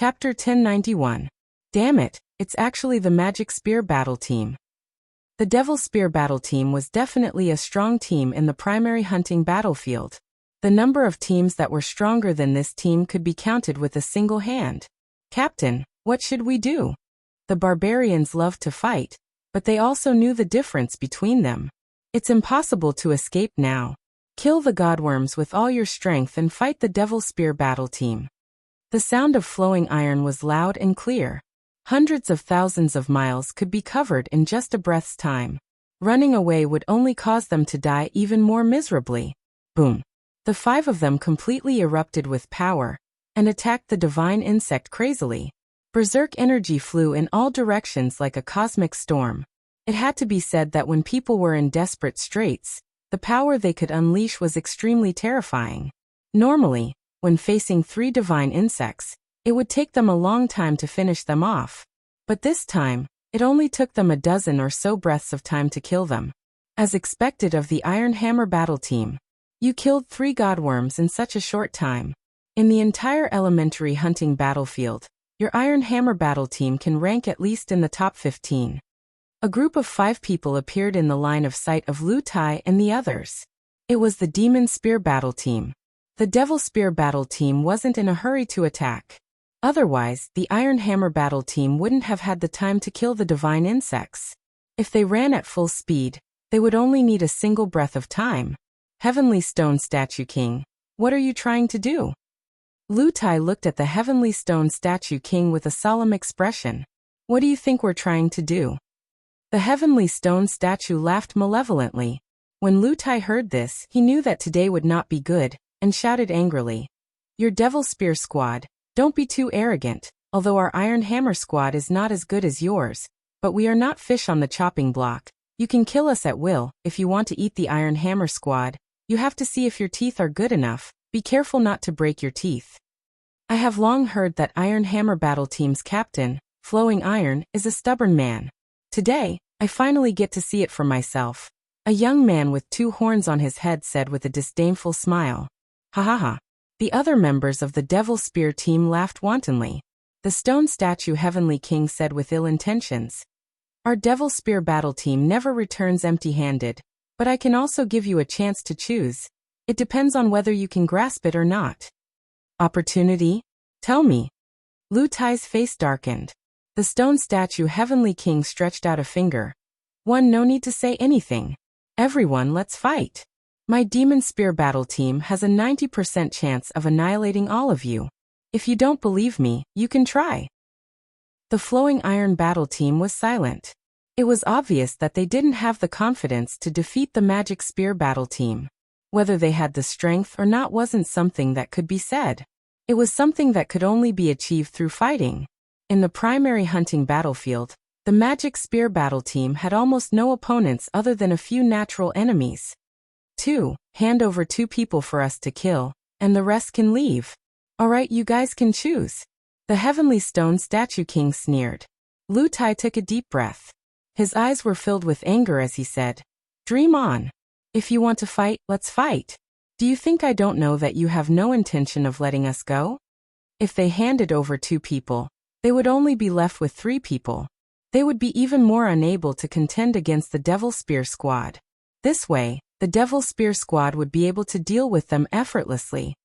Chapter 1091. Damn it, it's actually the Magic Spear Battle Team. The Devil Spear Battle Team was definitely a strong team in the primary hunting battlefield. The number of teams that were stronger than this team could be counted with a single hand. Captain, what should we do? The barbarians loved to fight, but they also knew the difference between them. It's impossible to escape now. Kill the godworms with all your strength and fight the Devil Spear Battle Team. The sound of flowing iron was loud and clear. Hundreds of thousands of miles could be covered in just a breath's time. Running away would only cause them to die even more miserably. Boom. The five of them completely erupted with power and attacked the divine insect crazily. Berserk energy flew in all directions like a cosmic storm. It had to be said that when people were in desperate straits, the power they could unleash was extremely terrifying. Normally, when facing three divine insects, it would take them a long time to finish them off. But this time, it only took them a dozen or so breaths of time to kill them. As expected of the Iron Hammer Battle Team, you killed 3 godworms in such a short time. In the entire elementary hunting battlefield, your Iron Hammer Battle Team can rank at least in the top 15. A group of 5 people appeared in the line of sight of Lu Tai and the others. It was the Demon Spear Battle Team. The Devil Spear Battle Team wasn't in a hurry to attack. Otherwise, the Iron Hammer Battle Team wouldn't have had the time to kill the divine insects. If they ran at full speed, they would only need a single breath of time. Heavenly Stone Statue King, what are you trying to do? Lu Tai looked at the Heavenly Stone Statue King with a solemn expression. What do you think we're trying to do? The Heavenly Stone Statue laughed malevolently. When Lu Tai heard this, he knew that today would not be good, and shouted angrily. Your Devil Spear Squad, don't be too arrogant. Although our Iron Hammer Squad is not as good as yours, but we are not fish on the chopping block. You can kill us at will. If you want to eat the Iron Hammer Squad, you have to see if your teeth are good enough. Be careful not to break your teeth. I have long heard that Iron Hammer Battle Team's captain, Flowing Iron, is a stubborn man. Today, I finally get to see it for myself. A young man with 2 horns on his head said with a disdainful smile. Ha ha ha. The other members of the Devil Spear team laughed wantonly. The Stone Statue Heavenly King said with ill intentions. Our Devil Spear Battle Team never returns empty-handed, but I can also give you a chance to choose. It depends on whether you can grasp it or not. Opportunity? Tell me. Lu Tai's face darkened. The Stone Statue Heavenly King stretched out a finger. No need to say anything. Everyone, let's fight. My Demon Spear Battle Team has a 90% chance of annihilating all of you. If you don't believe me, you can try. The Flowing Iron Battle Team was silent. It was obvious that they didn't have the confidence to defeat the Magic Spear Battle Team. Whether they had the strength or not wasn't something that could be said. It was something that could only be achieved through fighting. In the primary hunting battlefield, the Magic Spear Battle Team had almost no opponents other than a few natural enemies. 2. Hand over 2 people for us to kill, and the rest can leave. Alright, you guys can choose. The Heavenly Stone Statue King sneered. Lu Tai took a deep breath. His eyes were filled with anger as he said, Dream on. If you want to fight, let's fight. Do you think I don't know that you have no intention of letting us go? If they handed over 2 people, they would only be left with 3 people. They would be even more unable to contend against the Devil Spear Squad. This way, the Devil Spear Squad would be able to deal with them effortlessly.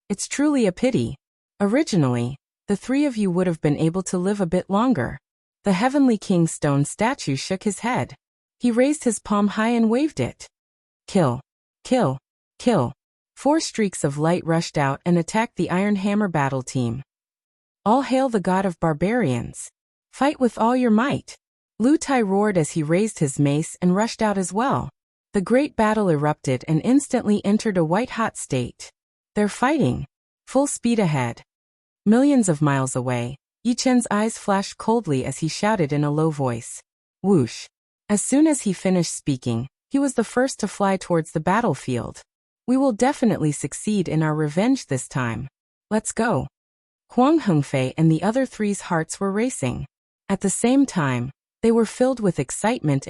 It's truly a pity. Originally, the 3 of you would have been able to live a bit longer. The Heavenly King Stone Statue shook his head. He raised his palm high and waved it. Kill. Kill. Kill. 4 streaks of light rushed out and attacked the Iron Hammer Battle Team. All hail the god of barbarians. Fight with all your might. Lu Tai roared as he raised his mace and rushed out as well. The great battle erupted and instantly entered a white-hot state. They're fighting. Full speed ahead. Millions of miles away, Yi Chen's eyes flashed coldly as he shouted in a low voice. Whoosh. As soon as he finished speaking, he was the first to fly towards the battlefield. We will definitely succeed in our revenge this time. Let's go. Huang Hengfei and the other 3's hearts were racing. At the same time, they were filled with excitement.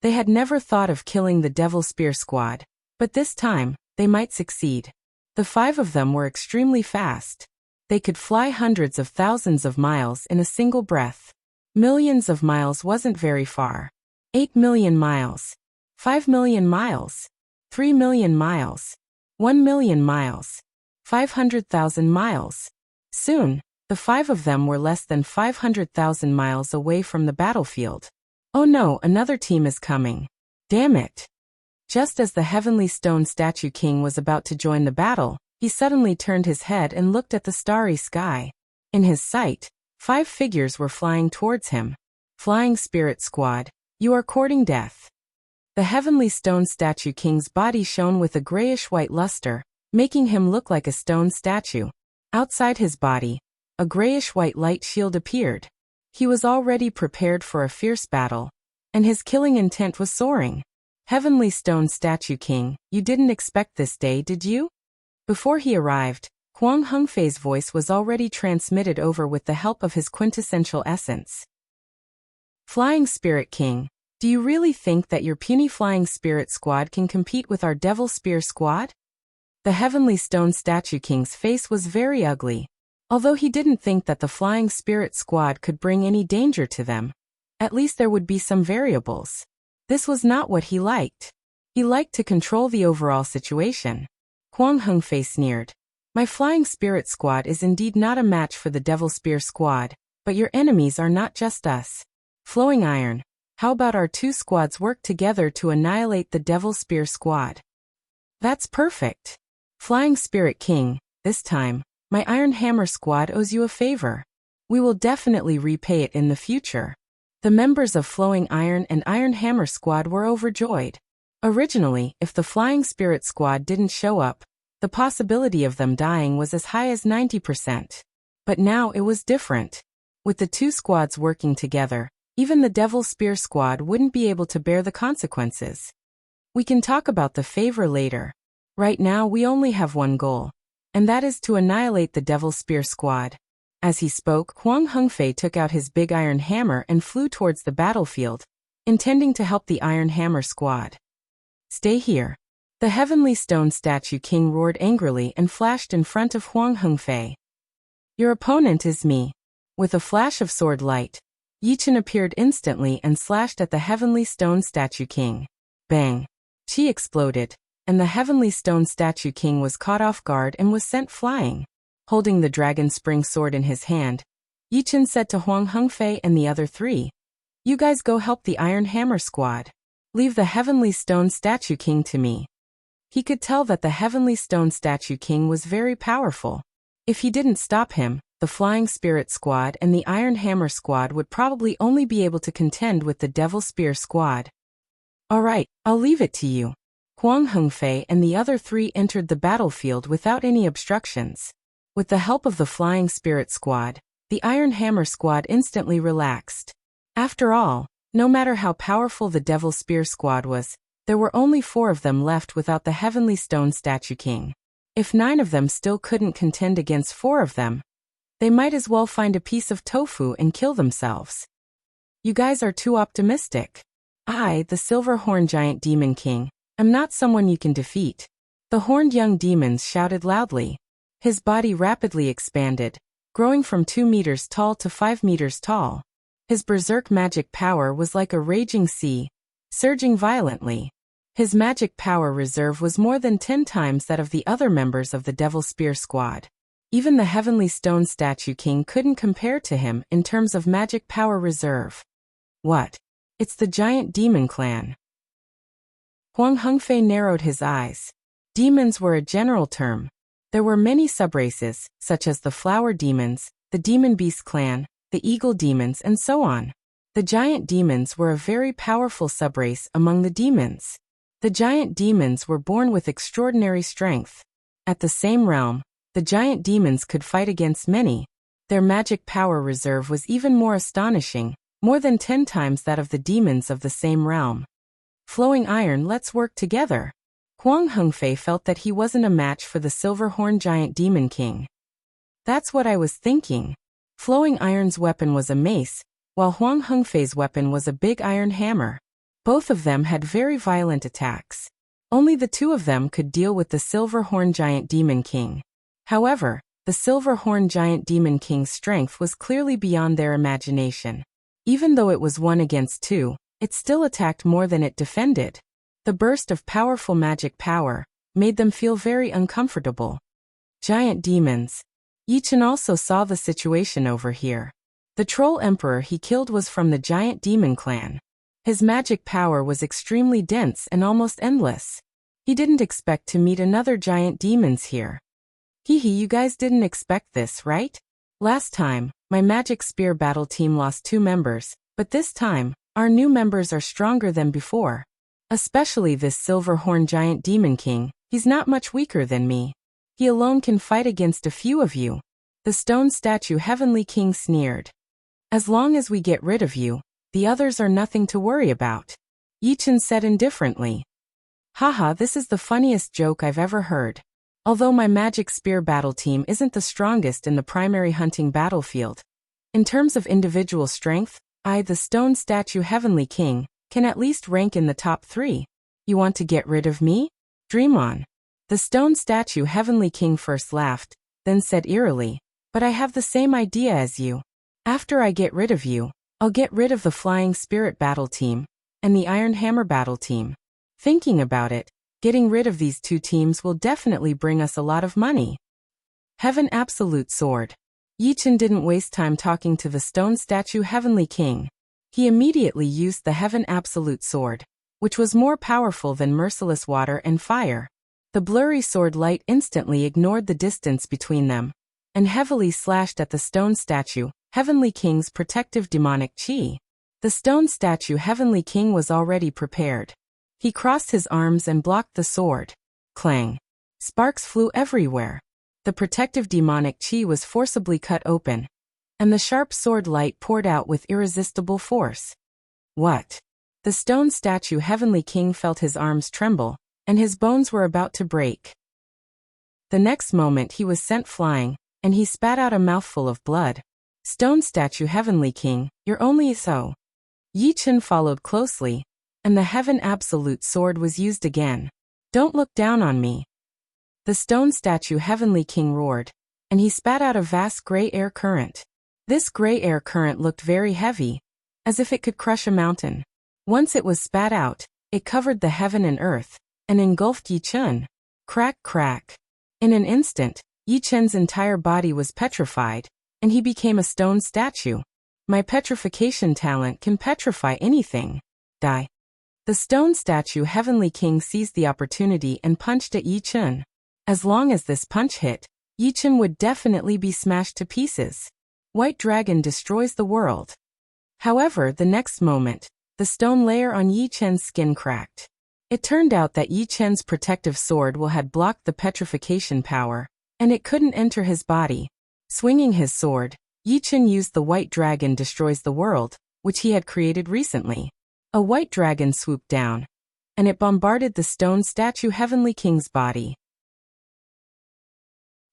They had never thought of killing the Devil Spear Squad, but this time, they might succeed. The 5 of them were extremely fast. They could fly hundreds of thousands of miles in a single breath. Millions of miles wasn't very far. 8 million miles. 5 million miles. 3 million miles. 1 million miles. 500,000 miles. Soon, the 5 of them were less than 500,000 miles away from the battlefield. Oh no, another team is coming. Damn it. Just as the heavenly stone statue king was about to join the battle, he suddenly turned his head and looked at the starry sky. In his sight, 5 figures were flying towards him. Flying Spirit Squad, you are courting death. The heavenly stone statue king's body shone with a grayish-white luster, making him look like a stone statue. Outside his body, a grayish-white light shield appeared. He was already prepared for a fierce battle, and his killing intent was soaring. Heavenly stone statue king, you didn't expect this day, did you? Before he arrived, Huang Hengfei's voice was already transmitted over with the help of his quintessential essence. Flying Spirit King, do you really think that your puny Flying Spirit Squad can compete with our Devil Spear Squad? The Heavenly Stone Statue King's face was very ugly. Although he didn't think that the Flying Spirit Squad could bring any danger to them, at least there would be some variables. This was not what he liked. He liked to control the overall situation. Huang Hengfei sneered. My Flying Spirit Squad is indeed not a match for the Devil Spear Squad, but your enemies are not just us. Flowing Iron, how about our 2 squads work together to annihilate the Devil Spear Squad? That's perfect. Flying Spirit King, this time, my Iron Hammer Squad owes you a favor. We will definitely repay it in the future. The members of Flowing Iron and Iron Hammer Squad were overjoyed. Originally, if the Flying Spirit Squad didn't show up, the possibility of them dying was as high as 90%. But now it was different. With the 2 squads working together, even the Devil Spear Squad wouldn't be able to bear the consequences. We can talk about the favor later. Right now we only have one goal, and that is to annihilate the Devil Spear Squad. As he spoke, Huang Hengfei took out his big iron hammer and flew towards the battlefield, intending to help the Iron Hammer Squad. Stay here. The Heavenly Stone Statue King roared angrily and flashed in front of Huang Hengfei. Your opponent is me. With a flash of sword light, Yichen appeared instantly and slashed at the Heavenly Stone Statue King. Bang! Chi exploded, and the Heavenly Stone Statue King was caught off guard and was sent flying. Holding the dragon spring sword in his hand, Yichen said to Huang Hengfei and the other 3, you guys go help the Iron Hammer Squad. Leave the Heavenly Stone Statue King to me. He could tell that the Heavenly Stone Statue King was very powerful. If he didn't stop him, the Flying Spirit Squad and the Iron Hammer Squad would probably only be able to contend with the Devil Spear Squad. Alright, I'll leave it to you. Huang Hengfei and the other 3 entered the battlefield without any obstructions. With the help of the Flying Spirit Squad, the Iron Hammer Squad instantly relaxed. After all, no matter how powerful the Devil Spear Squad was, there were only 4 of them left without the Heavenly Stone Statue King. If 9 of them still couldn't contend against 4 of them, they might as well find a piece of tofu and kill themselves. You guys are too optimistic. I, the Silver Horn Giant Demon King, am not someone you can defeat. The horned young demons shouted loudly. His body rapidly expanded, growing from 2 meters tall to 5 meters tall. His berserk magic power was like a raging sea, surging violently. His magic power reserve was more than 10 times that of the other members of the Devil Spear Squad. Even the Heavenly Stone Statue King couldn't compare to him in terms of magic power reserve. What? It's the Giant Demon Clan. Huang Hengfei narrowed his eyes. Demons were a general term. There were many subraces, such as the Flower Demons, the Demon Beast Clan, the Eagle Demons, and so on. The Giant Demons were a very powerful subrace among the demons. The Giant Demons were born with extraordinary strength. At the same realm, the Giant Demons could fight against many. Their magic power reserve was even more astonishing, more than 10 times that of the demons of the same realm. Flowing Iron, let's work together. Huang Hengfei felt that he wasn't a match for the Silver Horn Giant Demon King. That's what I was thinking. Flowing Iron's weapon was a mace, while Huang Hengfei's weapon was a big iron hammer. Both of them had very violent attacks. Only the 2 of them could deal with the Silver Horn Giant Demon King. However, The silver-horned giant demon king's strength was clearly beyond their imagination. Even though it was 1 against 2, it still attacked more than it defended. The burst of powerful magic power made them feel very uncomfortable. Giant demons. Yi-Chen also saw the situation over here. The troll emperor he killed was from the giant demon clan. His magic power was extremely dense and almost endless. He didn't expect to meet another giant demons here. Hee, you guys didn't expect this, right? Last time, my magic spear battle team lost 2 members, but this time, our new members are stronger than before. Especially this silver-horned giant demon king, he's not much weaker than me. He alone can fight against a few of you. The stone statue Heavenly King sneered. As long as we get rid of you, the others are nothing to worry about. Yi-Chen said indifferently. Haha, this is the funniest joke I've ever heard. Although my magic spear battle team isn't the strongest in the primary hunting battlefield, in terms of individual strength, the stone statue Heavenly King, can at least rank in the top 3. You want to get rid of me? Dream on. The stone statue Heavenly King first laughed, then said eerily, but I have the same idea as you. After I get rid of you, I'll get rid of the Flying Spirit battle team and the Iron Hammer battle team. Thinking about it, getting rid of these 2 teams will definitely bring us a lot of money. Heaven Absolute Sword. Yi-Chen didn't waste time talking to the stone statue Heavenly King. He immediately used the Heaven Absolute Sword, which was more powerful than merciless water and fire. The blurry sword light instantly ignored the distance between them, and heavily slashed at the stone statue Heavenly King's protective demonic chi. The stone statue Heavenly King was already prepared. He crossed his arms and blocked the sword. Clang. Sparks flew everywhere. The protective demonic chi was forcibly cut open, and the sharp sword light poured out with irresistible force. What? The stone statue Heavenly King felt his arms tremble, and his bones were about to break. The next moment he was sent flying, and he spat out a mouthful of blood. Stone statue Heavenly King, you're only so. Yi-Chen followed closely, and the Heaven Absolute Sword was used again. Don't look down on me. The stone statue Heavenly King roared, and he spat out a vast gray air current. This gray air current looked very heavy, as if it could crush a mountain. Once it was spat out, it covered the heaven and earth, and engulfed Yi-Chen. Crack, crack. In an instant, Yi-Chen's entire body was petrified, and he became a stone statue. My petrification talent can petrify anything. Die. The stone statue Heavenly King seized the opportunity and punched at Yi-Chen. As long as this punch hit, Yi-Chen would definitely be smashed to pieces. White Dragon destroys the world. However, the next moment, the stone layer on Yi-Chen's skin cracked. It turned out that Yi-Chen's protective sword had blocked the petrification power, and it couldn't enter his body. Swinging his sword, Yi-Chen used the White Dragon destroys the world, which he had created recently. A white dragon swooped down, and it bombarded the stone statue Heavenly King's body.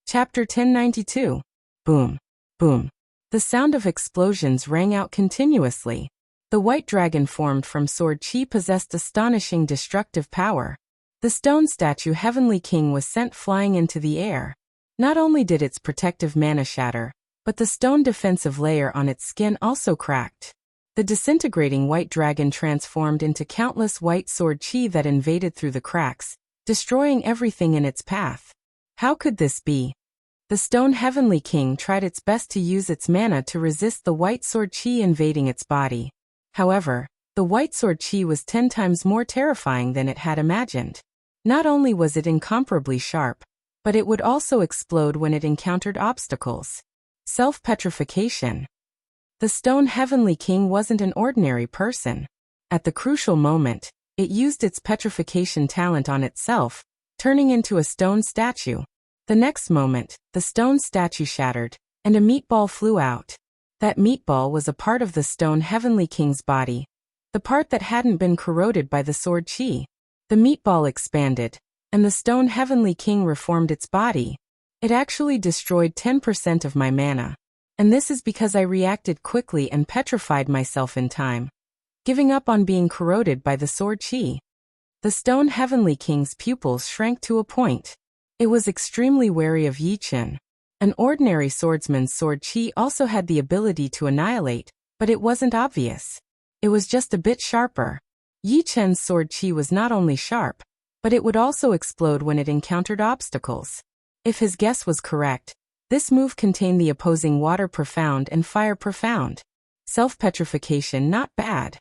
Chapter 1092. Boom. Boom. The sound of explosions rang out continuously. The white dragon formed from sword chi possessed astonishing destructive power. The stone statue Heavenly King was sent flying into the air. Not only did its protective mana shatter, but the stone defensive layer on its skin also cracked. The disintegrating white dragon transformed into countless white sword chi that invaded through the cracks, destroying everything in its path. How could this be? The stone Heavenly King tried its best to use its mana to resist the white sword chi invading its body. However, the white sword chi was 10 times more terrifying than it had imagined. Not only was it incomparably sharp, but it would also explode when it encountered obstacles. Self-petrification. The stone Heavenly King wasn't an ordinary person. At the crucial moment, it used its petrification talent on itself, turning into a stone statue. The next moment, the stone statue shattered, and a meatball flew out. That meatball was a part of the stone Heavenly King's body, the part that hadn't been corroded by the sword chi. The meatball expanded, and the stone Heavenly King reformed its body. It actually destroyed 10% of my mana. And this is because I reacted quickly and petrified myself in time, giving up on being corroded by the sword chi. The stone Heavenly King's pupils shrank to a point. It was extremely wary of Yi-Chen. An ordinary swordsman's sword qi also had the ability to annihilate, but it wasn't obvious. It was just a bit sharper. Yi Chen's sword qi was not only sharp, but it would also explode when it encountered obstacles. If his guess was correct, this move contained the opposing water profound and fire profound. Self-petrification not bad.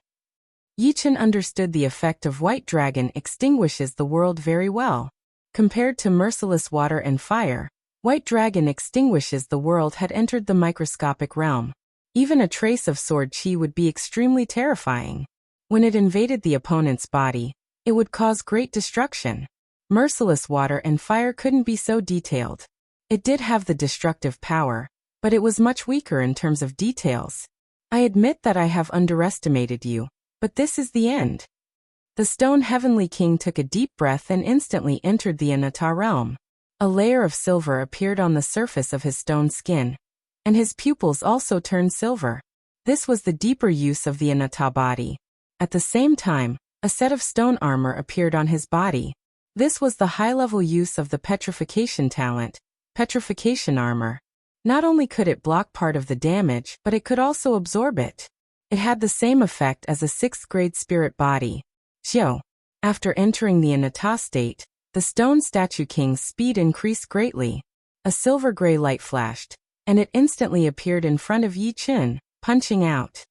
Yi Chen understood the effect of White Dragon extinguishes the world very well. Compared to merciless water and fire, White Dragon extinguishes the world had entered the microscopic realm. Even a trace of sword qi would be extremely terrifying. When it invaded the opponent's body, it would cause great destruction. Merciless water and fire couldn't be so detailed. It did have the destructive power, but it was much weaker in terms of details. I admit that I have underestimated you, but this is the end. The Stone Heavenly King took a deep breath and instantly entered the Anatta realm. A layer of silver appeared on the surface of his stone skin, and his pupils also turned silver. This was the deeper use of the Anatta body. At the same time, a set of stone armor appeared on his body. This was the high-level use of the petrification talent, petrification armor. Not only could it block part of the damage, but it could also absorb it. It had the same effect as a 6th-grade spirit body. Xiao. After entering the Anatta state, the Stone Statue King's speed increased greatly. A silver-gray light flashed, and it instantly appeared in front of Yi Chen, punching out.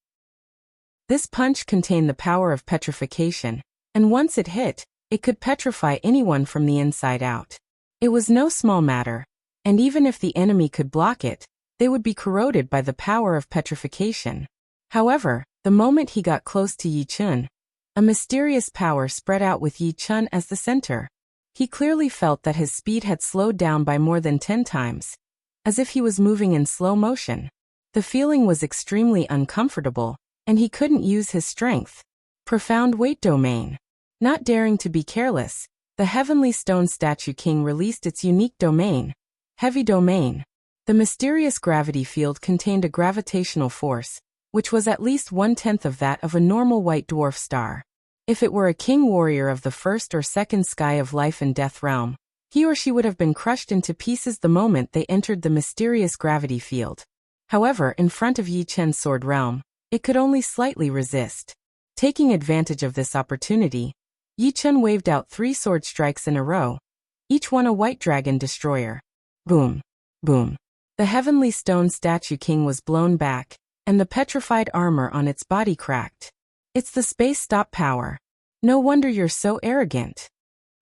This punch contained the power of petrification, and once it hit, it could petrify anyone from the inside out. It was no small matter, and even if the enemy could block it, they would be corroded by the power of petrification. However, the moment he got close to Yi Chen, a mysterious power spread out with Yi Chen as the center. He clearly felt that his speed had slowed down by more than 10 times, as if he was moving in slow motion. The feeling was extremely uncomfortable, and he couldn't use his strength. Profound weight domain. Not daring to be careless, the Heavenly Stone Statue King released its unique domain, heavy domain. The mysterious gravity field contained a gravitational force, which was at least 1/10 of that of a normal white dwarf star. If it were a king warrior of the first or second sky of life and death realm, he or she would have been crushed into pieces the moment they entered the mysterious gravity field. However, in front of Yi Chen's sword realm, it could only slightly resist. Taking advantage of this opportunity, Yi Chen waved out 3 sword strikes in a row, each one a White Dragon destroyer. Boom. Boom. The Heavenly Stone Statue King was blown back, and the petrified armor on its body cracked. It's the space stop power. No wonder you're so arrogant.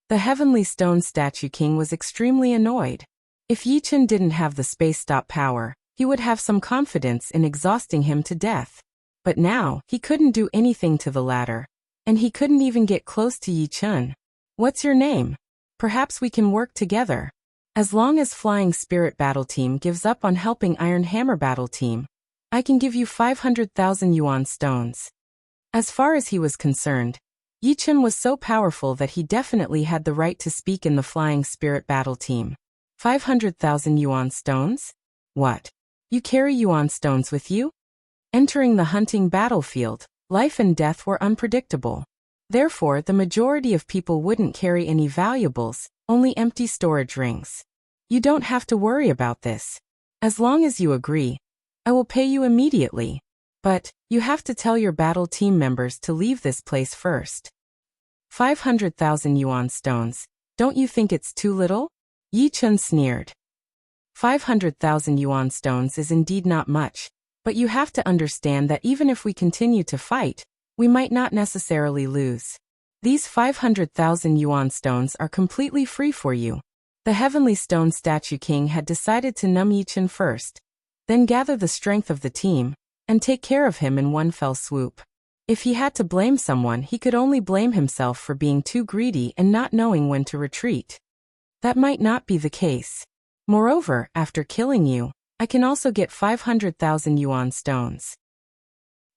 The Heavenly Stone Statue King was extremely annoyed. If Yi Chen didn't have the space stop power, he would have some confidence in exhausting him to death. But now, he couldn't do anything to the latter, and he couldn't even get close to Yi Chen. What's your name? Perhaps we can work together. As long as Flying Spirit Battle Team gives up on helping Iron Hammer Battle Team, I can give you 500,000 yuan stones. As far as he was concerned, Yi Chen was so powerful that he definitely had the right to speak in the Flying Spirit Battle Team. 500,000 yuan stones? What? You carry yuan stones with you? Entering the hunting battlefield, life and death were unpredictable. Therefore, the majority of people wouldn't carry any valuables, only empty storage rings. You don't have to worry about this. As long as you agree, I will pay you immediately. But, you have to tell your battle team members to leave this place first. 500,000 yuan stones, don't you think it's too little? Yi Chen sneered. 500,000 yuan stones is indeed not much, but you have to understand that even if we continue to fight, we might not necessarily lose. These 500,000 yuan stones are completely free for you. The Heavenly Stone Statue King had decided to numb Yi Chen first, then gather the strength of the team, and take care of him in one fell swoop. If he had to blame someone, he could only blame himself for being too greedy and not knowing when to retreat. That might not be the case. Moreover, after killing you, I can also get 500,000 yuan stones.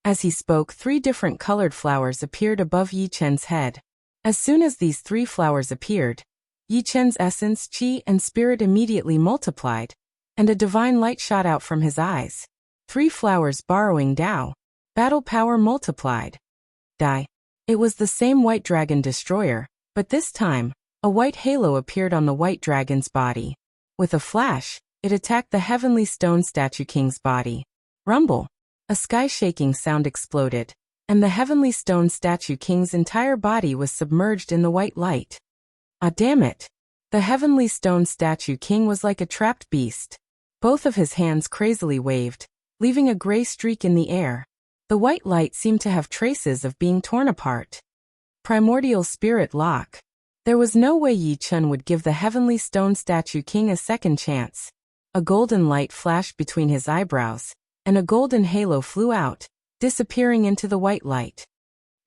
As he spoke, 3 different colored flowers appeared above Yi Chen's head. As soon as these 3 flowers appeared, Yi Chen's essence, qi, and spirit immediately multiplied, and a divine light shot out from his eyes. 3 flowers borrowing Dao. Battle power multiplied. Dai. It was the same White Dragon destroyer, but this time, a white halo appeared on the White Dragon's body. With a flash, it attacked the Heavenly Stone Statue King's body. Rumble! A sky-shaking sound exploded, and the Heavenly Stone Statue King's entire body was submerged in the white light. Ah, damn it! The Heavenly Stone Statue King was like a trapped beast. Both of his hands crazily waved, leaving a gray streak in the air. The white light seemed to have traces of being torn apart. Primordial Spirit Lock. There was no way Yi Chun would give the Heavenly Stone Statue King a second chance. A golden light flashed between his eyebrows, and a golden halo flew out, disappearing into the white light.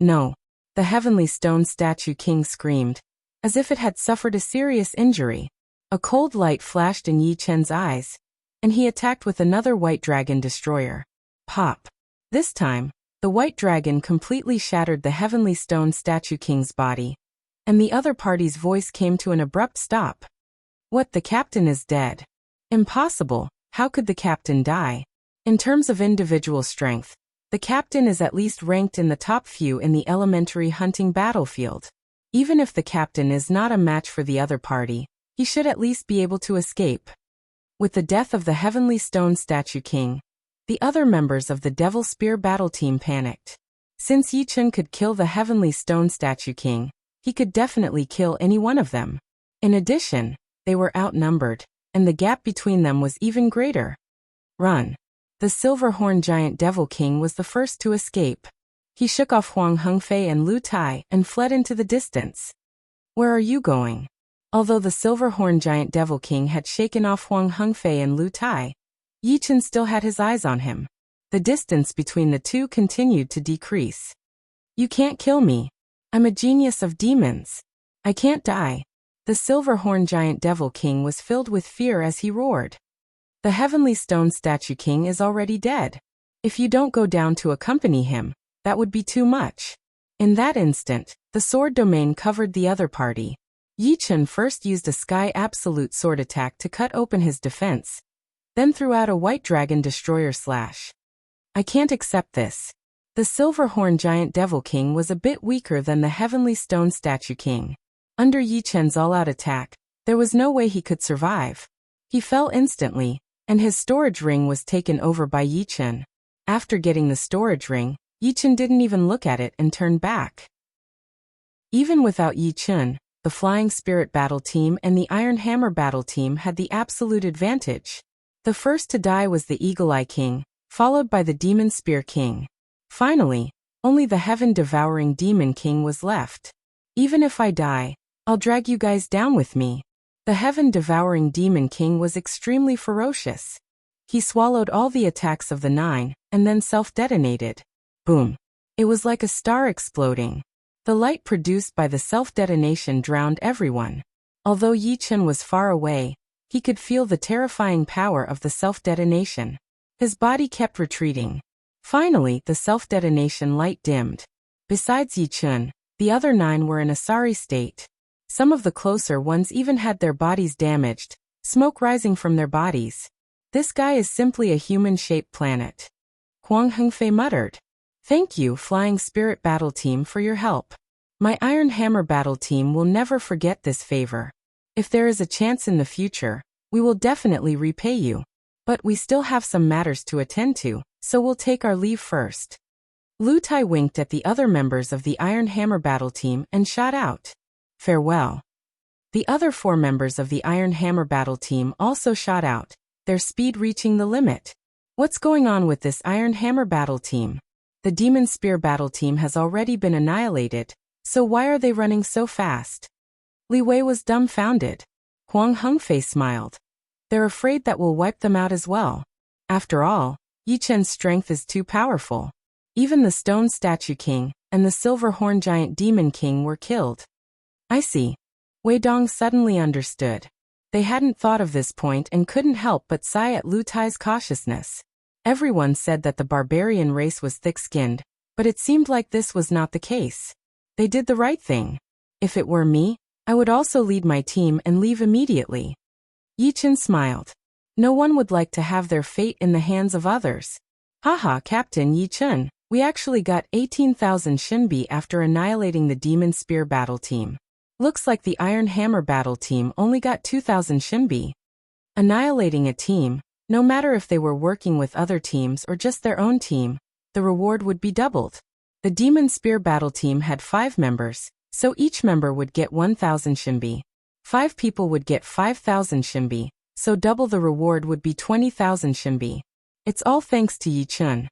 No! The Heavenly Stone Statue King screamed, as if it had suffered a serious injury. A cold light flashed in Yi Chun's eyes, and he attacked with another White Dragon Destroyer. Pop! This time, the White Dragon completely shattered the Heavenly Stone Statue King's body, and the other party's voice came to an abrupt stop. What, the captain is dead? Impossible! How could the captain die? In terms of individual strength, the captain is at least ranked in the top few in the elementary hunting battlefield. Even if the captain is not a match for the other party, he should at least be able to escape. With the death of the Heavenly Stone Statue King, the other members of the Devil Spear battle team panicked. Since Yi Chun could kill the Heavenly Stone Statue King, he could definitely kill any one of them. In addition, they were outnumbered, and the gap between them was even greater. Run! The Silver-Horned Giant Devil King was the first to escape. He shook off Huang Hengfei and Lu Tai and fled into the distance. Where are you going? Although the Silver-Horned Giant Devil King had shaken off Huang Hengfei and Lu Tai, Yi Chun still had his eyes on him. The distance between the two continued to decrease. You can't kill me. I'm a genius of demons. I can't die. The Silver-Horned Giant Devil King was filled with fear as he roared. The Heavenly Stone Statue King is already dead. If you don't go down to accompany him, that would be too much. In that instant, the sword domain covered the other party. Yi Chun first used a Sky Absolute Sword attack to cut open his defense, then threw out a White Dragon Destroyer slash. I can't accept this. The Silver-Horned Giant Devil King was a bit weaker than the Heavenly Stone Statue King. Under Yi Chun's all-out attack, there was no way he could survive. He fell instantly, and his storage ring was taken over by Yi Chun. After getting the storage ring, Yi Chun didn't even look at it and turned back. Even without Yi Chun, the Flying Spirit battle team and the Iron Hammer battle team had the absolute advantage. The first to die was the Eagle Eye King, followed by the Demon Spear King. Finally, only the Heaven-Devouring Demon King was left. Even if I die, I'll drag you guys down with me. The Heaven-Devouring Demon King was extremely ferocious. He swallowed all the attacks of the 9, and then self-detonated. Boom. It was like a star exploding. The light produced by the self-detonation drowned everyone. Although Yi Chun was far away, he could feel the terrifying power of the self-detonation. His body kept retreating. Finally, the self-detonation light dimmed. Besides Yi Chun, the other 9 were in a sorry state. Some of the closer ones even had their bodies damaged, smoke rising from their bodies. This guy is simply a human-shaped planet. Huang Hengfei muttered. Thank you, Flying Spirit Battle Team, for your help. My Iron Hammer Battle Team will never forget this favor. If there is a chance in the future, we will definitely repay you. But we still have some matters to attend to, so we'll take our leave first. Lu Tai winked at the other members of the Iron Hammer Battle Team and shot out. Farewell. The other 4 members of the Iron Hammer Battle Team also shot out, their speed reaching the limit. What's going on with this Iron Hammer Battle Team? The Demon Spear Battle Team has already been annihilated, so why are they running so fast? Li Wei was dumbfounded. Huang Hengfei smiled. They're afraid that we'll wipe them out as well. After all, Yi Chun's strength is too powerful. Even the Stone Statue King and the Silver-Horned Giant Demon King were killed. I see. Wei Dong suddenly understood. They hadn't thought of this point and couldn't help but sigh at Lu Tai's cautiousness. Everyone said that the barbarian race was thick-skinned, but it seemed like this was not the case. They did the right thing. If it were me, I would also lead my team and leave immediately. Yi Chun smiled. No one would like to have their fate in the hands of others. Haha, Captain Yi Chun, we actually got 18,000 Shinbi after annihilating the Demon Spear battle team. Looks like the Iron Hammer battle team only got 2,000 Shinbi. Annihilating a team, no matter if they were working with other teams or just their own team, the reward would be doubled. The Demon Spear Battle Team had 5 members, so each member would get 1,000 Shinbi. 5 people would get 5,000 Shinbi, so double the reward would be 20,000 Shinbi. It's all thanks to Yi Chun.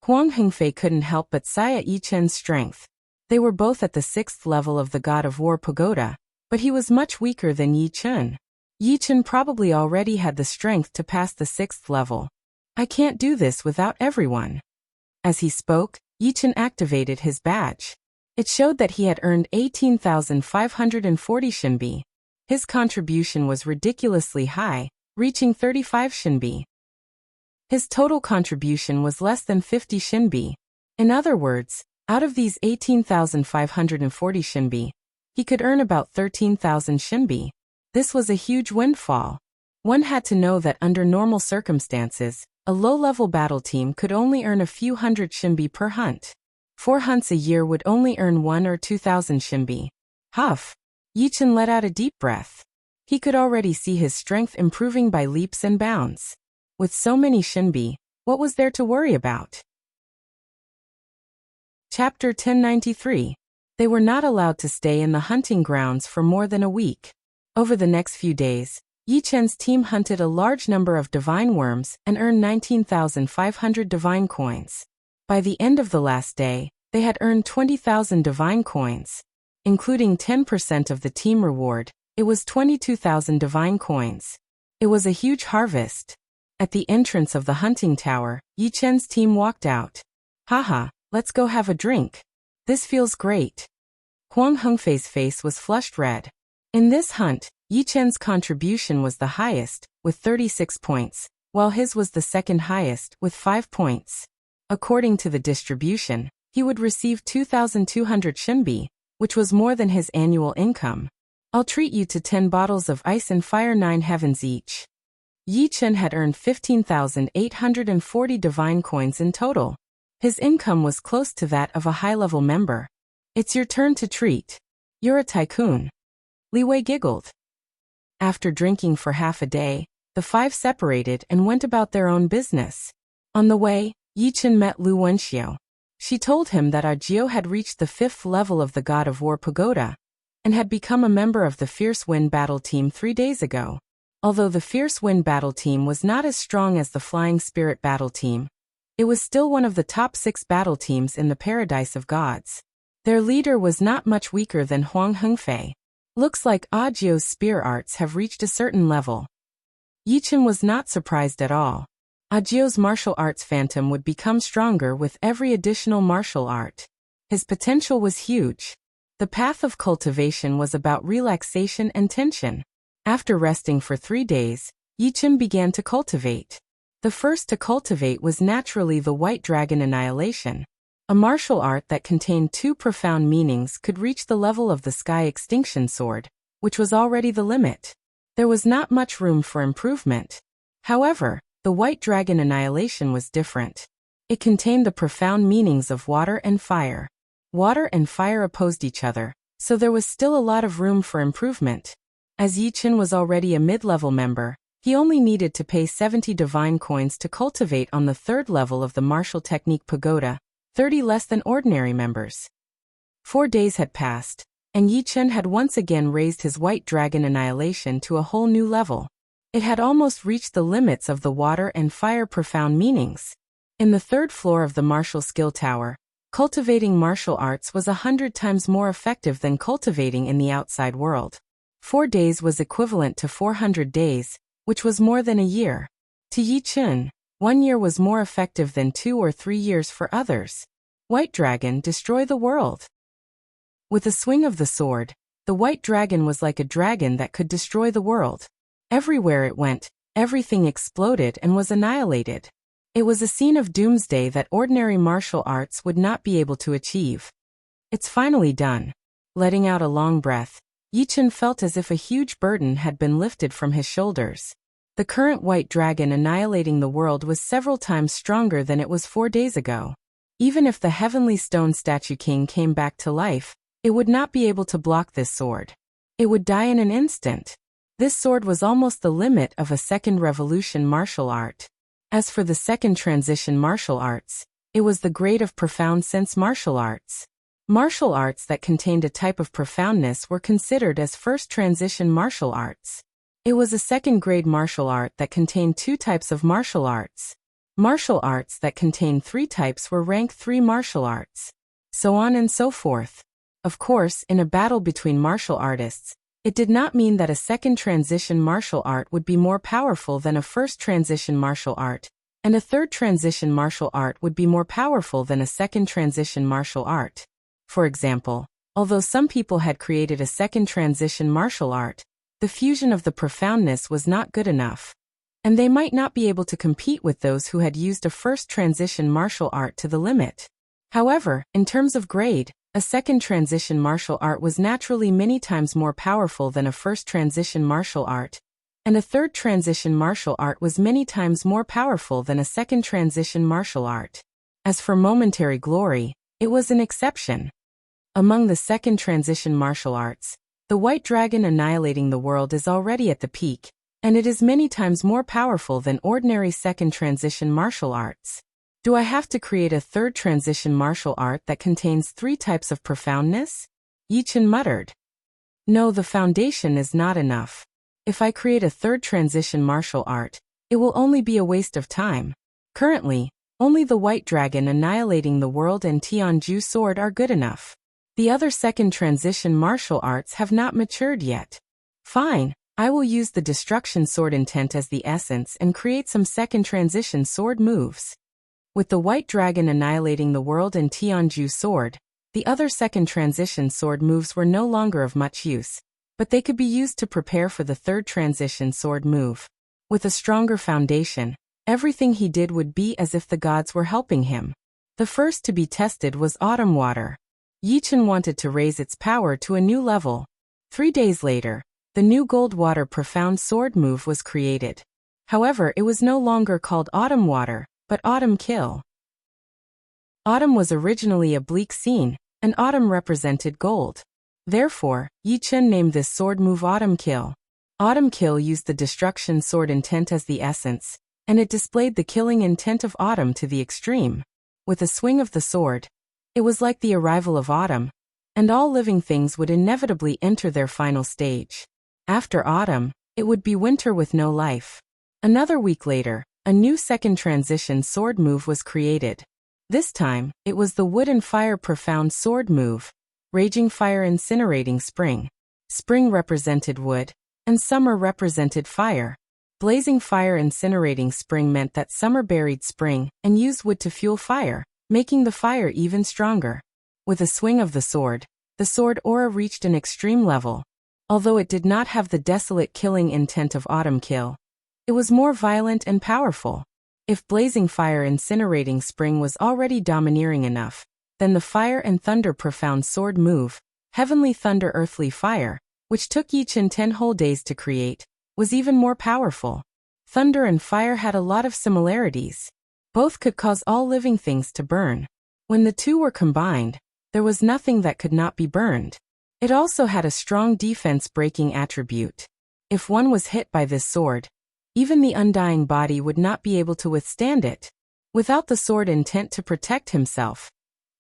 Huang Hengfei couldn't help but sigh at Yi Chun's strength. They were both at the 6th level of the God of War pagoda, but he was much weaker than Yi Chun. Yi Chun probably already had the strength to pass the 6th level. I can't do this without everyone. As he spoke, Yi Chun activated his badge. It showed that he had earned 18,540 Shinbi. His contribution was ridiculously high, reaching 35 Shinbi. His total contribution was less than 50 Shinbi. In other words, out of these 18,540 Shinbi, he could earn about 13,000 Shinbi. This was a huge windfall. One had to know that under normal circumstances, a low-level battle team could only earn a few hundred Shinbi per hunt. 4 hunts a year would only earn 1 or 2,000 Shinbi. Huff! Yi Chun let out a deep breath. He could already see his strength improving by leaps and bounds. With so many Shinbi, what was there to worry about? Chapter 1093. They were not allowed to stay in the hunting grounds for more than a week. Over the next few days, Yi Chun's team hunted a large number of divine worms and earned 19,500 divine coins. By the end of the last day, they had earned 20,000 divine coins. Including 10% of the team reward, it was 22,000 divine coins. It was a huge harvest. At the entrance of the hunting tower, Yi Chun's team walked out. Haha, let's go have a drink. This feels great. Huang Hengfei's face was flushed red. In this hunt, Yi Chun's contribution was the highest, with 36 points, while his was the second highest, with 5 points. According to the distribution, he would receive 2,200 Shinbi, which was more than his annual income. I'll treat you to 10 bottles of ice and fire 9 heavens each. Yi Chun had earned 15,840 divine coins in total. His income was close to that of a high-level member. It's your turn to treat. You're a tycoon. Li Wei giggled. After drinking for half a day, the 5 separated and went about their own business. On the way, Yi Chun met Lu Wenxiu. She told him that Ajiu had reached the 5th level of the God of War pagoda, and had become a member of the Fierce Wind Battle Team 3 days ago. Although the Fierce Wind Battle Team was not as strong as the Flying Spirit Battle Team, it was still one of the top 6 battle teams in the Paradise of Gods. Their leader was not much weaker than Huang Hengfei. Looks like Ajiu's spear arts have reached a certain level. Yi Chun was not surprised at all. Ajiu's martial arts phantom would become stronger with every additional martial art. His potential was huge. The path of cultivation was about relaxation and tension. After resting for 3 days, Yi Chun began to cultivate. The first to cultivate was naturally the White Dragon Annihilation. A martial art that contained 2 profound meanings could reach the level of the Sky Extinction Sword, which was already the limit. There was not much room for improvement. However, the White Dragon Annihilation was different. It contained the profound meanings of water and fire. Water and fire opposed each other, so there was still a lot of room for improvement. As Yi Chun was already a mid-level member, he only needed to pay 70 divine coins to cultivate on the 3rd level of the martial technique pagoda, 30 less than ordinary members. 4 days had passed, and Yi Chun had once again raised his White Dragon Annihilation to a whole new level. It had almost reached the limits of the water and fire profound meanings. In the 3rd floor of the martial skill tower, cultivating martial arts was 100 times more effective than cultivating in the outside world. 4 days was equivalent to 400 days, which was more than a year. To Yi Chun, 1 year was more effective than 2 or 3 years for others. White Dragon, destroy the world. With a swing of the sword, the White Dragon was like a dragon that could destroy the world. Everywhere it went, everything exploded and was annihilated. It was a scene of doomsday that ordinary martial arts would not be able to achieve. It's finally done. Letting out a long breath, Yi Chun felt as if a huge burden had been lifted from his shoulders. The current White Dragon annihilating the world was several times stronger than it was 4 days ago. Even if the Heavenly Stone Statue King came back to life, it would not be able to block this sword. It would die in an instant. This sword was almost the limit of a second revolution martial art. As for the second transition martial arts, it was the grade of profound sense martial arts. Martial arts that contained a type of profoundness were considered as first transition martial arts. It was a second-grade martial art that contained 2 types of martial arts. Martial arts that contained 3 types were rank 3 martial arts. So on and so forth. Of course, in a battle between martial artists, it did not mean that a second transition martial art would be more powerful than a first transition martial art, and a third transition martial art would be more powerful than a second transition martial art. For example, although some people had created a second transition martial art, the fusion of the profoundness was not good enough, and they might not be able to compete with those who had used a first transition martial art to the limit. However, in terms of grade, a second transition martial art was naturally many times more powerful than a first transition martial art, and a third transition martial art was many times more powerful than a second transition martial art. As for momentary glory, it was an exception. Among the second transition martial arts, the White Dragon annihilating the world is already at the peak, and it is many times more powerful than ordinary second transition martial arts. Do I have to create a third transition martial art that contains 3 types of profoundness? Yichen muttered. No, the foundation is not enough. If I create a third transition martial art, it will only be a waste of time. Currently, only the White Dragon annihilating the world and Tianju sword are good enough. The other second transition martial arts have not matured yet. Fine, I will use the destruction sword intent as the essence and create some second transition sword moves. With the White Dragon annihilating the world and Tianju sword, the other second transition sword moves were no longer of much use, but they could be used to prepare for the third transition sword move. With a stronger foundation, everything he did would be as if the gods were helping him. The first to be tested was Autumn Water. Yichen wanted to raise its power to a new level. 3 days later, the new Gold Water Profound Sword move was created. However, it was no longer called Autumn Water, but Autumn Kill. Autumn was originally a bleak scene, and autumn represented gold. Therefore, Yichen named this sword move Autumn Kill. Autumn Kill used the destruction sword intent as the essence, and it displayed the killing intent of autumn to the extreme. With a swing of the sword, it was like the arrival of autumn, and all living things would inevitably enter their final stage. After autumn, it would be winter with no life. Another week later, a new second transition sword move was created. This time, it was the Wood and Fire Profound Sword move. Raging Fire Incinerating Spring. Spring represented wood, and summer represented fire. Blazing Fire Incinerating Spring meant that summer buried spring and used wood to fuel fire, making the fire even stronger. With a swing of the sword aura reached an extreme level. Although it did not have the desolate killing intent of Autumn Kill, it was more violent and powerful. If Blazing Fire Incinerating Spring was already domineering enough, then the Fire and Thunder Profound Sword move, Heavenly Thunder Earthly Fire, which took Yichen 10 whole days to create, was even more powerful. Thunder and fire had a lot of similarities. Both could cause all living things to burn. When the two were combined, there was nothing that could not be burned. It also had a strong defense-breaking attribute. If one was hit by this sword, even the undying body would not be able to withstand it. Without the sword intent to protect himself,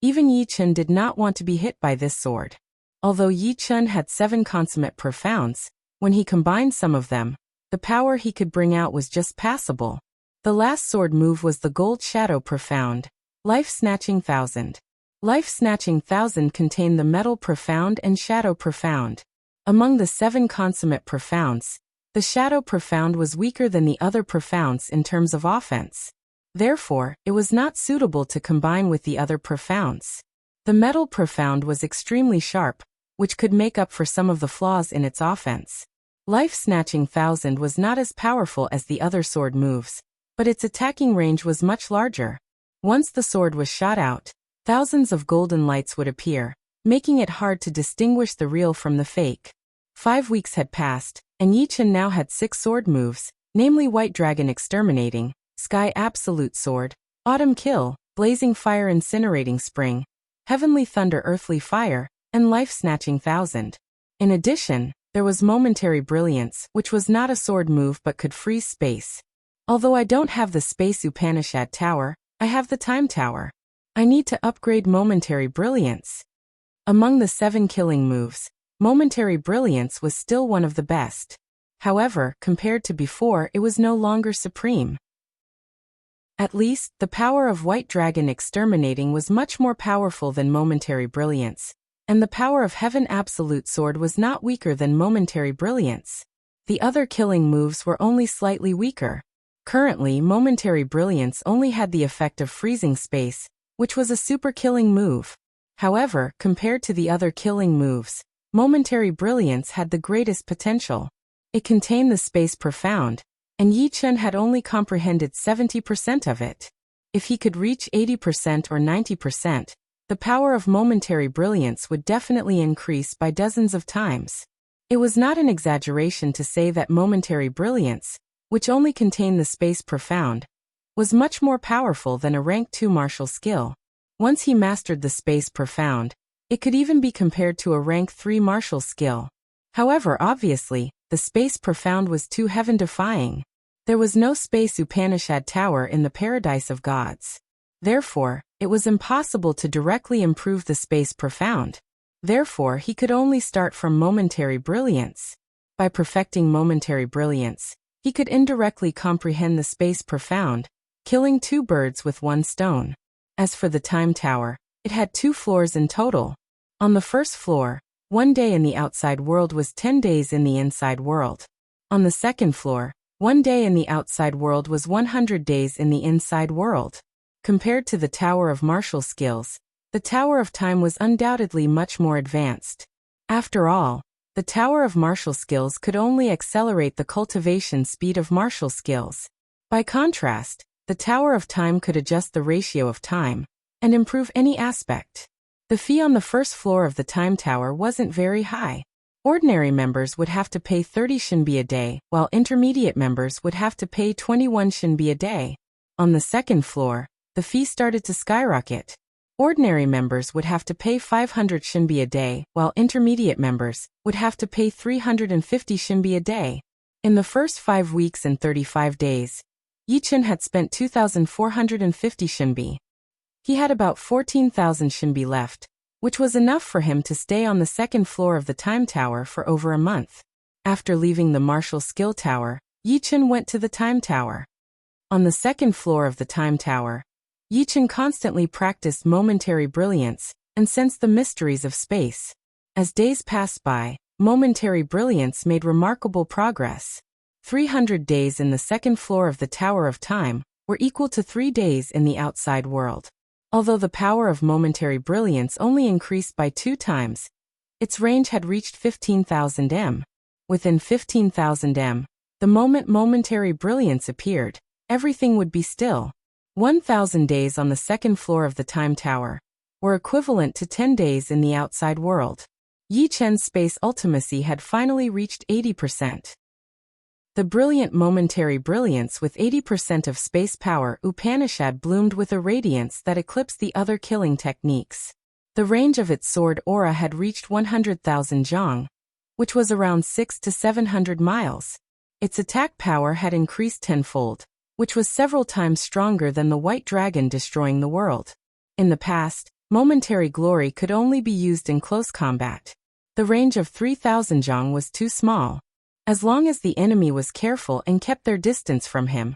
even Yichen did not want to be hit by this sword. Although Yichen had 7 consummate profounds, when he combined some of them, the power he could bring out was just passable. The last sword move was the Gold Shadow Profound, Life-Snatching 1000. Life-Snatching 1000 contained the Metal Profound and Shadow Profound. Among the 7 consummate profounds, the Shadow Profound was weaker than the other profounds in terms of offense. Therefore, it was not suitable to combine with the other profounds. The Metal Profound was extremely sharp, which could make up for some of the flaws in its offense. Life-Snatching 1000 was not as powerful as the other sword moves, but its attacking range was much larger. Once the sword was shot out, thousands of golden lights would appear, making it hard to distinguish the real from the fake. 5 weeks had passed, and Yichen now had 6 sword moves, namely White Dragon Exterminating, Sky Absolute Sword, Autumn Kill, Blazing Fire Incinerating Spring, Heavenly Thunder Earthly Fire, and Life-Snatching 1000. In addition, There was momentary brilliance, which was not a sword move but could freeze space. Although I don't have the Space Upanishad Tower, I have the Time Tower. I need to upgrade momentary brilliance. Among the 7 killing moves, momentary brilliance was still one of the best. However, compared to before, it was no longer supreme. At least, the power of White Dragon exterminating was much more powerful than momentary brilliance, and the power of Heaven Absolute Sword was not weaker than momentary brilliance. The other killing moves were only slightly weaker. Currently, momentary brilliance only had the effect of freezing space, which was a super killing move. However, compared to the other killing moves, momentary brilliance had the greatest potential. It contained the space profound, and Yi Chen had only comprehended 70% of it. If he could reach 80% or 90%, the power of momentary brilliance would definitely increase by dozens of times. It was not an exaggeration to say that momentary brilliance, which only contained the space profound, was much more powerful than a rank 2 martial skill. Once he mastered the space profound, it could even be compared to a rank 3 martial skill. However, obviously, the space profound was too heaven-defying. There was no Space Upanishad Tower in the Paradise of Gods. Therefore, it was impossible to directly improve the space profound. Therefore, he could only start from momentary brilliance. By perfecting momentary brilliance, he could indirectly comprehend the space profound, killing 2 birds with 1 stone. As for the Time Tower, it had 2 floors in total. On the first floor, 1 day in the outside world was 10 days in the inside world. On the second floor, 1 day in the outside world was 100 days in the inside world. Compared to the Tower of Martial Skills, the Tower of Time was undoubtedly much more advanced. After all, the Tower of Martial Skills could only accelerate the cultivation speed of martial skills. By contrast, the Tower of Time could adjust the ratio of time and improve any aspect. The fee on the first floor of the Time Tower wasn't very high. Ordinary members would have to pay 30 shinbi a day, while intermediate members would have to pay 21 shinbi a day. On the second floor, the fee started to skyrocket. Ordinary members would have to pay 500 shinbi a day, while intermediate members would have to pay 350 shinbi a day. In the first 5 weeks and 35 days, Yi Chen had spent 2,450 shinbi. He had about 14,000 shinbi left, which was enough for him to stay on the second floor of the Time Tower for over a month. After leaving the Martial Skill Tower, Yi Chen went to the Time Tower. On the second floor of the Time Tower, Yi Chen constantly practiced momentary brilliance and sensed the mysteries of space. As days passed by, momentary brilliance made remarkable progress. 300 days in the second floor of the Tower of Time were equal to 3 days in the outside world. Although the power of momentary brilliance only increased by 2 times, its range had reached 15,000 m. Within 15,000 m, the moment momentary brilliance appeared, everything would be still. 1,000 days on the second floor of the Time Tower were equivalent to 10 days in the outside world. Yi Chen's space ultimacy had finally reached 80%. The brilliant momentary brilliance with 80% of space power Upanishad bloomed with a radiance that eclipsed the other killing techniques. The range of its sword aura had reached 100,000 zhang, which was around 600 to 700 miles. Its attack power had increased tenfold, which was several times stronger than the White Dragon destroying the world. In the past, momentary glory could only be used in close combat. The range of 3,000 zhang was too small. As long as the enemy was careful and kept their distance from him,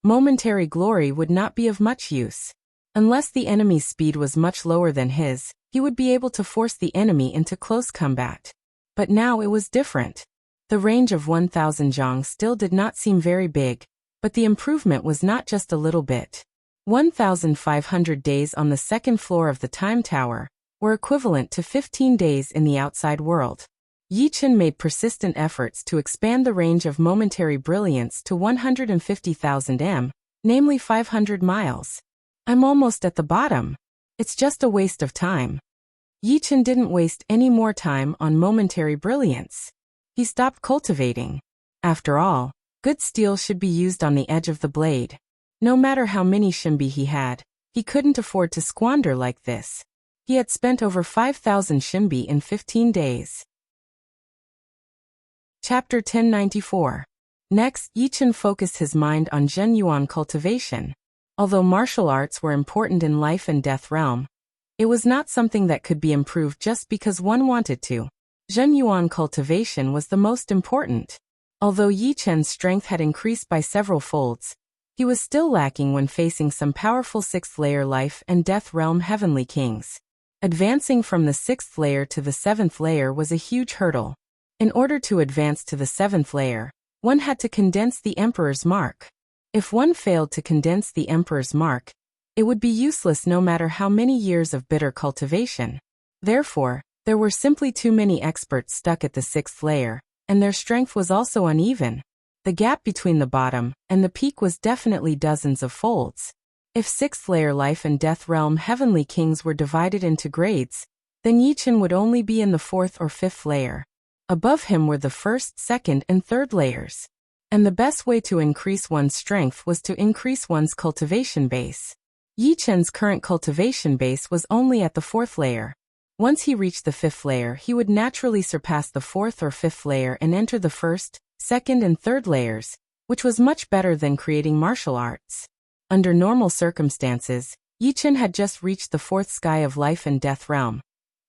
momentary glory would not be of much use. Unless the enemy's speed was much lower than his, he would be able to force the enemy into close combat. But now it was different. The range of 1,000 zhang still did not seem very big, but the improvement was not just a little bit. 1,500 days on the second floor of the Time Tower were equivalent to 15 days in the outside world. Yi Chen made persistent efforts to expand the range of momentary brilliance to 150,000 m, namely 500 miles. I'm almost at the bottom. It's just a waste of time. Yi Chen didn't waste any more time on momentary brilliance. He stopped cultivating. After all, good steel should be used on the edge of the blade. No matter how many shinbi he couldn't afford to squander like this. He had spent over 5,000 shinbi in 15 days. Chapter 1094. Next, Yichen focused his mind on Zhenyuan cultivation. Although martial arts were important in life and death realm, it was not something that could be improved just because one wanted to. Zhenyuan cultivation was the most important. Although Yichen's strength had increased by several folds, he was still lacking when facing some powerful 6th layer life and death realm heavenly kings. Advancing from the 6th layer to the 7th layer was a huge hurdle. In order to advance to the 7th layer, one had to condense the Emperor's mark. If one failed to condense the Emperor's mark, it would be useless no matter how many years of bitter cultivation. Therefore, there were simply too many experts stuck at the 6th layer, and their strength was also uneven. The gap between the bottom and the peak was definitely dozens of folds. If 6th layer life and death realm heavenly kings were divided into grades, then Yichen would only be in the 4th or 5th layer. Above him were the 1st, 2nd, and 3rd layers. And the best way to increase one's strength was to increase one's cultivation base. Yichen's current cultivation base was only at the 4th layer. Once he reached the 5th layer, he would naturally surpass the 4th or 5th layer and enter the 1st, 2nd, and 3rd layers, which was much better than creating martial arts. Under normal circumstances, Yichen had just reached the 4th sky of life and death realm.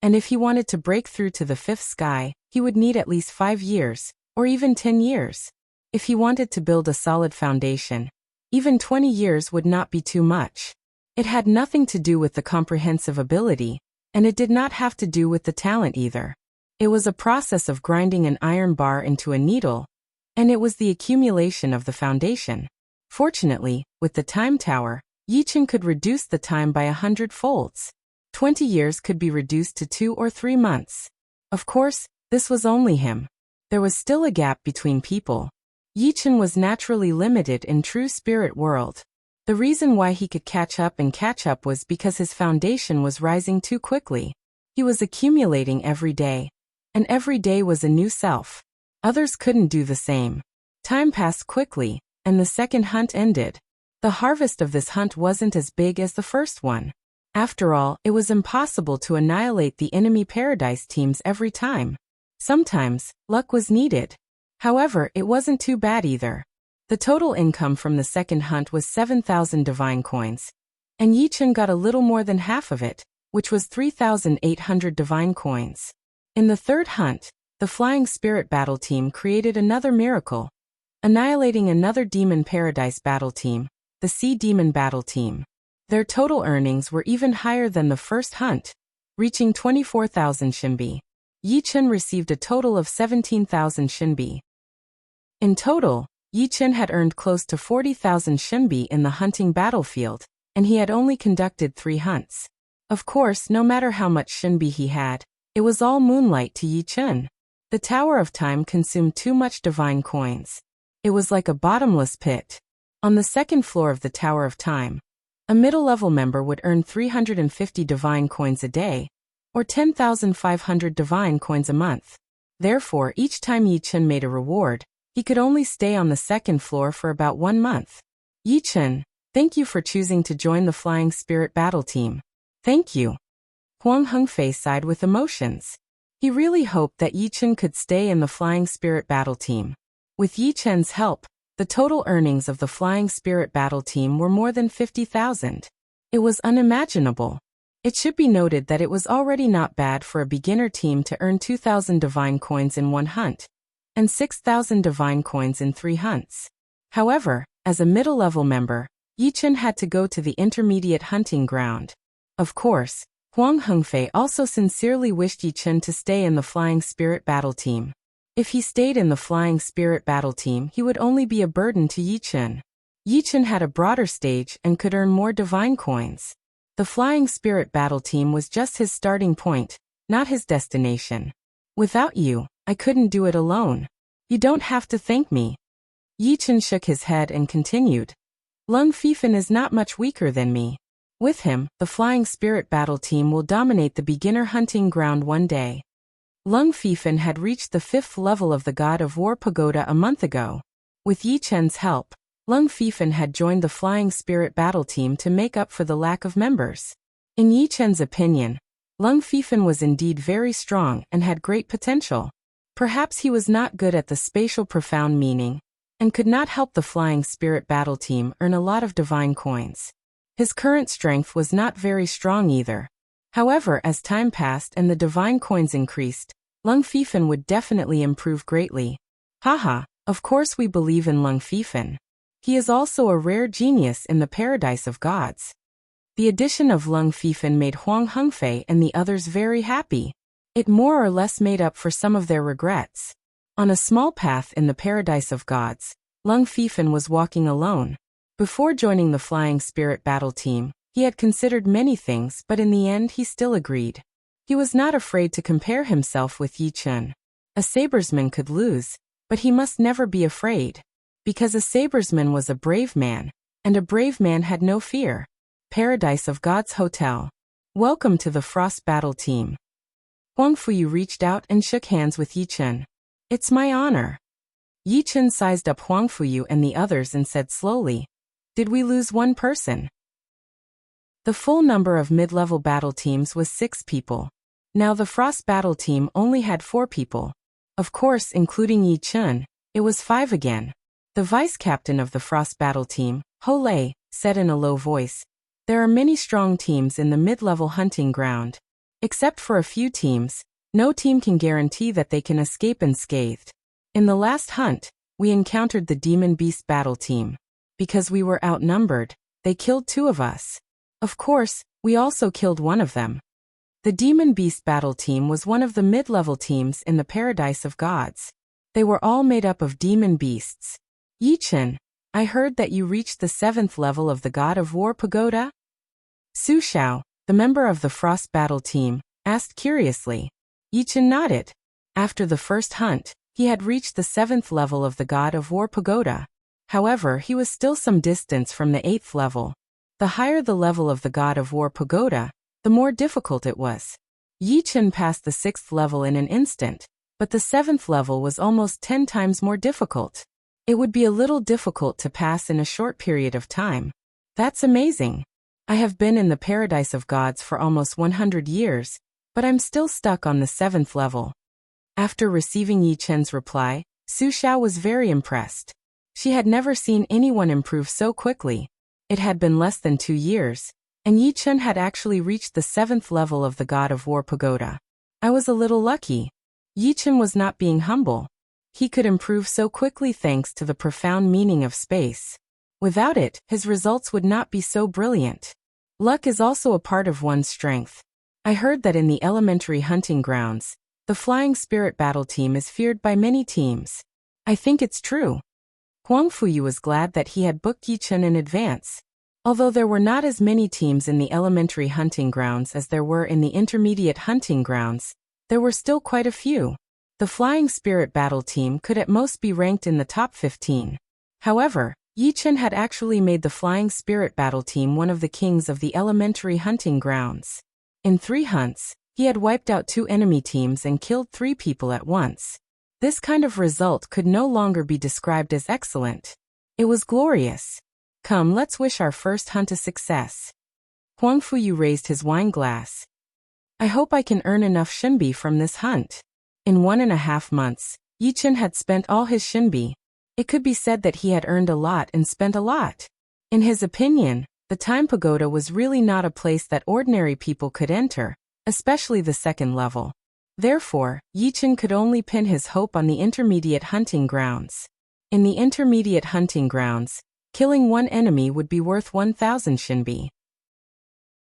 And if he wanted to break through to the 5th sky, he would need at least 5 years, or even 10 years. If he wanted to build a solid foundation, even 20 years would not be too much. It had nothing to do with the comprehensive ability, and it did not have to do with the talent either. It was a process of grinding an iron bar into a needle, and it was the accumulation of the foundation. Fortunately, with the time tower, Yichen could reduce the time by 100 folds. 20 years could be reduced to 2 or 3 months. Of course, this was only him. There was still a gap between people. Yichen was naturally limited in true spirit world. The reason why he could catch up was because his foundation was rising too quickly. He was accumulating every day, and every day was a new self. Others couldn't do the same. Time passed quickly, and the second hunt ended. The harvest of this hunt wasn't as big as the first one. After all, it was impossible to annihilate the enemy paradise teams every time. Sometimes, luck was needed. However, it wasn't too bad either. The total income from the second hunt was 7,000 divine coins, and Yichen got a little more than half of it, which was 3,800 divine coins. In the third hunt, the Flying Spirit Battle Team created another miracle, annihilating another Demon Paradise Battle Team, the Sea Demon Battle Team. Their total earnings were even higher than the first hunt, reaching 24,000 Shinbi. Yichen received a total of 17,000 Shinbi. In total, Yichen had earned close to 40,000 Shinbi in the hunting battlefield, and he had only conducted 3 hunts. Of course, no matter how much Shinbi he had, it was all moonlight to Yichen. The Tower of Time consumed too much divine coins. It was like a bottomless pit. On the second floor of the Tower of Time, a middle-level member would earn 350 divine coins a day, or 10,500 divine coins a month. Therefore, each time Yichen made a reward, he could only stay on the second floor for about 1 month. Yichen, thank you for choosing to join the Flying Spirit Battle Team. Thank you. Huang Hengfei sighed with emotions. He really hoped that Yichen could stay in the Flying Spirit Battle Team. With Yichen's help, the total earnings of the Flying Spirit Battle Team were more than 50,000. It was unimaginable. It should be noted that it was already not bad for a beginner team to earn 2,000 divine coins in 1 hunt, and 6,000 divine coins in 3 hunts. However, as a middle-level member, Yichen had to go to the intermediate hunting ground. Of course, Huang Hengfei also sincerely wished Yichen to stay in the Flying Spirit Battle Team. If he stayed in the Flying Spirit Battle Team, he would only be a burden to Yichen. Yichen had a broader stage and could earn more divine coins. The Flying Spirit Battle Team was just his starting point, not his destination. Without you, I couldn't do it alone. You don't have to thank me. Yichen shook his head and continued. Lung Fifan is not much weaker than me. With him, the Flying Spirit Battle Team will dominate the beginner hunting ground one day. Lung Fifan had reached the 5th level of the God of War Pagoda a month ago. With Yichen's help, Lung Fifan had joined the Flying Spirit Battle Team to make up for the lack of members. In Yichen's opinion, Lung Fifan was indeed very strong and had great potential. Perhaps he was not good at the spatial profound meaning, and could not help the flying spirit battle team earn a lot of divine coins. His current strength was not very strong either. However, as time passed and the divine coins increased, Lung Fifan would definitely improve greatly. Haha, of course we believe in Lung Fifan. He is also a rare genius in the paradise of gods. The addition of Lung Fifan made Huang Hengfei and the others very happy. It more or less made up for some of their regrets. On a small path in the paradise of gods, Lung Fifan was walking alone. Before joining the flying spirit battle team, he had considered many things, but in the end he still agreed. He was not afraid to compare himself with Yi Chun. A sabersman could lose, but he must never be afraid. Because a sabersman was a brave man, and a brave man had no fear. Paradise of Gods Hotel. Welcome to the Frost Battle Team. Huang Fuyu reached out and shook hands with Yi Chun. It's my honor. Yi Chun sized up Huang Fuyu and the others and said slowly, did we lose one person? The full number of mid-level battle teams was 6 people. Now the Frost Battle Team only had 4 people. Of course, including Yi Chun, it was 5 again. The vice-captain of the Frost Battle Team, Ho Lei, said in a low voice, there are many strong teams in the mid-level hunting ground. Except for a few teams, no team can guarantee that they can escape unscathed. In the last hunt, we encountered the Demon Beast Battle Team. Because we were outnumbered, they killed 2 of us. Of course, we also killed one of them. The Demon Beast Battle Team was one of the mid-level teams in the Paradise of Gods. They were all made up of demon beasts. Yi Chun, I heard that you reached the 7th level of the God of War Pagoda? Su Xiao, the member of the Frost Battle Team, asked curiously. Yi Chun nodded. After the first hunt, he had reached the 7th level of the God of War Pagoda. However, he was still some distance from the 8th level. The higher the level of the God of War Pagoda, the more difficult it was. Yi Chun passed the 6th level in an instant, but the 7th level was almost 10 times more difficult. It would be a little difficult to pass in a short period of time. That's amazing. I have been in the Paradise of Gods for almost 100 years, but I'm still stuck on the 7th level. After receiving Yi Chun's reply, Su Xiao was very impressed. She had never seen anyone improve so quickly. It had been less than 2 years, and Yi Chun had actually reached the 7th level of the God of War Pagoda. I was a little lucky. Yi Chun was not being humble. He could improve so quickly thanks to the profound meaning of space. Without it, his results would not be so brilliant. Luck is also a part of one's strength. I heard that in the elementary hunting grounds, the Flying Spirit Battle Team is feared by many teams. I think it's true. Huang Fuyu was glad that he had booked Yi Chun in advance. Although there were not as many teams in the elementary hunting grounds as there were in the intermediate hunting grounds, there were still quite a few. The Flying Spirit Battle Team could at most be ranked in the top 15. However, Yi Chun had actually made the Flying Spirit Battle Team one of the kings of the elementary hunting grounds. In 3 hunts, he had wiped out 2 enemy teams and killed 3 people at once. This kind of result could no longer be described as excellent. It was glorious. Come, let's wish our first hunt a success. Huang Fuyu raised his wine glass. I hope I can earn enough Shinbi from this hunt. In 1.5 months, Yi Chun had spent all his Shinbi. It could be said that he had earned a lot and spent a lot. In his opinion, the Time Pagoda was really not a place that ordinary people could enter, especially the 2nd level. Therefore, Yi Chun could only pin his hope on the intermediate hunting grounds. In the intermediate hunting grounds, killing 1 enemy would be worth 1,000 Shinbi.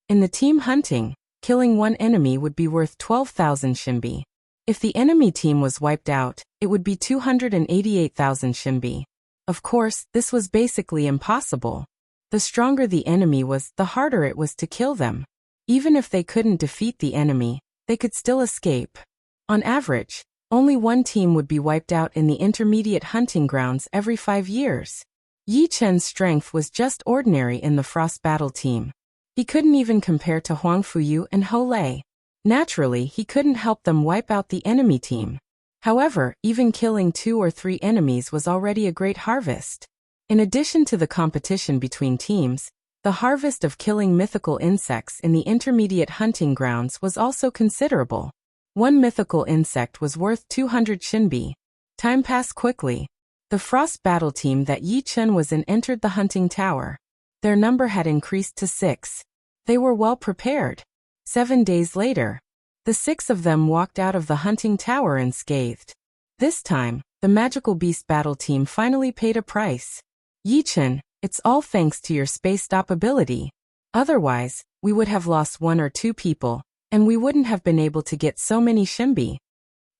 In the team hunting, killing 1 enemy would be worth 12,000 Shinbi. If the enemy team was wiped out, it would be 288,000 Shinbi. Of course, this was basically impossible. The stronger the enemy was, the harder it was to kill them. Even if they couldn't defeat the enemy, they could still escape. On average, only 1 team would be wiped out in the intermediate hunting grounds every 5 years. Yi Chun's strength was just ordinary in the Frost Battle Team. He couldn't even compare to Huang Fuyu and Ho Lei. Naturally, he couldn't help them wipe out the enemy team. However, even killing 2 or 3 enemies was already a great harvest. In addition to the competition between teams, the harvest of killing mythical insects in the intermediate hunting grounds was also considerable. One mythical insect was worth 200 shinbi. Time passed quickly. The frost battle team that Yi Chen was in entered the hunting tower. Their number had increased to 6. They were well prepared. 7 days later, the 6 of them walked out of the hunting tower unscathed. This time, the magical beast battle team finally paid a price. Yi Chen, it's all thanks to your space stop ability. Otherwise, we would have lost 1 or 2 people, and we wouldn't have been able to get so many shinbi.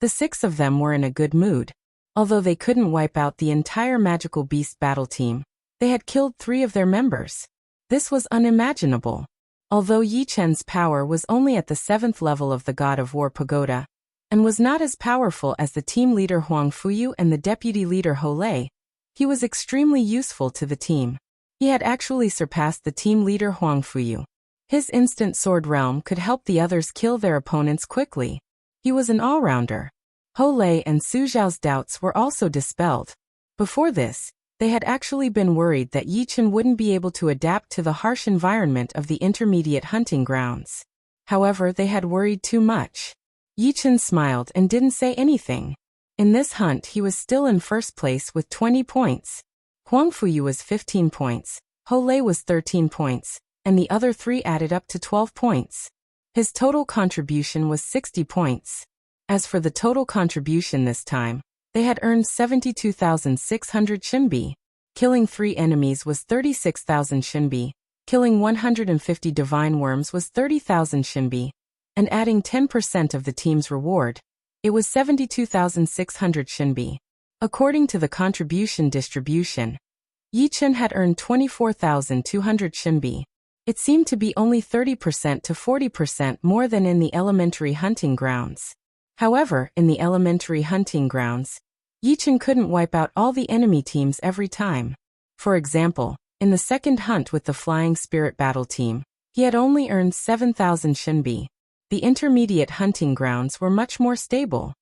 The 6 of them were in a good mood. Although they couldn't wipe out the entire magical beast battle team, they had killed 3 of their members. This was unimaginable. Although Yi Chen's power was only at the 7th level of the God of War Pagoda, and was not as powerful as the team leader Huang Fuyu and the deputy leader Ho Lei, he was extremely useful to the team. He had actually surpassed the team leader Huang Fuyu. His instant sword realm could help the others kill their opponents quickly. He was an all-rounder. Ho Lei and Su Zhao's doubts were also dispelled. Before this, they had actually been worried that Yi Chen wouldn't be able to adapt to the harsh environment of the intermediate hunting grounds. However, they had worried too much. Yi Chen smiled and didn't say anything. In this hunt he was still in first place with 20 points. Huang Fuyu was 15 points, Ho Lei was 13 points, and the other 3 added up to 12 points. His total contribution was 60 points. As for the total contribution this time, they had earned 72,600 shinbi. Killing 3 enemies was 36,000 shinbi, killing 150 divine worms was 30,000 shinbi, and adding 10% of the team's reward, it was 72,600 shinbi. According to the contribution distribution, Yi Chen had earned 24,200 shinbi. It seemed to be only 30% to 40% more than in the elementary hunting grounds. However, in the elementary hunting grounds, Yi Chen couldn't wipe out all the enemy teams every time. For example, in the second hunt with the Flying Spirit battle team, he had only earned 7,000 shinbi. The intermediate hunting grounds were much more stable.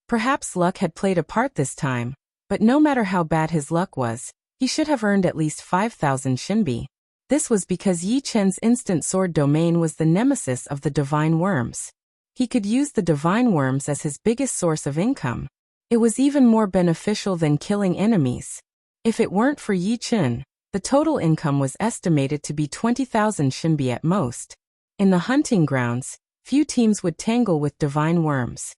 Perhaps luck had played a part this time, but no matter how bad his luck was, he should have earned at least 5,000 shinbi. This was because Yi Chen's instant sword domain was the nemesis of the divine worms. He could use the divine worms as his biggest source of income. It was even more beneficial than killing enemies. If it weren't for Yi Chen, the total income was estimated to be 20,000 shinbi at most. In the hunting grounds, few teams would tangle with divine worms.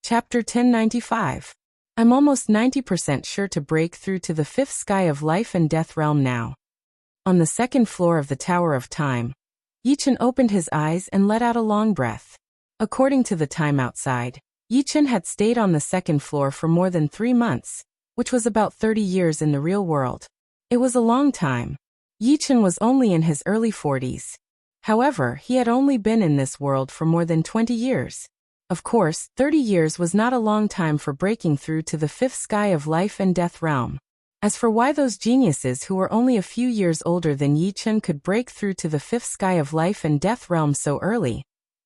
Chapter 1095. I'm almost 90% sure to break through to the 5th sky of life and death realm now. On the 2nd floor of the Tower of Time, Yi Chen opened his eyes and let out a long breath. According to the time outside, Yi Chen had stayed on the 2nd floor for more than 3 months, which was about 30 years in the real world. It was a long time. Yi Chen was only in his early 40s. However, he had only been in this world for more than 20 years. Of course, 30 years was not a long time for breaking through to the 5th sky of life and death realm. As for why those geniuses who were only a few years older than Yi Chen could break through to the 5th sky of life and death realm so early,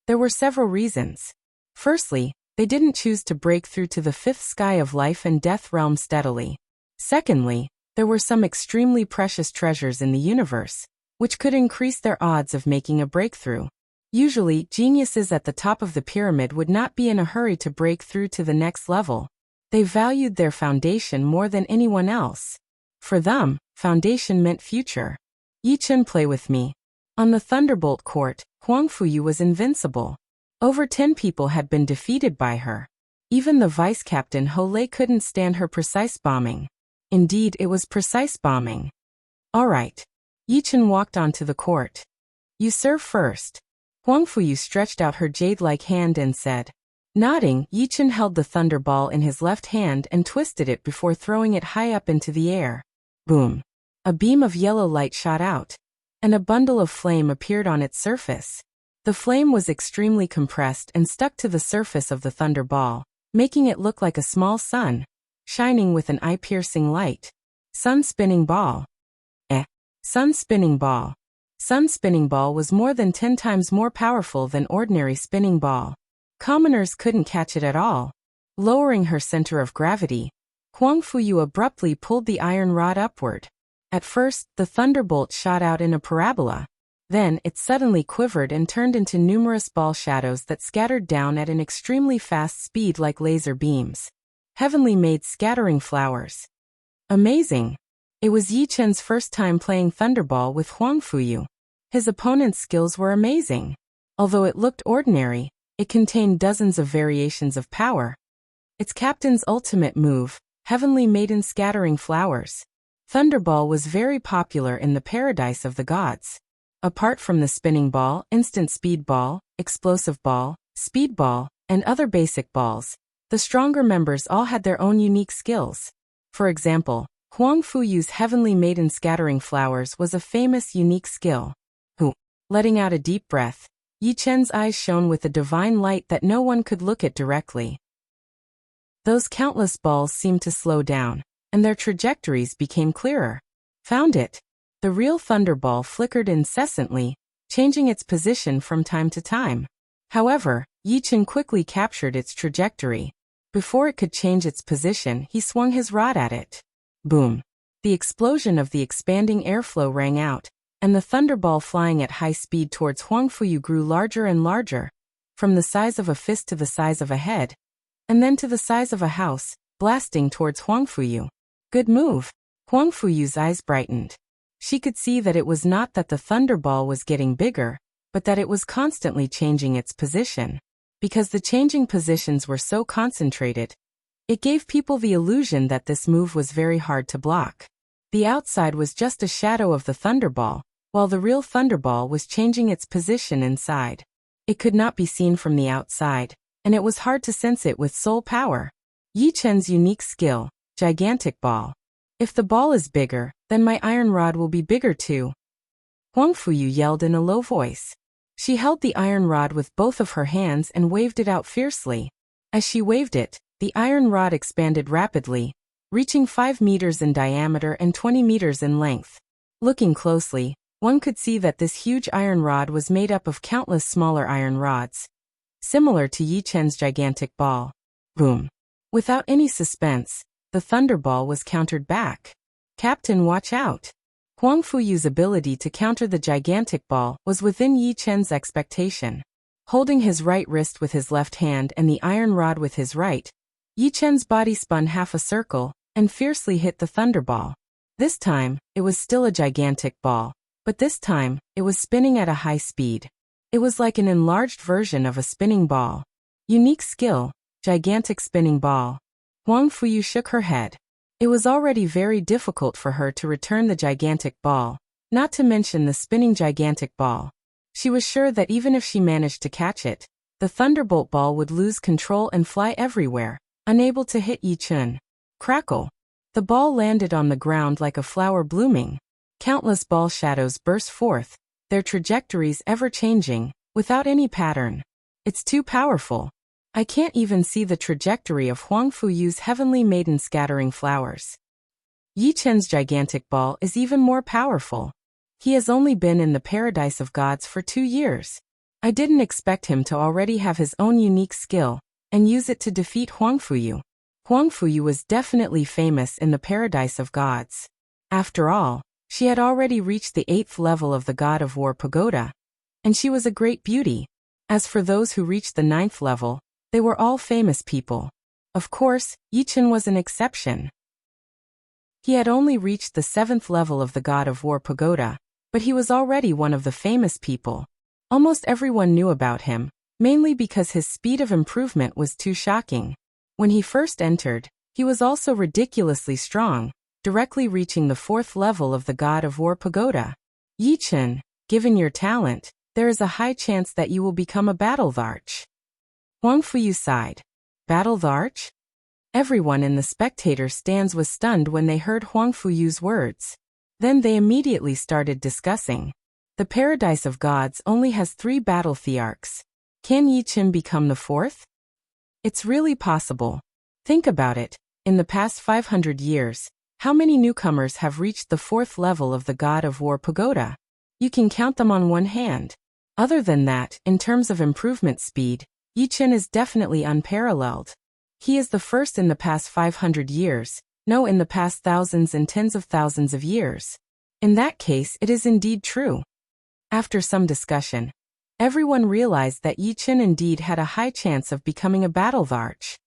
there were several reasons. Firstly, they didn't choose to break through to the 5th sky of life and death realm steadily. Secondly, there were some extremely precious treasures in the universe, which could increase their odds of making a breakthrough. Usually, geniuses at the top of the pyramid would not be in a hurry to break through to the next level. They valued their foundation more than anyone else. For them, foundation meant future. Yi Chen, play with me. On the Thunderbolt Court, Huang Fuyu was invincible. Over 10 people had been defeated by her. Even the vice-captain Ho Lei couldn't stand her precise bombing. Indeed, it was precise bombing. All right. Yi Chen walked onto the court. You serve first. Huang Fuyu stretched out her jade-like hand and said. Nodding, Yi Chen held the thunderball in his left hand and twisted it before throwing it high up into the air. Boom! A beam of yellow light shot out, and a bundle of flame appeared on its surface. The flame was extremely compressed and stuck to the surface of the thunderball, making it look like a small sun, shining with an eye-piercing light. Sun-spinning ball. Sun-spinning ball. Sun-spinning ball was more than 10 times more powerful than ordinary spinning ball. Commoners couldn't catch it at all. Lowering her center of gravity, Huang Fuyu abruptly pulled the iron rod upward. At first, the thunderbolt shot out in a parabola. Then, it suddenly quivered and turned into numerous ball shadows that scattered down at an extremely fast speed like laser beams. Heavenly made scattering flowers. Amazing! It was Yi Chen's first time playing Thunderball with Huang Fuyu. His opponent's skills were amazing. Although it looked ordinary, it contained dozens of variations of power. Its captain's ultimate move, Heavenly Maiden Scattering Flowers. Thunderball was very popular in the paradise of the gods. Apart from the spinning ball, instant speed ball, explosive ball, speed ball, and other basic balls, the stronger members all had their own unique skills. For example, Huang Fuyu's Heavenly Maiden Scattering Flowers was a famous unique skill. Letting out a deep breath, Yi Chen's eyes shone with a divine light that no one could look at directly. Those countless balls seemed to slow down, and their trajectories became clearer. Found it. The real Thunderball flickered incessantly, changing its position from time to time. However, Yi Chen quickly captured its trajectory. Before it could change its position, he swung his rod at it. Boom! The explosion of the expanding airflow rang out, and the Thunderball flying at high speed towards Huang Fuyu grew larger and larger, from the size of a fist to the size of a head, and then to the size of a house, blasting towards Huang Fuyu. Good move! Huang Fuyu's eyes brightened. She could see that it was not that the Thunderball was getting bigger, but that it was constantly changing its position. Because the changing positions were so concentrated, it gave people the illusion that this move was very hard to block. The outside was just a shadow of the Thunderball, while the real Thunderball was changing its position inside. It could not be seen from the outside, and it was hard to sense it with soul power. Yi Chen's unique skill, Gigantic Ball. If the ball is bigger, then my iron rod will be bigger too. Huang Fuyu yelled in a low voice. She held the iron rod with both of her hands and waved it out fiercely. As she waved it, the iron rod expanded rapidly, reaching 5 meters in diameter and 20 meters in length. Looking closely, one could see that this huge iron rod was made up of countless smaller iron rods, similar to Yi Chen's gigantic ball. Boom! Without any suspense, the Thunderball was countered back. Captain, watch out! Huang Fuyu's ability to counter the gigantic ball was within Yi Chen's expectation. Holding his right wrist with his left hand and the iron rod with his right, Yi Chen's body spun half a circle and fiercely hit the Thunderball. This time, it was still a gigantic ball, but this time, it was spinning at a high speed. It was like an enlarged version of a spinning ball. Unique skill, gigantic spinning ball. Huang Fuyu shook her head. It was already very difficult for her to return the gigantic ball, not to mention the spinning gigantic ball. She was sure that even if she managed to catch it, the Thunderbolt ball would lose control and fly everywhere, unable to hit Yi Chen. Crackle! The ball landed on the ground like a flower blooming. Countless ball shadows burst forth, their trajectories ever-changing, without any pattern. It's too powerful. I can't even see the trajectory of Huang Fuyu's Heavenly Maiden Scattering Flowers. Yi Chen's gigantic ball is even more powerful. He has only been in the paradise of gods for 2 years. I didn't expect him to already have his own unique skill, and use it to defeat Huang Fuyu. Huang Fuyu was definitely famous in the paradise of gods. After all, she had already reached the 8th level of the God of War pagoda, and she was a great beauty. As for those who reached the 9th level, they were all famous people. Of course, Yi Chen was an exception. He had only reached the 7th level of the God of War pagoda, but he was already one of the famous people. Almost everyone knew about him, mainly because his speed of improvement was too shocking. When he first entered, he was also ridiculously strong, directly reaching the 4th level of the God of War pagoda. Yi Chen, given your talent, there is a high chance that you will become a battle-arch. Huang Fuyu sighed. Battle-arch? Everyone in the spectator stands was stunned when they heard Huang Fuyu's words. Then they immediately started discussing. The paradise of gods only has 3 battle thearchs. Can Yi Chen become the 4th? It's really possible. Think about it. In the past 500 years, how many newcomers have reached the 4th level of the God of War pagoda? You can count them on one hand. Other than that, in terms of improvement speed, Yi Chen is definitely unparalleled. He is the first in the past 500 years, no, in the past thousands and tens of thousands of years. In that case, it is indeed true. After some discussion, everyone realized that Yi Chen indeed had a high chance of becoming a battle Varch.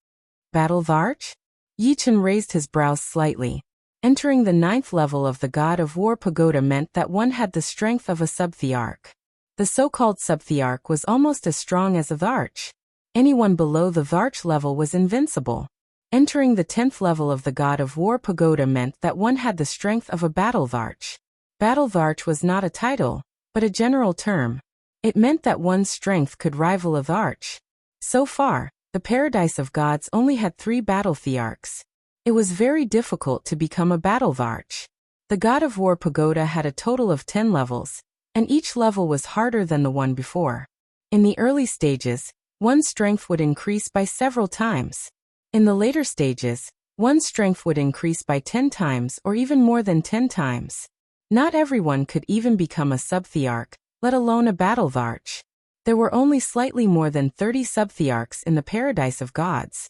Battle Varch? Yi Chen raised his brows slightly. Entering the 9th level of the God of War pagoda meant that one had the strength of a subthearch. The so-called subthearch was almost as strong as a Varch. Anyone below the Varch level was invincible. Entering the 10th level of the God of War pagoda meant that one had the strength of a battle Varch. Battle Varch was not a title, but a general term. It meant that one's strength could rival a Varch. So far, the Paradise of Gods only had 3 battle thearchs. It was very difficult to become a battle Varch. The God of War pagoda had a total of 10 levels, and each level was harder than the one before. In the early stages, one's strength would increase by several times. In the later stages, one's strength would increase by 10 times or even more than 10 times. Not everyone could even become a subthearch, let alone a battle Varch. There were only slightly more than 30 subthearchs in the Paradise of Gods.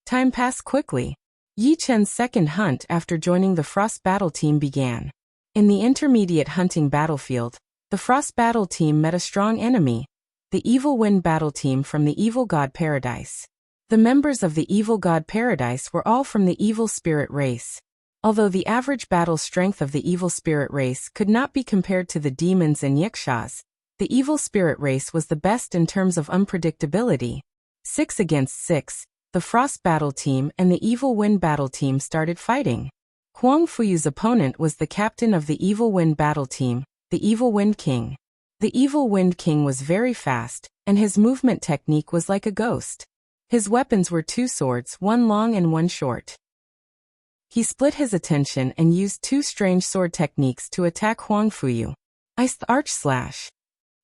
Time passed quickly. Yi Chen's second hunt after joining the Frost Battle Team began. In the intermediate hunting battlefield, the Frost Battle Team met a strong enemy, the Evil Wind Battle Team from the Evil God Paradise. The members of the Evil God Paradise were all from the Evil Spirit race. Although the average battle strength of the Evil Spirit race could not be compared to the demons and yakshas, the Evil Spirit race was the best in terms of unpredictability. 6 against 6. The Frost Battle Team and the Evil Wind Battle Team started fighting. Huang Fuyu's opponent was the captain of the Evil Wind Battle Team, the Evil Wind King. The Evil Wind King was very fast, and his movement technique was like a ghost. His weapons were 2 swords, one long and one short. He split his attention and used 2 strange sword techniques to attack Huang Fuyu. Iced Arch Slash.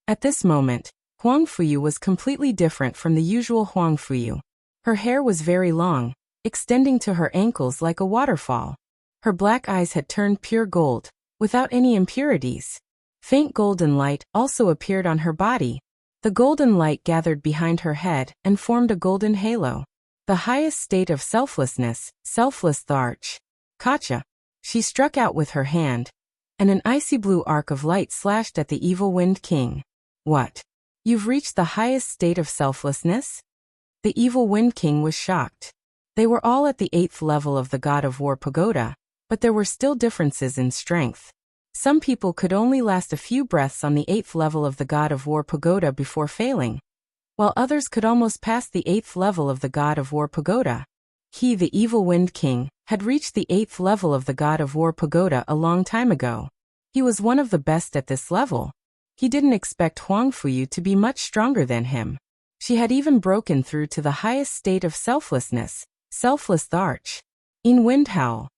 At this moment, Huang Fuyu was completely different from the usual Huang Fuyu. Her hair was very long, extending to her ankles like a waterfall. Her black eyes had turned pure gold, without any impurities. Faint golden light also appeared on her body. The golden light gathered behind her head and formed a golden halo. The highest state of selflessness, selfless Tharch. Kacha. She struck out with her hand, and an icy blue arc of light slashed at the Evil Wind King. What? You've reached the highest state of selflessness? The Evil Wind King was shocked. They were all at the 8th level of the God of War pagoda, but there were still differences in strength. Some people could only last a few breaths on the 8th level of the God of War pagoda before failing, while others could almost pass the 8th level of the God of War pagoda. He, the Evil Wind King, had reached the 8th level of the God of War pagoda a long time ago. He was one of the best at this level. He didn't expect Huang Fuyu to be much stronger than him. She had even broken through to the highest state of selflessness, selfless Tharch. In Wind Howl.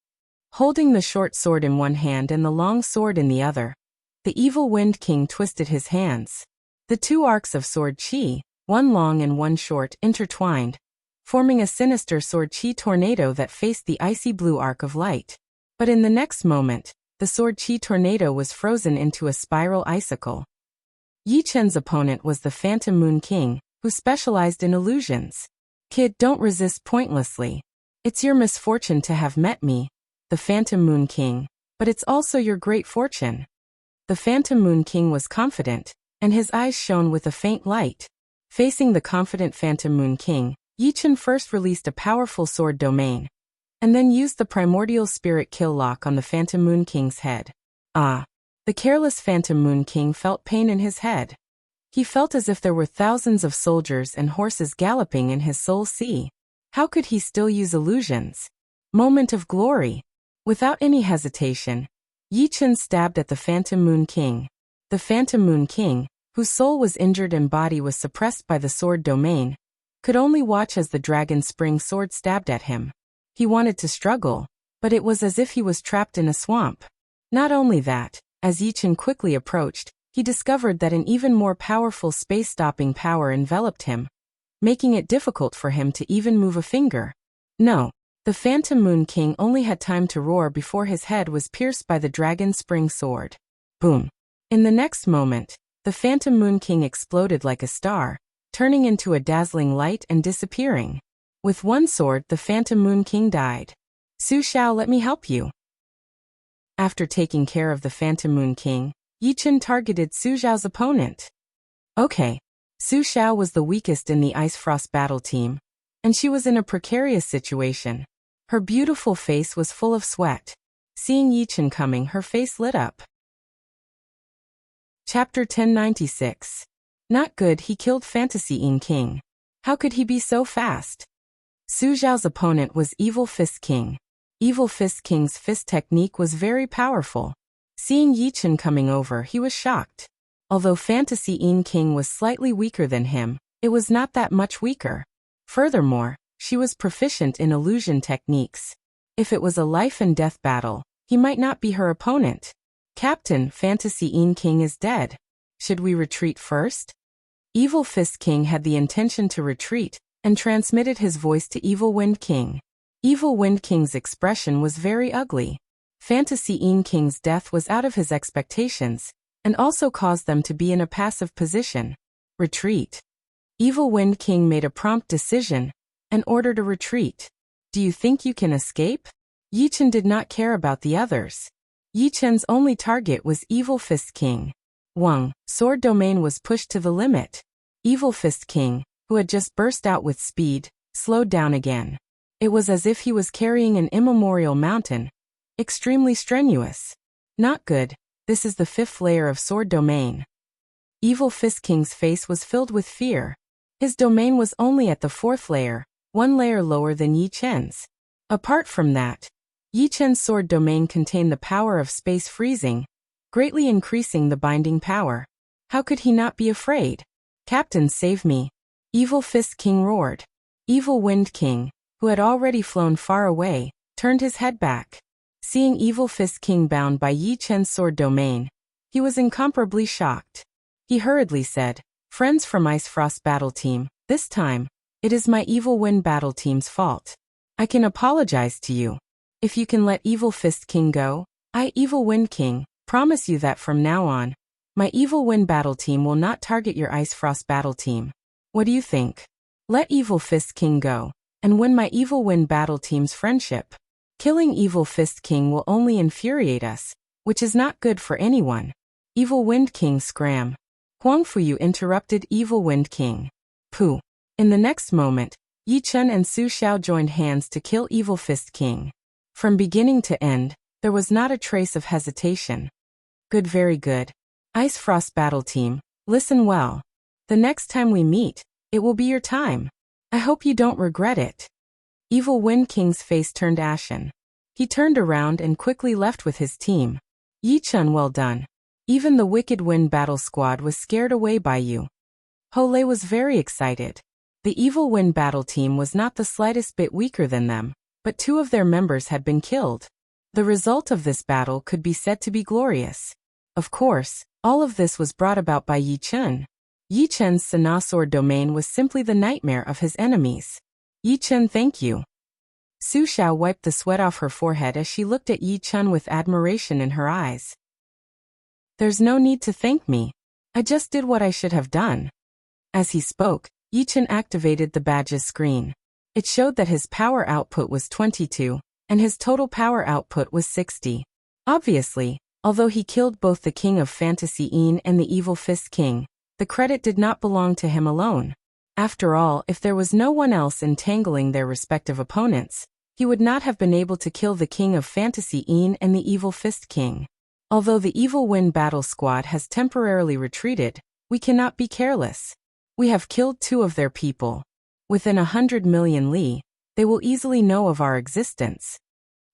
Holding the short sword in one hand and the long sword in the other, the Evil Wind King twisted his hands. The 2 arcs of sword chi, one long and one short, intertwined, forming a sinister sword chi tornado that faced the icy blue arc of light. But in the next moment, the sword chi tornado was frozen into a spiral icicle. Yi Chen's opponent was the Phantom Moon King, who specialized in illusions. Kid, don't resist pointlessly. It's your misfortune to have met me, the Phantom Moon King, but it's also your great fortune. The Phantom Moon King was confident, and his eyes shone with a faint light. Facing the confident Phantom Moon King, Yi Chen first released a powerful sword domain, and then used the primordial spirit kill lock on the Phantom Moon King's head. Ah! The careless Phantom Moon King felt pain in his head. He felt as if there were thousands of soldiers and horses galloping in his soul sea. How could he still use illusions? Moment of glory. Without any hesitation, Yi Chen stabbed at the Phantom Moon King. The Phantom Moon King, whose soul was injured and body was suppressed by the sword domain, could only watch as the dragon spring sword stabbed at him. He wanted to struggle, but it was as if he was trapped in a swamp. Not only that, as Yi Chen quickly approached, he discovered that an even more powerful space-stopping power enveloped him, making it difficult for him to even move a finger. No, the Phantom Moon King only had time to roar before his head was pierced by the dragon spring sword. Boom! In the next moment, the Phantom Moon King exploded like a star, turning into a dazzling light and disappearing. With one sword, the Phantom Moon King died. Su Shao, let me help you. After taking care of the Phantom Moon King, Yichen targeted Su Xiao's opponent. Okay. Su Xiao was the weakest in the Ice Frost battle team, and she was in a precarious situation. Her beautiful face was full of sweat. Seeing Yichen coming, her face lit up. Chapter 1096. Not good, he killed Fantasy Yin King. How could he be so fast? Su Xiao's opponent was Evil Fist King. Evil Fist King's fist technique was very powerful. Seeing Yichen coming over, he was shocked. Although Fantasy Yin King was slightly weaker than him, it was not that much weaker. Furthermore, she was proficient in illusion techniques. If it was a life and death battle, he might not be her opponent. Captain, Fantasy Yin King is dead. Should we retreat first? Evil Fist King had the intention to retreat, and transmitted his voice to Evil Wind King. Evil Wind King's expression was very ugly. Fantasy Yin King's death was out of his expectations, and also caused them to be in a passive position. Retreat. Evil Wind King made a prompt decision, and ordered a retreat. Do you think you can escape? Yichen did not care about the others. Yichen's only target was Evil Fist King. Wang, sword domain was pushed to the limit. Evil Fist King, who had just burst out with speed, slowed down again. It was as if he was carrying an immemorial mountain. Extremely strenuous. Not good, this is the 5th layer of sword domain. Evil Fist King's face was filled with fear. His domain was only at the 4th layer, 1 layer lower than Yichen's. Apart from that, Yichen's sword domain contained the power of space freezing, greatly increasing the binding power. How could he not be afraid? Captain, save me. Evil Fist King roared. Evil Wind King, who had already flown far away, turned his head back. Seeing Evil Fist King bound by Yichen's sword domain, he was incomparably shocked. He hurriedly said, "Friends from Ice Frost Battle Team, this time, it is my Evil Wind Battle Team's fault. I can apologize to you. If you can let Evil Fist King go, I, Evil Wind King, promise you that from now on, my Evil Wind Battle Team will not target your Ice Frost Battle Team. What do you think? Let Evil Fist King go, and win my Evil Wind Battle Team's friendship. Killing Evil Fist King will only infuriate us, which is not good for anyone." Evil Wind King scram. Huang Fuyu interrupted Evil Wind King. Pooh. In the next moment, Yichen and Su Xiao joined hands to kill Evil Fist King. From beginning to end, there was not a trace of hesitation. Good, very good. Ice Frost Battle Team, listen well. The next time we meet, it will be your time. I hope you don't regret it. Evil Wind King's face turned ashen. He turned around and quickly left with his team. Yichen, well done. Even the Wicked Wind Battle Squad was scared away by you. Hole was very excited. The Evil Wind Battle Team was not the slightest bit weaker than them, but 2 of their members had been killed. The result of this battle could be said to be glorious. Of course, all of this was brought about by Yichen. Yichen's Sana sword domain was simply the nightmare of his enemies. Yichen, thank you. Su Xiao wiped the sweat off her forehead as she looked at Yichen with admiration in her eyes. There's no need to thank me. I just did what I should have done. As he spoke, Yichen activated the badge's screen. It showed that his power output was 22, and his total power output was 60. Obviously, although he killed both the King of Fantasy Yin and the Evil Fist King, the credit did not belong to him alone. After all, if there was no one else entangling their respective opponents, he would not have been able to kill the King of Fantasy Yin and the Evil Fist King. Although the Evil Wind Battle Squad has temporarily retreated, we cannot be careless. We have killed 2 of their people. Within 100 million li, they will easily know of our existence.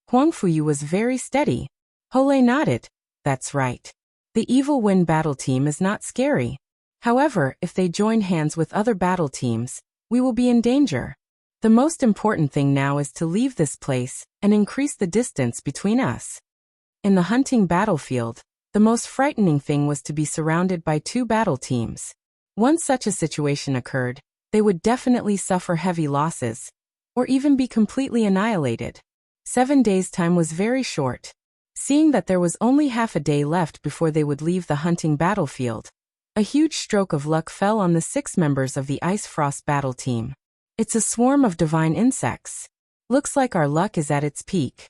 Huang Fuyu was very steady. Hole nodded. That's right. The Evil Wind Battle Team is not scary. However, if they join hands with other battle teams, we will be in danger. The most important thing now is to leave this place and increase the distance between us. In the hunting battlefield, the most frightening thing was to be surrounded by 2 battle teams. Once such a situation occurred, they would definitely suffer heavy losses, or even be completely annihilated. 7 days' time was very short. Seeing that there was only half a day left before they would leave the hunting battlefield, a huge stroke of luck fell on the 6 members of the Ice Frost battle team. It's a swarm of divine insects. Looks like our luck is at its peak.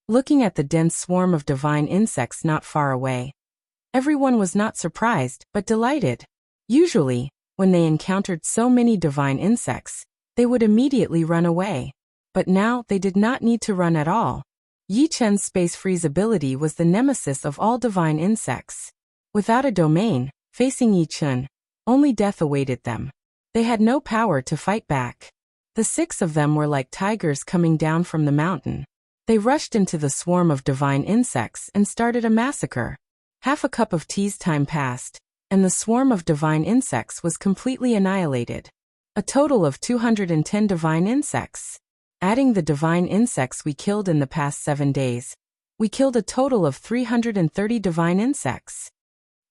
Looking at the dense swarm of divine insects not far away, Everyone was not surprised, but delighted. Usually, when they encountered so many divine insects, they would immediately run away. But now they did not need to run at all. Yi Chen's space freeze ability was the nemesis of all divine insects. Without a domain, facing Yi Chen, only death awaited them. They had no power to fight back. The 6 of them were like tigers coming down from the mountain. They rushed into the swarm of divine insects and started a massacre. Half a cup of tea's time passed, and the swarm of divine insects was completely annihilated. A total of 210 divine insects. Adding the divine insects we killed in the past 7 days, we killed a total of 330 divine insects.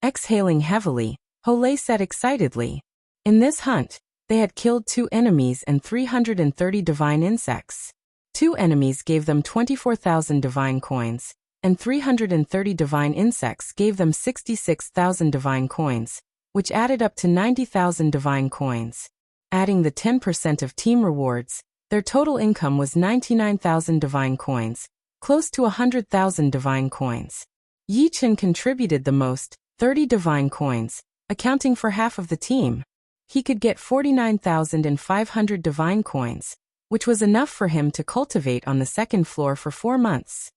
Exhaling heavily, Hole said excitedly. In this hunt, they had killed 2 enemies and 330 divine insects. 2 enemies gave them 24,000 divine coins, and 330 divine insects gave them 66,000 divine coins, which added up to 90,000 divine coins. Adding the 10% of team rewards, their total income was 99,000 divine coins, close to 100,000 divine coins. Yi Chen contributed the most, 30 divine coins, accounting for half of the team. He could get 49,500 divine coins, which was enough for him to cultivate on the 2nd floor for 4 months.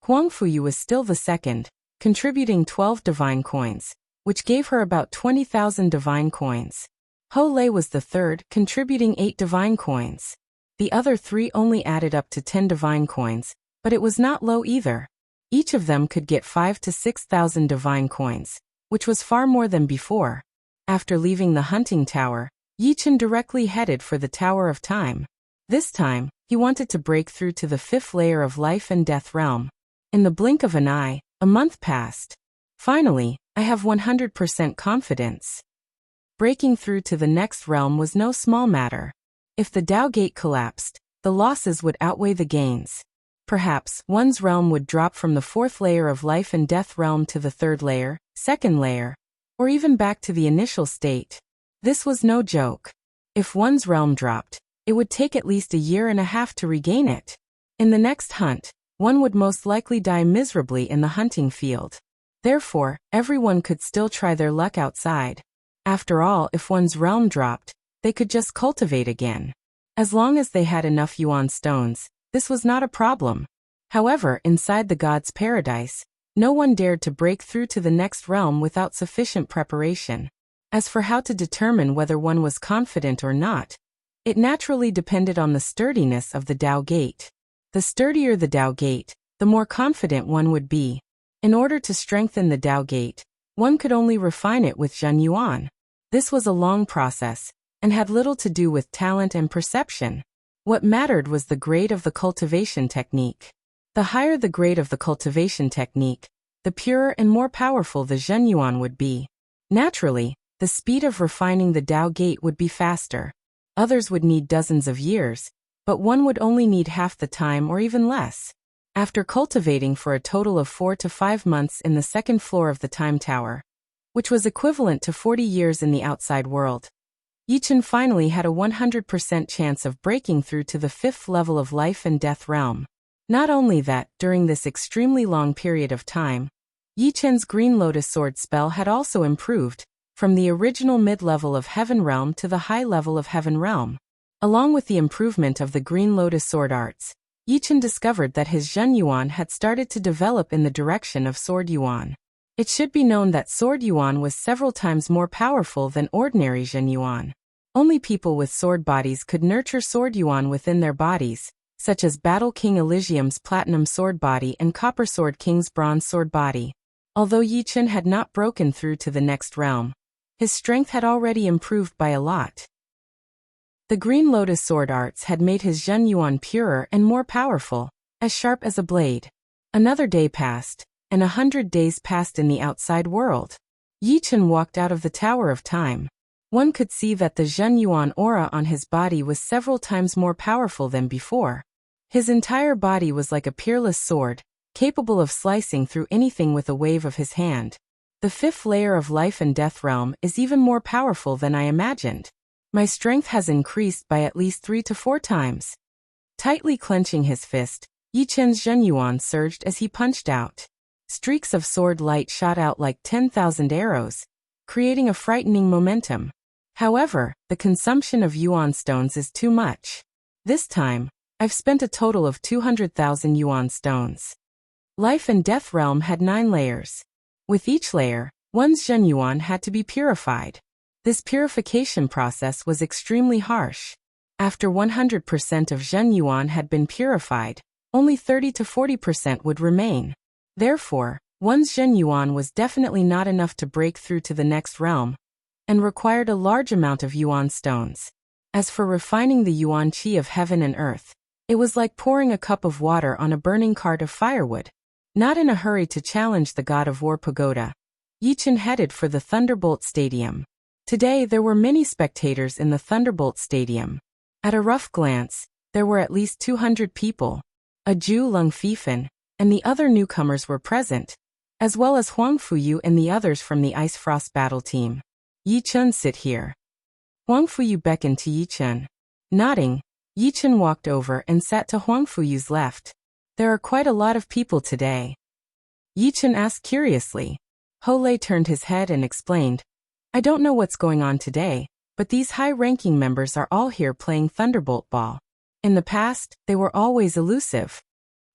Huang Fuyu was still the 2nd, contributing 12 divine coins, which gave her about 20,000 divine coins. Ho Lei was the 3rd, contributing 8 divine coins. The other 3 only added up to 10 divine coins, but it was not low either. Each of them could get 5,000 to 6,000 divine coins, which was far more than before. After leaving the hunting tower, Yi Chen directly headed for the Tower of Time. This time, he wanted to break through to the 5th layer of life and death realm. In the blink of an eye, a month passed. Finally, I have 100% confidence. Breaking through to the next realm was no small matter. If the Tao Gate collapsed, the losses would outweigh the gains. Perhaps one's realm would drop from the 4th layer of life and death realm to the 3rd layer, 2nd layer, or even back to the initial state. This was no joke. If one's realm dropped, it would take at least a year and a half to regain it. In the next hunt, one would most likely die miserably in the hunting field. Therefore, everyone could still try their luck outside. After all, if one's realm dropped, they could just cultivate again. As long as they had enough yuan stones, this was not a problem. However, inside the god's paradise, no one dared to break through to the next realm without sufficient preparation. As for how to determine whether one was confident or not, it naturally depended on the sturdiness of the Tao Gate. The sturdier the Tao Gate, the more confident one would be. In order to strengthen the Tao Gate, one could only refine it with Zhen Yuan. This was a long process, and had little to do with talent and perception. What mattered was the grade of the cultivation technique. The higher the grade of the cultivation technique, the purer and more powerful the Zhen Yuan would be. Naturally, the speed of refining the Tao Gate would be faster. Others would need dozens of years, but one would only need half the time or even less. After cultivating for a total of 4 to 5 months in the 2nd floor of the Time Tower, which was equivalent to 40 years in the outside world, Yi Chen finally had a 100% chance of breaking through to the 5th level of life and death realm. Not only that, during this extremely long period of time, Yi Chen's Green Lotus Sword spell had also improved, from the original mid-level of Heaven Realm to the high level of Heaven Realm. Along with the improvement of the Green Lotus Sword arts, Yi Chen discovered that his Zhen Yuan had started to develop in the direction of Sword Yuan. It should be known that Sword Yuan was several times more powerful than ordinary Zhen Yuan. Only people with sword bodies could nurture Sword Yuan within their bodies, such as Battle King Elysium's Platinum Sword Body and Copper Sword King's Bronze Sword Body. Although Yi Chen had not broken through to the next realm, his strength had already improved by a lot. The Green Lotus Sword arts had made his Zhen Yuan purer and more powerful, as sharp as a blade. Another day passed, and 100 days passed in the outside world. Yi Chen walked out of the Tower of Time. One could see that the Zhen Yuan aura on his body was several times more powerful than before. His entire body was like a peerless sword, capable of slicing through anything with a wave of his hand. The 5th layer of life and death realm is even more powerful than I imagined. My strength has increased by at least 3 to 4 times. Tightly clenching his fist, Yi Chen's Zhen Yuan surged as he punched out. Streaks of sword light shot out like 10,000 arrows, creating a frightening momentum. However, the consumption of yuan stones is too much. This time, I've spent a total of 200,000 yuan stones. Life and Death Realm had 9 layers. With each layer, one's Zhen yuan had to be purified. This purification process was extremely harsh. After 100% of Zhen yuan had been purified, only 30 to 40% would remain. Therefore, one's Zhen yuan was definitely not enough to break through to the next realm, and required a large amount of yuan stones. As for refining the yuan qi of heaven and earth, it was like pouring a cup of water on a burning cart of firewood. Not in a hurry to challenge the God of War pagoda, Yi Chen headed for the Thunderbolt Stadium. Today there were many spectators in the Thunderbolt Stadium. At a rough glance, there were at least 200 people. A Zhu Lung Fifan and the other newcomers were present, as well as Huang Fuyu and the others from the Ice Frost battle team. Yi Chen, sit here. Huang Fuyu beckoned to Yi Chen. Nodding, Yi Chen walked over and sat to Huang Fuyu's left. There are quite a lot of people today. Yi Chen asked curiously. Ho Lei turned his head and explained, I don't know what's going on today, but these high-ranking members are all here playing Thunderbolt Ball. In the past, they were always elusive.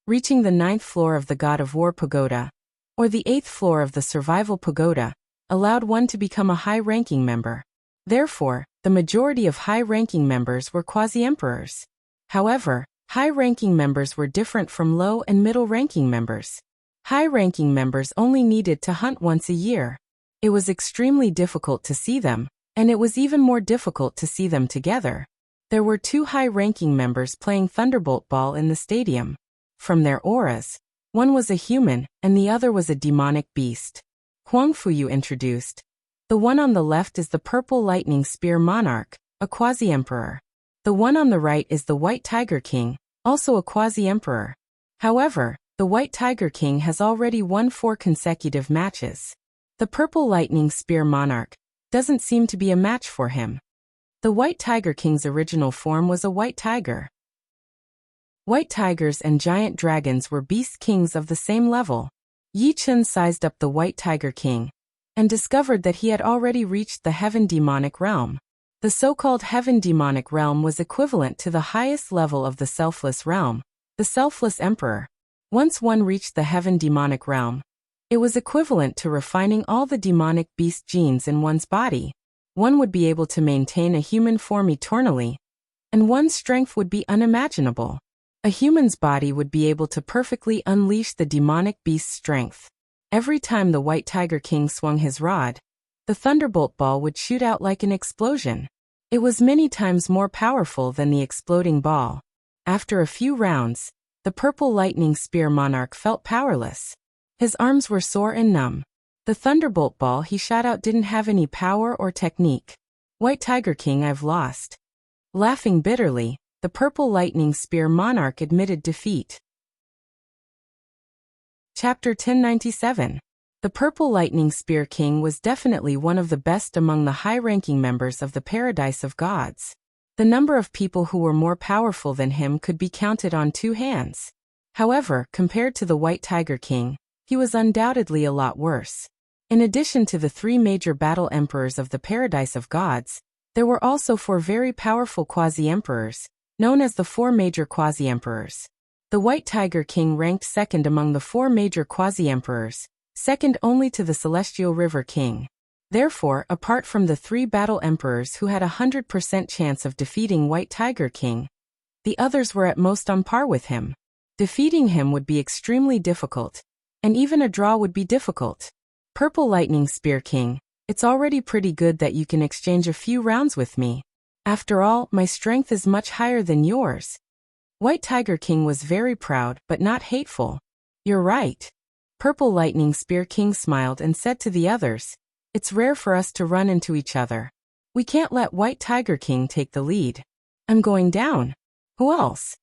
Reaching the 9th floor of the God of War pagoda, or the 8th floor of the Survival pagoda, allowed one to become a high-ranking member. Therefore, the majority of high-ranking members were quasi-emperors. However, high-ranking members were different from low- and middle-ranking members. High-ranking members only needed to hunt once a year. It was extremely difficult to see them, and it was even more difficult to see them together. There were 2 high-ranking members playing Thunderbolt Ball in the stadium. From their auras, one was a human and the other was a demonic beast. Huang Fuyu introduced. The one on the left is the Purple Lightning Spear Monarch, a quasi-emperor. The one on the right is the White Tiger King, also a quasi-emperor. However, the White Tiger King has already won 4 consecutive matches. The Purple Lightning Spear Monarch doesn't seem to be a match for him. The White Tiger King's original form was a white tiger. White tigers and giant dragons were beast kings of the same level. Yi Chen sized up the White Tiger King and discovered that he had already reached the Heaven Demonic Realm. The so-called Heaven Demonic Realm was equivalent to the highest level of the Selfless Realm, the Selfless Emperor. Once one reached the Heaven Demonic Realm, it was equivalent to refining all the demonic beast genes in one's body. One would be able to maintain a human form eternally, and one's strength would be unimaginable. A human's body would be able to perfectly unleash the demonic beast's strength. Every time the White Tiger King swung his rod, the Thunderbolt Ball would shoot out like an explosion. It was many times more powerful than the exploding ball. After a few rounds, the Purple Lightning Spear Monarch felt powerless. His arms were sore and numb. The Thunderbolt Ball he shot out didn't have any power or technique. White Tiger King, I've lost. Laughing bitterly, the Purple Lightning Spear Monarch admitted defeat. Chapter 1097. The Purple Lightning Spear King was definitely one of the best among the high-ranking members of the Paradise of Gods. The number of people who were more powerful than him could be counted on 2 hands. However, compared to the White Tiger King, he was undoubtedly a lot worse. In addition to the 3 major battle emperors of the Paradise of Gods, there were also 4 very powerful quasi-emperors, known as the 4 major quasi-emperors. The White Tiger King ranked second among the 4 major quasi-emperors, second only to the Celestial River King. Therefore, apart from the 3 battle emperors who had a 100% chance of defeating White Tiger King, the others were at most on par with him. Defeating him would be extremely difficult, and even a draw would be difficult. Purple Lightning Spear King, it's already pretty good that you can exchange a few rounds with me. After all, my strength is much higher than yours. White Tiger King was very proud but not hateful. You're right. Purple Lightning Spear King smiled and said to the others, it's rare for us to run into each other. We can't let White Tiger King take the lead. I'm going down. Who else?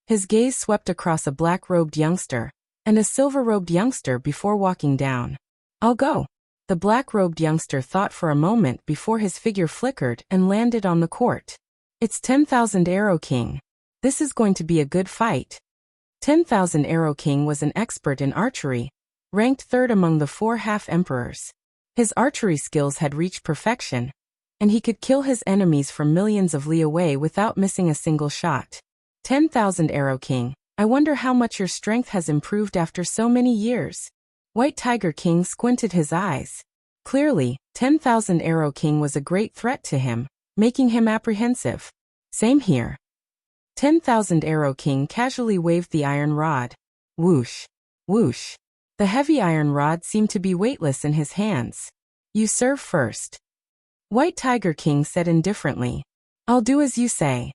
His gaze swept across a black-robed youngster and a silver-robed youngster before walking down. I'll go. The black-robed youngster thought for a moment before his figure flickered and landed on the court. It's 10,000 Arrow King. This is going to be a good fight. 10,000 Arrow King was an expert in archery, ranked third among the 4 half-emperors. His archery skills had reached perfection, and he could kill his enemies from millions of li away without missing a single shot. 10,000 Arrow King, I wonder how much your strength has improved after so many years. White Tiger King squinted his eyes. Clearly, 10,000 Arrow King was a great threat to him, making him apprehensive. Same here. 10,000 Arrow King casually waved the iron rod. Whoosh, whoosh. The heavy iron rod seemed to be weightless in his hands. You serve first. White Tiger King said indifferently. I'll do as you say.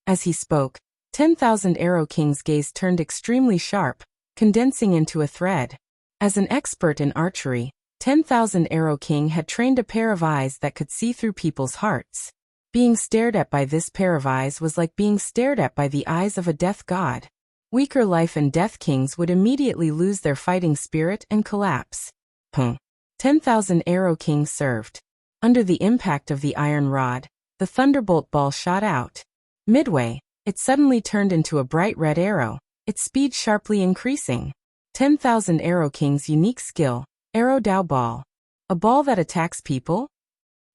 As he spoke, 10,000 Arrow King's gaze turned extremely sharp, condensing into a thread. As an expert in archery, 10,000 Arrow King had trained a pair of eyes that could see through people's hearts. Being stared at by this pair of eyes was like being stared at by the eyes of a death god. Weaker life and death kings would immediately lose their fighting spirit and collapse. 10,000 Arrow King served. Under the impact of the iron rod, the thunderbolt ball shot out. Midway, it suddenly turned into a bright red arrow, its speed sharply increasing. 10,000 Arrow King's unique skill, Arrow Dao Ball. A ball that attacks people?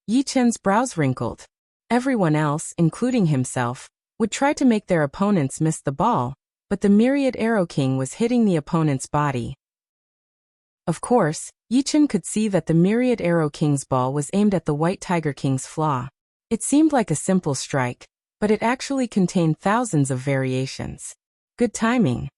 Yi Chen's brows wrinkled. Everyone else, including himself, would try to make their opponents miss the ball, but the myriad Arrow King was hitting the opponent's body. Of course, Yi Chen could see that the myriad Arrow King's ball was aimed at the White Tiger King's flaw. It seemed like a simple strike, but it actually contained thousands of variations. Good timing.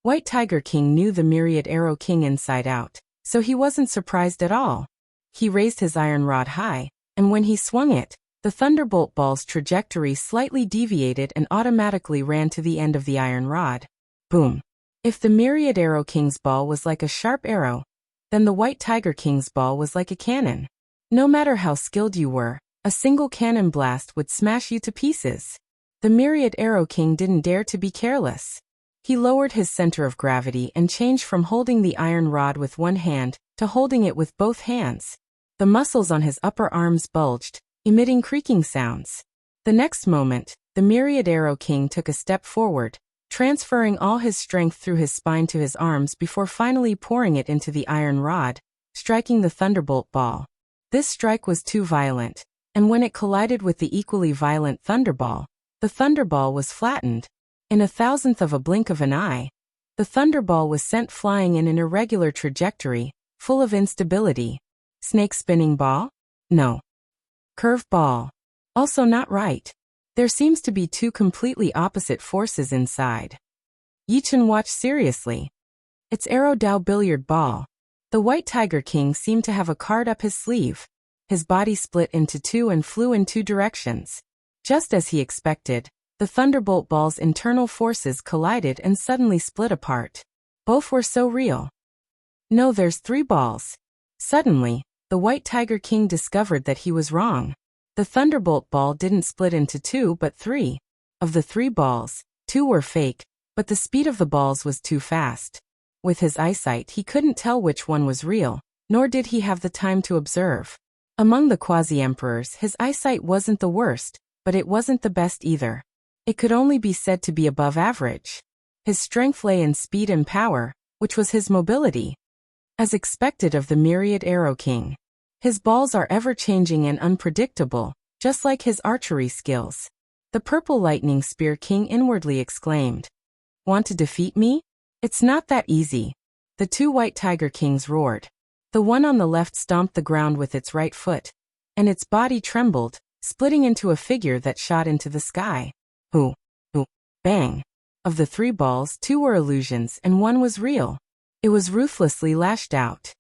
White Tiger King knew the myriad Arrow King inside out, so he wasn't surprised at all. He raised his iron rod high, and when he swung it, the thunderbolt ball's trajectory slightly deviated and automatically ran to the end of the iron rod. Boom. If the myriad Arrow King's ball was like a sharp arrow, then the White Tiger King's ball was like a cannon. No matter how skilled you were, a single cannon blast would smash you to pieces. The myriad Arrow King didn't dare to be careless. He lowered his center of gravity and changed from holding the iron rod with one hand to holding it with both hands. The muscles on his upper arms bulged, emitting creaking sounds. The next moment, the myriad Arrow King took a step forward, transferring all his strength through his spine to his arms before finally pouring it into the iron rod, striking the thunderbolt ball. This strike was too violent, and when it collided with the equally violent thunderball, the thunderball was flattened. In a thousandth of a blink of an eye, the thunderball was sent flying in an irregular trajectory, full of instability. Snake spinning ball? No. Curve ball. Also not right. There seems to be two completely opposite forces inside. Yi Chen watched seriously. It's Arrow Dao billiard ball. The White Tiger King seemed to have a card up his sleeve. His body split into two and flew in two directions. Just as he expected, the thunderbolt ball's internal forces collided and suddenly split apart. Both were so real. No, there's 3 balls. Suddenly, the White Tiger King discovered that he was wrong. The thunderbolt ball didn't split into 2 but 3. Of the 3 balls, 2 were fake, but the speed of the balls was too fast. With his eyesight he couldn't tell which one was real, nor did he have the time to observe. Among the quasi-emperors his eyesight wasn't the worst, but it wasn't the best either. It could only be said to be above average. His strength lay in speed and power, which was his mobility. As expected of the myriad Arrow King, his balls are ever-changing and unpredictable, just like his archery skills. The Purple Lightning Spear King inwardly exclaimed. Want to defeat me? It's not that easy. The 2 White Tiger Kings roared. The one on the left stomped the ground with its right foot, and its body trembled, splitting into a figure that shot into the sky. Hoo, hoo, bang. Of the 3 balls, 2 were illusions and 1 was real. It was ruthlessly lashed out.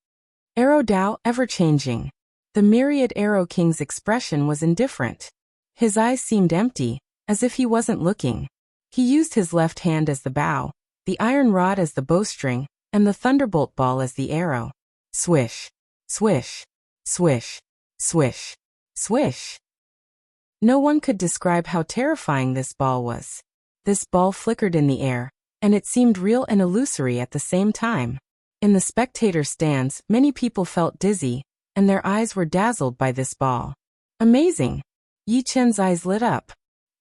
Arrow Dao, ever-changing. The myriad Arrow King's expression was indifferent. His eyes seemed empty, as if he wasn't looking. He used his left hand as the bow, the iron rod as the bowstring, and the thunderbolt ball as the arrow. Swish, swish, swish, swish, swish. No one could describe how terrifying this ball was. This ball flickered in the air, and it seemed real and illusory at the same time. In the spectator stands, many people felt dizzy, and their eyes were dazzled by this ball. Amazing! Yi Chen's eyes lit up.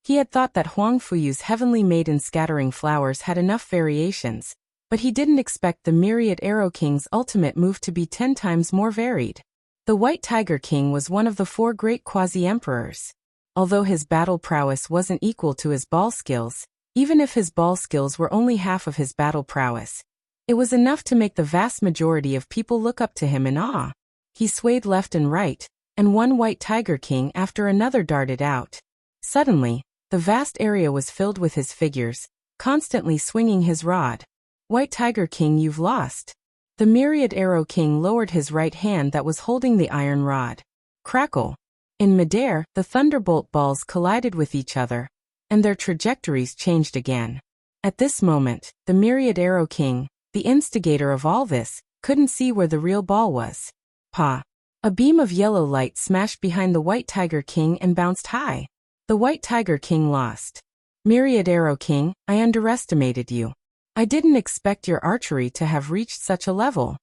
He had thought that Huang Fuyu's heavenly maiden scattering flowers had enough variations, But he didn't expect the Myriad Arrow King's ultimate move to be 10 times more varied. The White Tiger King was one of the 4 great quasi-emperors. Although his battle prowess wasn't equal to his ball skills, even if his ball skills were only half of his battle prowess, it was enough to make the vast majority of people look up to him in awe. He swayed left and right, and one White Tiger King after another darted out. Suddenly, the vast area was filled with his figures, constantly swinging his rod. White Tiger King, you've lost. The Myriad Arrow King lowered his right hand that was holding the iron rod. Crackle. In midair, the thunderbolt balls collided with each other, and their trajectories changed again. At this moment, the Myriad Arrow King, the instigator of all this, couldn't see where the real ball was. Pa! A beam of yellow light smashed behind the White Tiger King and bounced high. The White Tiger King lost. Myriad Arrow King, I underestimated you. I didn't expect your archery to have reached such a level.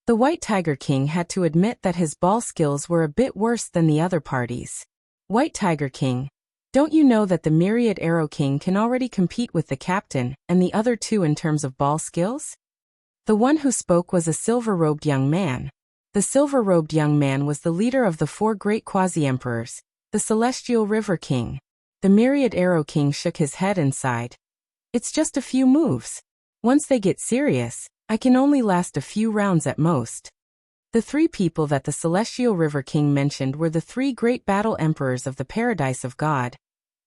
The White Tiger King had to admit that his ball skills were a bit worse than the other parties. White Tiger King, don't you know that the Myriad Arrow King can already compete with the captain and the other 2 in terms of ball skills? The one who spoke was a silver-robed young man. The silver-robed young man was the leader of the 4 great quasi-emperors, the Celestial River King. The Myriad Arrow King shook his head and sighed. It's just a few moves. Once they get serious, I can only last a few rounds at most. The 3 people that the Celestial River King mentioned were the 3 great battle emperors of the Paradise of God,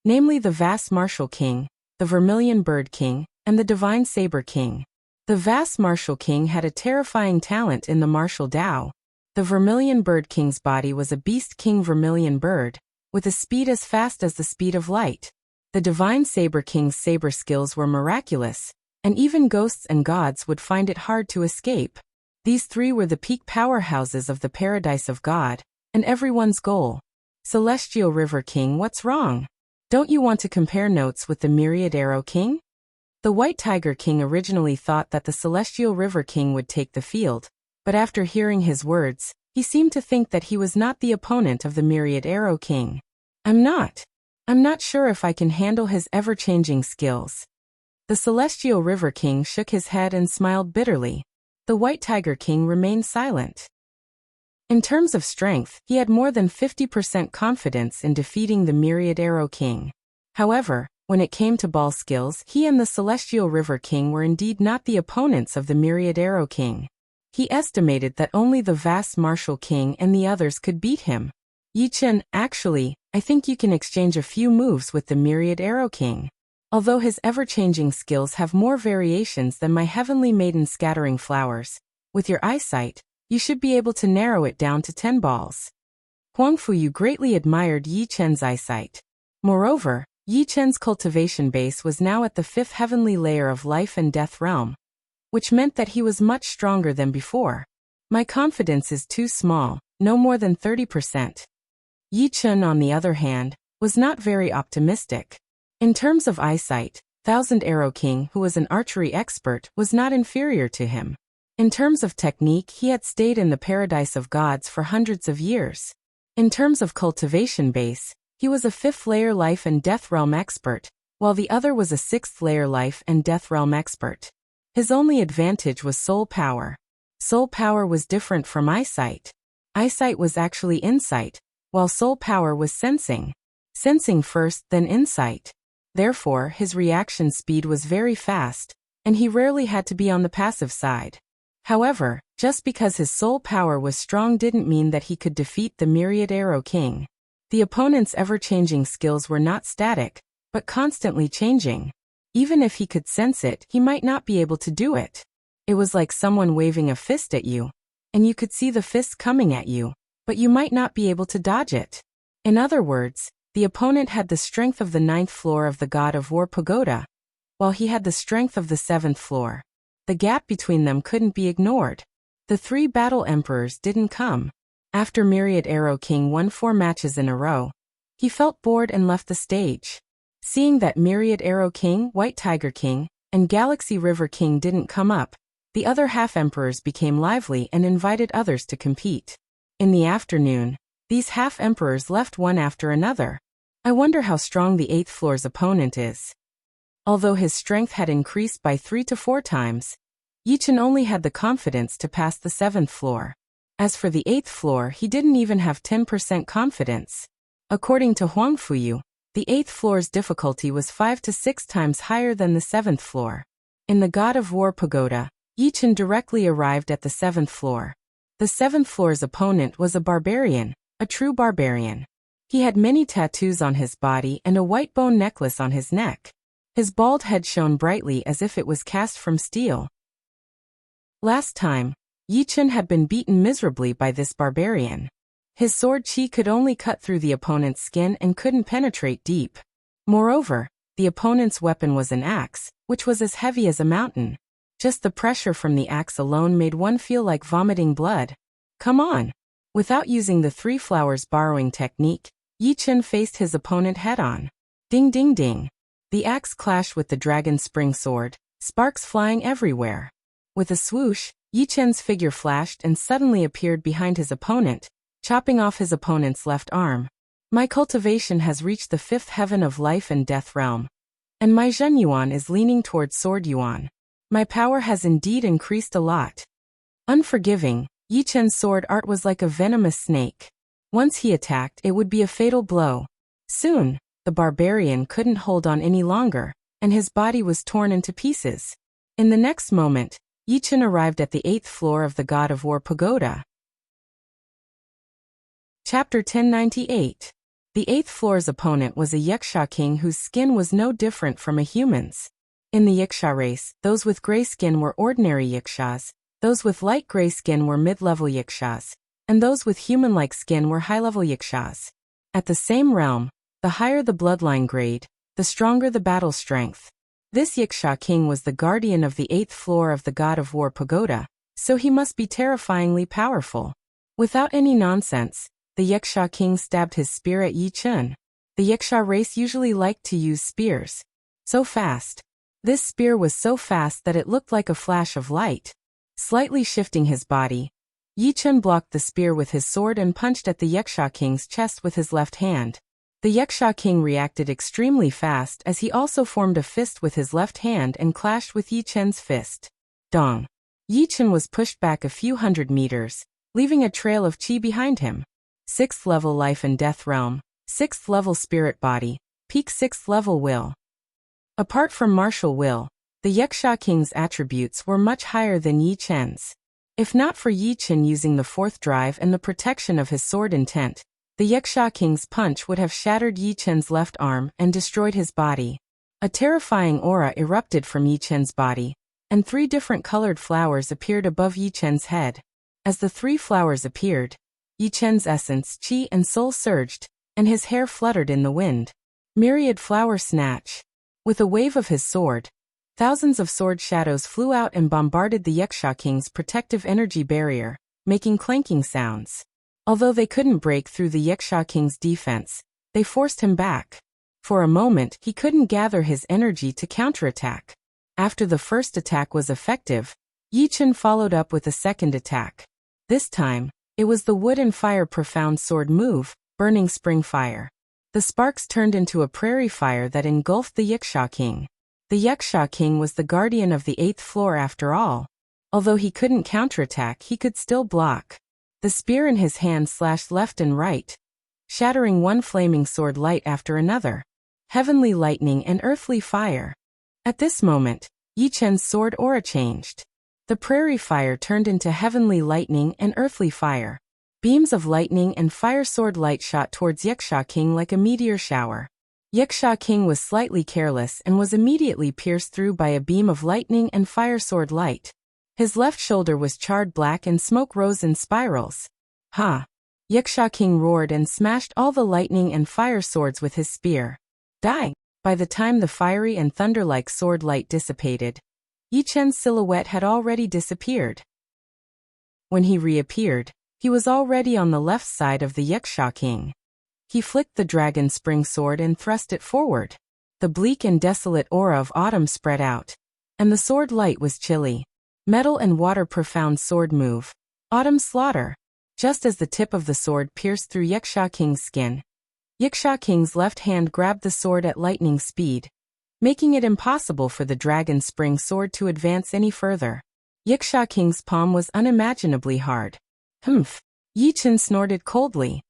namely the Vast Martial King, the Vermilion Bird King, and the Divine Saber King. The Vast Martial King had a terrifying talent in the martial Tao. The Vermilion Bird King's body was a Beast King Vermilion Bird, with a speed as fast as the speed of light. The Divine Saber King's saber skills were miraculous, and even ghosts and gods would find it hard to escape. These 3 were the peak powerhouses of the Paradise of God, and everyone's goal. Celestial River King, what's wrong? Don't you want to compare notes with the Myriad Arrow King? The White Tiger King originally thought that the Celestial River King would take the field, but after hearing his words, he seemed to think that he was not the opponent of the Myriad Arrow King. I'm not sure if I can handle his ever-changing skills. The Celestial River King shook his head and smiled bitterly. The White Tiger King remained silent. In terms of strength, he had more than 50% confidence in defeating the Myriad Arrow King. However, when it came to ball skills, he and the Celestial River King were indeed not the opponents of the Myriad Arrow King. He estimated that only the Vast Martial King and the others could beat him. Yi-Chen, actually, I think you can exchange a few moves with the Myriad Arrow King. Although his ever-changing skills have more variations than my Heavenly Maiden scattering flowers, with your eyesight, you should be able to narrow it down to 10 balls. Huang Fuyu greatly admired Yi Chen's eyesight. Moreover, Yi Chen's cultivation base was now at the 5th heavenly layer of life and death realm, which meant that he was much stronger than before. My confidence is too small, no more than 30%. Yi Chen, on the other hand, was not very optimistic. In terms of eyesight, Thousand Arrow King, who was an archery expert, was not inferior to him. In terms of technique, he had stayed in the Paradise of Gods for hundreds of years. In terms of cultivation base, he was a 5th layer life and death realm expert, while the other was a 6th layer life and death realm expert. His only advantage was soul power. Soul power was different from eyesight. Eyesight was actually insight, while soul power was sensing. Sensing first, then insight. Therefore, his reaction speed was very fast, and he rarely had to be on the passive side. However, just because his soul power was strong didn't mean that he could defeat the Myriad Arrow King. The opponent's ever-changing skills were not static, but constantly changing. Even if he could sense it, he might not be able to do it. It was like someone waving a fist at you, and you could see the fist coming at you, but you might not be able to dodge it. In other words, the opponent had the strength of the 9th floor of the God of War Pagoda, while he had the strength of the 7th floor. The gap between them couldn't be ignored. The 3 battle emperors didn't come. After Myriad Arrow King won 4 matches in a row, he felt bored and left the stage. Seeing that Myriad Arrow King, White Tiger King, and Galaxy River King didn't come up, the other half-emperors became lively and invited others to compete. In the afternoon, these half-emperors left one after another. I wonder how strong the 8th floor's opponent is. Although his strength had increased by 3 to 4 times, Yichen only had the confidence to pass the 7th floor. As for the 8th floor, he didn't even have 10% confidence. According to Huang Fuyu, the 8th floor's difficulty was 5 to 6 times higher than the 7th floor. In the God of War Pagoda, Yichen directly arrived at the 7th floor. The 7th floor's opponent was a barbarian, a true barbarian. He had many tattoos on his body and a white bone necklace on his neck. His bald head shone brightly as if it was cast from steel. Last time, Yichen had been beaten miserably by this barbarian. His sword qi could only cut through the opponent's skin and couldn't penetrate deep. Moreover, the opponent's weapon was an axe, which was as heavy as a mountain. Just the pressure from the axe alone made one feel like vomiting blood. Come on! Without using the 3 flowers borrowing technique, Yichen faced his opponent head-on. Ding ding ding. The axe clashed with the dragon spring sword, sparks flying everywhere. With a swoosh, Yichen's figure flashed and suddenly appeared behind his opponent, chopping off his opponent's left arm. My cultivation has reached the 5th heaven of life and death realm. And my Zhen Yuan is leaning towards Sword Yuan. My power has indeed increased a lot. Unforgiving, Yichen's sword art was like a venomous snake. Once he attacked, it would be a fatal blow. Soon, the barbarian couldn't hold on any longer, and his body was torn into pieces. In the next moment, Yichen arrived at the 8th floor of the God of War Pagoda. Chapter 1098. The 8th floor's opponent was a Yiksha king whose skin was no different from a human's. In the Yiksha race, those with gray skin were ordinary Yikshas, those with light gray skin were mid-level Yikshas, and those with human-like skin were high-level Yikshas. At the same realm, the higher the bloodline grade, the stronger the battle strength. This Yiksha king was the guardian of the 8th floor of the God of War Pagoda, so he must be terrifyingly powerful. Without any nonsense, the Yiksha king stabbed his spear at Yichen. The Yiksha race usually liked to use spears. So fast. This spear was so fast that it looked like a flash of light. Slightly shifting his body, Yichen blocked the spear with his sword and punched at the Yiksha king's chest with his left hand. The Yiksha king reacted extremely fast as he also formed a fist with his left hand and clashed with Yichen's fist. Dong. Yichen was pushed back a few hundred meters, leaving a trail of qi behind him. 6th level life and death realm, 6th level spirit body, peak 6th level will. Apart from martial will, the Yiksha king's attributes were much higher than Yichen's. If not for Yichen using the 4th drive and the protection of his sword intent, the Yiksha king's punch would have shattered Yichen's left arm and destroyed his body. A terrifying aura erupted from Yichen's body, and 3 different colored flowers appeared above Yichen's head. As the 3 flowers appeared, Yichen's essence, qi and soul surged, and his hair fluttered in the wind. Myriad flower snatch. With a wave of his sword, thousands of sword shadows flew out and bombarded the Yiksha king's protective energy barrier, making clanking sounds. Although they couldn't break through the Yiksha king's defense, they forced him back. For a moment, he couldn't gather his energy to counterattack. After the first attack was effective, Yichen followed up with a second attack. This time, it was the wood and fire profound sword move, burning spring fire. The sparks turned into a prairie fire that engulfed the Yiksha king. The Yiksha king was the guardian of the 8th floor after all. Although he couldn't counterattack, he could still block. The spear in his hand slashed left and right, shattering one flaming sword light after another. Heavenly lightning and earthly fire. At this moment, Yichen's sword aura changed. The prairie fire turned into heavenly lightning and earthly fire. Beams of lightning and fire sword light shot towards Yiksha king like a meteor shower. Yiksha king was slightly careless and was immediately pierced through by a beam of lightning and fire sword light. His left shoulder was charred black and smoke rose in spirals. Ha! Yiksha king roared and smashed all the lightning and fire swords with his spear. Die! By the time the fiery and thunder-like sword light dissipated, Yichen's silhouette had already disappeared. When he reappeared, he was already on the left side of the Yiksha king. He flicked the dragon spring sword and thrust it forward. The bleak and desolate aura of autumn spread out, and the sword light was chilly. Metal and water profound sword move. Autumn slaughter. Just as the tip of the sword pierced through Yiksha king's skin, Yiksha king's left hand grabbed the sword at lightning speed, making it impossible for the dragon spring sword to advance any further. Yiksha King's palm was unimaginably hard. Humph. Yi Chen snorted coldly.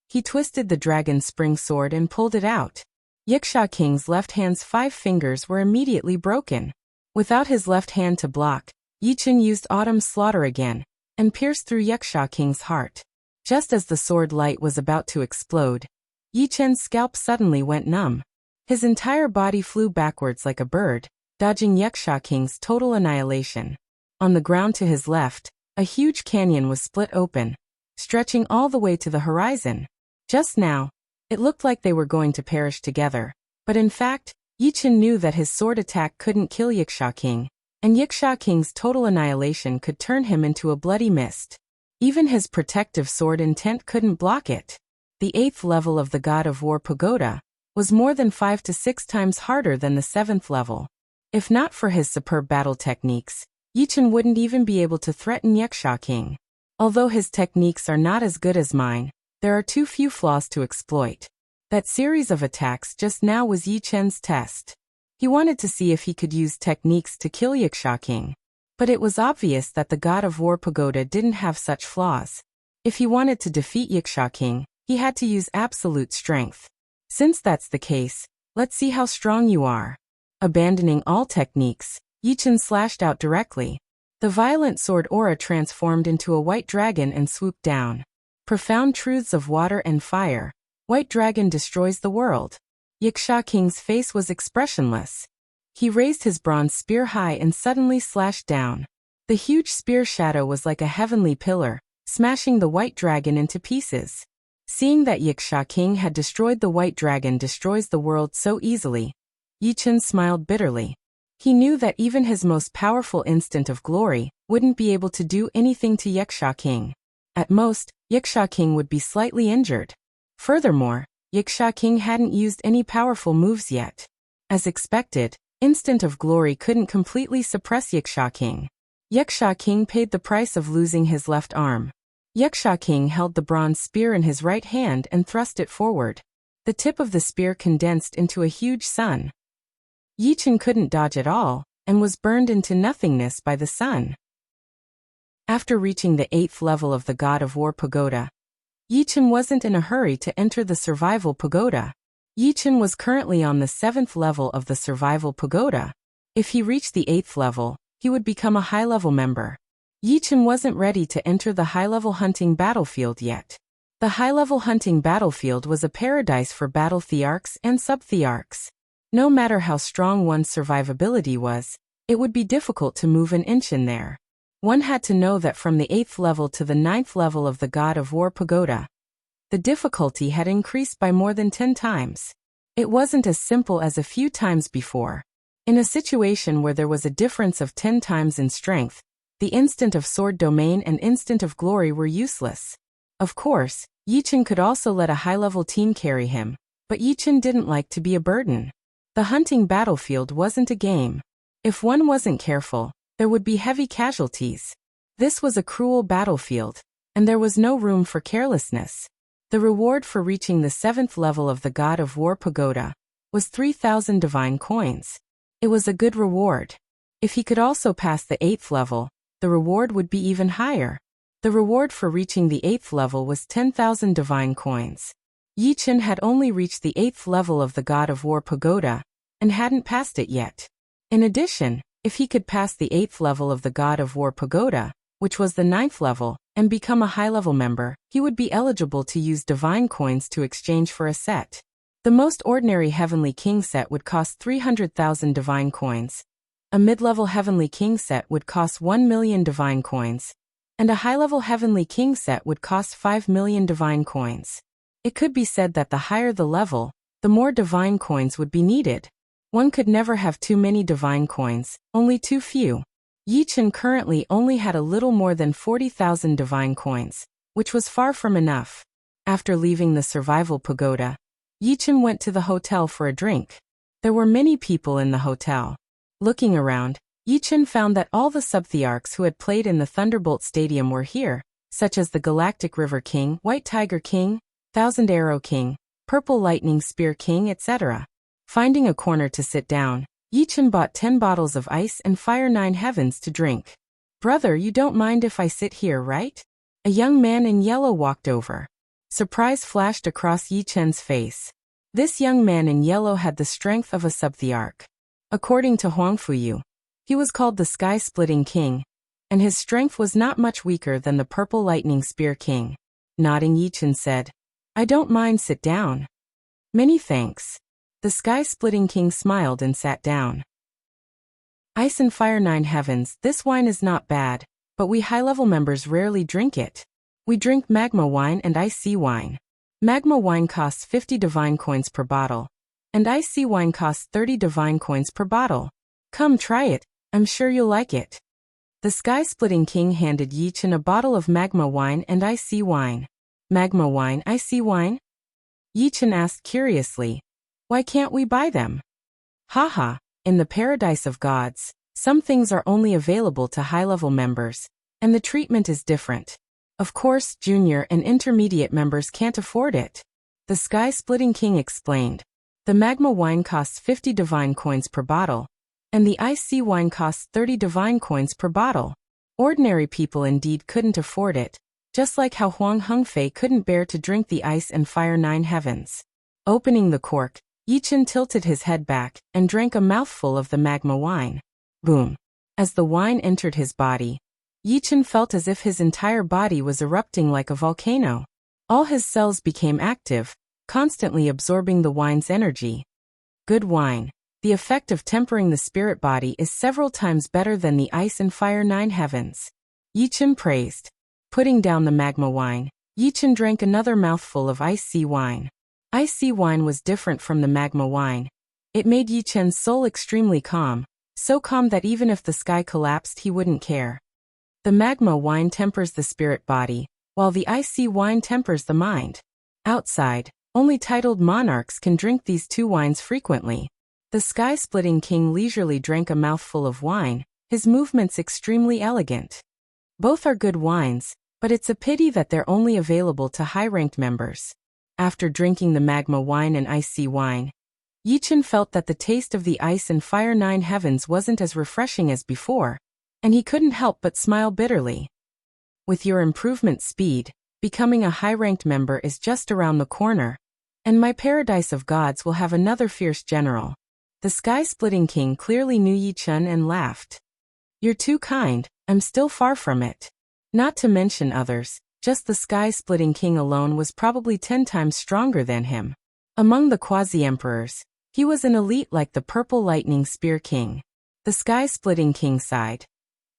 He twisted the dragon spring sword and pulled it out. Yiksha King's left hand's 5 fingers were immediately broken. Without his left hand to block, Yi Chen used Autumn's Slaughter again, and pierced through Yiksha King's heart. Just as the sword light was about to explode, Yi Chen's scalp suddenly went numb. His entire body flew backwards like a bird, dodging Yiksha King's total annihilation. On the ground to his left, a huge canyon was split open, stretching all the way to the horizon. Just now, it looked like they were going to perish together, but in fact, Yi Chen knew that his sword attack couldn't kill Yiksha King, and Yiksha King's total annihilation could turn him into a bloody mist. Even his protective sword intent couldn't block it. The 8th level of the God of War Pagoda was more than 5 to 6 times harder than the 7th level. If not for his superb battle techniques, Yi Chen wouldn't even be able to threaten Yiksha King. Although his techniques are not as good as mine, there are too few flaws to exploit. That series of attacks just now was Yi Chen's test. He wanted to see if he could use techniques to kill Yiksha King. But it was obvious that the God of War Pagoda didn't have such flaws. If he wanted to defeat Yiksha King, he had to use absolute strength. Since that's the case, let's see how strong you are. Abandoning all techniques, Yi Chen slashed out directly. The violent sword aura transformed into a white dragon and swooped down. Profound truths of water and fire. White dragon destroys the world. Yiksha King's face was expressionless. He raised his bronze spear high and suddenly slashed down. The huge spear shadow was like a heavenly pillar, smashing the white dragon into pieces. Seeing that Yiksha King had destroyed the white dragon destroys the world so easily, Yi Chen smiled bitterly. He knew that even his most powerful instant of glory wouldn't be able to do anything to Yiksha King. At most, Yiksha King would be slightly injured. Furthermore, Yiksha King hadn't used any powerful moves yet. As expected, Instant of Glory couldn't completely suppress Yiksha King. Yiksha King paid the price of losing his left arm. Yiksha King held the bronze spear in his right hand and thrust it forward. The tip of the spear condensed into a huge sun. Yi Chen couldn't dodge at all, and was burned into nothingness by the sun. After reaching the 8th level of the God of War Pagoda, Yi Chen wasn't in a hurry to enter the Survival Pagoda. Yi Chen was currently on the 7th level of the Survival Pagoda. If he reached the 8th level, he would become a high-level member. Yi Chen wasn't ready to enter the high-level hunting battlefield yet. The high-level hunting battlefield was a paradise for battle thearchs and sub-thearchs. No matter how strong one's survivability was, it would be difficult to move an inch in there. One had to know that from the 8th level to the 9th level of the God of War Pagoda, the difficulty had increased by more than 10 times. It wasn't as simple as a few times before. In a situation where there was a difference of 10 times in strength, the instant of sword domain and instant of glory were useless. Of course, Yi Chen could also let a high-level team carry him, but Yi Chen didn't like to be a burden. The hunting battlefield wasn't a game. If one wasn't careful, there would be heavy casualties. This was a cruel battlefield, and there was no room for carelessness. The reward for reaching the 7th level of the God of War Pagoda was 3,000 divine coins. It was a good reward. If he could also pass the 8th level, the reward would be even higher. The reward for reaching the 8th level was 10,000 divine coins. Yi Chen had only reached the 8th level of the God of War Pagoda, and hadn't passed it yet. In addition, if he could pass the 8th level of the God of War Pagoda, which was the 9th level, and become a high-level member, he would be eligible to use divine coins to exchange for a set. The most ordinary Heavenly King set would cost 300,000 divine coins. A mid-level Heavenly King set would cost 1 million divine coins, and a high-level Heavenly King set would cost 5 million divine coins. It could be said that the higher the level, the more divine coins would be needed. One could never have too many divine coins, only too few. Yi Chen currently only had a little more than 40,000 divine coins, which was far from enough. After leaving the Survival Pagoda, Yi Chen went to the hotel for a drink. There were many people in the hotel. Looking around, Yi Chen found that all the sub-thearchs who had played in the Thunderbolt Stadium were here, such as the Galactic River King, White Tiger King, Thousand Arrow King, Purple Lightning Spear King, etc. Finding a corner to sit down, Yi Chen bought 10 bottles of ice and Fire 9 Heavens to drink. Brother, you don't mind if I sit here, right? A young man in yellow walked over. Surprise flashed across Yi Chen's face. This young man in yellow had the strength of a subthearch. According to Huang Fuyu, he was called the Sky-Splitting King, and his strength was not much weaker than the Purple Lightning Spear King. Nodding, Yi Chen said, I don't mind, sit down. Many thanks. The Sky-Splitting King smiled and sat down. Ice and Fire Nine Heavens, this wine is not bad, but we high-level members rarely drink it. We drink magma wine and ice sea wine. Magma wine costs 50 divine coins per bottle, and ice sea wine costs 30 divine coins per bottle. Come try it, I'm sure you'll like it. The Sky-Splitting King handed Yi Chen a bottle of magma wine and ice sea wine. Magma wine, ice sea wine? Yi Chen asked curiously. Why can't we buy them? Haha, in the paradise of gods, some things are only available to high-level members, and the treatment is different. Of course, junior and intermediate members can't afford it. The Sky-Splitting King explained. The magma wine costs 50 divine coins per bottle, and the ice sea wine costs 30 divine coins per bottle. Ordinary people indeed couldn't afford it, just like how Huang Hengfei couldn't bear to drink the Ice and Fire Nine Heavens. Opening the cork, Yi Chen tilted his head back and drank a mouthful of the magma wine. Boom. As the wine entered his body, Yi Chen felt as if his entire body was erupting like a volcano. All his cells became active, constantly absorbing the wine's energy. Good wine. The effect of tempering the spirit body is several times better than the Ice and Fire Nine Heavens. Yi Chen praised. Putting down the magma wine, Yi Chen drank another mouthful of ice sea wine. Ice sea wine was different from the magma wine. It made Yi Chen's soul extremely calm, so calm that even if the sky collapsed he wouldn't care. The magma wine tempers the spirit body, while the ice sea wine tempers the mind. Outside, only titled monarchs can drink these two wines frequently. The Sky-Splitting King leisurely drank a mouthful of wine, his movements extremely elegant. Both are good wines, but it's a pity that they're only available to high-ranked members. After drinking the magma wine and ice sea wine, Yi Chen felt that the taste of the Ice and Fire Nine Heavens wasn't as refreshing as before, and he couldn't help but smile bitterly. With your improvement speed, becoming a high-ranked member is just around the corner, and my paradise of gods will have another fierce general. The Sky-Splitting King clearly knew Yi Chen and laughed. You're too kind, I'm still far from it. Not to mention others, just the Sky-Splitting King alone was probably 10 times stronger than him. Among the quasi-emperors, he was an elite like the Purple Lightning Spear King. The Sky-Splitting King sighed.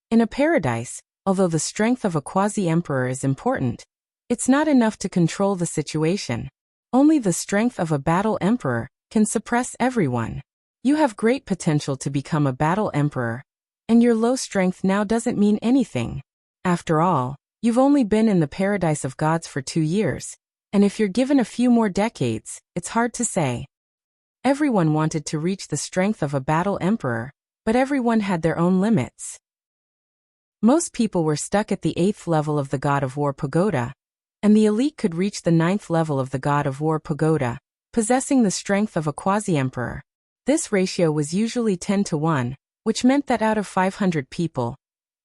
In a paradise, although the strength of a quasi-emperor is important, it's not enough to control the situation. Only the strength of a battle emperor can suppress everyone. You have great potential to become a battle emperor, and your low strength now doesn't mean anything. After all, you've only been in the paradise of gods for 2 years, and if you're given a few more decades, it's hard to say. Everyone wanted to reach the strength of a battle emperor, but everyone had their own limits. Most people were stuck at the 8th level of the God of War Pagoda, and the elite could reach the 9th level of the God of War Pagoda, possessing the strength of a quasi-emperor. This ratio was usually 10 to 1, which meant that out of 500 people,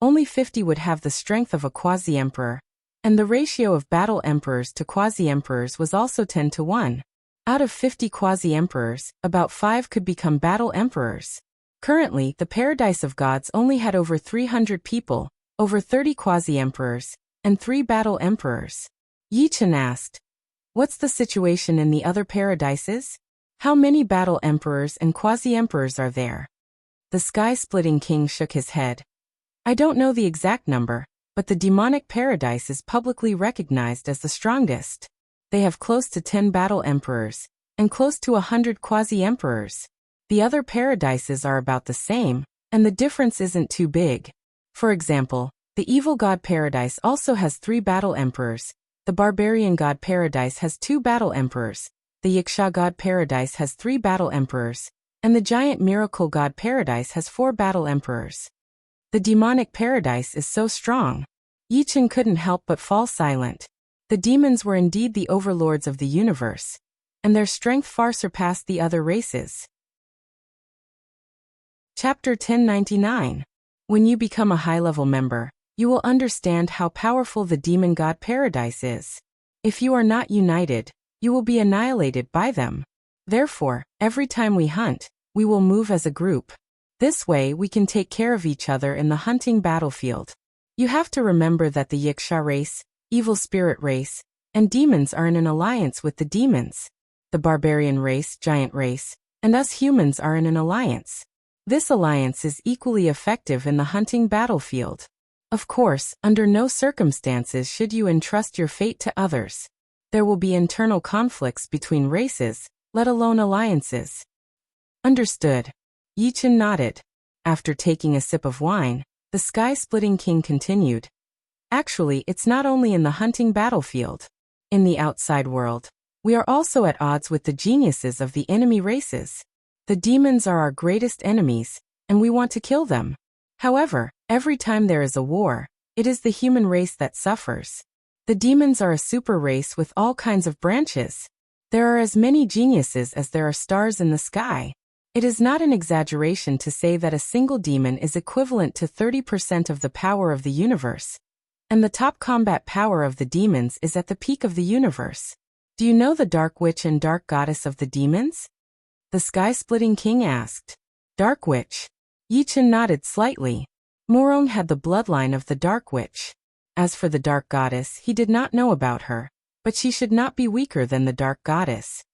only 50 would have the strength of a quasi-emperor, and the ratio of battle emperors to quasi-emperors was also 10 to 1. Out of 50 quasi-emperors, about 5 could become battle emperors. Currently, the Paradise of Gods only had over 300 people, over 30 quasi-emperors, and 3 battle emperors. Yi Chen asked, "What's the situation in the other paradises? How many battle emperors and quasi-emperors are there?" The Sky-Splitting King shook his head. "I don't know the exact number, but the demonic paradise is publicly recognized as the strongest. They have close to 10 battle emperors, and close to 100 quasi-emperors. The other paradises are about the same, and the difference isn't too big. For example, the Evil God Paradise also has 3 battle emperors, the Barbarian God Paradise has 2 battle emperors, the Yaksha God Paradise has 3 battle emperors, and the Giant Miracle God Paradise has 4 battle emperors. The demonic paradise is so strong." Yi Chen couldn't help but fall silent. The demons were indeed the overlords of the universe, and their strength far surpassed the other races. Chapter 1099. When you become a high-level member, you will understand how powerful the demon god paradise is. If you are not united, you will be annihilated by them. Therefore, every time we hunt, we will move as a group. This way we can take care of each other in the hunting battlefield. You have to remember that the Yiksha race, evil spirit race, and demons are in an alliance with the demons. The barbarian race, giant race, and us humans are in an alliance. This alliance is equally effective in the hunting battlefield. Of course, under no circumstances should you entrust your fate to others. There will be internal conflicts between races, let alone alliances. Understood. Yichen nodded. After taking a sip of wine, the sky-splitting king continued. Actually, it's not only in the hunting battlefield. In the outside world, we are also at odds with the geniuses of the enemy races. The demons are our greatest enemies, and we want to kill them. However, every time there is a war, it is the human race that suffers. The demons are a super race with all kinds of branches. There are as many geniuses as there are stars in the sky. It is not an exaggeration to say that a single demon is equivalent to 30% of the power of the universe. And the top combat power of the demons is at the peak of the universe. Do you know the Dark Witch and Dark Goddess of the demons? The sky-splitting king asked. Dark Witch. Yichen nodded slightly. Morong had the bloodline of the Dark Witch. As for the Dark Goddess, he did not know about her, but she should not be weaker than the Dark Goddess.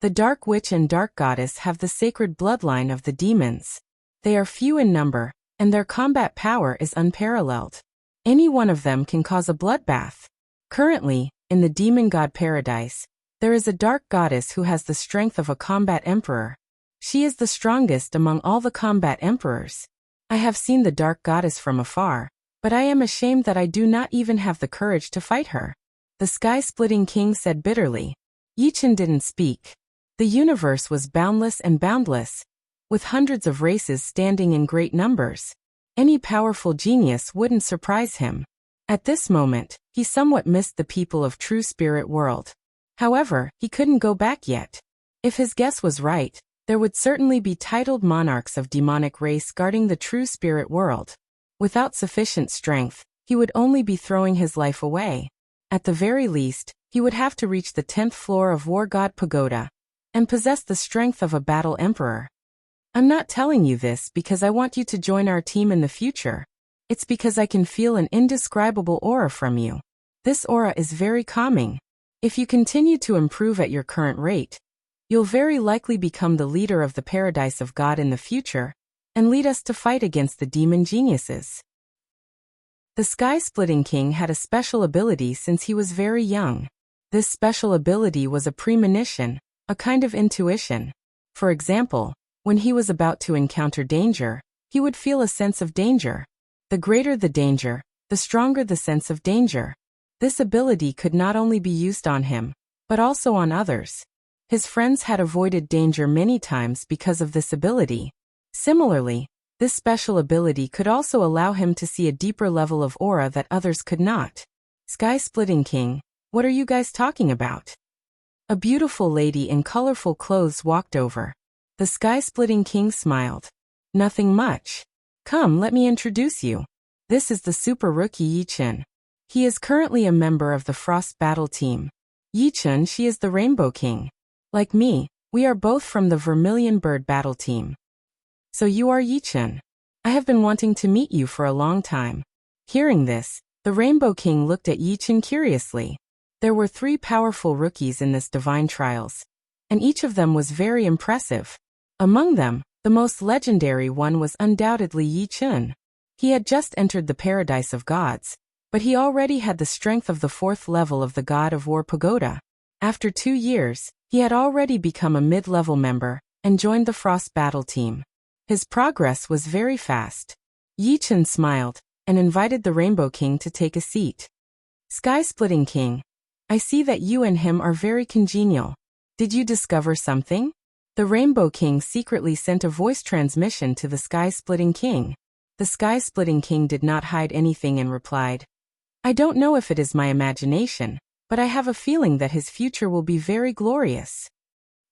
The Dark Witch and Dark Goddess have the sacred bloodline of the demons. They are few in number, and their combat power is unparalleled. Any one of them can cause a bloodbath. Currently, in the demon god paradise, there is a Dark Goddess who has the strength of a combat emperor. She is the strongest among all the combat emperors. I have seen the Dark Goddess from afar, but I am ashamed that I do not even have the courage to fight her. The sky-splitting king said bitterly. Yichen didn't speak. The universe was boundless and boundless, with hundreds of races standing in great numbers. Any powerful genius wouldn't surprise him. At this moment, he somewhat missed the people of True Spirit World. However, he couldn't go back yet. If his guess was right, there would certainly be titled monarchs of demonic race guarding the True Spirit World. Without sufficient strength, he would only be throwing his life away. At the very least, he would have to reach the 10th floor of War God Pagoda and possess the strength of a battle emperor. I'm not telling you this because I want you to join our team in the future. It's because I can feel an indescribable aura from you. This aura is very calming. If you continue to improve at your current rate, you'll very likely become the leader of the Paradise of God in the future and lead us to fight against the demon geniuses. The Sky-Splitting King had a special ability since he was very young. This special ability was a premonition, a kind of intuition. For example, when he was about to encounter danger, he would feel a sense of danger. The greater the danger, the stronger the sense of danger. This ability could not only be used on him, but also on others. His friends had avoided danger many times because of this ability. Similarly, this special ability could also allow him to see a deeper level of aura that others could not. Sky-Splitting King, what are you guys talking about? A beautiful lady in colorful clothes walked over. The Sky-Splitting King smiled. Nothing much. Come, let me introduce you. This is the super rookie Yichen. He is currently a member of the Frost Battle Team. Yichen, she is the Rainbow King. Like me, we are both from the Vermilion Bird Battle Team. So you are Yichen. I have been wanting to meet you for a long time. Hearing this, the Rainbow King looked at Yichen curiously. There were 3 powerful rookies in this divine trials, and each of them was very impressive. Among them, the most legendary one was undoubtedly Yichen. He had just entered the Paradise of Gods, but he already had the strength of the 4th level of the God of War Pagoda. After 2 years, he had already become a mid-level member and joined the Frost Battle Team. His progress was very fast. Yichen smiled and invited the Rainbow King to take a seat. Sky-Splitting King, I see that you and him are very congenial. Did you discover something? The Rainbow King secretly sent a voice transmission to the Sky-Splitting King. The Sky-Splitting King did not hide anything and replied, I don't know if it is my imagination, but I have a feeling that his future will be very glorious.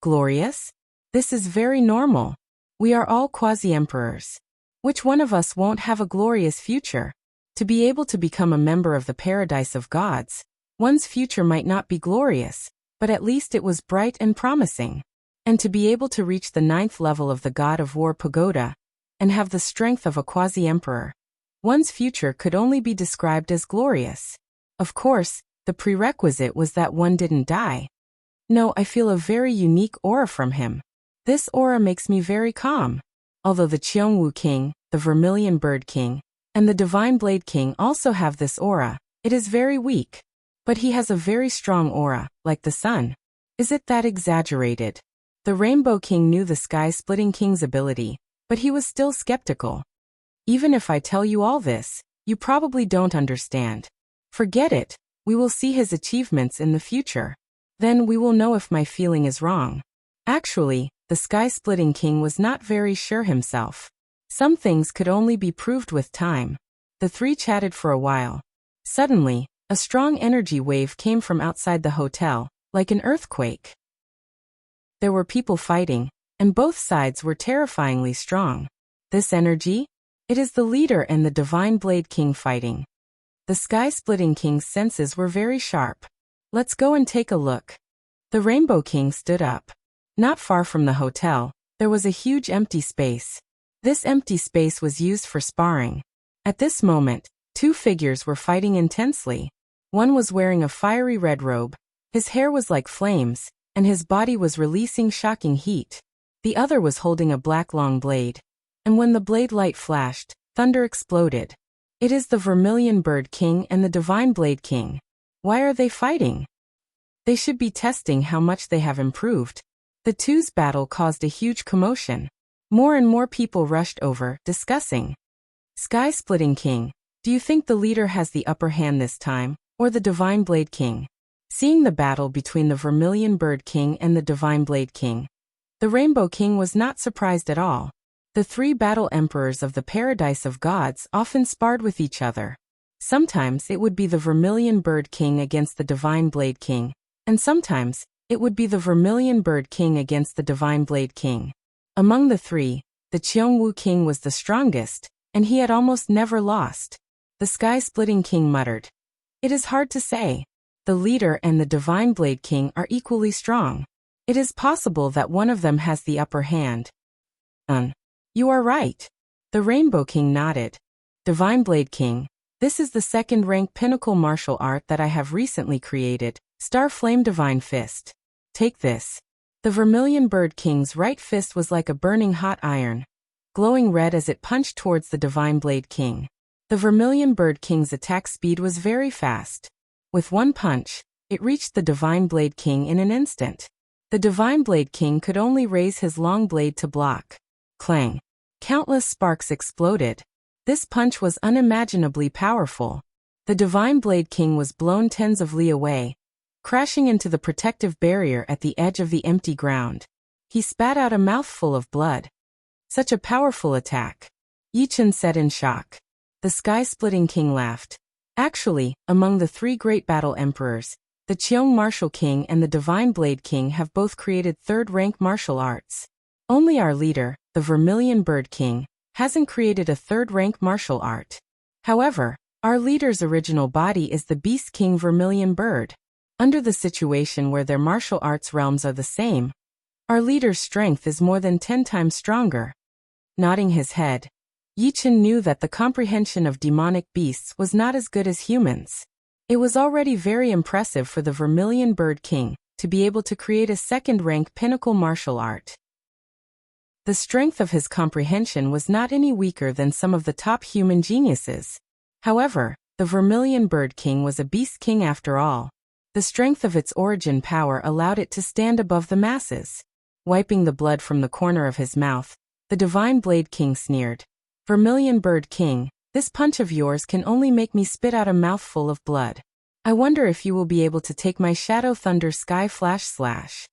Glorious? This is very normal. We are all quasi-emperors. Which one of us won't have a glorious future? To be able to become a member of the paradise of gods, one's future might not be glorious, but at least it was bright and promising. And to be able to reach the 9th level of the God of War pagoda, and have the strength of a quasi-emperor, one's future could only be described as glorious. Of course, the prerequisite was that one didn't die. No, I feel a very unique aura from him. This aura makes me very calm. Although the Cheongwoo King, the Vermilion Bird King, and the Divine Blade King also have this aura, it is very weak. But he has a very strong aura, like the sun. Is it that exaggerated? The Rainbow King knew the Sky-Splitting King's ability, but he was still skeptical. Even if I tell you all this, you probably don't understand. Forget it, we will see his achievements in the future. Then we will know if my feeling is wrong. Actually, the Sky-Splitting King was not very sure himself. Some things could only be proved with time. The three chatted for a while. Suddenly, a strong energy wave came from outside the hotel, like an earthquake. There were people fighting, and both sides were terrifyingly strong. This energy? It is the leader and the Divine Blade King fighting. The Sky-Splitting King's senses were very sharp. Let's go and take a look. The Rainbow King stood up. Not far from the hotel, there was a huge empty space. This empty space was used for sparring. At this moment, two figures were fighting intensely. One was wearing a fiery red robe, his hair was like flames, and his body was releasing shocking heat. The other was holding a black long blade. And when the blade light flashed, thunder exploded. It is the Vermilion Bird King and the Divine Blade King. Why are they fighting? They should be testing how much they have improved. The two's battle caused a huge commotion. More and more people rushed over, discussing. Sky-Splitting King, do you think the leader has the upper hand this time, or the Divine Blade King? Seeing the battle between the Vermilion Bird King and the Divine Blade King, the Rainbow King was not surprised at all. The three battle emperors of the Paradise of Gods often sparred with each other. Sometimes it would be the Vermilion Bird King against the Divine Blade King, and sometimes it would be the Vermilion Bird King against the Divine Blade King. Among the three, the Cheongwoo King was the strongest, and he had almost never lost. The Sky-Splitting King muttered. It is hard to say. The leader and the Divine Blade King are equally strong. It is possible that one of them has the upper hand. You are right. The Rainbow King nodded. Divine Blade King, this is the second-rank pinnacle martial art that I have recently created, Star Flame Divine Fist. Take this. The Vermilion Bird King's right fist was like a burning hot iron, glowing red as it punched towards the Divine Blade King. The Vermilion Bird King's attack speed was very fast. With one punch, it reached the Divine Blade King in an instant. The Divine Blade King could only raise his long blade to block. Clang. Countless sparks exploded. This punch was unimaginably powerful. The Divine Blade King was blown tens of li away, crashing into the protective barrier at the edge of the empty ground. He spat out a mouthful of blood. Such a powerful attack. Yichen said in shock. The Sky-Splitting King laughed. Actually, among the three great battle emperors, the Cheong Martial King and the Divine Blade King have both created third-rank martial arts. Only our leader, the Vermilion Bird King, hasn't created a third-rank martial art. However, our leader's original body is the Beast King Vermilion Bird. Under the situation where their martial arts realms are the same, our leader's strength is more than 10 times stronger. Nodding his head, Yichen knew that the comprehension of demonic beasts was not as good as humans. It was already very impressive for the Vermilion Bird King to be able to create a second-rank pinnacle martial art. The strength of his comprehension was not any weaker than some of the top human geniuses. However, the Vermilion Bird King was a beast king after all. The strength of its origin power allowed it to stand above the masses. Wiping the blood from the corner of his mouth, the Divine Blade King sneered. Vermilion Bird King, this punch of yours can only make me spit out a mouthful of blood. I wonder if you will be able to take my Shadow Thunder Sky Flash Slash.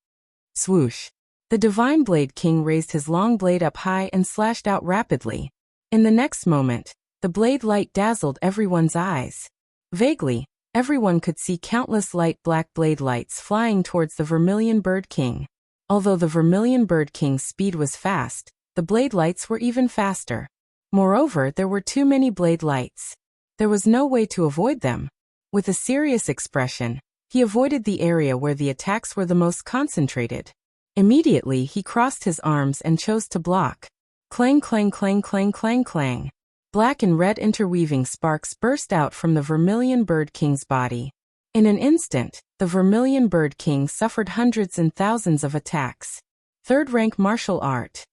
Swoosh. The Divine Blade King raised his long blade up high and slashed out rapidly. In the next moment, the blade light dazzled everyone's eyes. Vaguely, everyone could see countless light black blade lights flying towards the Vermilion Bird King. Although the Vermilion Bird King's speed was fast, the blade lights were even faster. Moreover, there were too many blade lights. There was no way to avoid them. With a serious expression, he avoided the area where the attacks were the most concentrated. Immediately, he crossed his arms and chose to block. Clang, clang, clang, clang, clang, clang. Black and red interweaving sparks burst out from the Vermilion Bird King's body. In an instant, the Vermilion Bird King suffered hundreds and thousands of attacks. Third-rank martial art.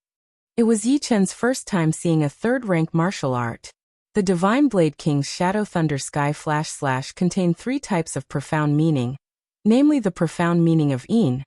It was Yi Chen's first time seeing a third-rank martial art. The Divine Blade King's Shadow Thunder Sky Flash Slash contained 3 types of profound meaning, namely the profound meaning of Yin,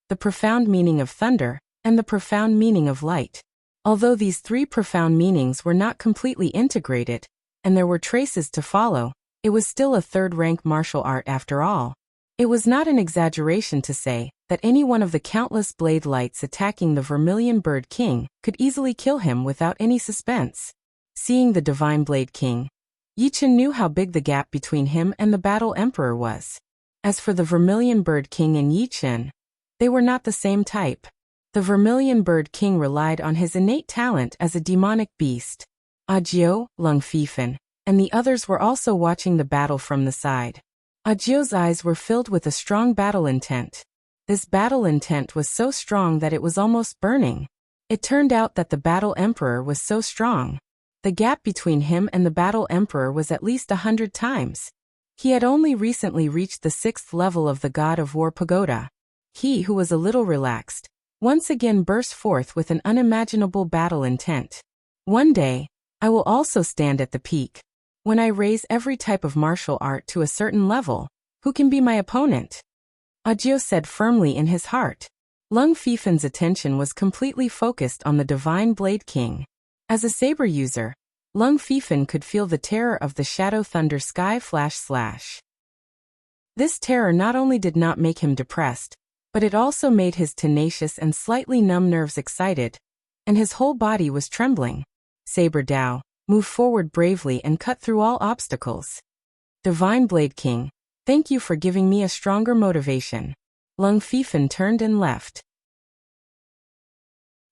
the profound meaning of thunder, and the profound meaning of light. Although these 3 profound meanings were not completely integrated, and there were traces to follow, it was still a third-rank martial art after all. It was not an exaggeration to say that any one of the countless blade lights attacking the Vermilion Bird King could easily kill him without any suspense. Seeing the Divine Blade King, Yi Chen knew how big the gap between him and the Battle Emperor was. As for the Vermilion Bird King and Yi Chen, they were not the same type. The Vermilion Bird King relied on his innate talent as a demonic beast. Ajiu, Lung Fifan, and the others were also watching the battle from the side. Ajiu's eyes were filled with a strong battle intent. This battle intent was so strong that it was almost burning. It turned out that the Battle Emperor was so strong. The gap between him and the Battle Emperor was at least 100 times. He had only recently reached the 6th level of the God of War Pagoda. He, who was a little relaxed, once again burst forth with an unimaginable battle intent. One day, I will also stand at the peak. When I raise every type of martial art to a certain level, who can be my opponent? Ajiu said firmly in his heart. Lung Fifan's attention was completely focused on the Divine Blade King. As a saber user, Lung Fifan could feel the terror of the Shadow Thunder Sky Flash Slash. This terror not only did not make him depressed, but it also made his tenacious and slightly numb nerves excited, and his whole body was trembling. Saber Dao, move forward bravely and cut through all obstacles. Divine Blade King, thank you for giving me a stronger motivation. Lung Fifan turned and left.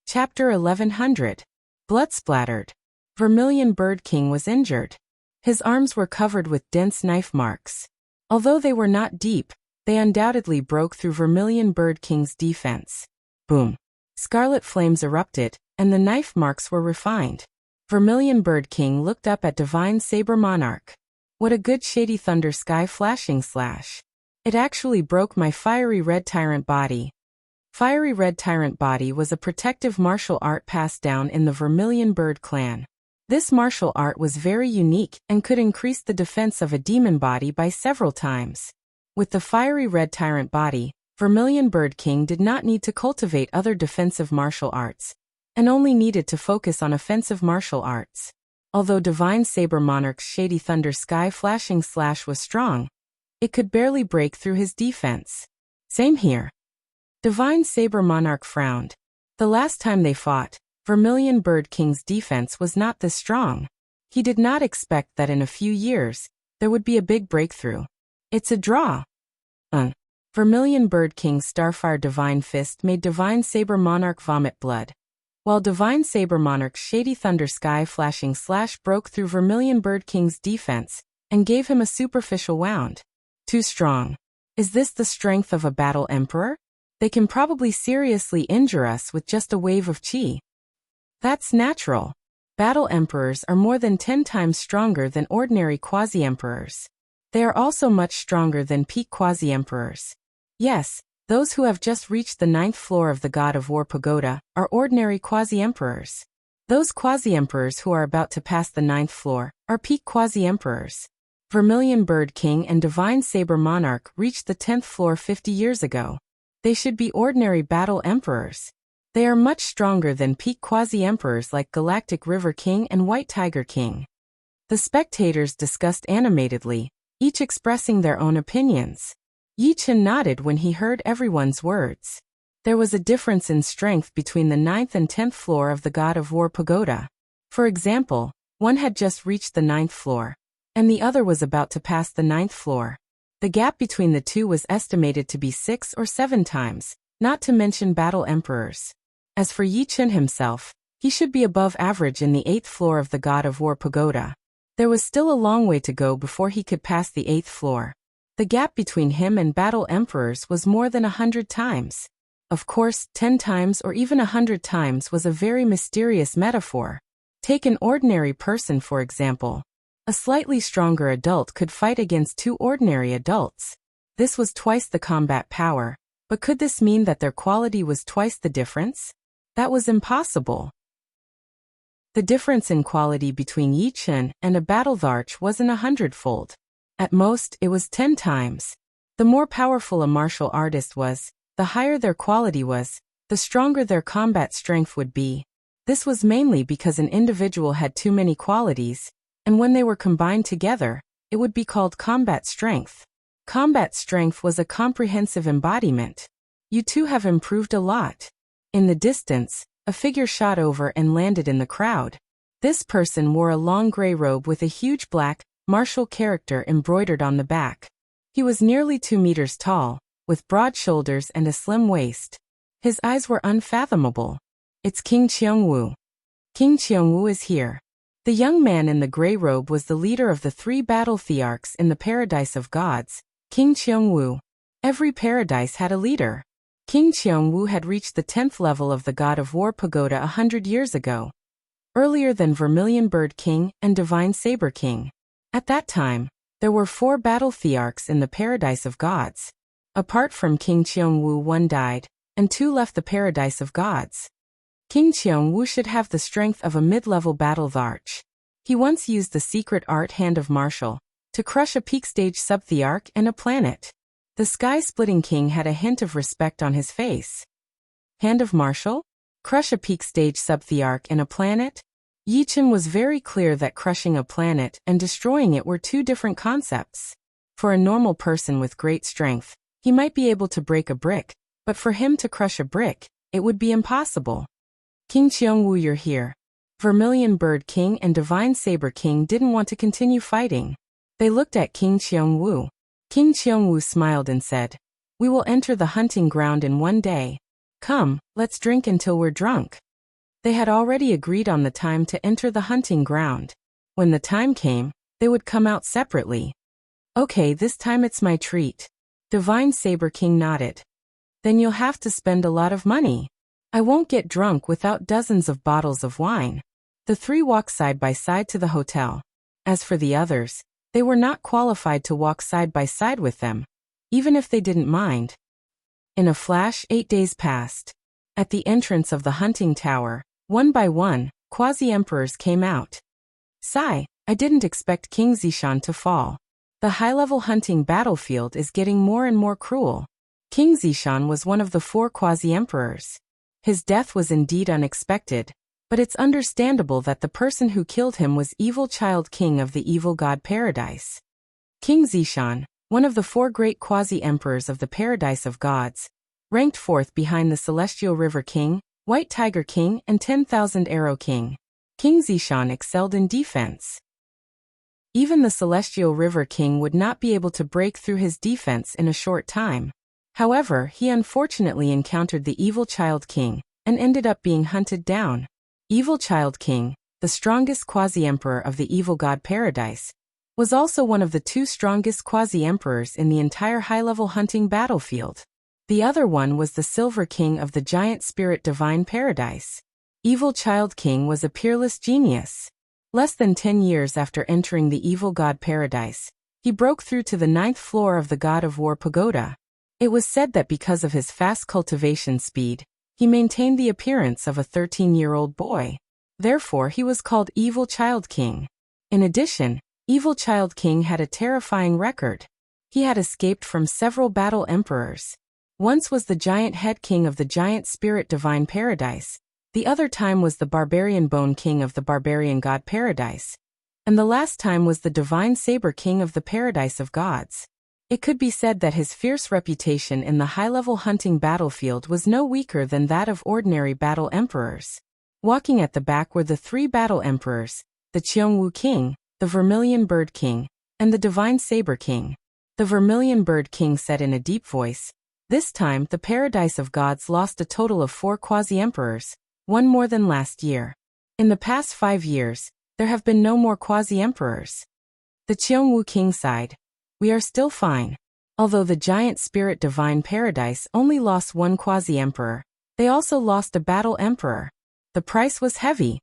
Chapter 1100. Blood splattered. Vermilion Bird King was injured. His arms were covered with dense knife marks. Although they were not deep, they undoubtedly broke through Vermilion Bird King's defense. Boom. Scarlet flames erupted, and the knife marks were refined. Vermilion Bird King looked up at Divine Saber Monarch. What a good Shady Thunder Sky Flashing Slash. It actually broke my Fiery Red Tyrant Body. Fiery Red Tyrant Body was a protective martial art passed down in the Vermilion Bird clan. This martial art was very unique and could increase the defense of a demon body by several times. With the Fiery Red Tyrant Body, Vermilion Bird King did not need to cultivate other defensive martial arts, and only needed to focus on offensive martial arts. Although Divine Saber Monarch's Shady Thunder Sky Flashing Slash was strong, it could barely break through his defense. Same here. Divine Saber Monarch frowned. The last time they fought, Vermilion Bird King's defense was not this strong. He did not expect that in a few years, there would be a big breakthrough. It's a draw. Vermilion Bird King's Starfire Divine Fist made Divine Saber Monarch vomit blood, while Divine Saber Monarch's Shady Thunder Sky Flashing Slash broke through Vermilion Bird King's defense and gave him a superficial wound. Too strong. Is this the strength of a Battle Emperor? They can probably seriously injure us with just a wave of chi. That's natural. Battle Emperors are more than 10 times stronger than ordinary Quasi-Emperors. They are also much stronger than peak Quasi-Emperors. Yes, those who have just reached the 9th floor of the God of War Pagoda are ordinary Quasi-Emperors. Those Quasi-Emperors who are about to pass the 9th floor are peak Quasi-Emperors. Vermilion Bird King and Divine Saber Monarch reached the 10th floor 50 years ago. They should be ordinary Battle Emperors. They are much stronger than peak Quasi-Emperors like Galactic River King and White Tiger King. The spectators discussed animatedly, each expressing their own opinions. Yi Chen nodded when he heard everyone's words. There was a difference in strength between the 9th and 10th floor of the God of War Pagoda. For example, one had just reached the 9th floor, and the other was about to pass the 9th floor. The gap between the two was estimated to be 6 or 7 times, not to mention Battle Emperors. As for Yi Chen himself, He should be above average in the 8th floor of the God of War pagoda. There was still a long way to go before he could pass the 8th floor. The gap between him and battle emperors was more than 100 times. Of course, 10 times or even 100 times was a very mysterious metaphor. Take an ordinary person for example. A slightly stronger adult could fight against 2 ordinary adults. This was twice the combat power, but could this mean that their quality was twice the difference? That was impossible. The difference in quality between Yi Chen and a battle-tharch wasn't 100-fold. At most, it was 10 times. The more powerful a martial artist was, the higher their quality was, the stronger their combat strength would be. This was mainly because an individual had too many qualities, and when they were combined together, it would be called combat strength. Combat strength was a comprehensive embodiment. You two have improved a lot. In the distance, a figure shot over and landed in the crowd. This person wore a long gray robe with a huge black, martial character embroidered on the back. He was nearly 2 meters tall, with broad shoulders and a slim waist. His eyes were unfathomable. It's King Qiongwu. King Qiongwu is here. The young man in the gray robe was the leader of the 3 battle thearchs in the Paradise of Gods, King Qiongwu. Every paradise had a leader. King Qiongwu had reached the 10th level of the God of War pagoda 100 years ago, earlier than Vermilion Bird King and Divine Saber King. At that time, there were 4 battle thearchs in the Paradise of Gods. Apart from King Qiongwu, 1 died, and 2 left the Paradise of Gods. King Qiongwu should have the strength of a mid-level battle-tharch. He once used the secret art Hand of Martial to crush a peak-stage sub-thearch and a planet. The sky-splitting king had a hint of respect on his face. Hand of Martial? Crush a peak-stage sub-thearch and a planet? Yi Chen was very clear that crushing a planet and destroying it were 2 different concepts. For a normal person with great strength, he might be able to break a brick, but for him to crush a brick, it would be impossible. King Qiongwu, you're here. Vermilion Bird King and Divine Saber King didn't want to continue fighting. They looked at King Qiongwu. King Qiongwu smiled and said, "We will enter the hunting ground in 1 day. Come, let's drink until we're drunk." They had already agreed on the time to enter the hunting ground. When the time came, they would come out separately. "Okay, this time it's my treat." Divine Saber King nodded. "Then you'll have to spend a lot of money. I won't get drunk without dozens of bottles of wine." The 3 walked side by side to the hotel. As for the others, they were not qualified to walk side by side with them, even if they didn't mind. In a flash, 8 days passed. At the entrance of the hunting tower, one by one, quasi-emperors came out. Sigh, I didn't expect King Zishan to fall. The high-level hunting battlefield is getting more and more cruel. King Zishan was one of the 4 quasi-emperors. His death was indeed unexpected, but it's understandable that the person who killed him was Evil Child King of the Evil God Paradise. King Zishan, one of the 4 great quasi-emperors of the Paradise of Gods, ranked 4th behind the Celestial River King, White Tiger King and 10,000 Arrow King. King Zishan excelled in defense. Even the Celestial River King would not be able to break through his defense in a short time. However, he unfortunately encountered the Evil Child King, and ended up being hunted down. Evil Child King, the strongest quasi-emperor of the Evil God Paradise, was also one of the 2 strongest quasi-emperors in the entire high-level hunting battlefield. The other one was the Silver King of the Giant Spirit Divine Paradise. Evil Child King was a peerless genius. Less than 10 years after entering the Evil God Paradise, he broke through to the 9th floor of the God of War pagoda. It was said that because of his fast cultivation speed, he maintained the appearance of a 13-year-old boy. Therefore, he was called Evil Child King. In addition, Evil Child King had a terrifying record. He had escaped from several battle emperors. Once was the Giant Head King of the Giant Spirit Divine Paradise, the other time was the Barbarian Bone King of the Barbarian God Paradise, and the last time was the Divine Saber King of the Paradise of Gods. It could be said that his fierce reputation in the high-level hunting battlefield was no weaker than that of ordinary battle emperors. Walking at the back were the 3 battle emperors, the Qiongwu King, the Vermilion Bird King, and the Divine Saber King. The Vermilion Bird King said in a deep voice, "This time, the Paradise of Gods lost a total of 4 quasi-emperors, one more than last year. In the past 5 years, there have been no more quasi-emperors. The Cheongwu king sighed. We are still fine. Although the giant spirit divine paradise only lost one quasi-emperor, they also lost a battle emperor. The price was heavy.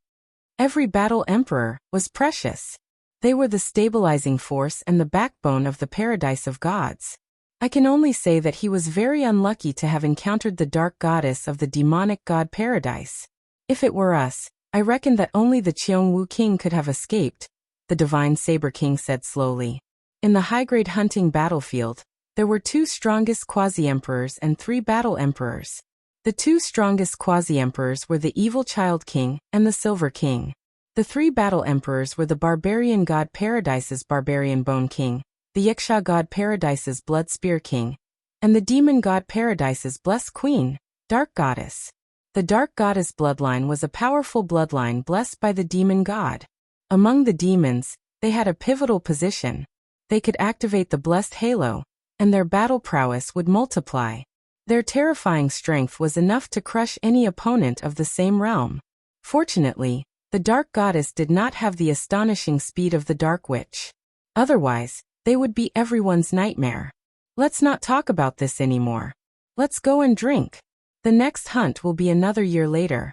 Every battle emperor was precious. They were the stabilizing force and the backbone of the paradise of gods. I can only say that he was very unlucky to have encountered the dark goddess of the demonic god paradise. If it were us, I reckon that only the Cheongwu king could have escaped, the divine saber king said slowly. In the high-grade hunting battlefield, there were 2 strongest quasi-emperors and 3 battle emperors. The 2 strongest quasi-emperors were the evil child king and the silver king. The 3 battle emperors were the barbarian god paradise's barbarian bone king, the Yaksha god paradise's blood spear king, and the demon god paradise's blessed queen, dark goddess. The dark goddess bloodline was a powerful bloodline blessed by the demon god. Among the demons, they had a pivotal position. They could activate the blessed halo, and their battle prowess would multiply. Their terrifying strength was enough to crush any opponent of the same realm. Fortunately, the dark goddess did not have the astonishing speed of the dark witch. Otherwise, they would be everyone's nightmare. Let's not talk about this anymore. Let's go and drink. The next hunt will be another year later.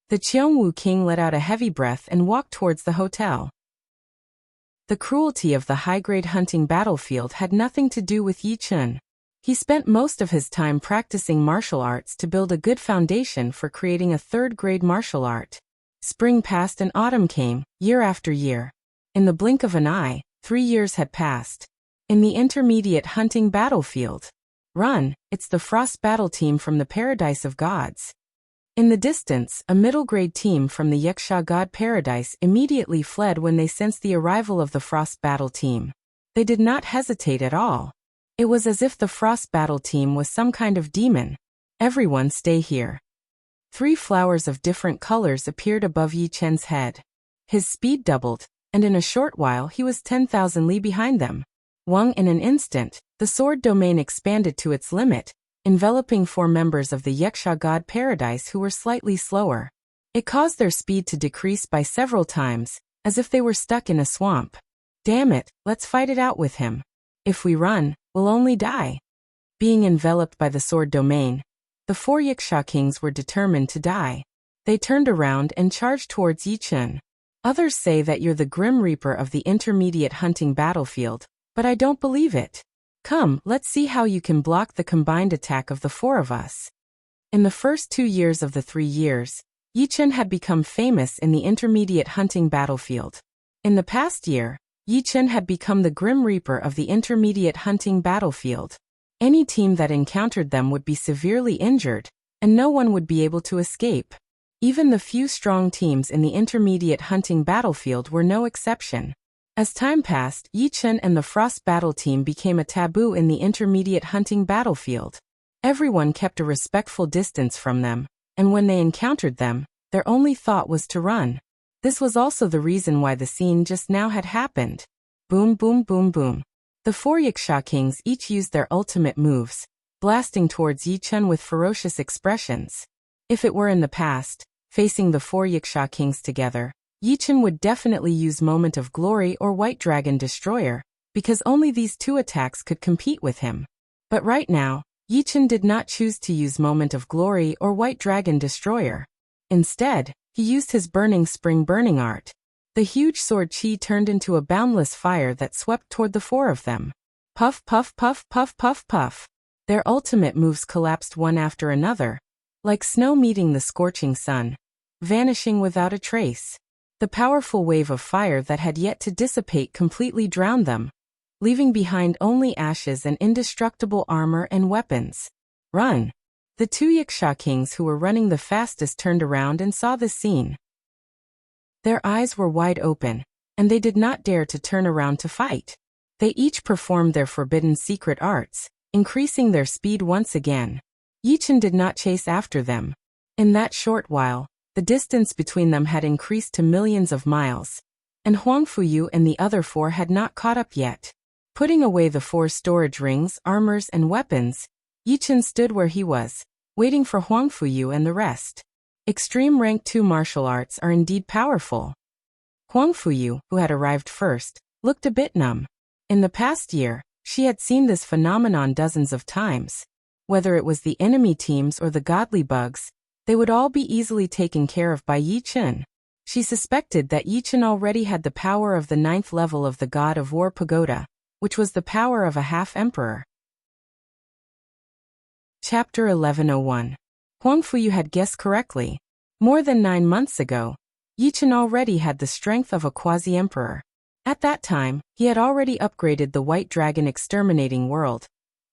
The Cheongwu king let out a heavy breath and walked towards the hotel. The cruelty of the high-grade hunting battlefield had nothing to do with Yi Chun. He spent most of his time practicing martial arts to build a good foundation for creating a third-grade martial art. Spring passed and autumn came, year after year. In the blink of an eye, 3 years had passed. In the intermediate hunting battlefield. Run, it's the Frost battle team from the Paradise of Gods. In the distance, a middle-grade team from the Yaksha god paradise immediately fled when they sensed the arrival of the Frost battle team. They did not hesitate at all. It was as if the Frost battle team was some kind of demon. Everyone stay here. 3 flowers of different colors appeared above Yi Chen's head. His speed doubled, and in a short while he was 10,000 li behind them. Wang, in an instant, the sword domain expanded to its limit, enveloping 4 members of the Yaksha god paradise who were slightly slower. It caused their speed to decrease by several times, as if they were stuck in a swamp. Damn it, let's fight it out with him. If we run, we'll only die. Being enveloped by the sword domain, the 4 Yaksha kings were determined to die. They turned around and charged towards Yi Chun. Others say that you're the Grim Reaper of the intermediate hunting battlefield, but I don't believe it. Come, let's see how you can block the combined attack of the 4 of us. In the first 2 years of the 3 years, Yi Chun had become famous in the intermediate hunting battlefield. In the past year, Yi Chun had become the Grim Reaper of the intermediate hunting battlefield. Any team that encountered them would be severely injured, and no one would be able to escape. Even the few strong teams in the intermediate hunting battlefield were no exception. As time passed, Yi Chun and the Frost battle team became a taboo in the intermediate hunting battlefield. Everyone kept a respectful distance from them, and when they encountered them, their only thought was to run. This was also the reason why the scene just now had happened. Boom, boom, boom, boom. The 4 Yaksha kings each used their ultimate moves, blasting towards Yi Chun with ferocious expressions. If it were in the past, facing the 4 Yaksha kings together, Yi Chun would definitely use Moment of Glory or White Dragon Destroyer, because only these 2 attacks could compete with him. But right now, Yi Chun did not choose to use Moment of Glory or White Dragon Destroyer. Instead, he used his Burning Spring burning art. The huge sword chi turned into a boundless fire that swept toward the 4 of them. Puff, puff, puff, puff, puff, puff. Their ultimate moves collapsed one after another, like snow meeting the scorching sun, vanishing without a trace. The powerful wave of fire that had yet to dissipate completely drowned them, leaving behind only ashes and indestructible armor and weapons. Run! The 2 Yaksha kings who were running the fastest turned around and saw the scene. Their eyes were wide open, and they did not dare to turn around to fight. They each performed their forbidden secret arts, increasing their speed once again. Yi Chun did not chase after them. In that short while, the distance between them had increased to millions of miles, and Huang Fuyu and the other 4 had not caught up yet. Putting away the 4 storage rings, armors, and weapons, Yi Chun stood where he was, waiting for Huang Fuyu and the rest. Extreme Rank 2 martial arts are indeed powerful. Huang Fuyu, who had arrived first, looked a bit numb. In the past year, she had seen this phenomenon dozens of times. Whether it was the enemy teams or the godly bugs, they would all be easily taken care of by Yi Chen. She suspected that Yi Chen already had the power of the 9th level of the God of War Pagoda, which was the power of a half-emperor. Chapter 1101. Huang Fuyu had guessed correctly. More than 9 months ago, Yi Chen already had the strength of a quasi-emperor. At that time, he had already upgraded the White Dragon Exterminating World,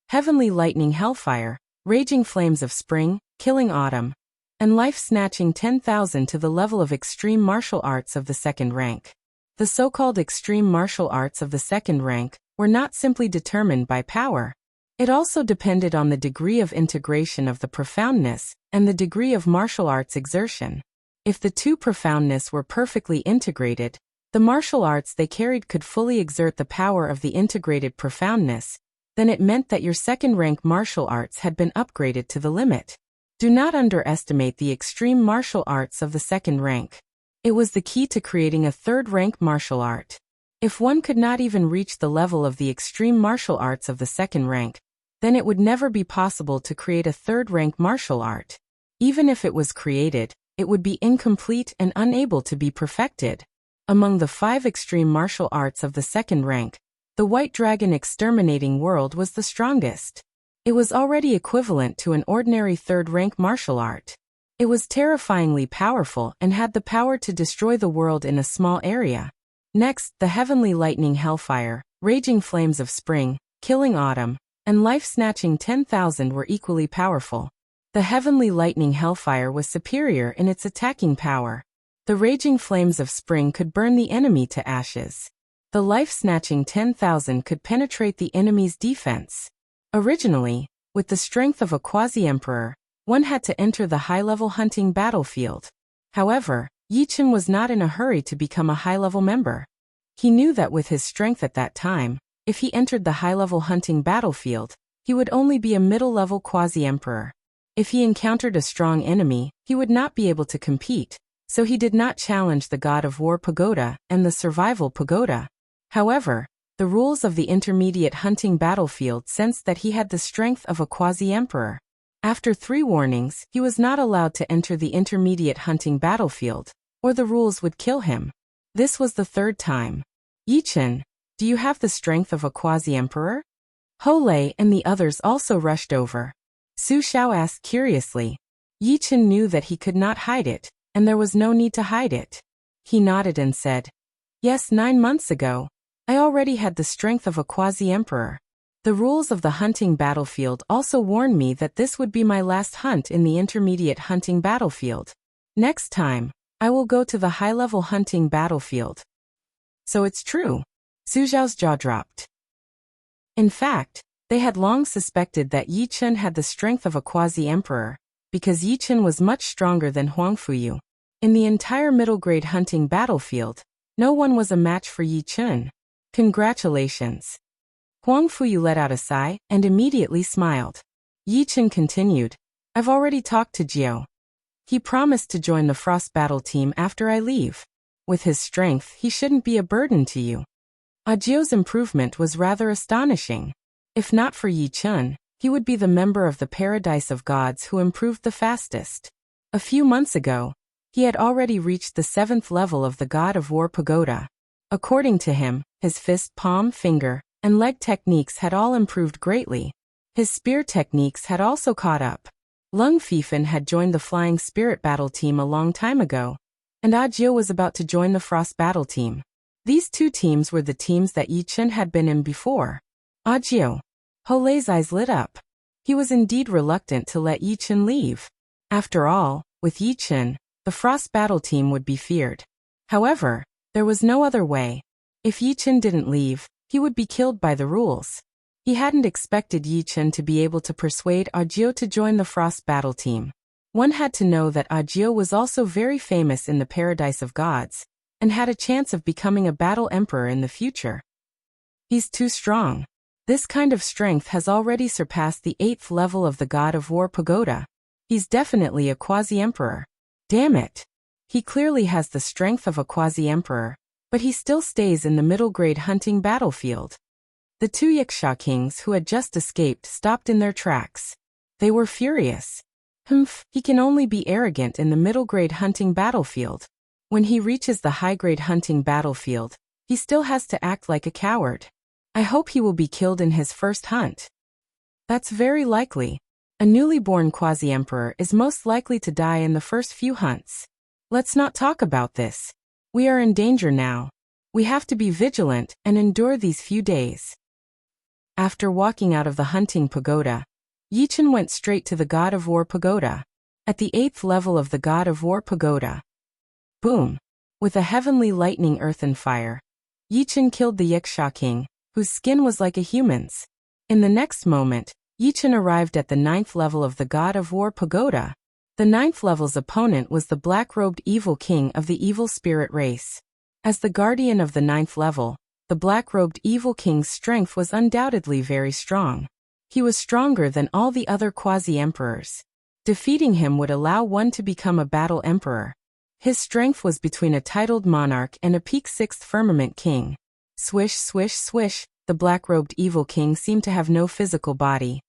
Heavenly Lightning Hellfire, Raging Flames of Spring, Killing Autumn, and Life-Snatching 10,000 to the level of Extreme Martial Arts of the 2nd rank. The so-called Extreme Martial Arts of the 2nd rank were not simply determined by power. It also depended on the degree of integration of the profoundness and the degree of martial arts exertion. If the two profoundness were perfectly integrated, the martial arts they carried could fully exert the power of the integrated profoundness, then it meant that your 2nd rank martial arts had been upgraded to the limit. Do not underestimate the extreme martial arts of the 2nd rank. It was the key to creating a 3rd rank martial art. If one could not even reach the level of the extreme martial arts of the 2nd rank, then it would never be possible to create a 3rd rank martial art. Even if it was created, it would be incomplete and unable to be perfected. Among the 5 extreme martial arts of the 2nd rank, the White Dragon Exterminating World was the strongest. It was already equivalent to an ordinary 3rd rank martial art. It was terrifyingly powerful and had the power to destroy the world in a small area. Next, the Heavenly Lightning Hellfire, Raging Flames of Spring, Killing Autumn, and Life-Snatching 10,000 were equally powerful. The Heavenly Lightning Hellfire was superior in its attacking power. The Raging Flames of Spring could burn the enemy to ashes. The Life-Snatching 10,000 could penetrate the enemy's defense. Originally, with the strength of a quasi-emperor, one had to enter the high-level hunting battlefield. However, Yi Chen was not in a hurry to become a high-level member. He knew that with his strength at that time, if he entered the high-level hunting battlefield, he would only be a middle-level quasi-emperor. If he encountered a strong enemy, he would not be able to compete, so he did not challenge the God of War Pagoda and the Survival Pagoda. However, the rules of the intermediate hunting battlefield sensed that he had the strength of a quasi-emperor. After 3 warnings, he was not allowed to enter the intermediate hunting battlefield, or the rules would kill him. This was the 3rd time. Yi Chen, do you have the strength of a quasi-emperor? Ho Lei and the others also rushed over. Su Xiao asked curiously. Yi Chen knew that he could not hide it, and there was no need to hide it. He nodded and said, "Yes, 9 months ago, I already had the strength of a quasi-emperor. The rules of the hunting battlefield also warned me that this would be my last hunt in the intermediate hunting battlefield. Next time, I will go to the high-level hunting battlefield." So it's true. Su Xiao's jaw dropped. In fact, they had long suspected that Yi Chen had the strength of a quasi-emperor, because Yi Chen was much stronger than Huang Fuyu. In the entire middle-grade hunting battlefield, no one was a match for Yi Chen. Congratulations. Huang Fuyu let out a sigh and immediately smiled. Yi Chen continued, "I've already talked to Jiao. He promised to join the Frost Battle team after I leave. With his strength, he shouldn't be a burden to you." Jiao's improvement was rather astonishing. If not for Yi Chen, he would be the member of the Paradise of Gods who improved the fastest. A few months ago, he had already reached the 7th level of the God of War Pagoda. According to him, his fist, palm, finger, and leg techniques had all improved greatly. His spear techniques had also caught up. Lung Fifan had joined the Flying Spirit Battle team a long time ago, and Jiao was about to join the Frost Battle team. These 2 teams were the teams that Yi Chen had been in before. Jiao. Ho Lei's eyes lit up. He was indeed reluctant to let Yi Chen leave. After all, with Yi Chen, the Frost Battle team would be feared. However, there was no other way. If Yi Chen didn't leave, he would be killed by the rules. He hadn't expected Yi Chen to be able to persuade Jiao to join the Frost Battle team. One had to know that Jiao was also very famous in the Paradise of Gods, and had a chance of becoming a battle emperor in the future. He's too strong. This kind of strength has already surpassed the 8th level of the God of War Pagoda. He's definitely a quasi-emperor. Damn it. He clearly has the strength of a quasi-emperor, but he still stays in the middle-grade hunting battlefield. The two Yiksha kings who had just escaped stopped in their tracks. They were furious. He can only be arrogant in the middle-grade hunting battlefield. When he reaches the high-grade hunting battlefield, he still has to act like a coward. I hope he will be killed in his first hunt. That's very likely. A newly born quasi-emperor is most likely to die in the first few hunts. Let's not talk about this. We are in danger now. We have to be vigilant and endure these few days. After walking out of the hunting pagoda, Yichen went straight to the God of War pagoda. At the 8th level of the God of War pagoda. Boom! With a heavenly lightning earth and fire, Yichen killed the Yiksha king, whose skin was like a human's. In the next moment, Yichen arrived at the 9th level of the God of War pagoda. The 9th level's opponent was the black-robed evil king of the evil spirit race. As the guardian of the 9th level, the black-robed evil king's strength was undoubtedly very strong. He was stronger than all the other quasi-emperors. Defeating him would allow one to become a battle emperor. His strength was between a titled monarch and a peak 6th firmament king. Swish, swish, swish, the black-robed evil king seemed to have no physical body.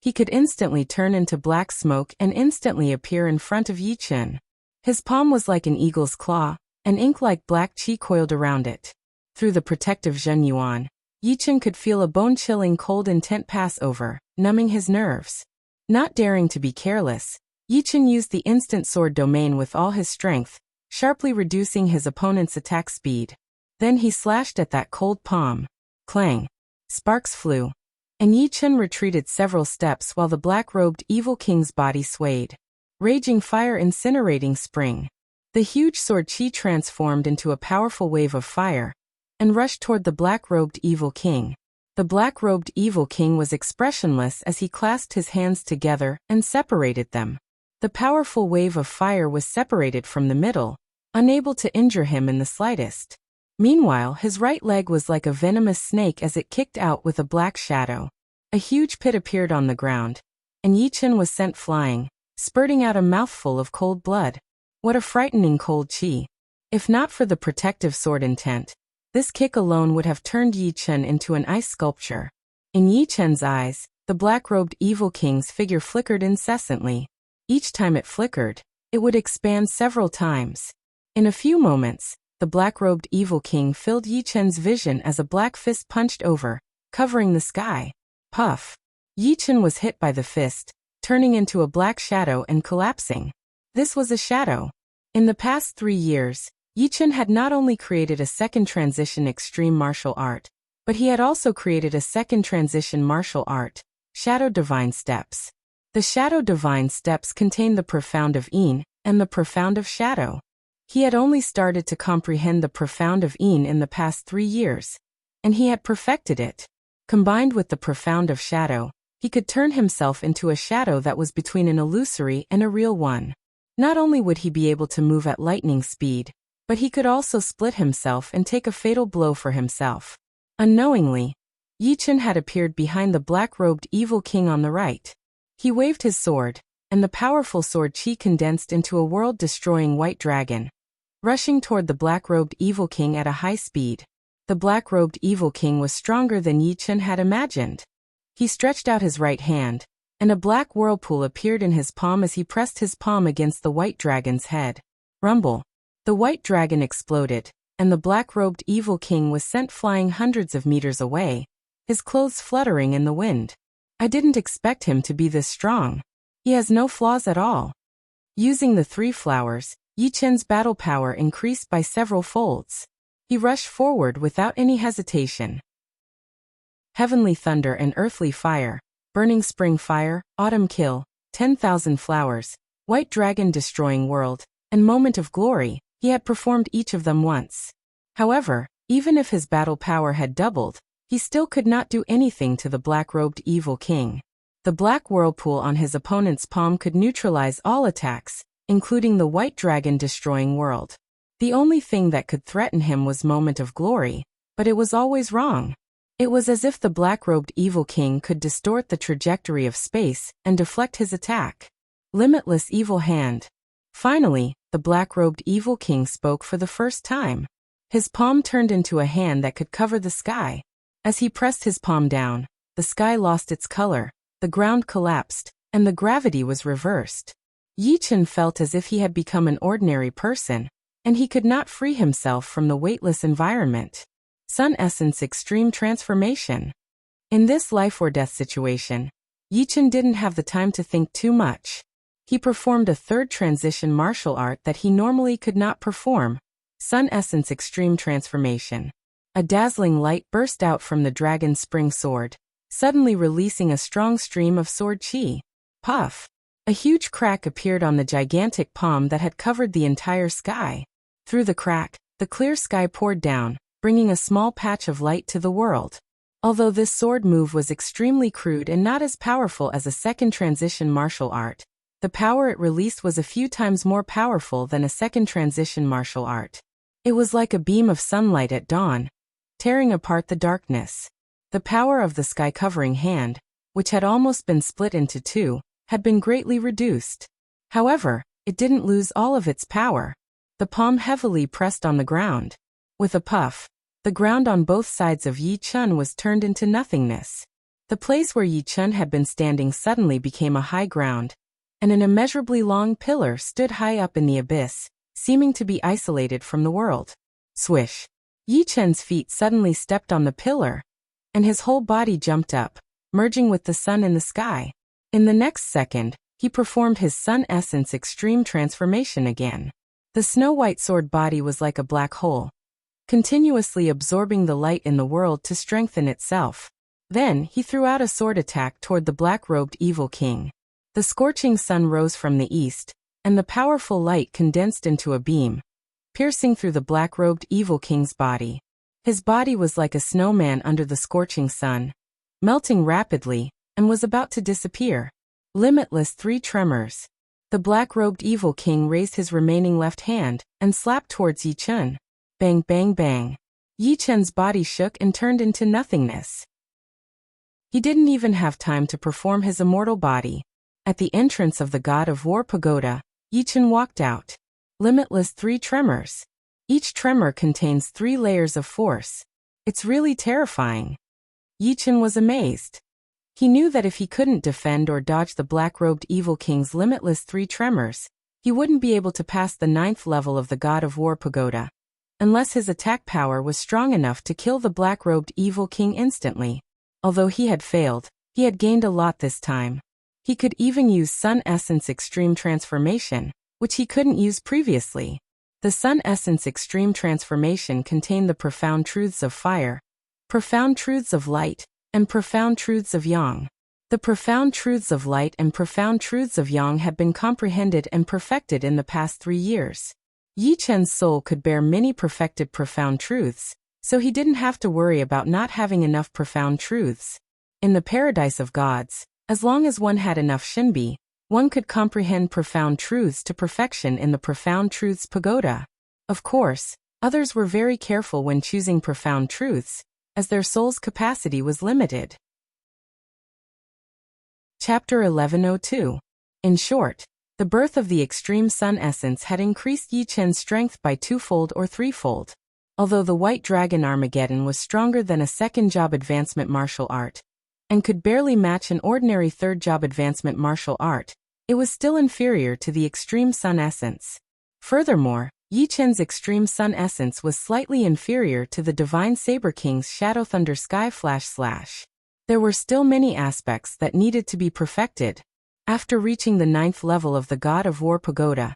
He could instantly turn into black smoke and instantly appear in front of Yichen. His palm was like an eagle's claw, and ink-like black chi coiled around it. Through the protective Zhen Yuan, Yichen could feel a bone-chilling cold intent pass over, numbing his nerves. Not daring to be careless, Yichen used the instant sword domain with all his strength, sharply reducing his opponent's attack speed. Then he slashed at that cold palm. Clang! Sparks flew, and Yichen retreated several steps while the black-robed evil king's body swayed. Raging fire incinerating spring. The huge sword chi transformed into a powerful wave of fire, and rushed toward the black-robed evil king. The black-robed evil king was expressionless as he clasped his hands together and separated them. The powerful wave of fire was separated from the middle, unable to injure him in the slightest. Meanwhile, his right leg was like a venomous snake as it kicked out with a black shadow. A huge pit appeared on the ground, and Yichen was sent flying, spurting out a mouthful of cold blood. What a frightening cold chi. If not for the protective sword intent, this kick alone would have turned Yichen into an ice sculpture. In Yichen's eyes, the black-robed evil king's figure flickered incessantly. Each time it flickered, it would expand several times. In a few moments, the black-robed evil king filled Yichen's vision as a black fist punched over, covering the sky. Puff! Yichen was hit by the fist, turning into a black shadow and collapsing. This was a shadow. In the past 3 years, Yichen had not only created a second transition extreme martial art, but he had also created a second transition martial art, Shadow Divine Steps. The Shadow Divine Steps contain the profound of Yin and the profound of Shadow. He had only started to comprehend the profound of Yin in the past 3 years, and he had perfected it. Combined with the profound of Shadow, he could turn himself into a shadow that was between an illusory and a real one. Not only would he be able to move at lightning speed, but he could also split himself and take a fatal blow for himself. Unknowingly, Yichen had appeared behind the black-robed evil king on the right. He waved his sword, and the powerful sword chi condensed into a world-destroying white dragon, rushing toward the black-robed evil king at a high speed. The black-robed evil king was stronger than Yichen had imagined. He stretched out his right hand, and a black whirlpool appeared in his palm as he pressed his palm against the white dragon's head. Rumble! The white dragon exploded, and the black-robed evil king was sent flying hundreds of meters away, his clothes fluttering in the wind. I didn't expect him to be this strong. He has no flaws at all. Using the 3 flowers, Yichen's battle power increased by several folds. He rushed forward without any hesitation. Heavenly thunder and earthly fire, burning spring fire, autumn kill, 10,000 flowers, white dragon destroying world, and moment of glory, he had performed each of them once. However, even if his battle power had doubled, he still could not do anything to the black-robed evil king. The black whirlpool on his opponent's palm could neutralize all attacks, including the white dragon destroying world. The only thing that could threaten him was moment of glory, but it was always wrong. It was as if the black-robed evil king could distort the trajectory of space and deflect his attack. Limitless evil hand. Finally, the black-robed evil king spoke for the first time. His palm turned into a hand that could cover the sky. As he pressed his palm down, the sky lost its color, the ground collapsed, and the gravity was reversed. Yi Chen felt as if he had become an ordinary person, and he could not free himself from the weightless environment. Sun Essence Extreme Transformation. In this life-or-death situation, Yi Chen didn't have the time to think too much. He performed a third transition martial art that he normally could not perform, Sun Essence Extreme Transformation. A dazzling light burst out from the dragon's spring sword, suddenly releasing a strong stream of sword chi. Puff! A huge crack appeared on the gigantic palm that had covered the entire sky. Through the crack, the clear sky poured down, bringing a small patch of light to the world. Although this sword move was extremely crude and not as powerful as a second transition martial art, the power it released was a few times more powerful than a second transition martial art. It was like a beam of sunlight at dawn, tearing apart the darkness. The power of the sky-covering hand, which had almost been split into two, had been greatly reduced. However, it didn't lose all of its power. The palm heavily pressed on the ground. With a puff, the ground on both sides of Yi Chen was turned into nothingness. The place where Yi Chen had been standing suddenly became a high ground, and an immeasurably long pillar stood high up in the abyss, seeming to be isolated from the world. Swish! Yi Chen's feet suddenly stepped on the pillar, and his whole body jumped up, merging with the sun in the sky. In the next second, he performed his Sun Essence Extreme Transformation again. The snow-white sword body was like a black hole, continuously absorbing the light in the world to strengthen itself. Then, he threw out a sword attack toward the black-robed evil king. The scorching sun rose from the east, and the powerful light condensed into a beam, piercing through the black-robed evil king's body. His body was like a snowman under the scorching sun, melting rapidly, and was about to disappear. Limitless 3 tremors. The black-robed evil king raised his remaining left hand and slapped towards Yi Chen. Bang bang bang. Yi Chen's body shook and turned into nothingness. He didn't even have time to perform his immortal body. At the entrance of the God of War pagoda, Yi Chen walked out. Limitless 3 tremors. Each tremor contains 3 layers of force. It's really terrifying. Yi Chen was amazed. He knew that if he couldn't defend or dodge the black-robed evil king's limitless 3 tremors, he wouldn't be able to pass the 9th level of the God of War pagoda, unless his attack power was strong enough to kill the black-robed evil king instantly. Although he had failed, he had gained a lot this time. He could even use Sun Essence Extreme Transformation, which he couldn't use previously. The Sun Essence Extreme Transformation contained the profound truths of fire, profound truths of light, and profound truths of yang. The profound truths of light and profound truths of yang had been comprehended and perfected in the past 3 years. Yi Chen's soul could bear many perfected profound truths, so he didn't have to worry about not having enough profound truths. In the paradise of gods, as long as one had enough shinbi, one could comprehend profound truths to perfection in the Profound Truths Pagoda. Of course, others were very careful when choosing profound truths, as their soul's capacity was limited. Chapter 1102. In short, the birth of the extreme sun essence had increased Yi Chen's strength by 2-fold or 3-fold. Although the White Dragon Armageddon was stronger than a second job advancement martial art, and could barely match an ordinary third job advancement martial art, it was still inferior to the extreme sun essence. Furthermore, Yi Chen's extreme sun essence was slightly inferior to the Divine Saber King's Shadow Thunder Sky Flash Slash. There were still many aspects that needed to be perfected. After reaching the 9th level of the God of War Pagoda,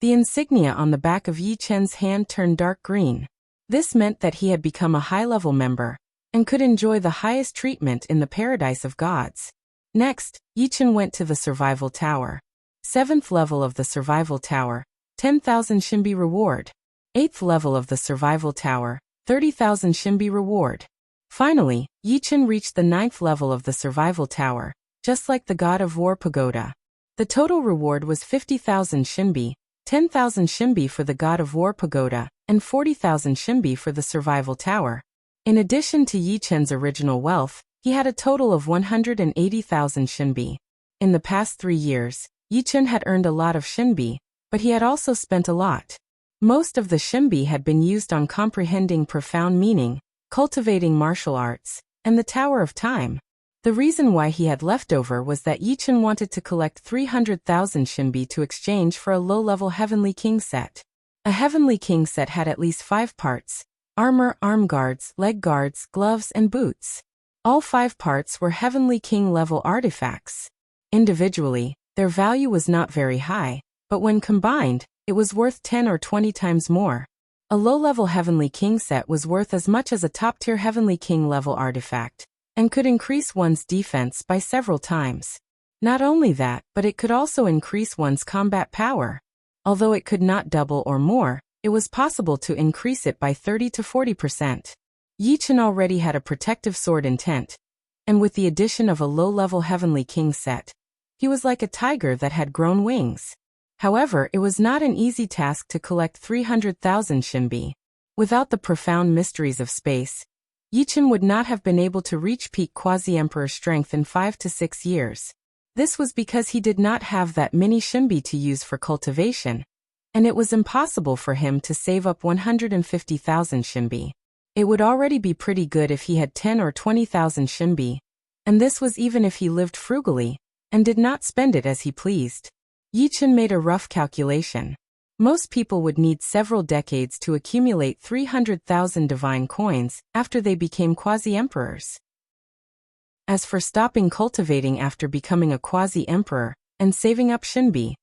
the insignia on the back of Yi Chen's hand turned dark green. This meant that he had become a high-level member, and could enjoy the highest treatment in the Paradise of Gods. Next, Yi Chen went to the Survival Tower. 7th level of the Survival Tower, 10,000 Shinbi reward. 8th level of the Survival Tower, 30,000 Shinbi reward. Finally, Yi Chen reached the 9th level of the Survival Tower, just like the God of War Pagoda. The total reward was 50,000 Shinbi, 10,000 Shinbi for the God of War Pagoda, and 40,000 Shinbi for the Survival Tower. In addition to Yi Chen's original wealth, he had a total of 180,000 Shinbi. In the past 3 years, Yi Chen had earned a lot of Shinbi, But he had also spent a lot. Most of the Shimbi had been used on comprehending profound meaning, cultivating martial arts, and the Tower of Time. The reason why he had leftover was that Yichen wanted to collect 300,000 Shimbi to exchange for a low-level Heavenly King set. A Heavenly King set had at least 5 parts: armor, arm guards, leg guards, gloves, and boots. All 5 parts were Heavenly King level artifacts. Individually, their value was not very high, but when combined, it was worth 10 or 20 times more. A low-level Heavenly King set was worth as much as a top-tier Heavenly King level artifact, and could increase one's defense by several times. Not only that, but it could also increase one's combat power. Although it could not double or more, it was possible to increase it by 30 to 40%. Yichen already had a protective sword intent, and with the addition of a low-level Heavenly King set, he was like a tiger that had grown wings. However, it was not an easy task to collect 300,000 Shimbi. Without the profound mysteries of space, Yichen would not have been able to reach peak Quasi-Emperor strength in 5 to 6 years. This was because he did not have that many Shimbi to use for cultivation, and it was impossible for him to save up 150,000 Shimbi. It would already be pretty good if he had 10 or 20,000 Shimbi, and this was even if he lived frugally, and did not spend it as he pleased. Yichen made a rough calculation. Most people would need several decades to accumulate 300,000 divine coins after they became quasi-emperors. As for stopping cultivating after becoming a quasi-emperor and saving up Shimbi,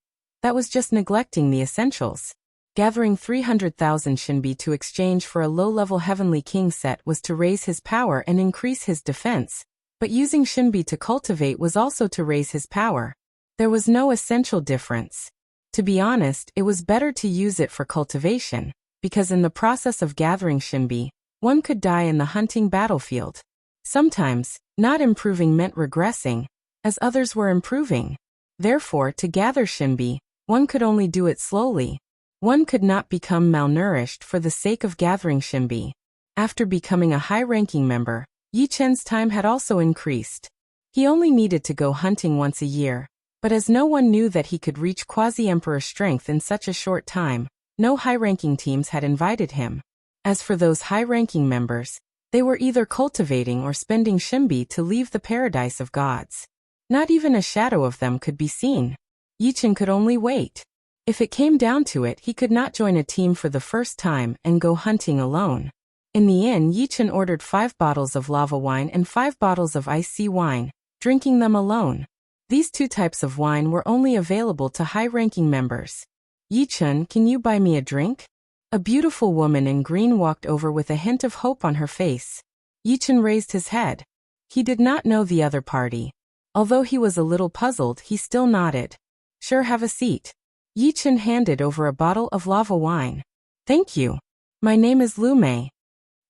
that was just neglecting the essentials. Gathering 300,000 Shimbi to exchange for a low-level Heavenly King set was to raise his power and increase his defense, but using Shimbi to cultivate was also to raise his power. There was no essential difference. To be honest, it was better to use it for cultivation, because in the process of gathering Shimbi, one could die in the hunting battlefield. Sometimes, not improving meant regressing, as others were improving. Therefore, to gather Shimbi, one could only do it slowly. One could not become malnourished for the sake of gathering Shimbi. After becoming a high-ranking member, Yichen's time had also increased. He only needed to go hunting once a year. But as no one knew that he could reach quasi-emperor strength in such a short time, no high-ranking teams had invited him. As for those high-ranking members, they were either cultivating or spending Shimbi to leave the paradise of gods. Not even a shadow of them could be seen. Yichen could only wait. If it came down to it, he could not join a team for the first time and go hunting alone. In the inn, Yichen ordered 5 bottles of lava wine and 5 bottles of iced sea wine, drinking them alone. These 2 types of wine were only available to high-ranking members. "Yichen, can you buy me a drink?" A beautiful woman in green walked over with a hint of hope on her face. Yichen raised his head. He did not know the other party. Although he was a little puzzled, he still nodded. "Sure, have a seat." Yichen handed over a bottle of lava wine. "Thank you. My name is Lu Mei."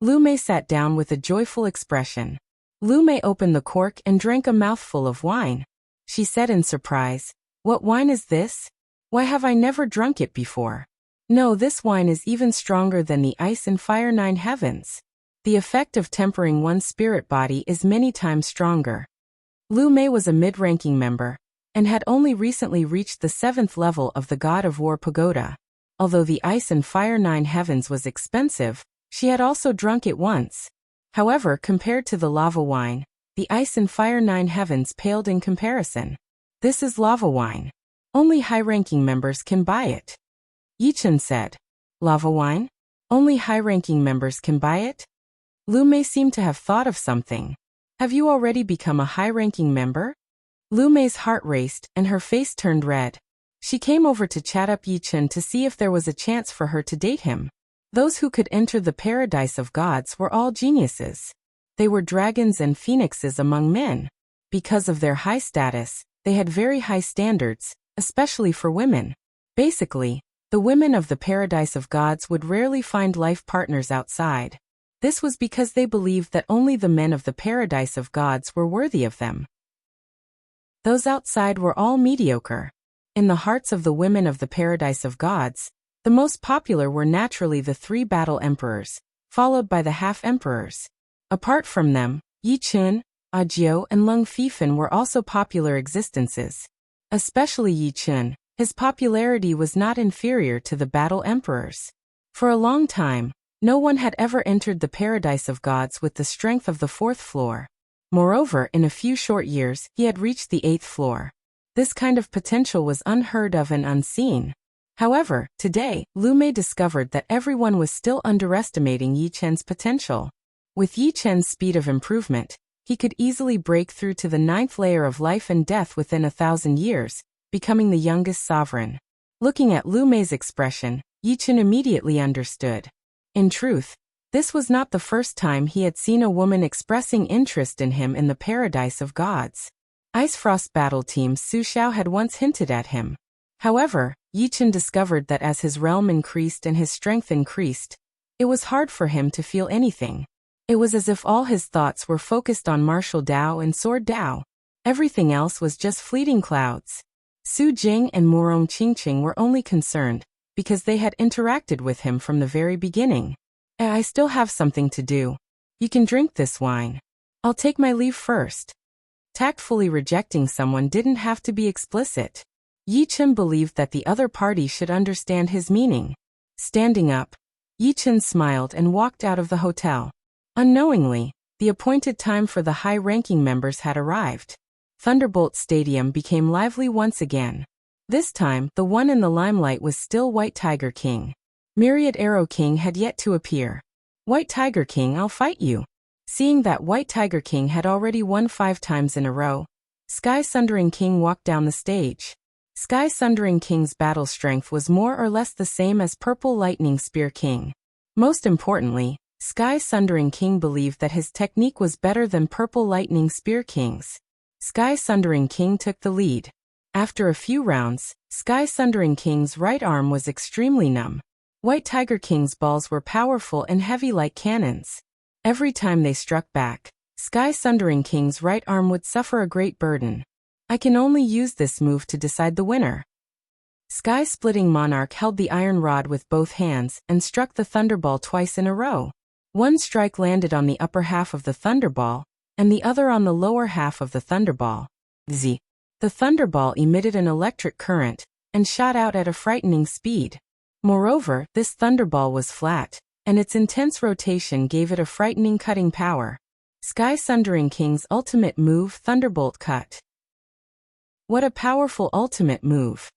Lu Mei sat down with a joyful expression. Lu Mei opened the cork and drank a mouthful of wine. She said in surprise, "What wine is this? Why have I never drunk it before? No, this wine is even stronger than the ice and fire 9 heavens. The effect of tempering one's spirit body is many times stronger." Lu Mei was a mid-ranking member, and had only recently reached the 7th level of the God of War pagoda. Although the ice and fire 9 heavens was expensive, she had also drunk it once. However, compared to the lava wine, the ice and fire 9 heavens paled in comparison. "This is lava wine. Only high-ranking members can buy it." Yichen said. "Lava wine? Only high-ranking members can buy it?" Lu Mei seemed to have thought of something. "Have you already become a high-ranking member?" Lu Mei's heart raced, and her face turned red. She came over to chat up Yichen to see if there was a chance for her to date him. Those who could enter the paradise of gods were all geniuses. They were dragons and phoenixes among men. Because of their high status, they had very high standards, especially for women. Basically, the women of the paradise of gods would rarely find life partners outside. This was because they believed that only the men of the paradise of gods were worthy of them. Those outside were all mediocre. In the hearts of the women of the paradise of gods, the most popular were naturally the 3 battle emperors, followed by the half-emperors. Apart from them, Yichen, Ajiu, and Lung Fifan were also popular existences. Especially Yichen, His popularity was not inferior to the battle emperors. For a long time, no one had ever entered the paradise of gods with the strength of the 4th floor. Moreover, in a few short years, he had reached the 8th floor. This kind of potential was unheard of and unseen. However, today, Lu Mei discovered that everyone was still underestimating Yi Chen's potential. With Yi Chen's speed of improvement, he could easily break through to the 9th layer of life and death within 1,000 years, becoming the youngest sovereign. Looking at Lu Mei's expression, Yi Chen immediately understood. In truth, this was not the first time he had seen a woman expressing interest in him in the paradise of gods. Ice Frost Battle Team Su Xiao had once hinted at him. However, Yi Chen discovered that as his realm increased and his strength increased, it was hard for him to feel anything. It was as if all his thoughts were focused on martial Dao and sword Dao. Everything else was just fleeting clouds. Su Jing and Murong Qingqing were only concerned because they had interacted with him from the very beginning. I still have something to do. You can drink this wine. I'll take my leave first. Tactfully rejecting someone didn't have to be explicit. Yi Chen believed that the other party should understand his meaning. Standing up, Yi Chen smiled and walked out of the hotel. Unknowingly, the appointed time for the high-ranking members had arrived. Thunderbolt Stadium became lively once again. This time, the one in the limelight was still White Tiger King. Myriad Arrow King had yet to appear. White Tiger King, I'll fight you. Seeing that White Tiger King had already won 5 times in a row, Sky Sundering King walked down the stage. Sky Sundering King's battle strength was more or less the same as Purple Lightning Spear King. Most importantly, Sky Sundering King believed that his technique was better than Purple Lightning Spear King's. Sky Sundering King took the lead. After a few rounds, Sky Sundering King's right arm was extremely numb. White Tiger King's balls were powerful and heavy like cannons. Every time they struck back, Sky Sundering King's right arm would suffer a great burden. I can only use this move to decide the winner. Sky Splitting Monarch held the iron rod with both hands and struck the thunderball twice in a row. One strike landed on the upper half of the thunderball, and the other on the lower half of the thunderball. Z. The thunderball emitted an electric current and shot out at a frightening speed. Moreover, this thunderball was flat, and its intense rotation gave it a frightening cutting power. Sky Sundering King's ultimate move, Thunderbolt Cut. What a powerful ultimate move.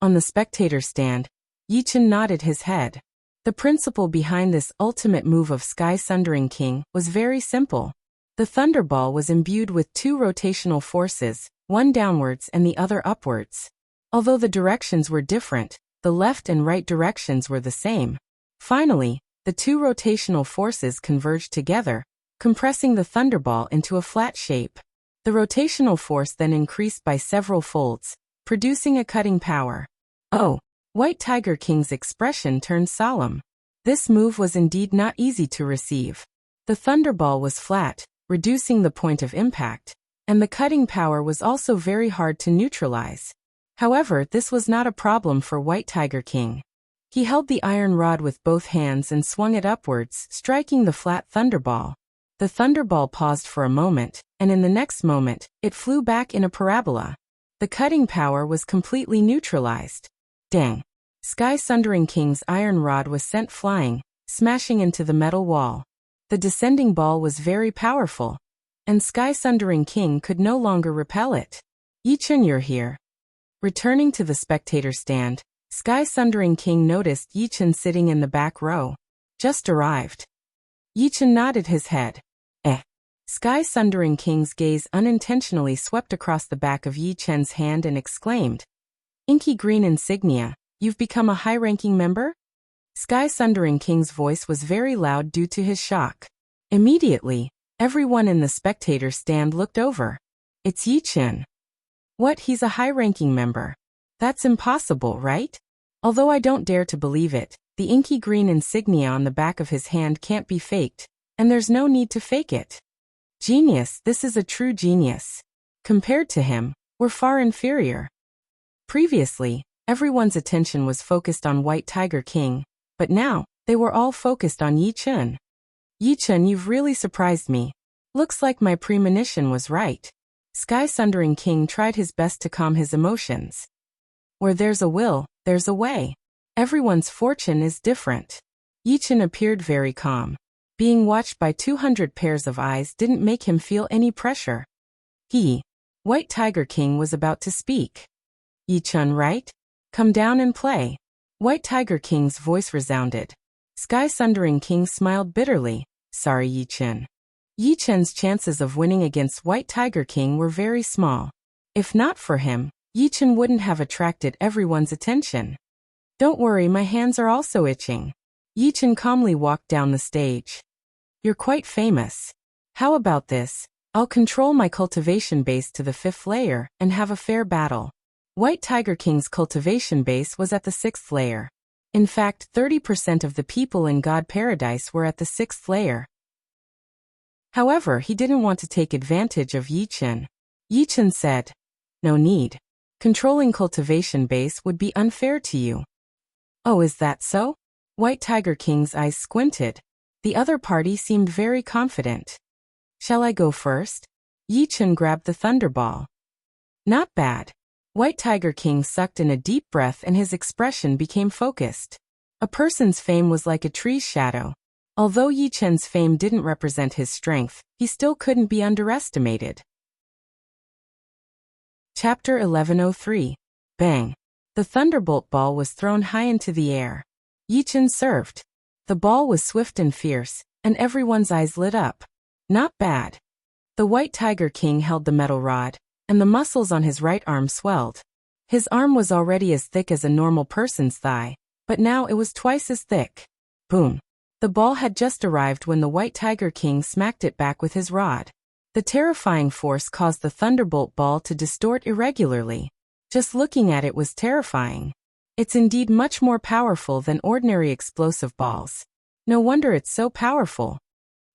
On the spectator stand, Yi Chen nodded his head. The principle behind this ultimate move of Sky Sundering King was very simple. The thunderball was imbued with 2 rotational forces, one downwards and the other upwards. Although the directions were different, the left and right directions were the same. Finally, the 2 rotational forces converged together, compressing the thunderball into a flat shape. The rotational force then increased by several folds, producing a cutting power. Oh! White Tiger King's expression turned solemn. This move was indeed not easy to receive. The thunderball was flat, reducing the point of impact, and the cutting power was also very hard to neutralize. However, this was not a problem for White Tiger King. He held the iron rod with both hands and swung it upwards, striking the flat thunderball. The thunderball paused for a moment, and in the next moment, it flew back in a parabola. The cutting power was completely neutralized. Dang! Sky Sundering King's iron rod was sent flying, smashing into the metal wall. The descending ball was very powerful, and Sky Sundering King could no longer repel it. Yi Chen, you're here. Returning to the spectator stand, Sky Sundering King noticed Yi Chen sitting in the back row. Just arrived. Yi Chen nodded his head. Sky Sundering King's gaze unintentionally swept across the back of Yi Chen's hand and exclaimed, Inky green insignia, you've become a high-ranking member? Sky Sundering King's voice was very loud due to his shock. Immediately, everyone in the spectator stand looked over. It's Yi Chen. What, he's a high-ranking member? That's impossible, right? Although I don't dare to believe it, the inky green insignia on the back of his hand can't be faked, and there's no need to fake it. Genius, this is a true genius. Compared to him, we're far inferior. Previously, everyone's attention was focused on White Tiger King, but now, they were all focused on Yi Chen. Yi Chen, you've really surprised me. Looks like my premonition was right. Sky Sundering King tried his best to calm his emotions. Where there's a will, there's a way. Everyone's fortune is different. Yi Chen appeared very calm. Being watched by 200 pairs of eyes didn't make him feel any pressure. White Tiger King was about to speak. Yi Chen, right? Come down and play. White Tiger King's voice resounded. Sky Sundering King smiled bitterly. Sorry, Yi Chen. Yi Chen's chances of winning against White Tiger King were very small. If not for him, Yi Chen wouldn't have attracted everyone's attention. Don't worry, my hands are also itching. Yi Chen calmly walked down the stage. You're quite famous. How about this? I'll control my cultivation base to the 5th layer and have a fair battle. White Tiger King's cultivation base was at the 6th layer. In fact, 30% of the people in God Paradise were at the 6th layer. However, he didn't want to take advantage of Yi Chen. Yi Chen said, no need. Controlling cultivation base would be unfair to you. Oh, is that so? White Tiger King's eyes squinted. The other party seemed very confident. Shall I go first? Yi Chen grabbed the thunderball. Not bad. White Tiger King sucked in a deep breath and his expression became focused. A person's fame was like a tree's shadow. Although Yi Chen's fame didn't represent his strength, he still couldn't be underestimated. Chapter 1103. Bang. The thunderbolt ball was thrown high into the air. Yi Chen served. The ball was swift and fierce, and everyone's eyes lit up. Not bad. The White Tiger King held the metal rod, and the muscles on his right arm swelled. His arm was already as thick as a normal person's thigh, but now it was twice as thick. Boom. The ball had just arrived when the White Tiger King smacked it back with his rod. The terrifying force caused the thunderbolt ball to distort irregularly. Just looking at it was terrifying. It's indeed much more powerful than ordinary explosive balls. No wonder it's so powerful.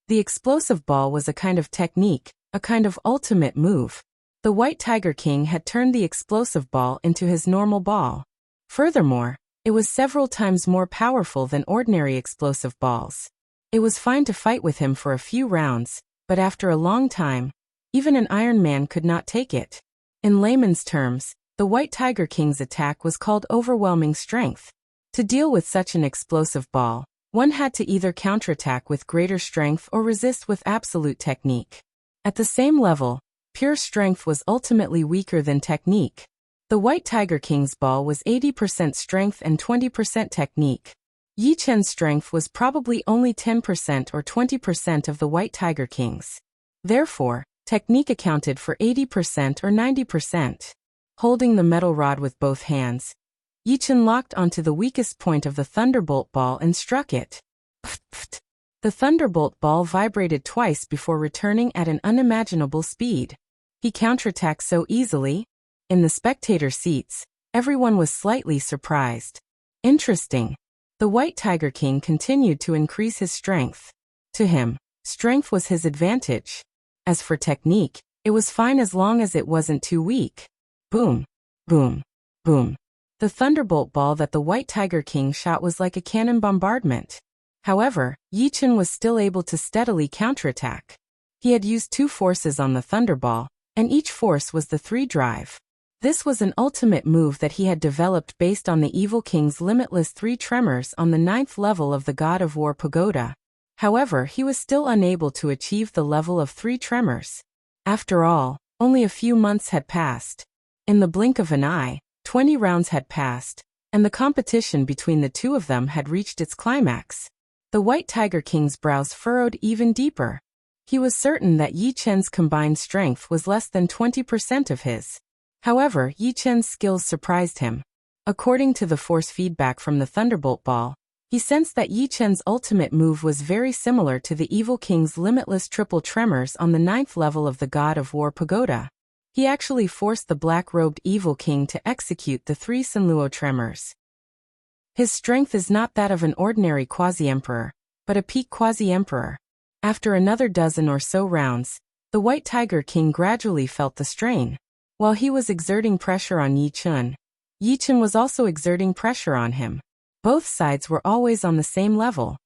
The explosive ball was a kind of technique, a kind of ultimate move. The White Tiger King had turned the explosive ball into his normal ball. Furthermore, it was several times more powerful than ordinary explosive balls. It was fine to fight with him for a few rounds, but after a long time, even an Iron Man could not take it. In layman's terms, the White Tiger King's attack was called overwhelming strength. To deal with such an explosive ball, one had to either counterattack with greater strength or resist with absolute technique. At the same level, pure strength was ultimately weaker than technique. The White Tiger King's ball was 80% strength and 20% technique. Yi Chen's strength was probably only 10% or 20% of the White Tiger King's. Therefore, technique accounted for 80% or 90%. Holding the metal rod with both hands, Yi Chen locked onto the weakest point of the thunderbolt ball and struck it. The thunderbolt ball vibrated twice before returning at an unimaginable speed. He counterattacked so easily. In the spectator seats, everyone was slightly surprised. Interesting. The White Tiger King continued to increase his strength. To him, strength was his advantage. As for technique, it was fine as long as it wasn't too weak. Boom, boom, boom. The thunderbolt ball that the White Tiger King shot was like a cannon bombardment. However, Yi Chen was still able to steadily counterattack. He had used 2 forces on the thunderball, and each force was the 3 drive. This was an ultimate move that he had developed based on the Evil King's limitless 3 tremors on the 9th level of the God of War Pagoda. However, he was still unable to achieve the level of 3 tremors. After all, only a few months had passed. In the blink of an eye, 20 rounds had passed, and the competition between the two of them had reached its climax. The White Tiger King's brows furrowed even deeper. He was certain that Yi Chen's combined strength was less than 20% of his. However, Yi Chen's skills surprised him. According to the force feedback from the thunderbolt ball, he sensed that Yi Chen's ultimate move was very similar to the Evil King's limitless triple tremors on the 9th level of the God of War Pagoda. He actually forced the black-robed Evil King to execute the 3 Senluo tremors. His strength is not that of an ordinary quasi-emperor, but a peak quasi-emperor. After another dozen or so rounds, the White Tiger King gradually felt the strain. While he was exerting pressure on Yi Chen was also exerting pressure on him. Both sides were always on the same level.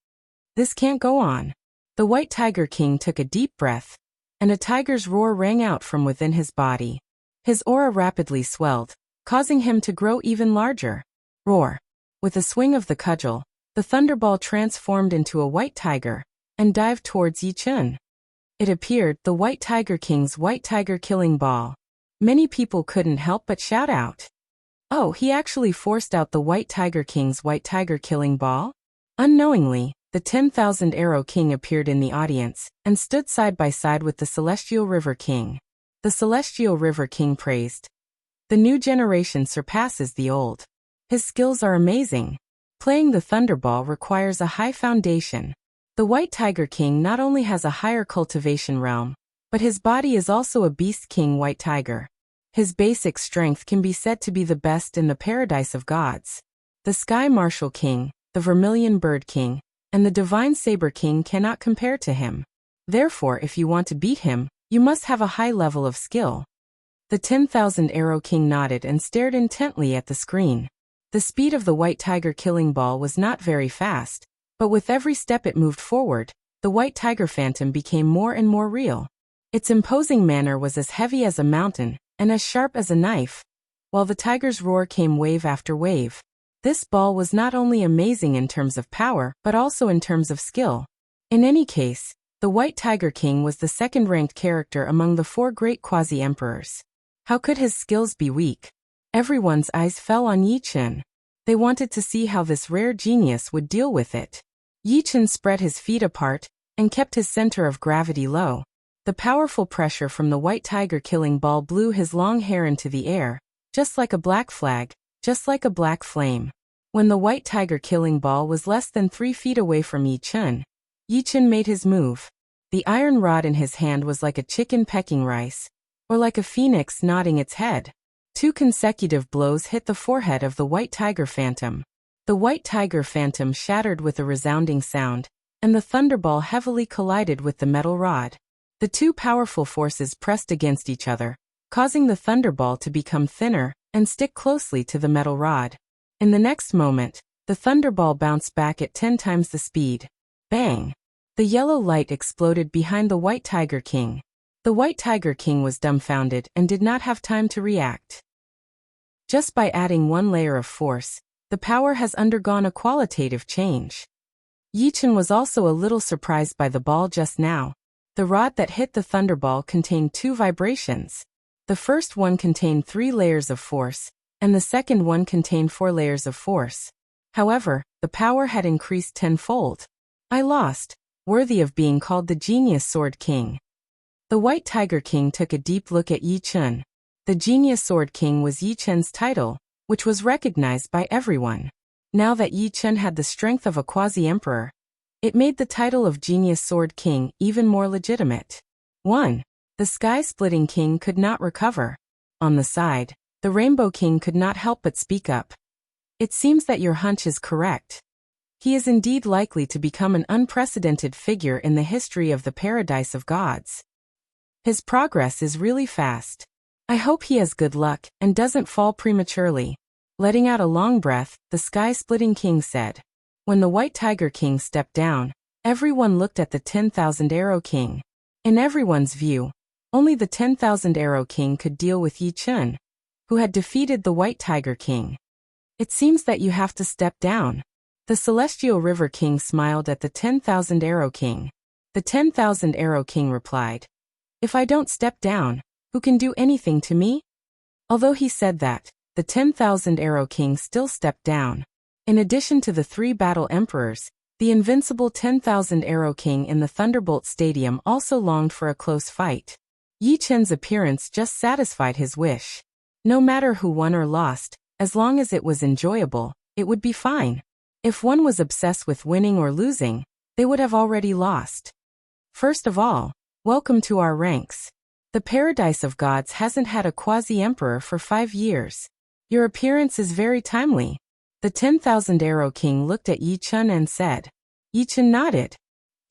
This can't go on. The White Tiger King took a deep breath, and a tiger's roar rang out from within his body. His aura rapidly swelled, causing him to grow even larger. Roar! With a swing of the cudgel, the thunderball transformed into a white tiger and dived towards Yi Chun. It appeared, the White Tiger King's White Tiger Killing Ball. Many people couldn't help but shout out. Oh, he actually forced out the White Tiger King's White Tiger Killing Ball? Unknowingly, the 10,000 Arrow King appeared in the audience and stood side by side with the Celestial River King. The Celestial River King praised. The new generation surpasses the old. His skills are amazing. Playing the Thunderball requires a high foundation. The White Tiger King not only has a higher cultivation realm, but his body is also a Beast King White Tiger. His basic strength can be said to be the best in the Paradise of Gods. The Sky Martial King, the Vermilion Bird King, and the Divine Saber King cannot compare to him. Therefore, if you want to beat him, you must have a high level of skill. The 10,000 Arrow King nodded and stared intently at the screen. The speed of the White Tiger Killing Ball was not very fast, but with every step it moved forward, the White Tiger Phantom became more and more real. Its imposing manner was as heavy as a mountain and as sharp as a knife, while the tiger's roar came wave after wave. This ball was not only amazing in terms of power, but also in terms of skill. In any case, the White Tiger King was the second-ranked character among the 4 great quasi-emperors. How could his skills be weak? Everyone's eyes fell on Yi Chun. They wanted to see how this rare genius would deal with it. Yi Chun spread his feet apart and kept his center of gravity low. The powerful pressure from the White Tiger Killing Ball blew his long hair into the air, just like a black flag, just like a black flame. When the White Tiger Killing Ball was less than 3 feet away from Yi Chun made his move. The iron rod in his hand was like a chicken pecking rice, or like a phoenix nodding its head. 2 consecutive blows hit the forehead of the White Tiger Phantom. The White Tiger Phantom shattered with a resounding sound, and the Thunderball heavily collided with the metal rod. The 2 powerful forces pressed against each other, causing the Thunderball to become thinner and stick closely to the metal rod. In the next moment, the Thunderball bounced back at 10 times the speed. Bang! The yellow light exploded behind the White Tiger King. The White Tiger King was dumbfounded and did not have time to react. Just by adding 1 layer of force, the power has undergone a qualitative change. Yi Chun was also a little surprised by the ball just now. The rod that hit the Thunderball contained 2 vibrations. The first one contained 3 layers of force, and the second one contained 4 layers of force. However, the power had increased tenfold. I lost, worthy of being called the Genius Sword King. The White Tiger King took a deep look at Yi Chun. The Genius Sword King was Yi Chun's title, which was recognized by everyone. Now that Yi Chun had the strength of a quasi-emperor, it made the title of Genius Sword King even more legitimate. 1. The Sky-Splitting King could not recover. On the side, the Rainbow King could not help but speak up. It seems that your hunch is correct. He is indeed likely to become an unprecedented figure in the history of the Paradise of Gods. His progress is really fast. I hope he has good luck and doesn't fall prematurely. Letting out a long breath, the Sky-Splitting King said. When the White Tiger King stepped down, everyone looked at the 10,000 Arrow King. In everyone's view, only the 10,000 Arrow King could deal with Yi Chun, who had defeated the White Tiger King. It seems that you have to step down. The Celestial River King smiled at the 10,000 Arrow King. The 10,000 Arrow King replied, "If I don't step down, who can do anything to me?" Although he said that, the 10,000 Arrow King still stepped down. In addition to the 3 battle emperors, the invincible 10,000 Arrow King in the Thunderbolt Stadium also longed for a close fight. Yi Chun's appearance just satisfied his wish. No matter who won or lost, as long as it was enjoyable, it would be fine. If one was obsessed with winning or losing, they would have already lost. First of all, welcome to our ranks. The Paradise of Gods hasn't had a quasi-emperor for 5 years. Your appearance is very timely. The 10,000 Arrow King looked at Yi Chun and said. Yi Chun nodded.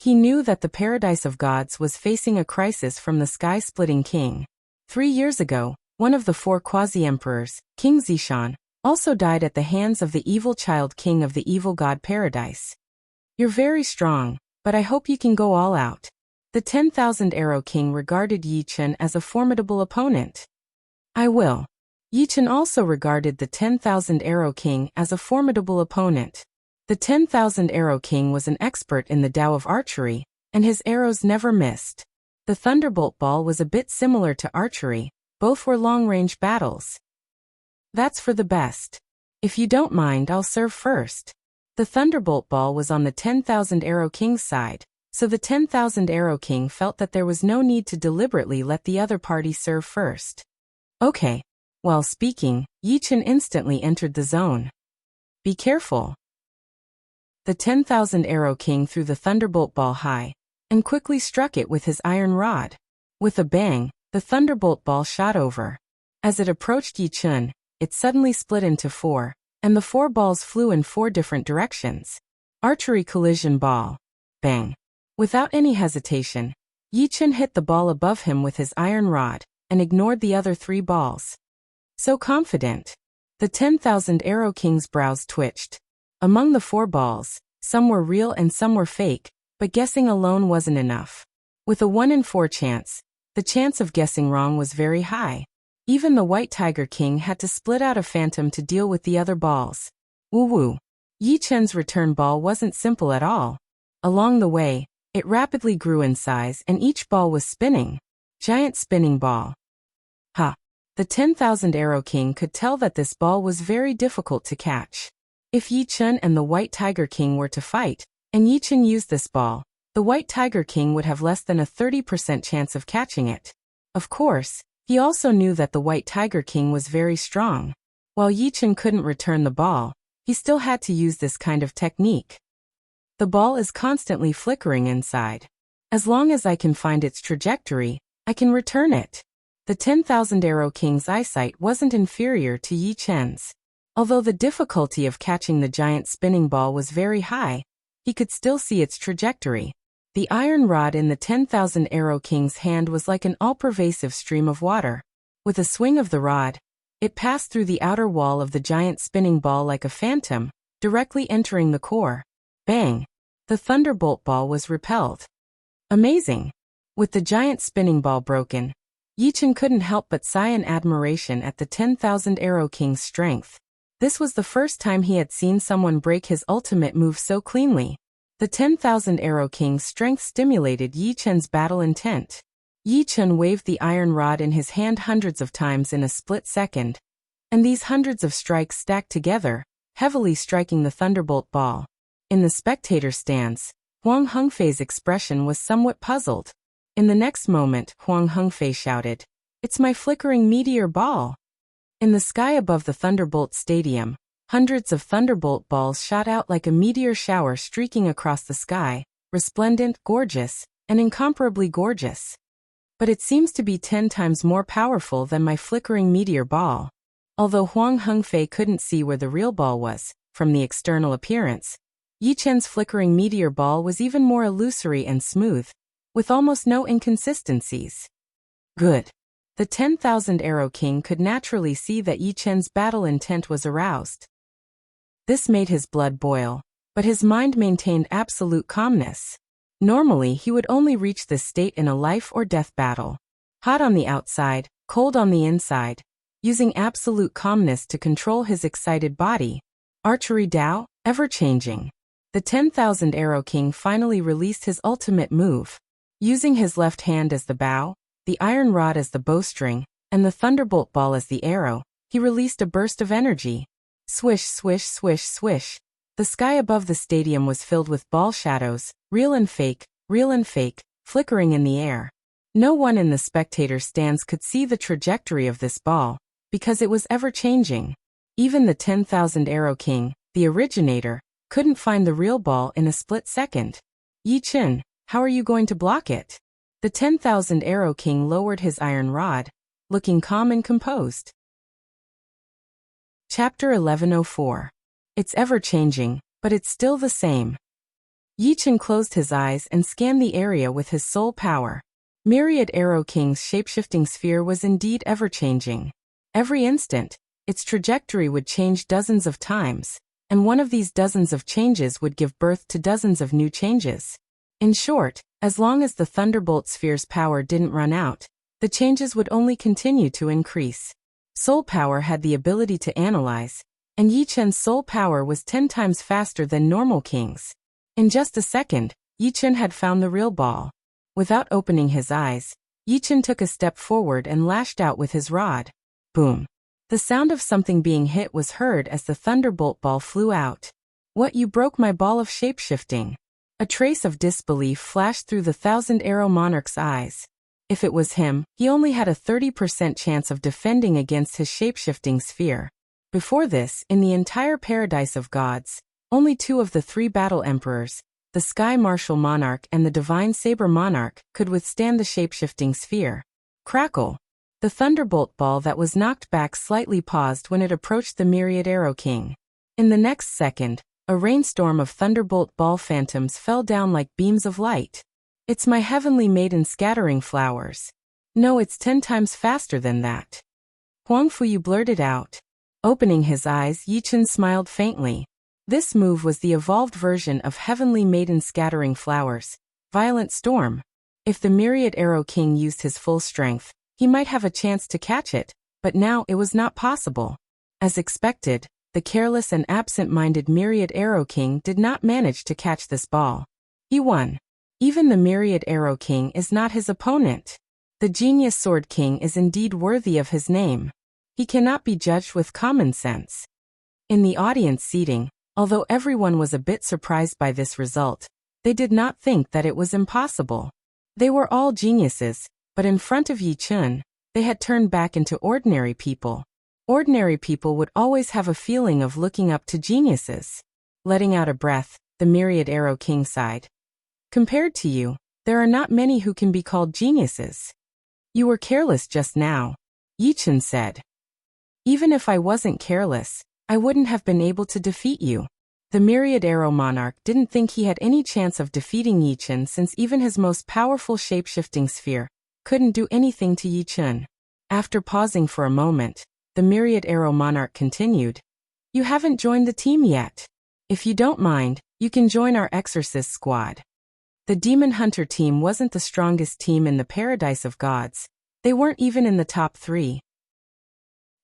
He knew that the Paradise of Gods was facing a crisis from the Sky-Splitting King. 3 years ago, one of the 4 quasi-emperors, King Zishan, also died at the hands of the evil child king of the evil god Paradise. You're very strong, but I hope you can go all out. The 10,000 Arrow King regarded Yi Chun as a formidable opponent. I will. Yi Chen also regarded the 10,000 Arrow King as a formidable opponent. The 10,000 Arrow King was an expert in the Tao of archery, and his arrows never missed. The Thunderbolt Ball was a bit similar to archery, both were long-range battles. That's for the best. If you don't mind, I'll serve first. The Thunderbolt Ball was on the 10,000 Arrow King's side, so the 10,000 Arrow King felt that there was no need to deliberately let the other party serve first. Okay. While speaking, Yi Chen instantly entered the zone. Be careful. The 10,000 Arrow King threw the Thunderbolt Ball high, and quickly struck it with his iron rod. With a bang, the Thunderbolt Ball shot over. As it approached Yi Chen, it suddenly split into 4, and the 4 balls flew in 4 different directions. Archery collision ball. Bang. Without any hesitation, Yi Chen hit the ball above him with his iron rod, and ignored the other 3 balls. So confident. The 10,000 Arrow King's brows twitched. Among the 4 balls, some were real and some were fake, but guessing alone wasn't enough. With a 1 in 4 chance, the chance of guessing wrong was very high. Even the White Tiger King had to split out a phantom to deal with the other balls. Woo-woo. Yi Chen's return ball wasn't simple at all. Along the way, it rapidly grew in size and each ball was spinning. Giant spinning ball. Ha! The 10,000 Arrow King could tell that this ball was very difficult to catch. If Yi Chen and the White Tiger King were to fight, and Yi Chen used this ball, the White Tiger King would have less than a 30% chance of catching it. Of course, he also knew that the White Tiger King was very strong. While Yi Chen couldn't return the ball, he still had to use this kind of technique. The ball is constantly flickering inside. As long as I can find its trajectory, I can return it. The 10,000 Arrow King's eyesight wasn't inferior to Yi Chen's. Although the difficulty of catching the giant spinning ball was very high, he could still see its trajectory. The iron rod in the 10,000 Arrow King's hand was like an all-pervasive stream of water. With a swing of the rod, it passed through the outer wall of the giant spinning ball like a phantom, directly entering the core. Bang! The Thunderbolt Ball was repelled. Amazing! With the giant spinning ball broken, Yi Chen couldn't help but sigh in admiration at the 10,000 Arrow King's strength. This was the first time he had seen someone break his ultimate move so cleanly. The 10,000 Arrow King's strength stimulated Yi Chen's battle intent. Yi Chen waved the iron rod in his hand hundreds of times in a split second, and these hundreds of strikes stacked together, heavily striking the Thunderbolt Ball. In the spectator stands, Huang Hengfei's expression was somewhat puzzled. In the next moment, Huang Hengfei shouted, "It's my flickering meteor ball!" In the sky above the Thunderbolt Stadium, hundreds of Thunderbolt balls shot out like a meteor shower streaking across the sky, resplendent, gorgeous, and incomparably gorgeous. But it seems to be 10 times more powerful than my flickering meteor ball. Although Huang Hengfei couldn't see where the real ball was, from the external appearance, Yi Chen's flickering meteor ball was even more illusory and smooth, with almost no inconsistencies. Good. The 10,000 Arrow King could naturally see that Yi Chen's battle intent was aroused. This made his blood boil, but his mind maintained absolute calmness. Normally he would only reach this state in a life or death battle. Hot on the outside, cold on the inside, using absolute calmness to control his excited body. Archery Tao, ever-changing. The 10,000 Arrow King finally released his ultimate move. Using his left hand as the bow, the iron rod as the bowstring, and the Thunderbolt Ball as the arrow, he released a burst of energy. Swish, swish, swish, swish. The sky above the stadium was filled with ball shadows, real and fake, flickering in the air. No one in the spectator stands could see the trajectory of this ball, because it was ever-changing. Even the 10,000 Arrow King, the originator, couldn't find the real ball in a split second. Yi Chen, how are you going to block it? The 10,000 Arrow King lowered his iron rod, looking calm and composed. Chapter 1104. It's ever-changing, but it's still the same. Yi Chen closed his eyes and scanned the area with his soul power. Myriad Arrow King's shapeshifting sphere was indeed ever-changing. Every instant, its trajectory would change dozens of times, and one of these dozens of changes would give birth to dozens of new changes. In short, as long as the Thunderbolt sphere's power didn't run out, the changes would only continue to increase. Soul power had the ability to analyze, and Yi Chen's soul power was 10 times faster than normal kings. In just a second, Yi Chen had found the real ball. Without opening his eyes, Yi Chen took a step forward and lashed out with his rod. Boom. The sound of something being hit was heard as the thunderbolt ball flew out. What, you broke my ball of shapeshifting? A trace of disbelief flashed through the thousand-arrow monarch's eyes. If it was him, he only had a 30% chance of defending against his shapeshifting sphere. Before this, in the entire paradise of gods, only 2 of the 3 battle emperors, the Sky Martial Monarch and the Divine Saber Monarch, could withstand the shapeshifting sphere. Crackle! The thunderbolt ball that was knocked back slightly paused when it approached the Myriad Arrow King. In the next second, a rainstorm of thunderbolt ball phantoms fell down like beams of light. It's my heavenly maiden scattering flowers. No, it's 10 times faster than that. Huang Fuyu blurted out. Opening his eyes, Yi Chen smiled faintly. This move was the evolved version of Heavenly Maiden Scattering Flowers, Violent Storm. If the Myriad Arrow King used his full strength, he might have a chance to catch it, but now it was not possible. As expected, the careless and absent-minded Myriad Arrow King did not manage to catch this ball. He won. Even the Myriad Arrow King is not his opponent. The Genius Sword King is indeed worthy of his name. He cannot be judged with common sense. In the audience seating, although everyone was a bit surprised by this result, they did not think that it was impossible. They were all geniuses, but in front of Yi Chen, they had turned back into ordinary people. Ordinary people would always have a feeling of looking up to geniuses. Letting out a breath, the Myriad Arrow King sighed. Compared to you, there are not many who can be called geniuses. You were careless just now, Yi Chen said. Even if I wasn't careless, I wouldn't have been able to defeat you. The Myriad Arrow Monarch didn't think he had any chance of defeating Yi Chen since even his most powerful shapeshifting sphere couldn't do anything to Yi Chen. After pausing for a moment, the Myriad Arrow Monarch continued. You haven't joined the team yet. If you don't mind, you can join our exorcist squad. The Demon Hunter team wasn't the strongest team in the Paradise of Gods. They weren't even in the top 3.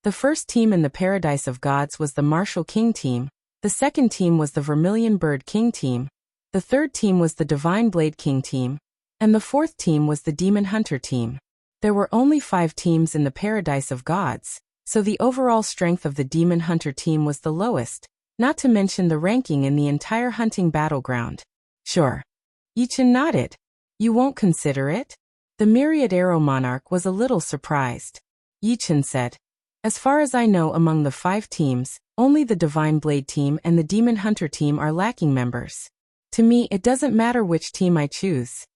The first team in the Paradise of Gods was the Martial King team, the second team was the Vermilion Bird King team, the third team was the Divine Blade King team, and the fourth team was the Demon Hunter team. There were only 5 teams in the Paradise of Gods, so the overall strength of the Demon Hunter team was the lowest, not to mention the ranking in the entire hunting battleground. Sure. Yi Chen nodded. You won't consider it? The Myriad Arrow Monarch was a little surprised. Yi Chen said. As far as I know, among the 5 teams, only the Divine Blade team and the Demon Hunter team are lacking members. To me, it doesn't matter which team I choose.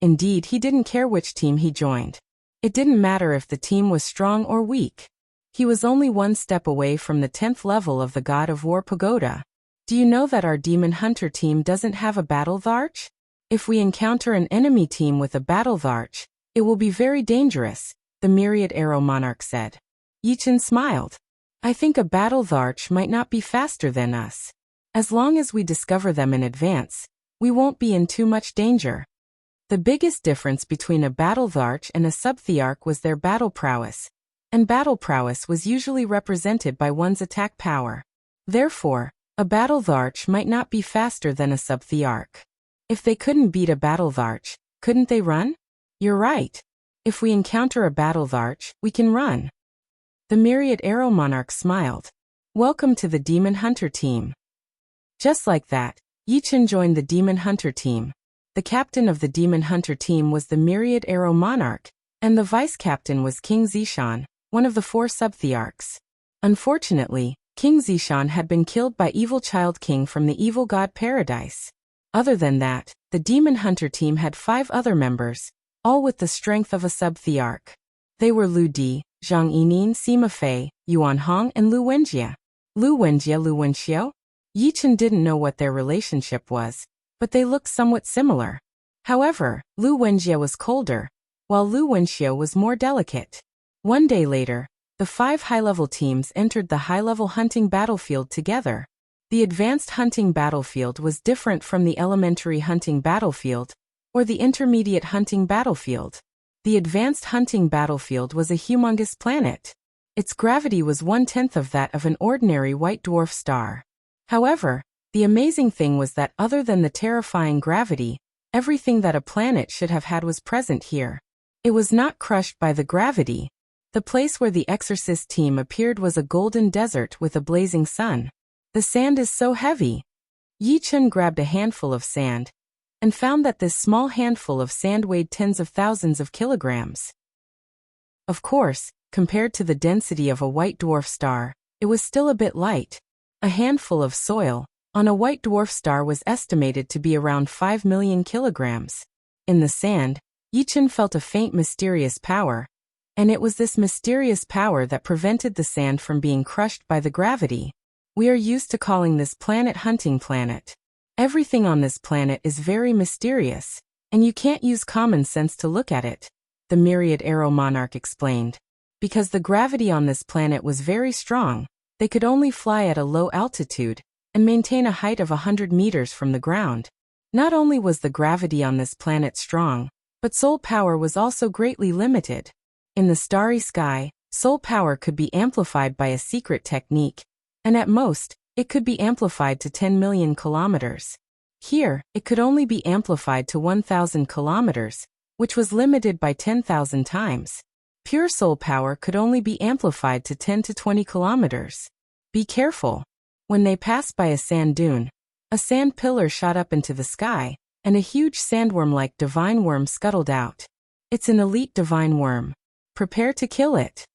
Indeed, he didn't care which team he joined. It didn't matter if the team was strong or weak. He was only 1 step away from the 10th level of the God of War Pagoda. Do you know that our Demon Hunter team doesn't have a battle Dharch? If we encounter an enemy team with a battle Dharch, it will be very dangerous, the Myriad Arrow Monarch said. Yi Chen smiled. I think a battle Dharch might not be faster than us. As long as we discover them in advance, we won't be in too much danger. The biggest difference between a battle Dharch and a sub-Thearch was their battle prowess, and battle prowess was usually represented by one's attack power. Therefore, a battle Dharch might not be faster than a sub-Thearch. If they couldn't beat a battle Dharch, couldn't they run? You're right. If we encounter a battle Dharch, we can run. The Myriad Arrow Monarch smiled. Welcome to the Demon Hunter team. Just like that, Yi Chen joined the Demon Hunter team. The captain of the Demon Hunter team was the Myriad Arrow Monarch, and the vice-captain was King Zishan, one of the 4 sub-Thearchs. Unfortunately, King Zishan had been killed by Evil Child King from the Evil God Paradise. Other than that, the Demon Hunter team had 5 other members, all with the strength of a sub-Thearch. They were Lu Di, Zhang Yining, Sima Fei, Yuan Hong, and Lu Wenjie. Lu Wenxiao? Yi Chen didn't know what their relationship was, but they looked somewhat similar. However, Lu Wenjie was colder, while Lu Wenxiao was more delicate. One day later, the 5 high-level teams entered the high-level hunting battlefield together. The advanced hunting battlefield was different from the elementary hunting battlefield, or the intermediate hunting battlefield. The advanced hunting battlefield was a humongous planet. Its gravity was 1/10 of that of an ordinary white dwarf star. However, the amazing thing was that other than the terrifying gravity, everything that a planet should have had was present here. It was not crushed by the gravity. The place where the exorcist team appeared was a golden desert with a blazing sun. The sand is so heavy. Yi Chun grabbed a handful of sand and found that this small handful of sand weighed tens of thousands of kilograms. Of course, compared to the density of a white dwarf star, it was still a bit light. A handful of soil on a white dwarf star was estimated to be around 5 million kilograms. In the sand, Yi Chun felt a faint mysterious power, and it was this mysterious power that prevented the sand from being crushed by the gravity. We are used to calling this planet Hunting Planet. Everything on this planet is very mysterious, and you can't use common sense to look at it, the Myriad Arrow Monarch explained. Because the gravity on this planet was very strong, they could only fly at a low altitude and maintain a height of 100 meters from the ground. Not only was the gravity on this planet strong, but soul power was also greatly limited. In the starry sky, soul power could be amplified by a secret technique, and at most, it could be amplified to 10 million kilometers. Here, it could only be amplified to 1,000 kilometers, which was limited by 10,000 times. Pure soul power could only be amplified to 10 to 20 kilometers. Be careful. When they passed by a sand dune, a sand pillar shot up into the sky, and a huge sandworm-like divine worm scuttled out. It's an elite divine worm. Prepare to kill it.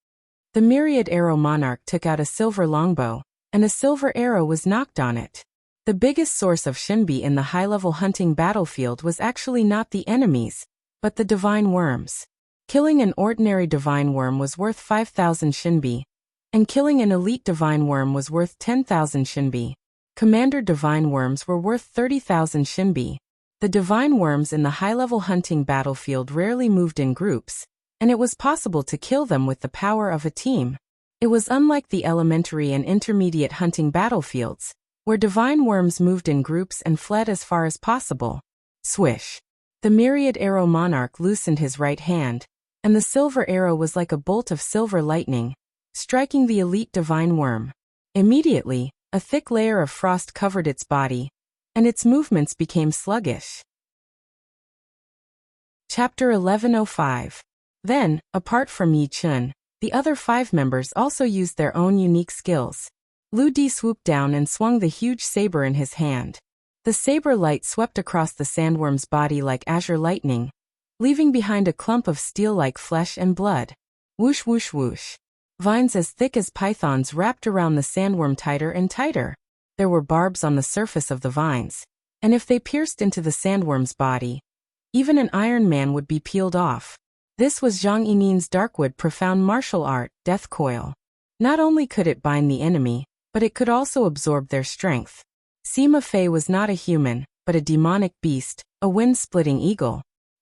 The Myriad Arrow Monarch took out a silver longbow, and a silver arrow was knocked on it. The biggest source of Shinbi in the high-level hunting battlefield was actually not the enemies, but the divine worms. Killing an ordinary divine worm was worth 5,000 Shinbi, and killing an elite divine worm was worth 10,000 Shinbi. Commander divine worms were worth 30,000 Shinbi. The divine worms in the high-level hunting battlefield rarely moved in groups, and it was possible to kill them with the power of a team. It was unlike the elementary and intermediate hunting battlefields, where divine worms moved in groups and fled as far as possible. Swish! The Myriad Arrow Monarch loosened his right hand, and the silver arrow was like a bolt of silver lightning, striking the elite divine worm. Immediately, a thick layer of frost covered its body, and its movements became sluggish. Chapter 1105. Then, apart from Yi Chun, the other 5 members also used their own unique skills. Lu Di swooped down and swung the huge saber in his hand. The saber light swept across the sandworm's body like azure lightning, leaving behind a clump of steel-like flesh and blood. Whoosh whoosh whoosh. Vines as thick as pythons wrapped around the sandworm tighter and tighter. There were barbs on the surface of the vines, and if they pierced into the sandworm's body, even an Iron Man would be peeled off. This was Zhang Yinin's Darkwood profound martial art, Death Coil. Not only could it bind the enemy, but it could also absorb their strength. Sima Fei was not a human, but a demonic beast, a wind-splitting eagle.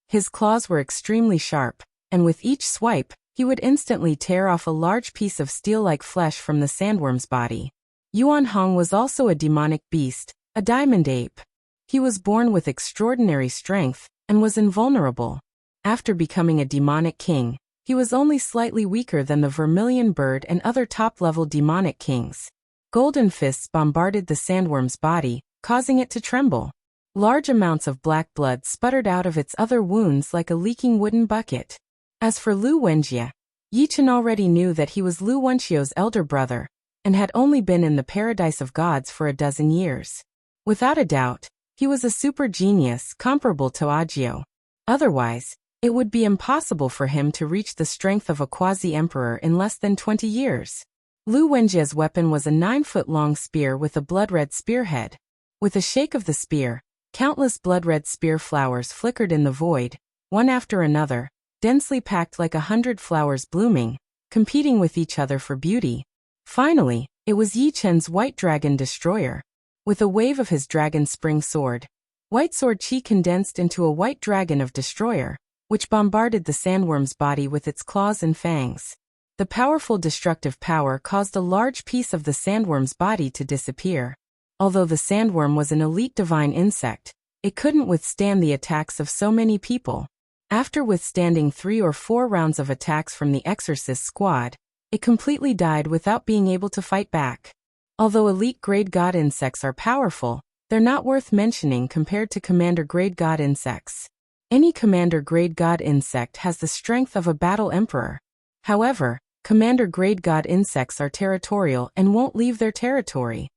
His claws were extremely sharp, and with each swipe, he would instantly tear off a large piece of steel-like flesh from the sandworm's body. Yuan Hong was also a demonic beast, a diamond ape. He was born with extraordinary strength, and was invulnerable. After becoming a demonic king, he was only slightly weaker than the vermilion bird and other top-level demonic kings. Golden fists bombarded the sandworm's body, causing it to tremble. Large amounts of black blood sputtered out of its other wounds like a leaking wooden bucket. As for Lu Wenjie, Yi Chun already knew that he was Lu Wenxio's elder brother, and had only been in the paradise of gods for a dozen years. Without a doubt, he was a super genius comparable to Agio. Otherwise, it would be impossible for him to reach the strength of a quasi-emperor in less than 20 years. Lu Wenjie's weapon was a 9-foot-long spear with a blood-red spearhead. With a shake of the spear, countless blood-red spear flowers flickered in the void, one after another, densely packed like 100 flowers blooming, competing with each other for beauty. Finally, it was Yi Chun's White Dragon Destroyer. With a wave of his dragon spring sword, White Sword Chi condensed into a white dragon of Destroyer, which bombarded the sandworm's body with its claws and fangs. The powerful destructive power caused a large piece of the sandworm's body to disappear. Although the sandworm was an elite divine insect, it couldn't withstand the attacks of so many people. After withstanding 3 or 4 rounds of attacks from the Exorcist squad, It completely died without being able to fight back. Although elite-grade god insects are powerful, they're not worth mentioning compared to commander-grade god insects. Any commander-grade god insect has the strength of a battle emperor. However, commander-grade god insects are territorial and won't leave their territory.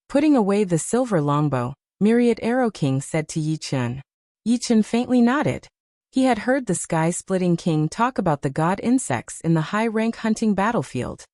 Putting away the silver longbow, Myriad Arrow King said to Yi Chun. Yi Chun faintly nodded. He had heard the Sky-Splitting King talk about the god insects in the high-rank hunting battlefield.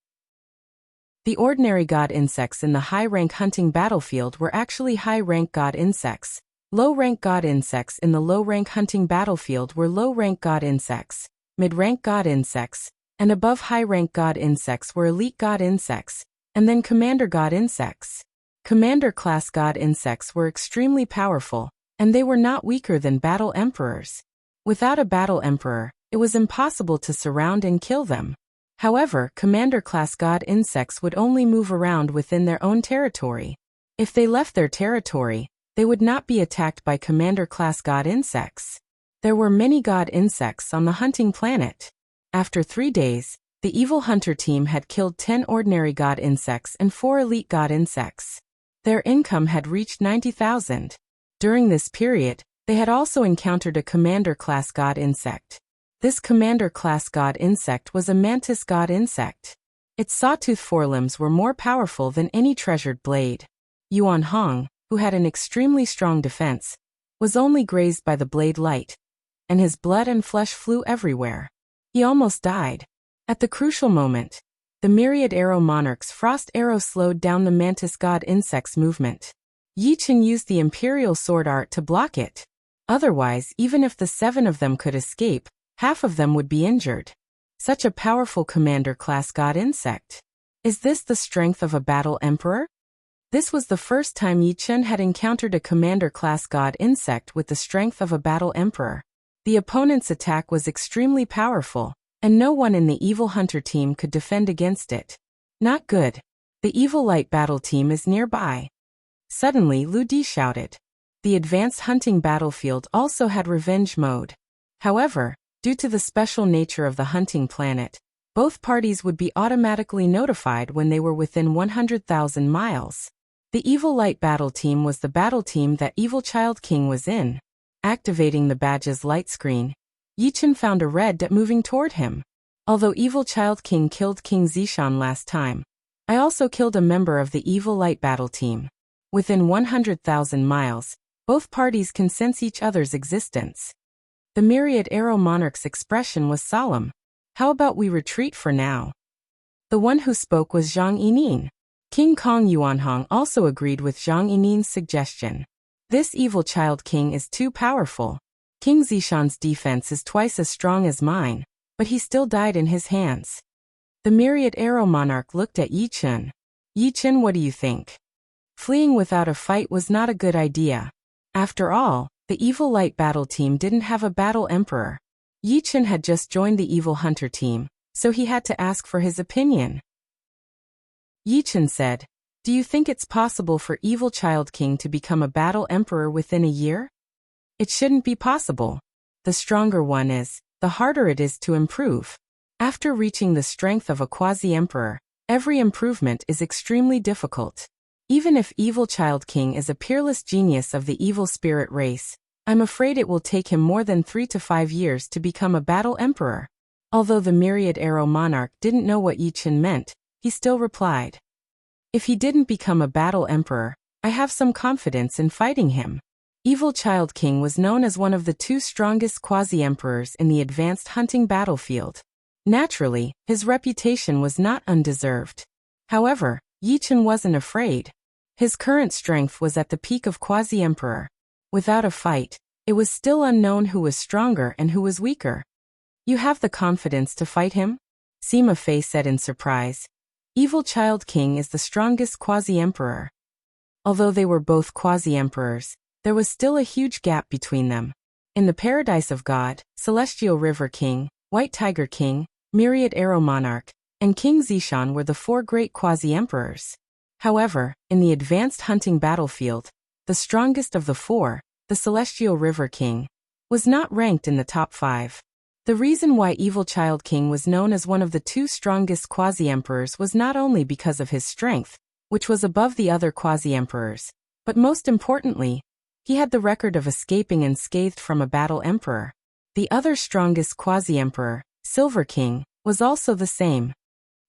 The ordinary god insects in the high-rank hunting battlefield were actually high-rank god insects. Low-rank god insects in the low-rank hunting battlefield were low-rank god insects. Mid-rank god insects, and above high-rank god insects were elite god insects, and then commander god insects. Commander-class god insects were extremely powerful, and they were not weaker than battle emperors. Without a battle emperor, it was impossible to surround and kill them. However, commander-class god insects would only move around within their own territory. If they left their territory, they would not be attacked by commander-class god insects. There were many god insects on the hunting planet. After 3 days, the evil hunter team had killed 10 ordinary god insects and 4 elite god insects. Their income had reached 90,000. During this period, they had also encountered a commander-class god insect. This commander-class god insect was a mantis god insect. Its sawtooth forelimbs were more powerful than any treasured blade. Yuan Hong, who had an extremely strong defense, was only grazed by the blade light, and his blood and flesh flew everywhere. He almost died. At the crucial moment, the Myriad Arrow Monarch's frost arrow slowed down the mantis god insect's movement. Yi Chun used the imperial sword art to block it. Otherwise, even if the 7 of them could escape, half of them would be injured. Such a powerful commander-class god insect. Is this the strength of a battle emperor? This was the first time Yi Chun had encountered a commander-class god insect with the strength of a battle emperor. The opponent's attack was extremely powerful, and no one in the evil hunter team could defend against it. Not good. The evil light battle team is nearby. Suddenly Lu Di shouted. The advanced hunting battlefield also had revenge mode. However, due to the special nature of the hunting planet, both parties would be automatically notified when they were within 100,000 miles. The Evil Light battle team was the battle team that Evil Child King was in. Activating the badge's light screen, Yi Chun found a red dot moving toward him. Although Evil Child King killed King Zishan last time, I also killed a member of the Evil Light battle team. Within 100,000 miles, both parties can sense each other's existence. The Myriad Arrow Monarch's expression was solemn. How about we retreat for now? The one who spoke was Zhang Yining. King Kong Yuanhong also agreed with Zhang Yining's suggestion. This evil child king is too powerful. King Zishan's defense is twice as strong as mine, but he still died in his hands. The Myriad Arrow Monarch looked at Yi Chun. Yi Chun, what do you think? Fleeing without a fight was not a good idea. After all, the Evil Light battle team didn't have a battle emperor. Yi Chun had just joined the Evil Hunter team, so he had to ask for his opinion. Yi Chun said, "Do you think it's possible for Evil Child King to become a battle emperor within a year? It shouldn't be possible. The stronger one is, the harder it is to improve. After reaching the strength of a quasi-emperor, every improvement is extremely difficult. Even if Evil Child King is a peerless genius of the evil spirit race, I'm afraid it will take him more than 3 to 5 years to become a battle emperor." Although the Myriad Arrow Monarch didn't know what Yi Chun meant, he still replied, "If he didn't become a battle emperor, I have some confidence in fighting him." Evil Child King was known as one of the 2 strongest quasi-emperors in the advanced hunting battlefield. Naturally, his reputation was not undeserved. However, Yi Chun wasn't afraid. His current strength was at the peak of quasi-emperor. Without a fight, it was still unknown who was stronger and who was weaker. "You have the confidence to fight him?" Sima Fei said in surprise. Evil Child King is the strongest quasi-emperor. Although they were both quasi-emperors, there was still a huge gap between them. In the Paradise of God, Celestial River King, White Tiger King, Myriad Arrow Monarch, and King Zishan were the 4 great quasi-emperors. However, in the advanced hunting battlefield, the strongest of the 4, the Celestial River King, was not ranked in the top 5. The reason why Evil Child King was known as one of the two strongest quasi-emperors was not only because of his strength, which was above the other quasi-emperors, but most importantly, he had the record of escaping unscathed from a battle emperor. The other strongest quasi-emperor, Silver King, was also the same.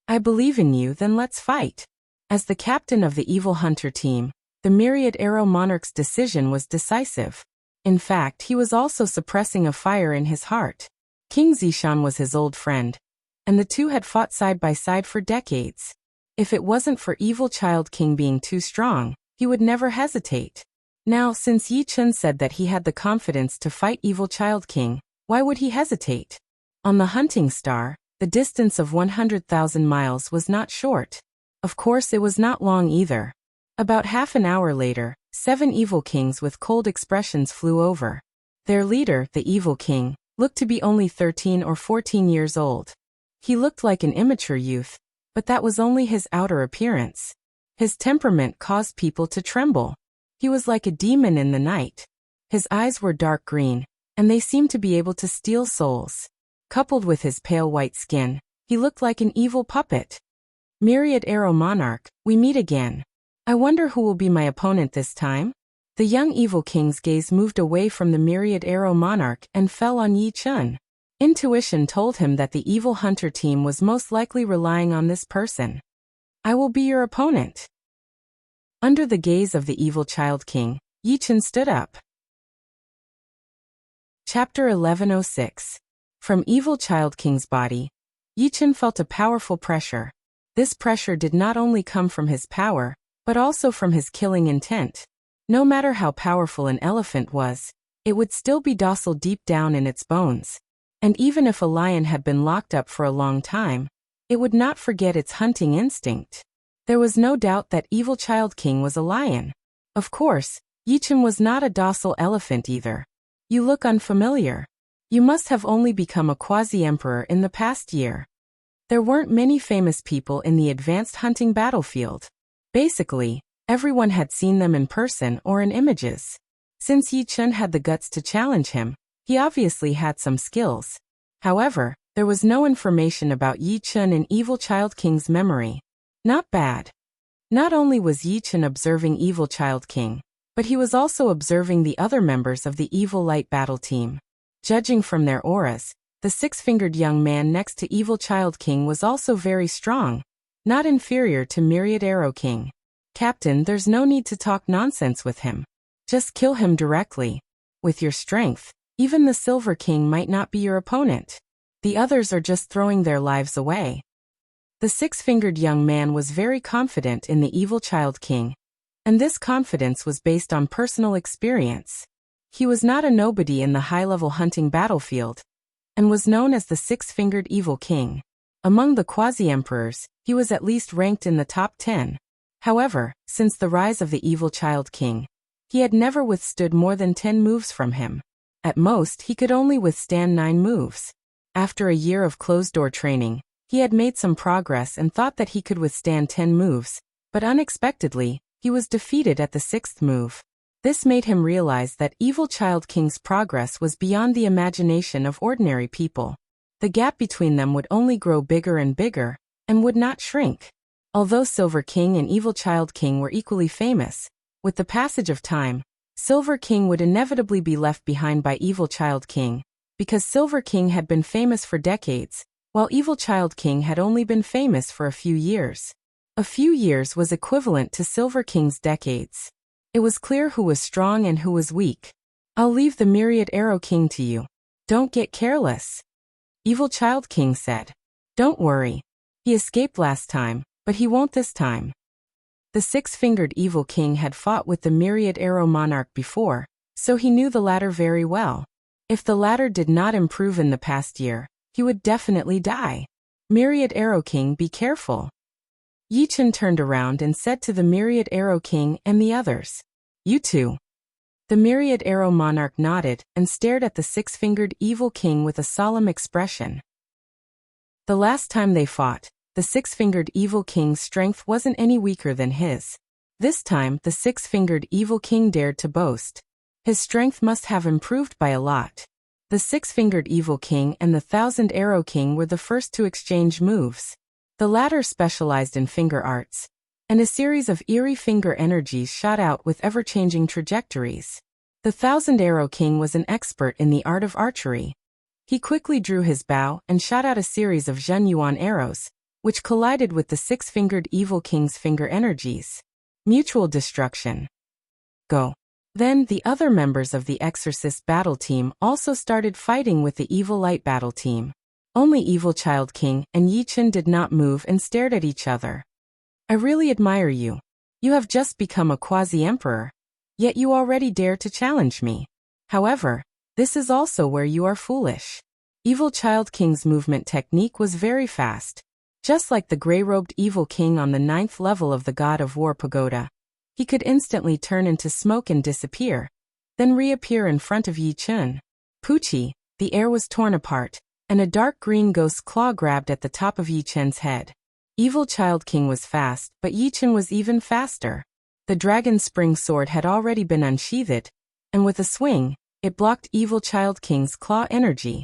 I believe in you, then let's fight. As the captain of the Evil Hunter team, the Myriad Arrow Monarch's decision was decisive. In fact, he was also suppressing a fire in his heart. King Zishan was his old friend, and the two had fought side by side for decades. If it wasn't for Evil Child King being too strong, he would never hesitate. Now, since Yi Chun said that he had the confidence to fight Evil Child King, why would he hesitate? On the hunting star, the distance of 100,000 miles was not short. Of course, it was not long either. About half an hour later, 7 evil kings with cold expressions flew over. Their leader, the Evil King, looked to be only 13 or 14 years old. He looked like an immature youth, but that was only his outer appearance. His temperament caused people to tremble. He was like a demon in the night. His eyes were dark green, and they seemed to be able to steal souls. Coupled with his pale white skin, he looked like an evil puppet. Myriad Arrow Monarch, we meet again. I wonder who will be my opponent this time? The young Evil King's gaze moved away from the Myriad Arrow Monarch and fell on Yi Chun. Intuition told him that the Evil Hunter team was most likely relying on this person. I will be your opponent. Under the gaze of the Evil Child King, Yi Chun stood up. Chapter 1106. From Evil Child King's body, Yi Chun felt a powerful pressure. This pressure did not only come from his power, but also from his killing intent. No matter how powerful an elephant was, it would still be docile deep down in its bones. And even if a lion had been locked up for a long time, it would not forget its hunting instinct. There was no doubt that Evil Child King was a lion. Of course, Yi Chun was not a docile elephant either. You look unfamiliar. You must have only become a quasi-emperor in the past year. There weren't many famous people in the advanced hunting battlefield. Basically, everyone had seen them in person or in images. Since Yi Chun had the guts to challenge him, he obviously had some skills. However, there was no information about Yi Chun in Evil Child King's memory. Not bad. Not only was Yi Chun observing Evil Child King, but he was also observing the other members of the Evil Light Battle Team. Judging from their auras, the six-fingered young man next to Evil Child King was also very strong, not inferior to Myriad Arrow King. Captain, there's no need to talk nonsense with him. Just kill him directly. With your strength, even the Silver King might not be your opponent. The others are just throwing their lives away. The six-fingered young man was very confident in the Evil Child King, and this confidence was based on personal experience. He was not a nobody in the high-level hunting battlefield, and was known as the six-fingered Evil King. Among the quasi-emperors, he was at least ranked in the top 10. However, since the rise of the Evil Child King, he had never withstood more than 10 moves from him. At most, he could only withstand 9 moves. After a year of closed-door training, he had made some progress and thought that he could withstand 10 moves, but unexpectedly, he was defeated at the 6th move. This made him realize that Evil Child King's progress was beyond the imagination of ordinary people. The gap between them would only grow bigger and bigger, and would not shrink. Although Silver King and Evil Child King were equally famous, with the passage of time, Silver King would inevitably be left behind by Evil Child King, because Silver King had been famous for decades, while Evil Child King had only been famous for a few years. A few years was equivalent to Silver King's decades. It was clear who was strong and who was weak. I'll leave the Myriad Arrow King to you. Don't get careless. Evil Child King said. Don't worry. He escaped last time, but he won't this time. The six-fingered Evil King had fought with the Myriad Arrow Monarch before, so he knew the latter very well. If the latter did not improve in the past year, he would definitely die. Myriad Arrow King, be careful. Yi Chun turned around and said to the Myriad Arrow King and the others, You too. The Myriad Arrow Monarch nodded and stared at the six-fingered Evil King with a solemn expression. The last time they fought, the six-fingered Evil King's strength wasn't any weaker than his. This time, the six-fingered Evil King dared to boast. His strength must have improved by a lot. The Six-Fingered Evil King and the Thousand Arrow King were the first to exchange moves. The latter specialized in finger arts, and a series of eerie finger energies shot out with ever-changing trajectories. The Thousand Arrow King was an expert in the art of archery. He quickly drew his bow and shot out a series of Zhenyuan arrows, which collided with the Six-Fingered Evil King's finger energies. Mutual destruction. Go. Then the other members of the Exorcist battle team also started fighting with the Evil Light battle team. Only Evil Child King and Yi Chen did not move and stared at each other. I really admire you. You have just become a quasi-emperor, yet you already dare to challenge me. However, this is also where you are foolish. Evil Child King's movement technique was very fast. Just like the gray-robed Evil King on the 9th level of the God of War Pagoda, he could instantly turn into smoke and disappear, then reappear in front of Yi Chen. Poochie, the air was torn apart, and a dark green ghost claw grabbed at the top of Yi Chen's head. Evil Child King was fast, but Yi Chen was even faster. The dragon spring sword had already been unsheathed, and with a swing, it blocked Evil Child King's claw energy.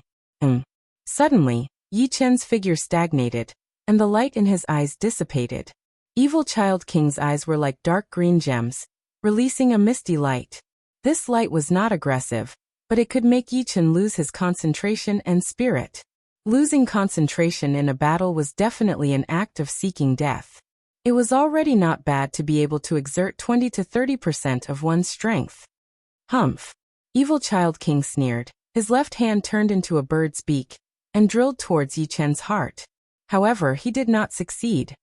Suddenly, Yi Chen's figure stagnated, and the light in his eyes dissipated. Evil Child King's eyes were like dark green gems, releasing a misty light. This light was not aggressive, but it could make Yi Chen lose his concentration and spirit. Losing concentration in a battle was definitely an act of seeking death. It was already not bad to be able to exert 20 to 30% of one's strength. Humph! Evil Child King sneered. His left hand turned into a bird's beak and drilled towards Yi Chen's heart. However, he did not succeed.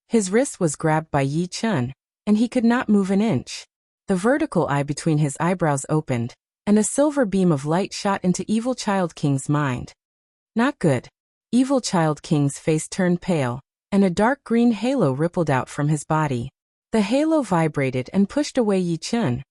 His wrist was grabbed by Yi Chen, and he could not move an inch. The vertical eye between his eyebrows opened, and a silver beam of light shot into Evil Child King's mind. Not good. Evil Child King's face turned pale, and a dark green halo rippled out from his body. The halo vibrated and pushed away Yi Chen,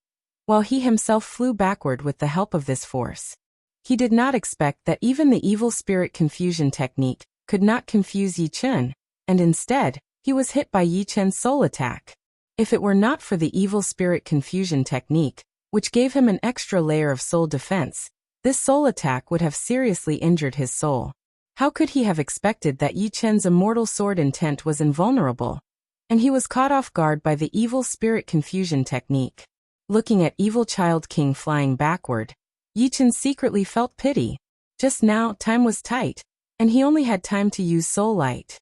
while he himself flew backward with the help of this force. He did not expect that even the Evil Spirit Confusion technique could not confuse Yi Chen, and instead, he was hit by Yi Chen's soul attack. If it were not for the Evil Spirit Confusion technique, which gave him an extra layer of soul defense, this soul attack would have seriously injured his soul. How could he have expected that Yi Chen's immortal sword intent was invulnerable? And he was caught off guard by the Evil Spirit Confusion technique. Looking at Evil Child King flying backward, Yi Chen secretly felt pity. Just now, time was tight, and he only had time to use Soul Light.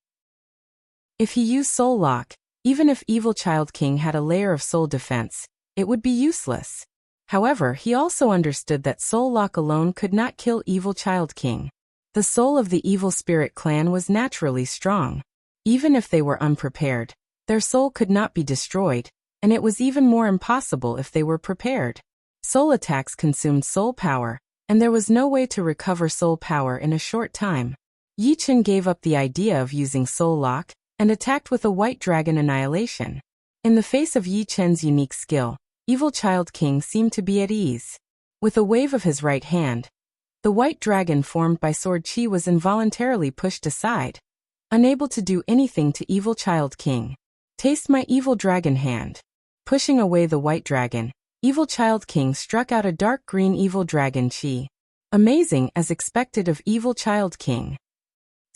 If he used Soul Lock, even if Evil Child King had a layer of soul defense, it would be useless. However, he also understood that Soul Lock alone could not kill Evil Child King. The soul of the Evil Spirit clan was naturally strong. Even if they were unprepared, their soul could not be destroyed, and it was even more impossible if they were prepared. Soul attacks consumed soul power, and there was no way to recover soul power in a short time. Yi Chen gave up the idea of using Soul Lock, and attacked with a White Dragon Annihilation. In the face of Yi Chen's unique skill, Evil Child King seemed to be at ease. With a wave of his right hand, the white dragon formed by Sword Chi was involuntarily pushed aside, unable to do anything to Evil Child King. Taste my Evil Dragon Hand. Pushing away the white dragon, Evil Child King struck out a dark green Evil Dragon Chi. Amazing as expected of Evil Child King.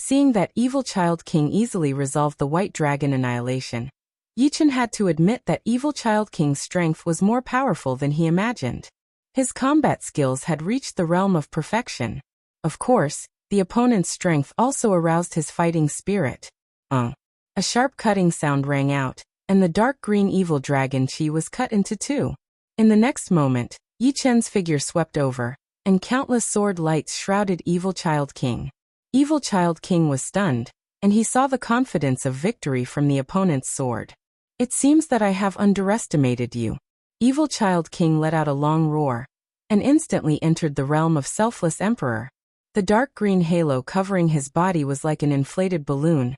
Seeing that Evil Child King easily resolved the White Dragon Annihilation, Yi Chen had to admit that Evil Child King's strength was more powerful than he imagined. His combat skills had reached the realm of perfection. Of course, the opponent's strength also aroused his fighting spirit. A sharp cutting sound rang out, and the dark green Evil Dragon Chi was cut into two. In the next moment, Yi Chen's figure swept over, and countless sword lights shrouded Evil Child King. Evil Child King was stunned, and he saw the confidence of victory from the opponent's sword. It seems that I have underestimated you. Evil Child King let out a long roar, and instantly entered the realm of Selfless Emperor. The dark green halo covering his body was like an inflated balloon,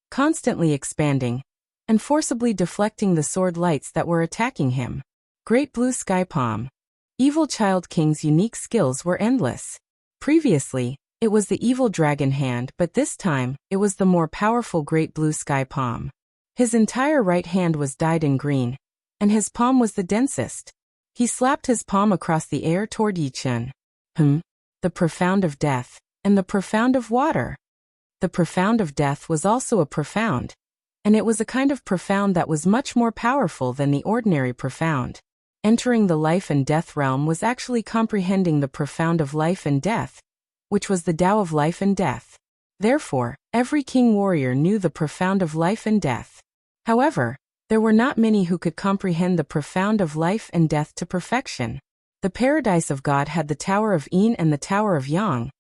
constantly expanding, and forcibly deflecting the sword lights that were attacking him. Great Blue Sky Palm. Evil Child King's unique skills were endless. Previously, it was the Evil Dragon Hand, but this time, it was the more powerful Great Blue Sky Palm. His entire right hand was dyed in green, and his palm was the densest. He slapped his palm across the air toward Yi Chen. the profound of death, and the profound of water. The profound of death was also a profound, and it was a kind of profound that was much more powerful than the ordinary profound. Entering the life and death realm was actually comprehending the profound of life and death, which was the Tao of life and death. Therefore, every king warrior knew the profound of life and death. However, there were not many who could comprehend the profound of life and death to perfection. The paradise of God had the Tower of Yin and the Tower of Yang,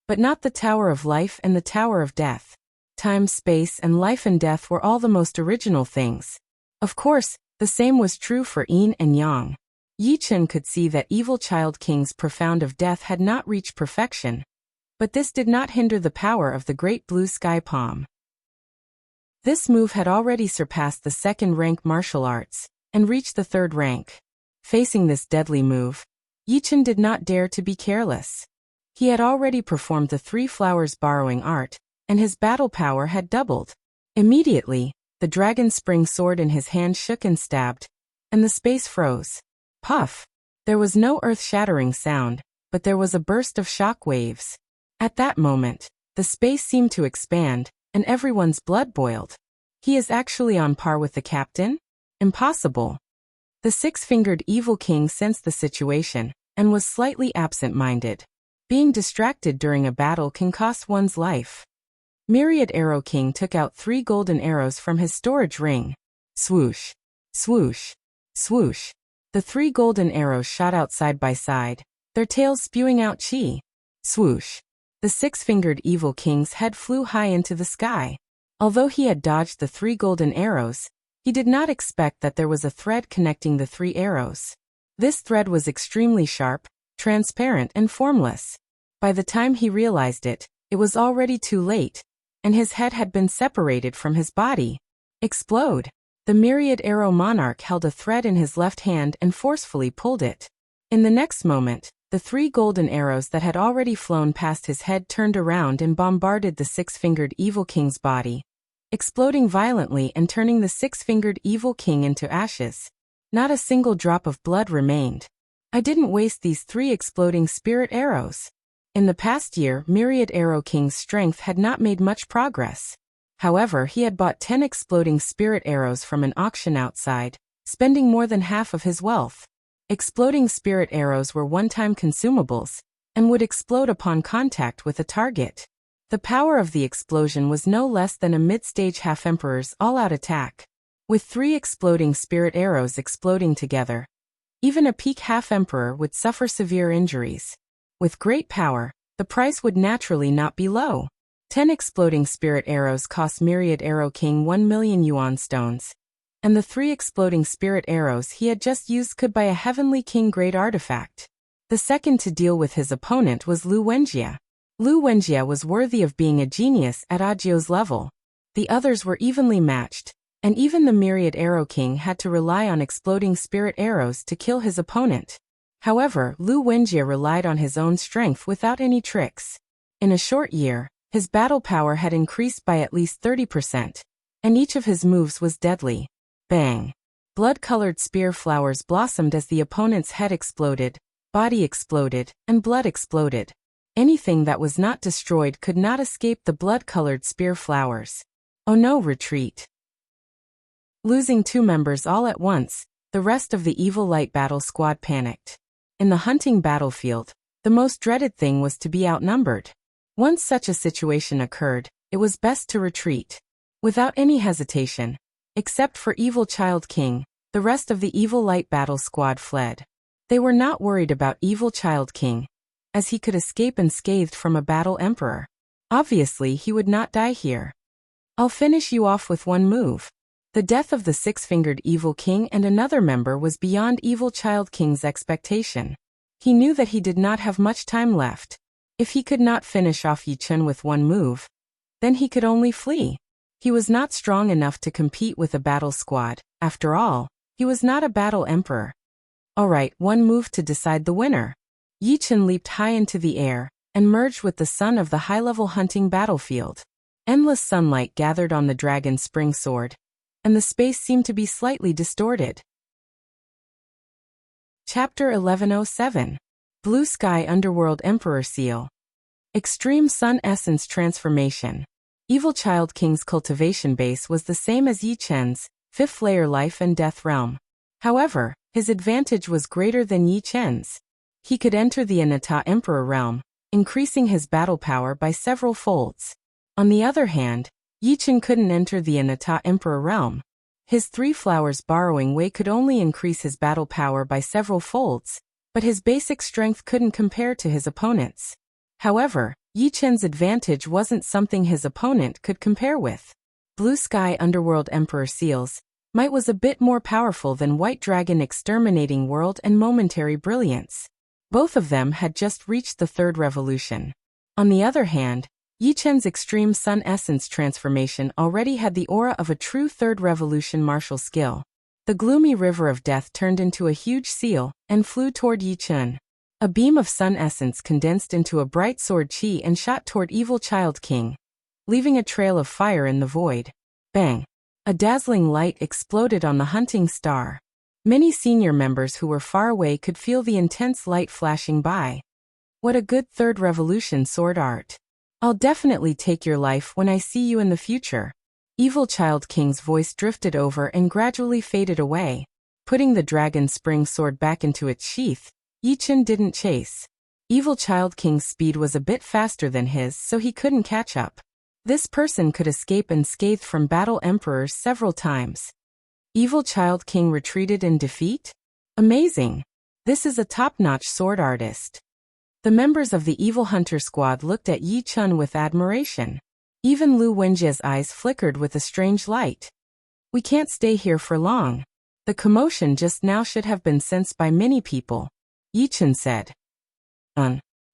but not the Tower of Life and the Tower of Death. Time, space, and life and death were all the most original things. Of course, the same was true for Yin and Yang. Yi Chen could see that evil child king's profound of death had not reached perfection, but this did not hinder the power of the great blue sky palm. This move had already surpassed the second rank martial arts, and reached the third rank. Facing this deadly move, Yi Chen did not dare to be careless. He had already performed the three flowers borrowing art, and his battle power had doubled. Immediately, the dragon spring sword in his hand shook and stabbed, and the space froze. Puff! There was no earth-shattering sound, but there was a burst of shock waves. At that moment, the space seemed to expand, and everyone's blood boiled. He is actually on par with the captain? Impossible. The six-fingered evil king sensed the situation, and was slightly absent-minded. Being distracted during a battle can cost one's life. Myriad Arrow King took out 3 golden arrows from his storage ring. Swoosh! Swoosh! Swoosh! The 3 golden arrows shot out side by side, their tails spewing out chi. Swoosh! The six-fingered evil king's head flew high into the sky. Although he had dodged the 3 golden arrows, he did not expect that there was a thread connecting the 3 arrows. This thread was extremely sharp, transparent, and formless. By the time he realized it, it was already too late, and his head had been separated from his body. Explode! The myriad arrow monarch held a thread in his left hand and forcefully pulled it. In the next moment, the 3 golden arrows that had already flown past his head turned around and bombarded the six-fingered evil king's body, exploding violently and turning the six-fingered evil king into ashes. Not a single drop of blood remained. I didn't waste these 3 exploding spirit arrows. In the past year, Myriad Arrow King's strength had not made much progress. However, he had bought 10 exploding spirit arrows from an auction outside, spending more than half of his wealth. Exploding spirit arrows were one-time consumables, and would explode upon contact with a target. The power of the explosion was no less than a mid-stage half-emperor's all-out attack. With 3 exploding spirit arrows exploding together, even a peak half-emperor would suffer severe injuries. With great power, the price would naturally not be low. 10 exploding spirit arrows cost Myriad Arrow King 1 million yuan stones, and the 3 exploding spirit arrows he had just used could buy a Heavenly King grade artifact. The second to deal with his opponent was Lu Wenjie. Lu Wenjie was worthy of being a genius at Agio's level. The others were evenly matched, and even the Myriad Arrow King had to rely on exploding spirit arrows to kill his opponent. However, Lu Wenjie relied on his own strength without any tricks. In a short year, his battle power had increased by at least 30%, and each of his moves was deadly. Bang! Blood-colored spear flowers blossomed as the opponent's head exploded, body exploded, and blood exploded. Anything that was not destroyed could not escape the blood-colored spear flowers. Oh no, retreat! Losing 2 members all at once, the rest of the Evil Light battle squad panicked. In the hunting battlefield, the most dreaded thing was to be outnumbered. Once such a situation occurred, it was best to retreat. Without any hesitation, except for Evil Child King, the rest of the Evil Light battle squad fled. They were not worried about Evil Child King, as he could escape unscathed from a battle emperor. Obviously, he would not die here. I'll finish you off with one move. The death of the 6-fingered Evil King and another member was beyond Evil Child King's expectation. He knew that he did not have much time left. If he could not finish off Yi Chen with one move, then he could only flee. He was not strong enough to compete with a battle squad. After all, he was not a battle emperor. Alright, one move to decide the winner. Yi Chen leaped high into the air, and merged with the sun of the high-level hunting battlefield. Endless sunlight gathered on the dragon's spring sword, and the space seemed to be slightly distorted. Chapter 1107. Blue Sky Underworld Emperor Seal. Extreme Sun Essence Transformation. Evil Child King's cultivation base was the same as Yi Chen's, 5th layer life and death realm. However, his advantage was greater than Yi Chen's. He could enter the Anata Emperor realm, increasing his battle power by several folds. On the other hand, Yi Chen couldn't enter the Anata Emperor realm. His 3 flowers borrowing way could only increase his battle power by several folds, but his basic strength couldn't compare to his opponent's. However, Yi Chen's advantage wasn't something his opponent could compare with. Blue Sky Underworld Emperor Seals. Might was a bit more powerful than White Dragon Exterminating World and Momentary Brilliance. Both of them had just reached the 3rd revolution. On the other hand, Yi Chen's Extreme Sun Essence Transformation already had the aura of a true 3rd revolution martial skill. The gloomy river of death turned into a huge seal and flew toward Yi Chen. A beam of sun essence condensed into a bright sword chi and shot toward Evil Child King, leaving a trail of fire in the void. Bang! A dazzling light exploded on the hunting star. Many senior members who were far away could feel the intense light flashing by. What a good 3rd revolution sword art. I'll definitely take your life when I see you in the future. Evil Child King's voice drifted over and gradually faded away. Putting the dragon spring sword back into its sheath, Yi Chen didn't chase. Evil Child King's speed was a bit faster than his, so he couldn't catch up. This person could escape unscathed from battle emperors several times. Evil Child King retreated in defeat? Amazing! This is a top-notch sword artist. The members of the Evil Hunter squad looked at Yi Chen with admiration. Even Lu Wenjie's eyes flickered with a strange light. We can't stay here for long. The commotion just now should have been sensed by many people, Yi Chen said.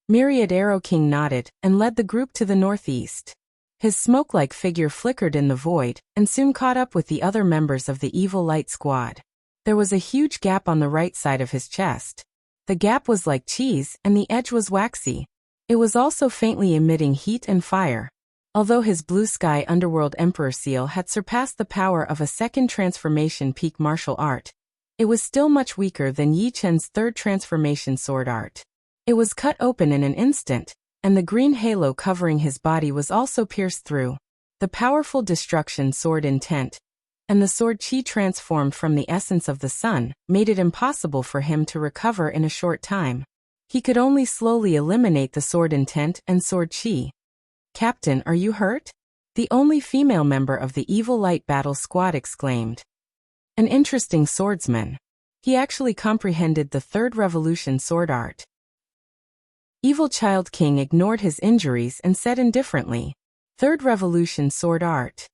Myriad Arrow King nodded and led the group to the northeast. His smoke-like figure flickered in the void and soon caught up with the other members of the Evil Light squad. There was a huge gap on the right side of his chest. The gap was like cheese and the edge was waxy. It was also faintly emitting heat and fire. Although his Blue Sky Underworld Emperor Seal had surpassed the power of a 2nd transformation peak martial art, it was still much weaker than Yi Chen's 3rd transformation sword art. It was cut open in an instant, and the green halo covering his body was also pierced through. The powerful destruction sword intent, and the sword chi transformed from the essence of the sun, made it impossible for him to recover in a short time. He could only slowly eliminate the sword intent and sword chi. Captain, are you hurt? The only female member of the Evil Light battle squad exclaimed. An interesting swordsman. He actually comprehended the 3rd revolution sword art. Evil Child King ignored his injuries and said indifferently, 3rd revolution sword art.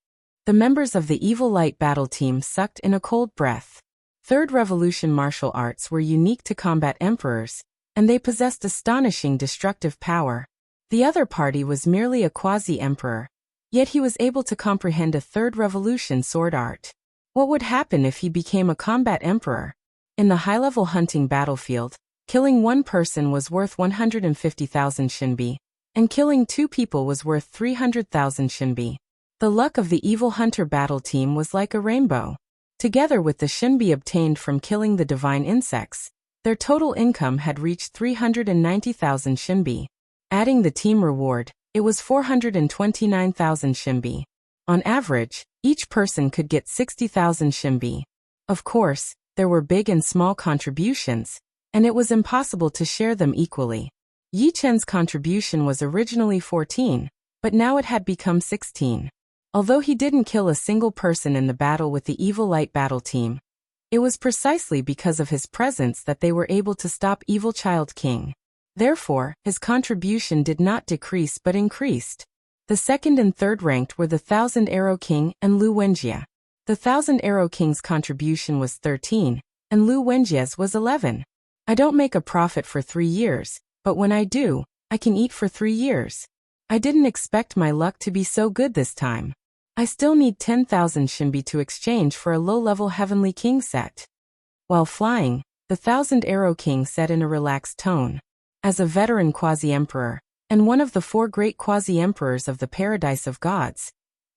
The members of the Evil Light battle team sucked in a cold breath. 3rd revolution martial arts were unique to combat emperors, and they possessed astonishing destructive power. The other party was merely a quasi-emperor, yet he was able to comprehend a 3rd revolution sword art. What would happen if he became a combat emperor? In the high-level hunting battlefield, killing one person was worth 150,000 shinbi, and killing 2 people was worth 300,000 shinbi. The luck of the Evil Hunter battle team was like a rainbow. Together with the shinbi obtained from killing the divine insects, their total income had reached 390,000 shinbi. Adding the team reward, it was 429,000 shinbi. On average, each person could get 60,000 shinbi. Of course, there were big and small contributions, and it was impossible to share them equally. Yi Chen's contribution was originally 14, but now it had become 16. Although he didn't kill a single person in the battle with the Evil Light battle team, it was precisely because of his presence that they were able to stop Evil Child King. Therefore, his contribution did not decrease but increased. The 2nd and 3rd ranked were the 1,000 Arrow King and Lu Wenjie. The 1,000 Arrow King's contribution was 13, and Lu Wenjie's was 11. I don't make a profit for 3 years, but when I do, I can eat for 3 years. I didn't expect my luck to be so good this time. I still need 10,000 shinbi to exchange for a low-level Heavenly King set. While flying, the 1,000 Arrow King said in a relaxed tone. As a veteran quasi-emperor, and one of the 4 great quasi-emperors of the Paradise of Gods,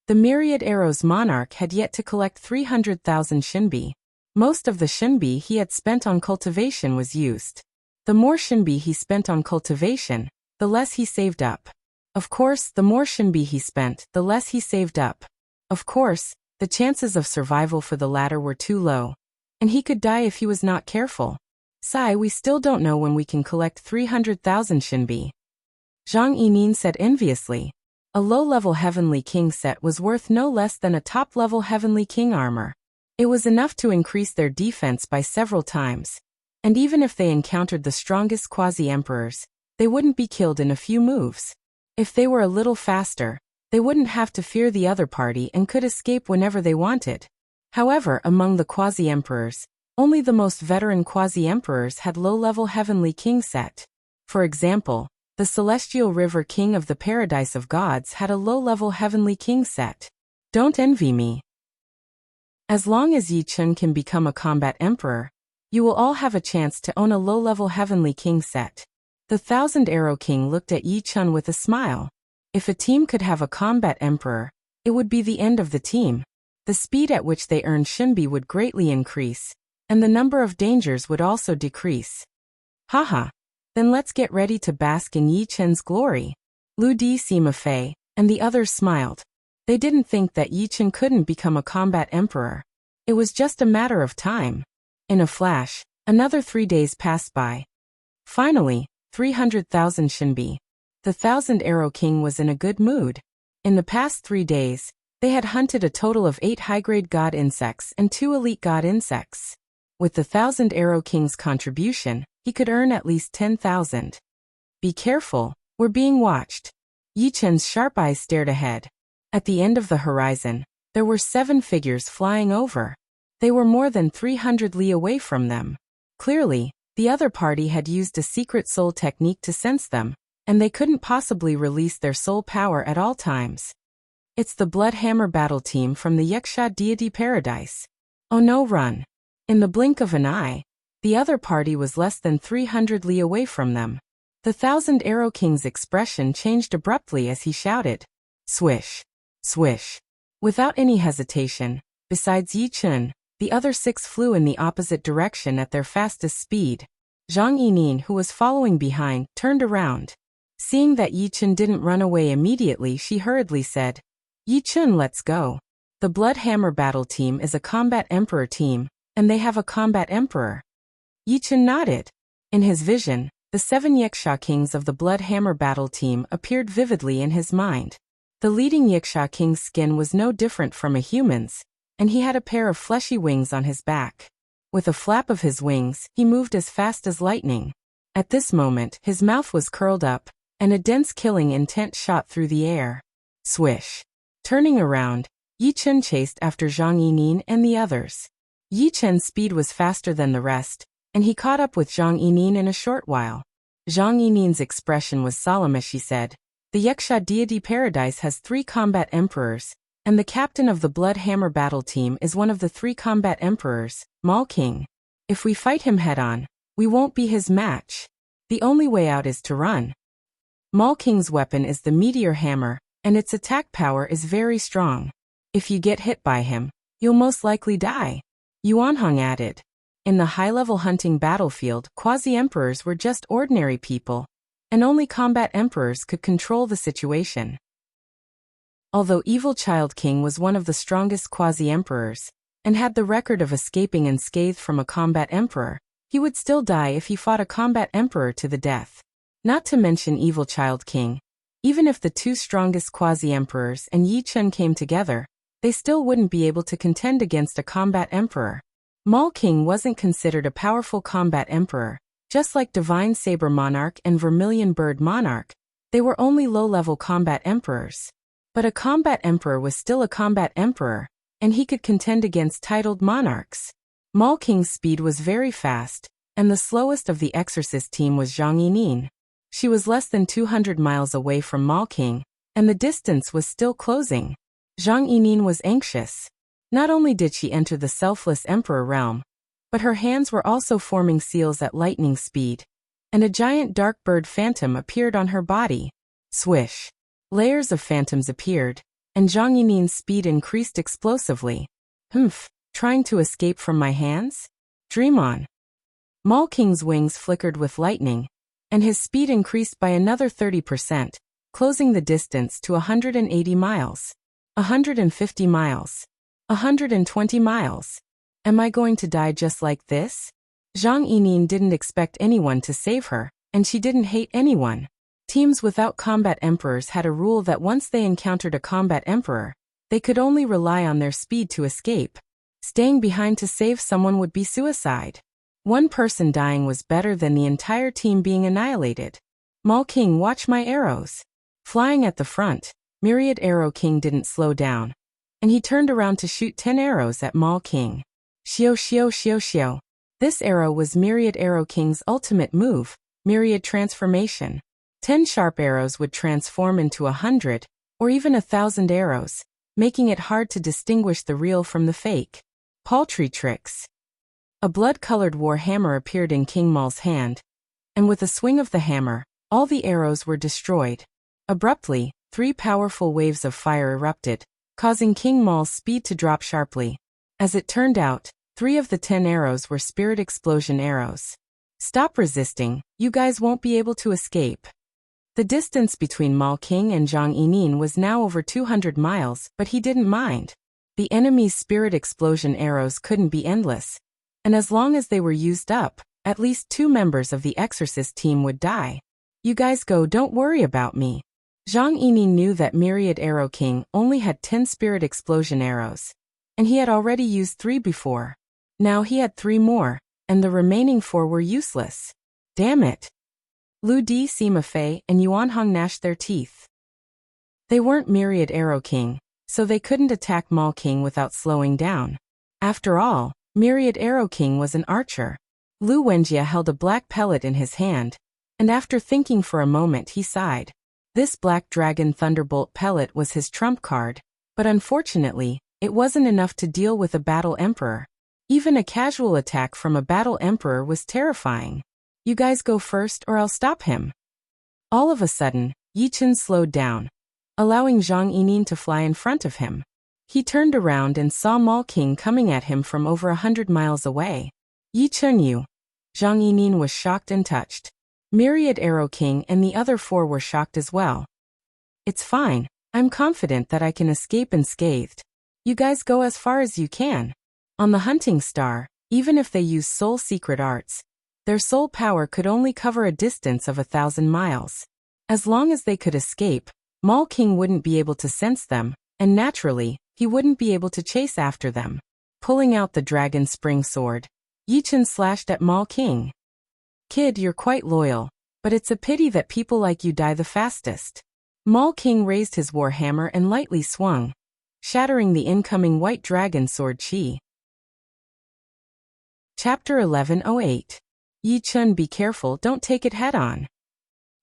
the Myriad Arrows monarch had yet to collect 300,000 shinbi. Most of the shinbi he had spent on cultivation was used. The more Shinbi he spent on cultivation, the less he saved up. Of course, the more Shinbi he spent, the less he saved up. Of course, the chances of survival for the latter were too low. And he could die if he was not careful. Sigh, we still don't know when we can collect 300,000 Shinbi. Zhang Yining said enviously. A low-level Heavenly King set was worth no less than a top-level Heavenly King armor. It was enough to increase their defense by several times. And even if they encountered the strongest quasi-emperors, they wouldn't be killed in a few moves. If they were a little faster, they wouldn't have to fear the other party and could escape whenever they wanted. However, among the quasi-emperors, only the most veteran quasi-emperors had low-level Heavenly King set. For example, the Celestial River King of the Paradise of Gods had a low-level Heavenly King set. Don't envy me. As long as Yi Chun can become a combat emperor, you will all have a chance to own a low-level Heavenly King set. The Thousand Arrow King looked at Yi Chun with a smile. If a team could have a combat emperor, it would be the end of the team. The speed at which they earned Shinbi would greatly increase, and the number of dangers would also decrease. Haha. Then let's get ready to bask in Yi Chun's glory. Lu Di Sima Fei and the others smiled. They didn't think that Yi Chun couldn't become a combat emperor. It was just a matter of time. In a flash, another 3 days passed by. Finally, 300,000 Shinbi. The Thousand Arrow King was in a good mood. In the past 3 days, they had hunted a total of 8 high-grade god insects and 2 elite god insects. With the Thousand Arrow King's contribution, he could earn at least 10,000. Be careful, we're being watched. Yi Chun's sharp eyes stared ahead. At the end of the horizon, there were 7 figures flying over. They were more than 300 li away from them. Clearly, the other party had used a secret soul technique to sense them, and they couldn't possibly release their soul power at all times. It's the Bloodhammer battle team from the Yaksha deity paradise. Oh no, run. In the blink of an eye, the other party was less than 300 li away from them. The Thousand Arrow King's expression changed abruptly as he shouted. Swish. Swish. Without any hesitation, besides Yi Chun, the other 6 flew in the opposite direction at their fastest speed. Zhang Yining, who was following behind, turned around. Seeing that Yi Chun didn't run away immediately, she hurriedly said, Yi Chun, let's go. The Bloodhammer battle team is a combat emperor team, and they have a combat emperor. Yi Chun nodded. In his vision, the 7 Yaksha kings of the Bloodhammer battle team appeared vividly in his mind. The leading Yaksha king's skin was no different from a human's, and he had a pair of fleshy wings on his back. With a flap of his wings, he moved as fast as lightning. At this moment, his mouth was curled up, and a dense killing intent shot through the air. Swish. Turning around, Yi Chun chased after Zhang Yining and the others. Yi Chun's speed was faster than the rest, and he caught up with Zhang Yining in a short while. Zhang Yining's expression was solemn as she said, The Yaksha deity paradise has 3 combat emperors, and the captain of the Bloodhammer battle team is one of the 3 combat emperors, Mal King. If we fight him head-on, we won't be his match. The only way out is to run. Mal King's weapon is the meteor hammer, and its attack power is very strong. If you get hit by him, you'll most likely die. Yuanhong added. In the high-level hunting battlefield, quasi-emperors were just ordinary people, and only combat emperors could control the situation. Although Evil Child King was one of the strongest quasi-emperors, and had the record of escaping unscathed from a combat emperor, he would still die if he fought a combat emperor to the death. Not to mention Evil Child King. Even if the 2 strongest quasi-emperors and Yi Chun came together, they still wouldn't be able to contend against a combat emperor. Mal King wasn't considered a powerful combat emperor. Just like Divine Saber Monarch and Vermilion Bird Monarch, they were only low-level combat emperors. But a combat emperor was still a combat emperor, and he could contend against titled monarchs. Mal King's speed was very fast, and the slowest of the Exorcist team was Zhang Yining. She was less than 200 miles away from Mal King, and the distance was still closing. Zhang Yining was anxious. Not only did she enter the selfless emperor realm, but her hands were also forming seals at lightning speed, and a giant dark bird phantom appeared on her body. Swish. Layers of phantoms appeared, and Zhang Yining's speed increased explosively. Trying to escape from my hands? Dream on. Mall King's wings flickered with lightning, and his speed increased by another 30%, closing the distance to 180 miles. 150 miles. 120 miles. Am I going to die just like this? Zhang Yining didn't expect anyone to save her, and she didn't hate anyone. Teams without combat emperors had a rule that once they encountered a combat emperor, they could only rely on their speed to escape. Staying behind to save someone would be suicide. One person dying was better than the entire team being annihilated. Mall King, watch my arrows. Flying at the front, Myriad Arrow King didn't slow down, and he turned around to shoot 10 arrows at Mall King. Xiao xiao xiao xiao. This arrow was Myriad Arrow King's ultimate move, Myriad Transformation. 10 sharp arrows would transform into 100, or even 1,000 arrows, making it hard to distinguish the real from the fake. Paltry tricks. A blood-colored war hammer appeared in King Mall's hand, and with a swing of the hammer, all the arrows were destroyed. Abruptly, 3 powerful waves of fire erupted, causing King Mall's speed to drop sharply. As it turned out, 3 of the 10 arrows were spirit explosion arrows. Stop resisting, you guys won't be able to escape. The distance between Mall King and Zhang Yining was now over 200 miles, but he didn't mind. The enemy's spirit explosion arrows couldn't be endless, and as long as they were used up, at least 2 members of the Exorcist team would die. You guys go, don't worry about me. Zhang Yining knew that Myriad Arrow King only had 10 spirit explosion arrows, and he had already used 3 before. Now he had 3 more, and the remaining 4 were useless. Damn it. Lu Di, Sima Fei, and Yuan Hong gnashed their teeth. They weren't Myriad Arrow King, so they couldn't attack Mall King without slowing down. After all, Myriad Arrow King was an archer. Lu Wenjie held a black pellet in his hand, and after thinking for a moment he sighed. This Black Dragon Thunderbolt pellet was his trump card, but unfortunately, it wasn't enough to deal with a battle emperor. Even a casual attack from a battle emperor was terrifying. You guys go first or I'll stop him. All of a sudden, Yi Chen slowed down, allowing Zhang Yining to fly in front of him. He turned around and saw Mall King coming at him from over 100 miles away. Yi Chen, you. Zhang Yining was shocked and touched. Myriad Arrow King and the other 4 were shocked as well. It's fine, I'm confident that I can escape unscathed. You guys go as far as you can. On the hunting star, even if they use soul secret arts, their soul power could only cover a distance of 1,000 miles. As long as they could escape, Mall King wouldn't be able to sense them, and naturally, he wouldn't be able to chase after them. Pulling out the dragon spring sword, Yi Chen slashed at Mall King. Kid, you're quite loyal, but it's a pity that people like you die the fastest. Mall King raised his war hammer and lightly swung, shattering the incoming white dragon sword chi. Chapter 1108. Yi Chen, be careful, don't take it head-on.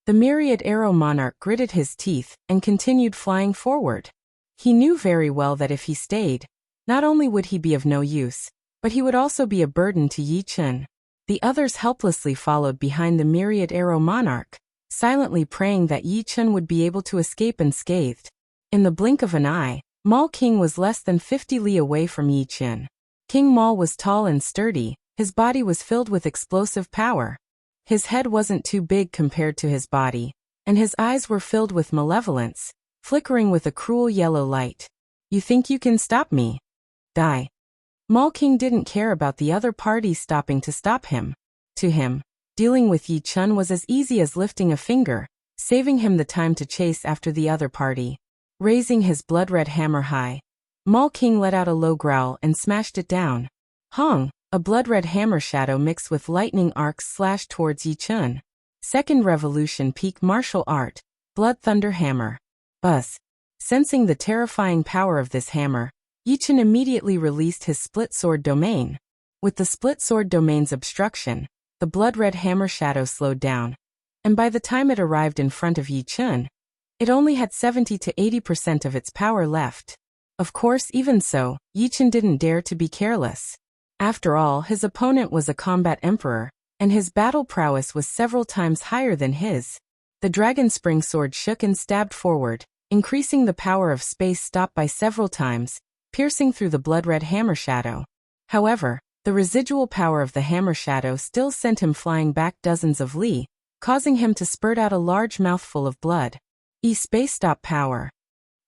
The Myriad Arrow Monarch gritted his teeth and continued flying forward. He knew very well that if he stayed, not only would he be of no use, but he would also be a burden to Yi Chen. The others helplessly followed behind the Myriad Arrow Monarch, silently praying that Yi Chen would be able to escape unscathed. In the blink of an eye, Mall King was less than 50 li away from Yi Chen. King Mall was tall and sturdy, his body was filled with explosive power. His head wasn't too big compared to his body, and his eyes were filled with malevolence, flickering with a cruel yellow light. You think you can stop me? Die. Mall King didn't care about the other parties stopping to stop him. To him, dealing with Yi Chen was as easy as lifting a finger, saving him the time to chase after the other party. Raising his blood-red hammer high, Mall King let out a low growl and smashed it down. Hong, a blood-red hammer shadow mixed with lightning arcs slashed towards Yi Chen. Second Revolution Peak Martial Art, Blood Thunder Hammer. Buzz. Sensing the terrifying power of this hammer, Yi Chen immediately released his split sword domain. With the split sword domain's obstruction, the blood-red hammer shadow slowed down, and by the time it arrived in front of Yi Chen, it only had 70 to 80% of its power left. Of course, even so, Yi Chen didn't dare to be careless. After all, his opponent was a combat emperor, and his battle prowess was several times higher than his. The dragon spring sword shook and stabbed forward, increasing the power of space stop by several times, piercing through the blood-red hammer shadow. However, The residual power of the hammer shadow still sent him flying back dozens of li, causing him to spurt out a large mouthful of blood. Space stop power.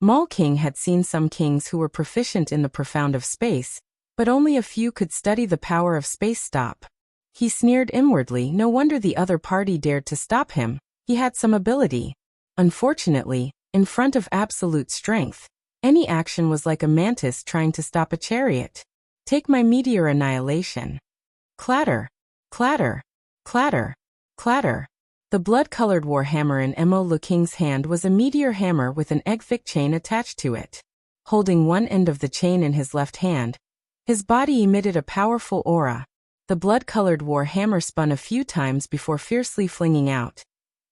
Maul King had seen some kings who were proficient in the profound of space, but only a few could study the power of space stop. He sneered inwardly, no wonder the other party dared to stop him, he had some ability. Unfortunately, in front of absolute strength, any action was like a mantis trying to stop a chariot. Take my meteor annihilation. Clatter, clatter, clatter, clatter. The blood-colored war hammer in Mo Le King's hand was a meteor hammer with an egg-thick chain attached to it. Holding one end of the chain in his left hand, his body emitted a powerful aura. The blood-colored war hammer spun a few times before fiercely flinging out,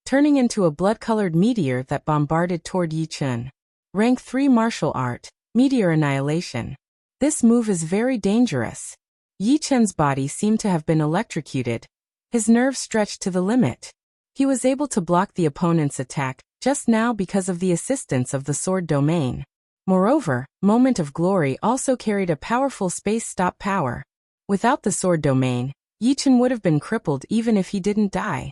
turning into a blood-colored meteor that bombarded toward Yi Chen. Rank 3 martial art, meteor annihilation. This move is very dangerous. Yi Chen's body seemed to have been electrocuted, his nerves stretched to the limit. He was able to block the opponent's attack just now because of the assistance of the sword domain. Moreover, Moment of Glory also carried a powerful space stop power. Without the sword domain, Yi Chen would have been crippled even if he didn't die.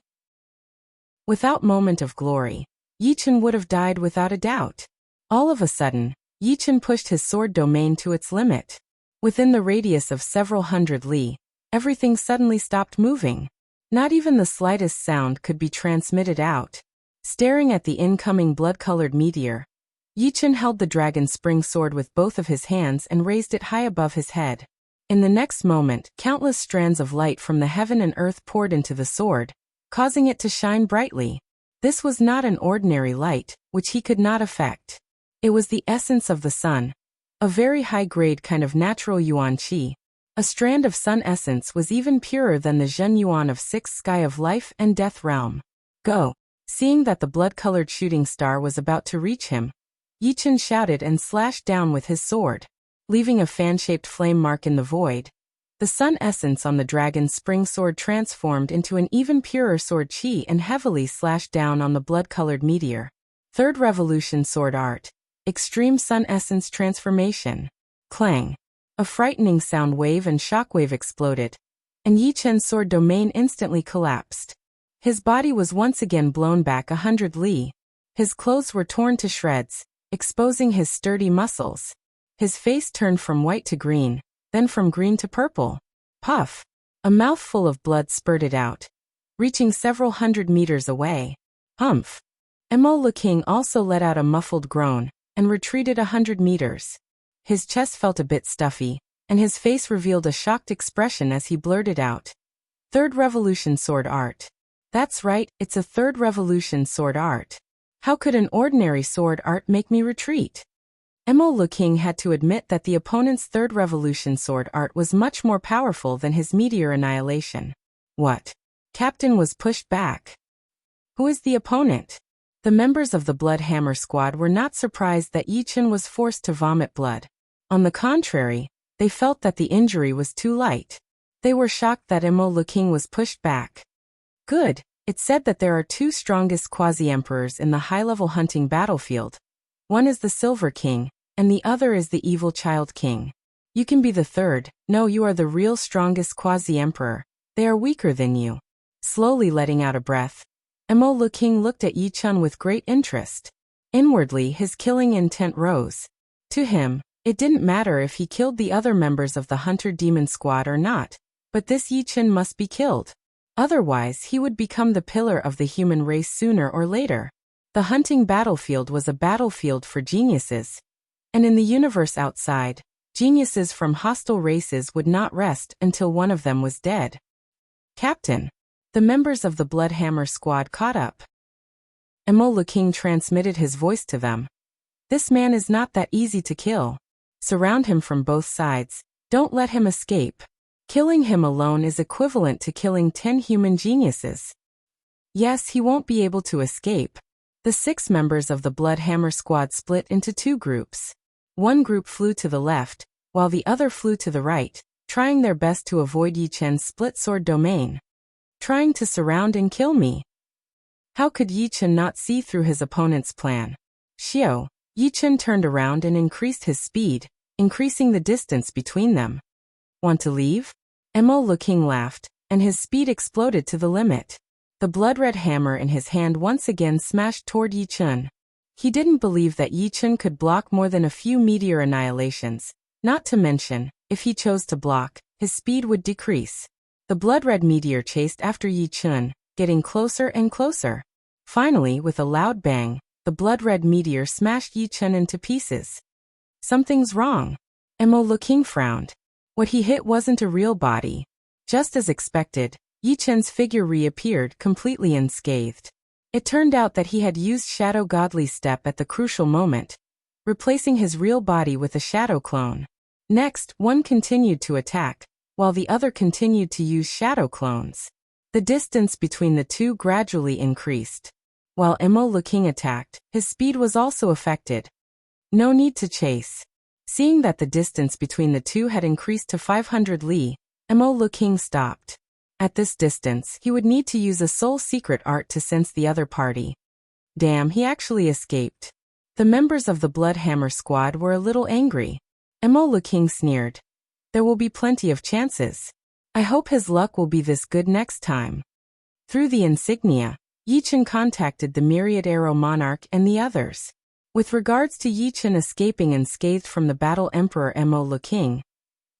Without Moment of Glory, Yi Chen would have died without a doubt. All of a sudden, Yi Chen pushed his sword domain to its limit. Within the radius of several hundred li, everything suddenly stopped moving. Not even the slightest sound could be transmitted out. Staring at the incoming blood-colored meteor, Yi Chen held the dragon spring sword with both of his hands and raised it high above his head. In the next moment, countless strands of light from the heaven and earth poured into the sword, causing it to shine brightly. This was not an ordinary light, which he could not affect. It was the essence of the sun, a very high-grade kind of natural yuan qi. A strand of sun essence was even purer than the Zhen Yuan of Sixth Sky of Life and Death Realm. Go! Seeing that the blood-colored shooting star was about to reach him, Yi Chen shouted and slashed down with his sword, leaving a fan-shaped flame mark in the void. The sun essence on the dragon's spring sword transformed into an even purer sword qi and heavily slashed down on the blood-colored meteor. Third Revolution Sword Art. Extreme Sun Essence Transformation. Clang. A frightening sound wave and shockwave exploded, and Yi Chen's sword domain instantly collapsed. His body was once again blown back 100 li. His clothes were torn to shreds, exposing his sturdy muscles. His face turned from white to green, then from green to purple. Puff! A mouthful of blood spurted out, reaching several hundred meters away. Humph! Mo Le King also let out a muffled groan, and retreated 100 meters. His chest felt a bit stuffy, and his face revealed a shocked expression as he blurted out. Third Revolution Sword Art. That's right, it's a Third Revolution Sword Art. How could an ordinary sword art make me retreat? Mo Le King had to admit that the opponent's Third Revolution Sword Art was much more powerful than his meteor annihilation. What? Captain was pushed back. Who is the opponent? The members of the Blood Hammer squad were not surprised that Yi Chen was forced to vomit blood. On the contrary, they felt that the injury was too light. They were shocked that Mo Le King was pushed back. Good. It said that there are two strongest quasi-emperors in the high-level hunting battlefield. One is the Silver King, and the other is the Evil Child King. You can be the third. No, you are the real strongest quasi-emperor. They are weaker than you. Slowly letting out a breath, Mo Le King looked at Yi Chen with great interest. Inwardly, his killing intent rose. To him, it didn't matter if he killed the other members of the Hunter Demon Squad or not, but this Yi Chen must be killed. Otherwise, he would become the pillar of the human race sooner or later. The hunting battlefield was a battlefield for geniuses. And in the universe outside, geniuses from hostile races would not rest until one of them was dead. Captain. The members of the Bloodhammer squad caught up. Mo Le King transmitted his voice to them. This man is not that easy to kill. Surround him from both sides. Don't let him escape. Killing him alone is equivalent to killing 10 human geniuses. Yes, he won't be able to escape. The 6 members of the Bloodhammer squad split into 2 groups. One group flew to the left, while the other flew to the right, trying their best to avoid Yi Chen's split sword domain. Trying to surround and kill me. How could Yi Chen not see through his opponent's plan? Xiao. Yi Chen turned around and increased his speed, increasing the distance between them. Want to leave? Emo King laughed, and his speed exploded to the limit. The blood-red hammer in his hand once again smashed toward Yi Chun. He didn't believe that Yi Chun could block more than a few meteor annihilations, not to mention, if he chose to block, his speed would decrease. The blood-red meteor chased after Yi Chun, getting closer and closer. Finally, with a loud bang, the blood-red meteor smashed Yi Chun into pieces. Something's wrong. Emo King frowned. What he hit wasn't a real body. Just as expected, Yi Chun's figure reappeared completely unscathed. It turned out that he had used Shadow Godly Step at the crucial moment, replacing his real body with a shadow clone. Next, one continued to attack, while the other continued to use shadow clones. The distance between the two gradually increased. While Emo King attacked, his speed was also affected. No need to chase. Seeing that the distance between the two had increased to 500 li, Emo King stopped. At this distance, he would need to use a soul secret art to sense the other party. Damn, he actually escaped. The members of the Bloodhammer squad were a little angry. Emo King sneered. There will be plenty of chances. I hope his luck will be this good next time. Through the insignia, Yi Chun contacted the Myriad Arrow Monarch and the others. With regards to Yi Chun escaping unscathed from the Battle Emperor Emo King,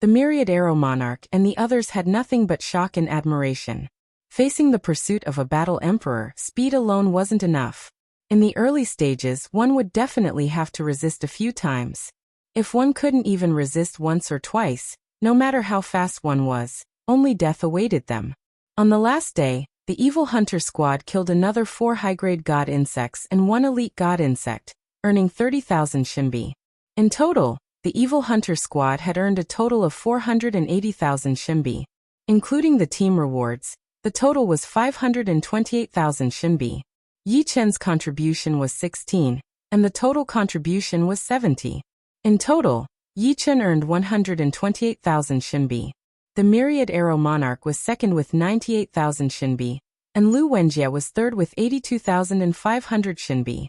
the Myriad Arrow Monarch and the others had nothing but shock and admiration. Facing the pursuit of a Battle Emperor, speed alone wasn't enough. In the early stages, one would definitely have to resist a few times. If one couldn't even resist once or twice, no matter how fast one was, only death awaited them. On the last day, the Evil Hunter squad killed another 4 high-grade god insects and 1 elite god insect, earning 30,000 Shinbi. In total, the Evil Hunter squad had earned a total of 480,000 Shinbi. Including the team rewards, the total was 528,000 Shinbi. Yi Chun's contribution was 16, and the total contribution was 70. In total, Yi Chun earned 128,000 Shinbi. The Myriad Arrow Monarch was second with 98,000 Shinbi, and Lu Wenjie was third with 82,500 Shinbi.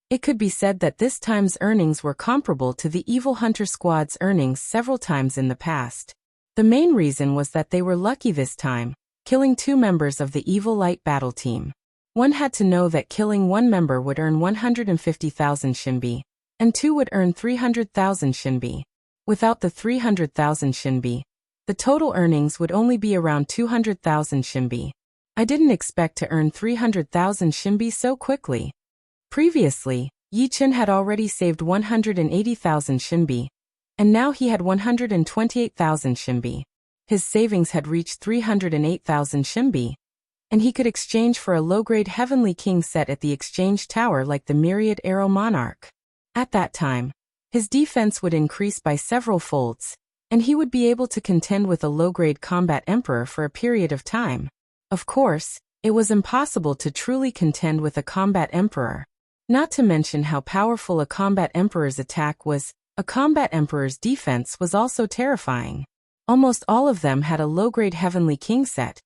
It could be said that this time's earnings were comparable to the Evil Hunter squad's earnings several times in the past. The main reason was that they were lucky this time, killing 2 members of the Evil Light battle team. One had to know that killing 1 member would earn 150,000 Shinbi, and 2 would earn 300,000 Shinbi. Without the 300,000 Shinbi, the total earnings would only be around 200,000 Shinbi. I didn't expect to earn 300,000 Shinbi so quickly. Previously, Yi Chun had already saved 180,000 Shinbi, and now he had 128,000 Shinbi. His savings had reached 308,000 Shinbi, and he could exchange for a low-grade Heavenly King set at the exchange tower like the Myriad Arrow Monarch. At that time, his defense would increase by several folds, and he would be able to contend with a low-grade combat emperor for a period of time. Of course, it was impossible to truly contend with a combat emperor. Not to mention how powerful a combat emperor's attack was, a combat emperor's defense was also terrifying. Almost all of them had a low-grade Heavenly King set,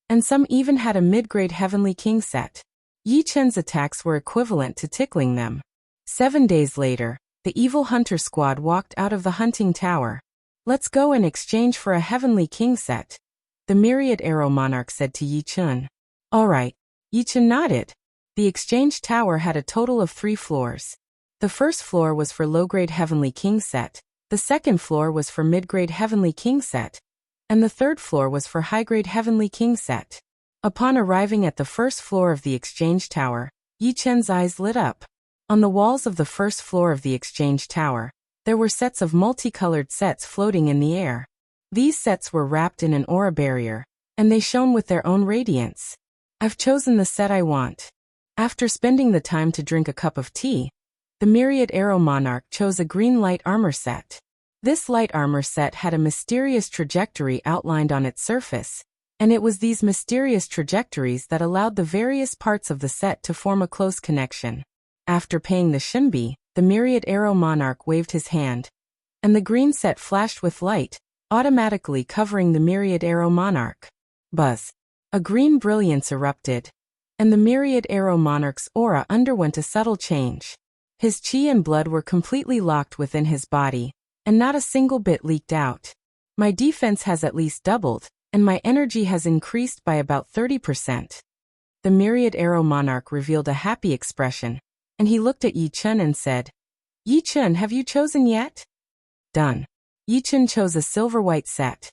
and some even had a mid-grade Heavenly King set. Yi Chun's attacks were equivalent to tickling them. 7 days later, the Evil Hunter squad walked out of the hunting tower. Let's go and exchange for a Heavenly King set, the Myriad Arrow Monarch said to Yi Chun. Alright, Yi Chun nodded. The exchange tower had a total of 3 floors. The first floor was for low-grade Heavenly King set, the second floor was for mid-grade Heavenly King set, and the third floor was for high-grade Heavenly King set. Upon arriving at the first floor of the exchange tower, Yi Chun's eyes lit up. On the walls of the first floor of the exchange tower, there were sets of multicolored sets floating in the air. These sets were wrapped in an aura barrier, and they shone with their own radiance. I've chosen the set I want. After spending the time to drink a cup of tea, the Myriad Arrow Monarch chose a green light armor set. This light armor set had a mysterious trajectory outlined on its surface, and it was these mysterious trajectories that allowed the various parts of the set to form a close connection. After paying the Shinbi, the Myriad Arrow Monarch waved his hand, and the green set flashed with light, automatically covering the Myriad Arrow Monarch. Buzz. A green brilliance erupted, and the Myriad Arrow Monarch's aura underwent a subtle change. His chi and blood were completely locked within his body, and not a single bit leaked out. My defense has at least doubled, and my energy has increased by about 30%. The myriad arrow monarch revealed a happy expression, and he looked at Yi Chun and said, Yi Chun, have you chosen yet? Done. Yi Chun chose a silver-white set.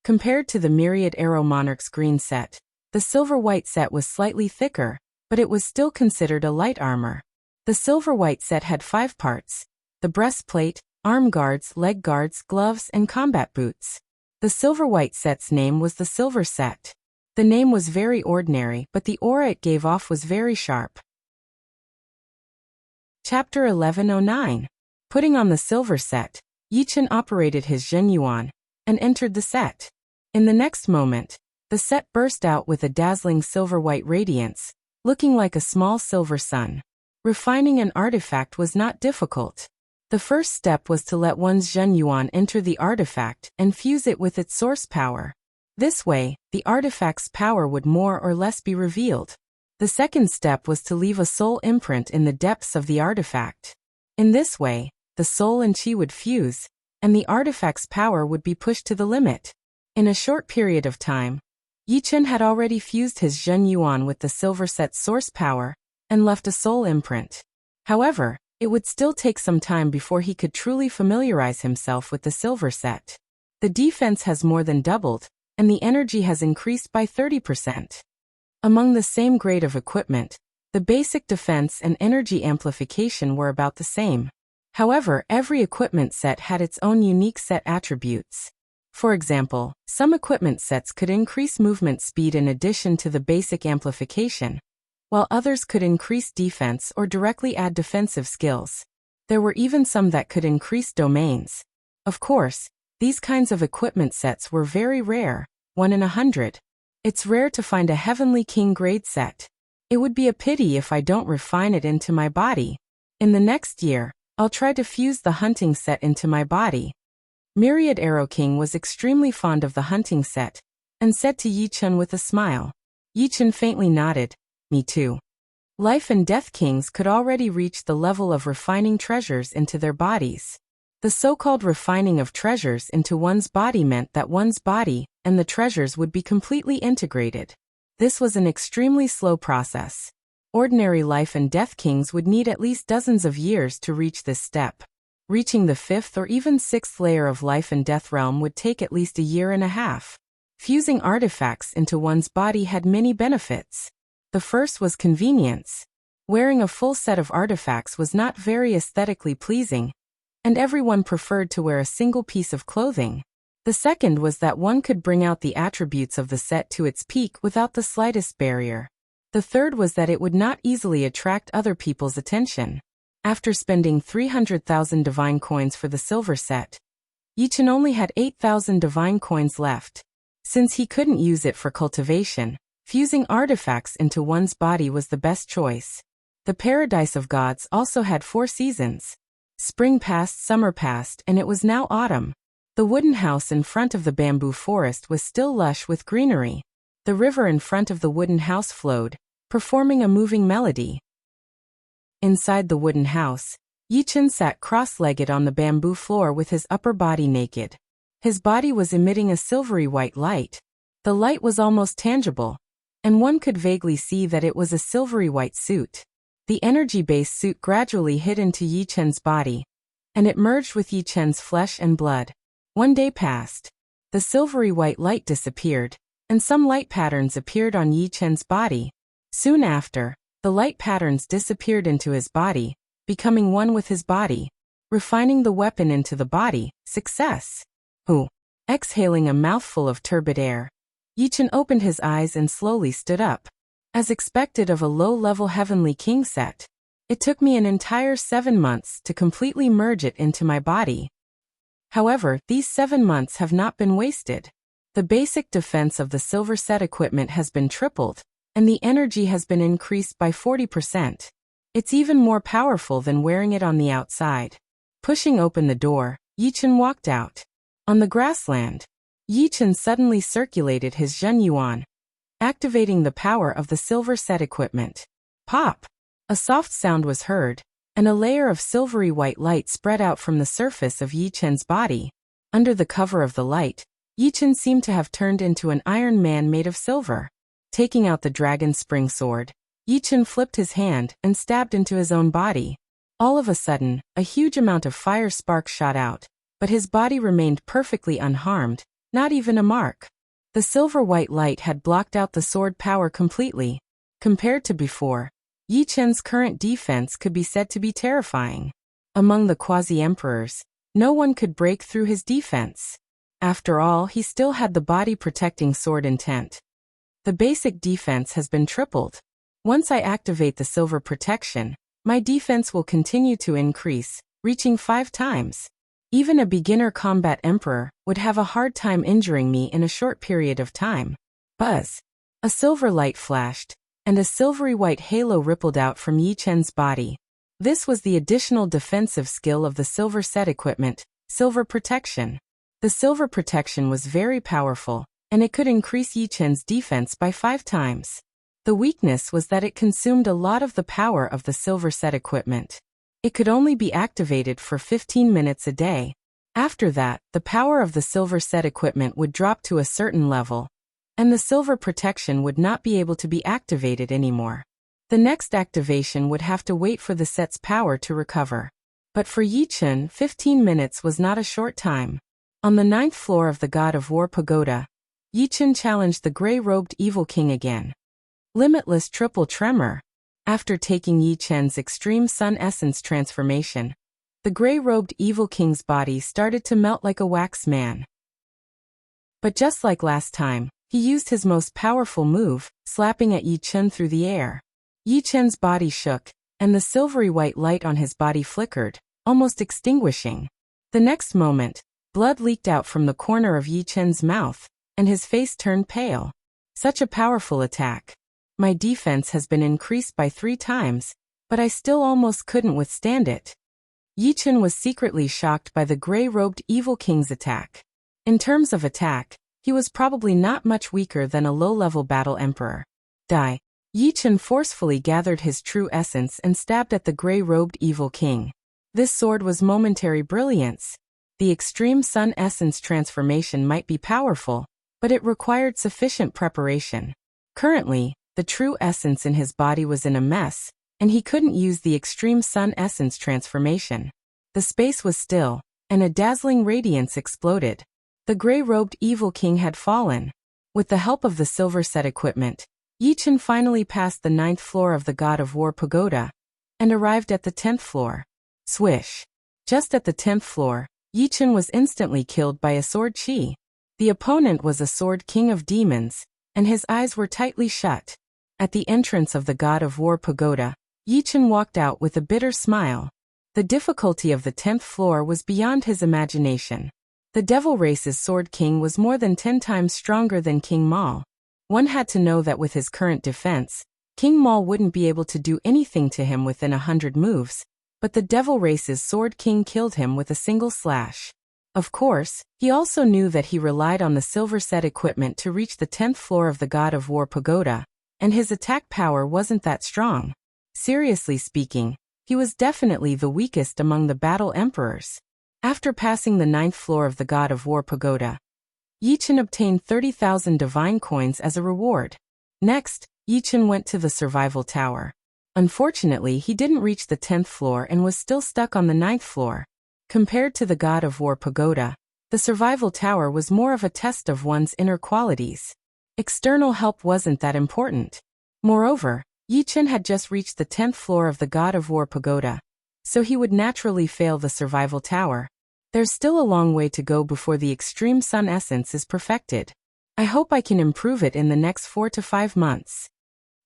Compared to the myriad arrow monarch's green set, the silver-white set was slightly thicker, but it was still considered a light armor. The silver-white set had 5 parts: the breastplate, arm guards, leg guards, gloves, and combat boots. The silver-white set's name was the Silver Set. The name was very ordinary, but the aura it gave off was very sharp. Chapter 1109. Putting on the Silver Set, Yi Chun operated his Zhen Yuan and entered the set. In the next moment, the set burst out with a dazzling silver-white radiance, looking like a small silver sun. Refining an artifact was not difficult. The first step was to let one's Zhen Yuan enter the artifact and fuse it with its source power. This way, the artifact's power would more or less be revealed. The second step was to leave a soul imprint in the depths of the artifact. In this way, the soul and chi would fuse, and the artifact's power would be pushed to the limit. In a short period of time, Yi Chun had already fused his Zhen Yuan with the Silver Set's source power and left a soul imprint. However, it would still take some time before he could truly familiarize himself with the Silver Set. The defense has more than doubled, and the energy has increased by 30%. Among the same grade of equipment, the basic defense and energy amplification were about the same. However, every equipment set had its own unique set attributes. For example, some equipment sets could increase movement speed in addition to the basic amplification, while others could increase defense or directly add defensive skills. There were even some that could increase domains. Of course, these kinds of equipment sets were very rare, 1 in 100. It's rare to find a Heavenly King grade set. It would be a pity if I don't refine it into my body. In the next year, I'll try to fuse the hunting set into my body. Myriad Arrow King was extremely fond of the hunting set, and said to Yi Chun with a smile. Yi Chun faintly nodded, me too. Life and Death Kings could already reach the level of refining treasures into their bodies. The so-called refining of treasures into one's body meant that one's body and the treasures would be completely integrated. This was an extremely slow process. Ordinary Life and Death Kings would need at least dozens of years to reach this step. Reaching the 5th or even 6th layer of Life and Death realm would take at least a year and a half. Fusing artifacts into one's body had many benefits. The first was convenience. Wearing a full set of artifacts was not very aesthetically pleasing, and everyone preferred to wear a single piece of clothing. The second was that one could bring out the attributes of the set to its peak without the slightest barrier. The third was that it would not easily attract other people's attention. After spending 300,000 divine coins for the Silver Set, Yi Chun only had 8,000 divine coins left. Since he couldn't use it for cultivation, fusing artifacts into one's body was the best choice. The Paradise of Gods also had 4 seasons. Spring passed, summer passed, and it was now autumn. The wooden house in front of the bamboo forest was still lush with greenery. The river in front of the wooden house flowed, performing a moving melody. Inside the wooden house, Yi Chun sat cross-legged on the bamboo floor with his upper body naked. His body was emitting a silvery white light. The light was almost tangible, and one could vaguely see that it was a silvery white suit. The energy-based suit gradually hid into Yi Chun's body, and it merged with Yi Chun's flesh and blood. 1 day passed. The silvery white light disappeared, and some light patterns appeared on Yi Chun's body. Soon after, the light patterns disappeared into his body, becoming one with his body. Refining the weapon into the body, success. Exhaling a mouthful of turbid air, Yi Chun opened his eyes and slowly stood up. As expected of a low-level Heavenly King set, it took me an entire 7 months to completely merge it into my body. However, these 7 months have not been wasted. The basic defense of the Silver Set equipment has been tripled, and the energy has been increased by 40%. It's even more powerful than wearing it on the outside. Pushing open the door, Yi Chun walked out. On the grassland, Yi Chun suddenly circulated his Zhen Yuan, activating the power of the Silver Set equipment. Pop! A soft sound was heard, and a layer of silvery white light spread out from the surface of Yi Chun's body. Under the cover of the light, Yichen seemed to have turned into an iron man made of silver. Taking out the dragon's spring sword, Yichen flipped his hand and stabbed into his own body. All of a sudden, a huge amount of fire sparks shot out, but his body remained perfectly unharmed, not even a mark. The silver-white light had blocked out the sword power completely. Compared to before, Yichen's current defense could be said to be terrifying. Among the quasi-emperors, no one could break through his defense. After all, he still had the body-protecting sword intent. The basic defense has been tripled. Once I activate the silver protection, my defense will continue to increase, reaching 5 times. Even a beginner combat emperor would have a hard time injuring me in a short period of time. Buzz! A silver light flashed, and a silvery white halo rippled out from Yichen's body. This was the additional defensive skill of the silver set equipment, silver protection. The silver protection was very powerful, and it could increase Yichen's defense by 5 times. The weakness was that it consumed a lot of the power of the silver set equipment. It could only be activated for 15 minutes a day. After that, the power of the silver set equipment would drop to a certain level, and the silver protection would not be able to be activated anymore. The next activation would have to wait for the set's power to recover. But for Yichen, 15 minutes was not a short time. On the 9th floor of the God of War Pagoda, Yichen challenged the gray-robed Evil King again. Limitless Triple Tremor. After taking Yichen's extreme sun essence transformation, the gray-robed Evil King's body started to melt like a wax man. But just like last time, he used his most powerful move, slapping at Yichen through the air. Yichen's body shook, and the silvery white light on his body flickered, almost extinguishing. The next moment, blood leaked out from the corner of Yichen's mouth, and his face turned pale. Such a powerful attack. My defense has been increased by 3 times, but I still almost couldn't withstand it. Yichen was secretly shocked by the gray-robed Evil King's attack. In terms of attack, he was probably not much weaker than a low-level battle emperor. Die. Yichen forcefully gathered his true essence and stabbed at the gray-robed Evil King. This sword was momentary brilliance. The extreme sun essence transformation might be powerful, but it required sufficient preparation. Currently, the true essence in his body was in a mess, and he couldn't use the extreme sun essence transformation. The space was still, and a dazzling radiance exploded. The gray-robed Evil King had fallen. With the help of the silver set equipment, Yichen finally passed the 9th floor of the God of War Pagoda, and arrived at the 10th floor. Swish! Just at the 10th floor, Yichen was instantly killed by a sword chi. The opponent was a sword king of demons, and his eyes were tightly shut. At the entrance of the God of War Pagoda, Yichen walked out with a bitter smile. The difficulty of the 10th floor was beyond his imagination. The Devil Race's Sword King was more than 10 times stronger than King Mal. One had to know that with his current defense, King Mal wouldn't be able to do anything to him within 100 moves, but the Devil Race's Sword King killed him with a single slash. Of course, he also knew that he relied on the silver set equipment to reach the 10th floor of the God of War Pagoda, and his attack power wasn't that strong. Seriously speaking, he was definitely the weakest among the battle emperors. After passing the 9th floor of the God of War Pagoda, Yichen obtained 30,000 divine coins as a reward. Next, Yichen went to the survival tower. Unfortunately, he didn't reach the 10th floor and was still stuck on the 9th floor. Compared to the God of War Pagoda, the survival tower was more of a test of one's inner qualities. External help wasn't that important. Moreover, Yichen had just reached the 10th floor of the God of War Pagoda, so he would naturally fail the survival tower. There's still a long way to go before the extreme sun essence is perfected. I hope I can improve it in the next 4 to 5 months.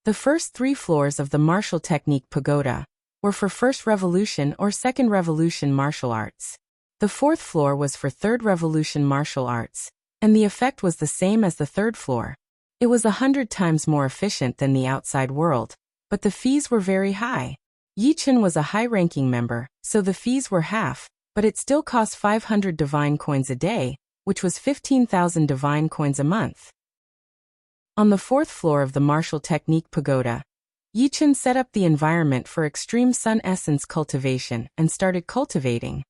The first 3 floors of the martial technique pagoda were for First Revolution or Second Revolution martial arts. The 4th floor was for Third Revolution martial arts, and the effect was the same as the 3rd floor. It was 100 times more efficient than the outside world, but the fees were very high. Yichen was a high-ranking member, so the fees were half, but it still cost 500 divine coins a day, which was 15,000 divine coins a month. On the 4th floor of the martial technique pagoda, Yichen set up the environment for extreme sun essence cultivation and started cultivating.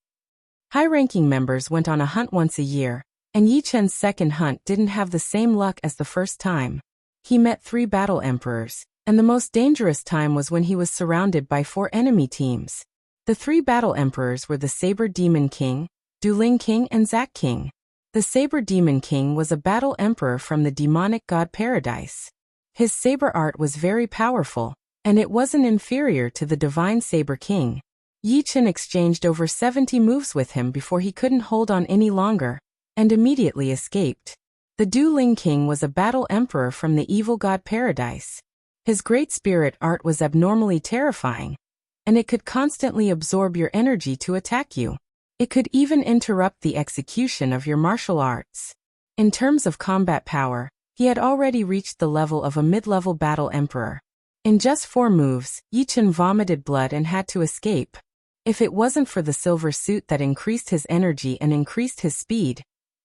High-ranking members went on a hunt once a year, and Yi Chen's second hunt didn't have the same luck as the first time. He met 3 battle emperors, and the most dangerous time was when he was surrounded by 4 enemy teams. The 3 battle emperors were the Saber Demon King, Duling King and Zack King. The Saber Demon King was a battle emperor from the demonic god Paradise. His saber art was very powerful, and it wasn't inferior to the divine Saber King. Yi Chen exchanged over 70 moves with him before he couldn't hold on any longer, and immediately escaped. The Duling King was a battle emperor from the evil god Paradise. His great spirit art was abnormally terrifying, and it could constantly absorb your energy to attack you. It could even interrupt the execution of your martial arts. In terms of combat power, he had already reached the level of a mid-level battle emperor. In just 4 moves, Yi Chen vomited blood and had to escape. If it wasn't for the silver suit that increased his energy and increased his speed,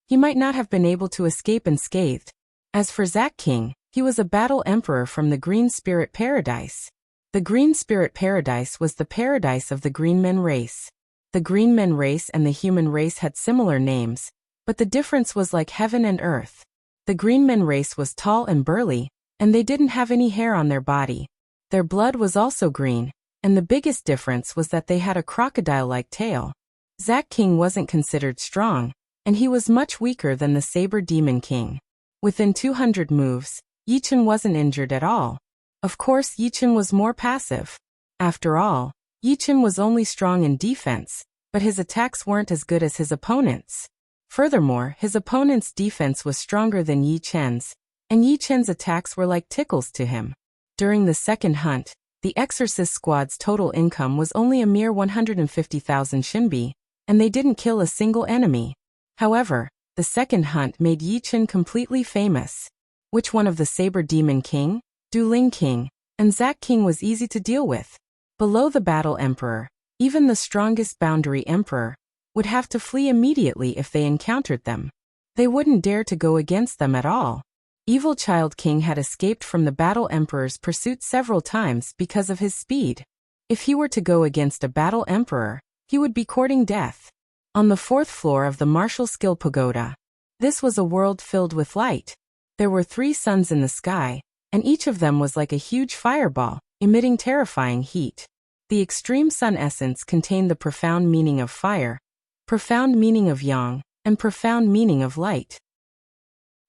he might not have been able to escape unscathed. As for Zack King, he was a battle emperor from the Green Spirit Paradise. The Green Spirit Paradise was the paradise of the Green Men race. The Green Men race and the human race had similar names, but the difference was like heaven and earth. The Green Men race was tall and burly, and they didn't have any hair on their body. Their blood was also green, and the biggest difference was that they had a crocodile-like tail. Zack King wasn't considered strong, and he was much weaker than the Saber Demon King. Within 200 moves, Yi Chen wasn't injured at all. Of course, Yi Chen was more passive. After all, Yi Chen was only strong in defense, but his attacks weren't as good as his opponents. Furthermore, his opponent's defense was stronger than Yi Chen's, and Yi Chen's attacks were like tickles to him. During the second hunt, the Exorcist Squad's total income was only a mere 150,000 Shinbi, and they didn't kill a single enemy. However, the second hunt made Yi Chen completely famous. Which one of the Saber Demon King, Duling King, and Zack King was easy to deal with? Below the Battle Emperor, even the strongest Boundary Emperor would have to flee immediately if they encountered them. They wouldn't dare to go against them at all. Evil Child King had escaped from the Battle Emperor's pursuit several times because of his speed. If he were to go against a Battle Emperor, he would be courting death. On the 4th floor of the Martial Skill Pagoda, this was a world filled with light. There were 3 suns in the sky, and each of them was like a huge fireball, emitting terrifying heat. The extreme sun essence contained the profound meaning of fire, profound meaning of yang, and profound meaning of light.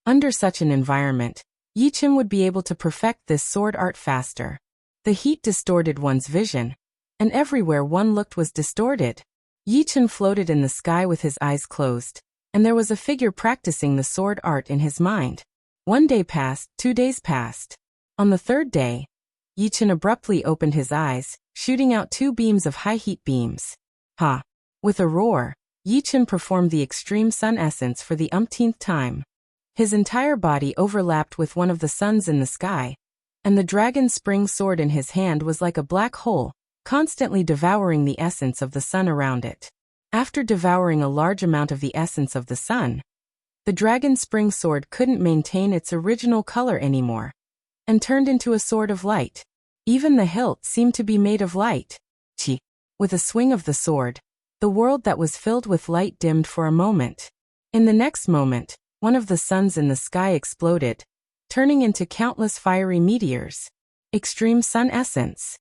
Under such an environment, Yi Chen would be able to perfect this sword art faster. The heat distorted one's vision, and everywhere one looked was distorted. Yi Chen floated in the sky with his eyes closed, and there was a figure practicing the sword art in his mind. 1 day passed, 2 days passed. On the 3rd day, Yi Chen abruptly opened his eyes, shooting out 2 beams of high heat beams. Ha! With a roar, Yi Chen performed the extreme sun essence for the umpteenth time. His entire body overlapped with one of the suns in the sky, and the dragon spring sword in his hand was like a black hole, constantly devouring the essence of the sun around it. After devouring a large amount of the essence of the sun, the dragon spring sword couldn't maintain its original color anymore, and turned into a sword of light. Even the hilt seemed to be made of light. Chi. With a swing of the sword, the world that was filled with light dimmed for a moment. In the next moment, one of the suns in the sky exploded, turning into countless fiery meteors. Extreme Sun Essence.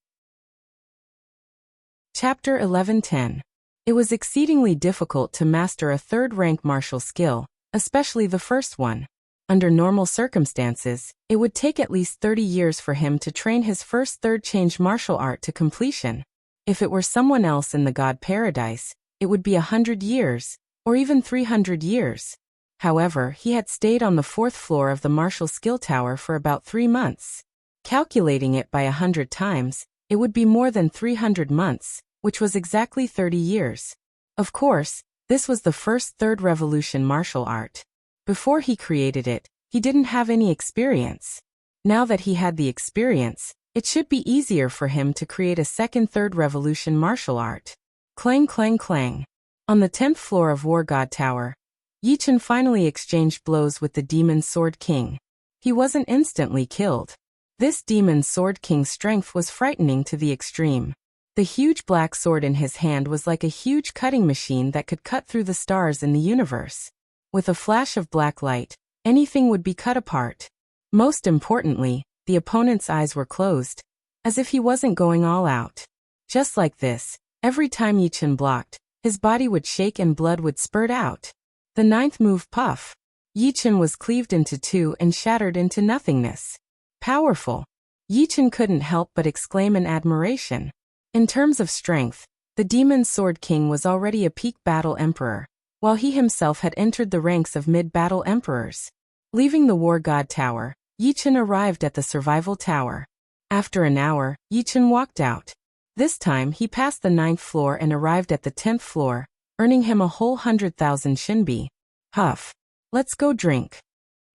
Chapter 11:10. It was exceedingly difficult to master a 3rd-rank martial skill, especially the first one. Under normal circumstances, it would take at least 30 years for him to train his first 3rd change martial art to completion. If it were someone else in the God Paradise, it would be 100 years, or even 300 years. However, he had stayed on the 4th floor of the martial skill tower for about 3 months. Calculating it by 100 times, it would be more than 300 months, which was exactly 30 years. Of course, this was the first 3rd revolution martial art. Before he created it, he didn't have any experience. Now that he had the experience, it should be easier for him to create a second 3rd revolution martial art. Clang clang clang. On the 10th floor of War God Tower, Yi Chen finally exchanged blows with the Demon Sword King. He wasn't instantly killed. This Demon Sword King's strength was frightening to the extreme. The huge black sword in his hand was like a huge cutting machine that could cut through the stars in the universe. With a flash of black light, anything would be cut apart. Most importantly, the opponent's eyes were closed, as if he wasn't going all out. Just like this, every time Yichen blocked, his body would shake and blood would spurt out. The ninth move, puff. Yichen was cleaved into two and shattered into nothingness. Powerful. Yichen couldn't help but exclaim in admiration. In terms of strength, the Demon Sword King was already a peak battle emperor, while he himself had entered the ranks of mid-battle emperors. Leaving the War God Tower, Yichen arrived at the Survival Tower. After an hour, Yichen walked out. This time he passed the 9th floor and arrived at the 10th floor, earning him a whole 100,000 shinbi. Huff. Let's go drink.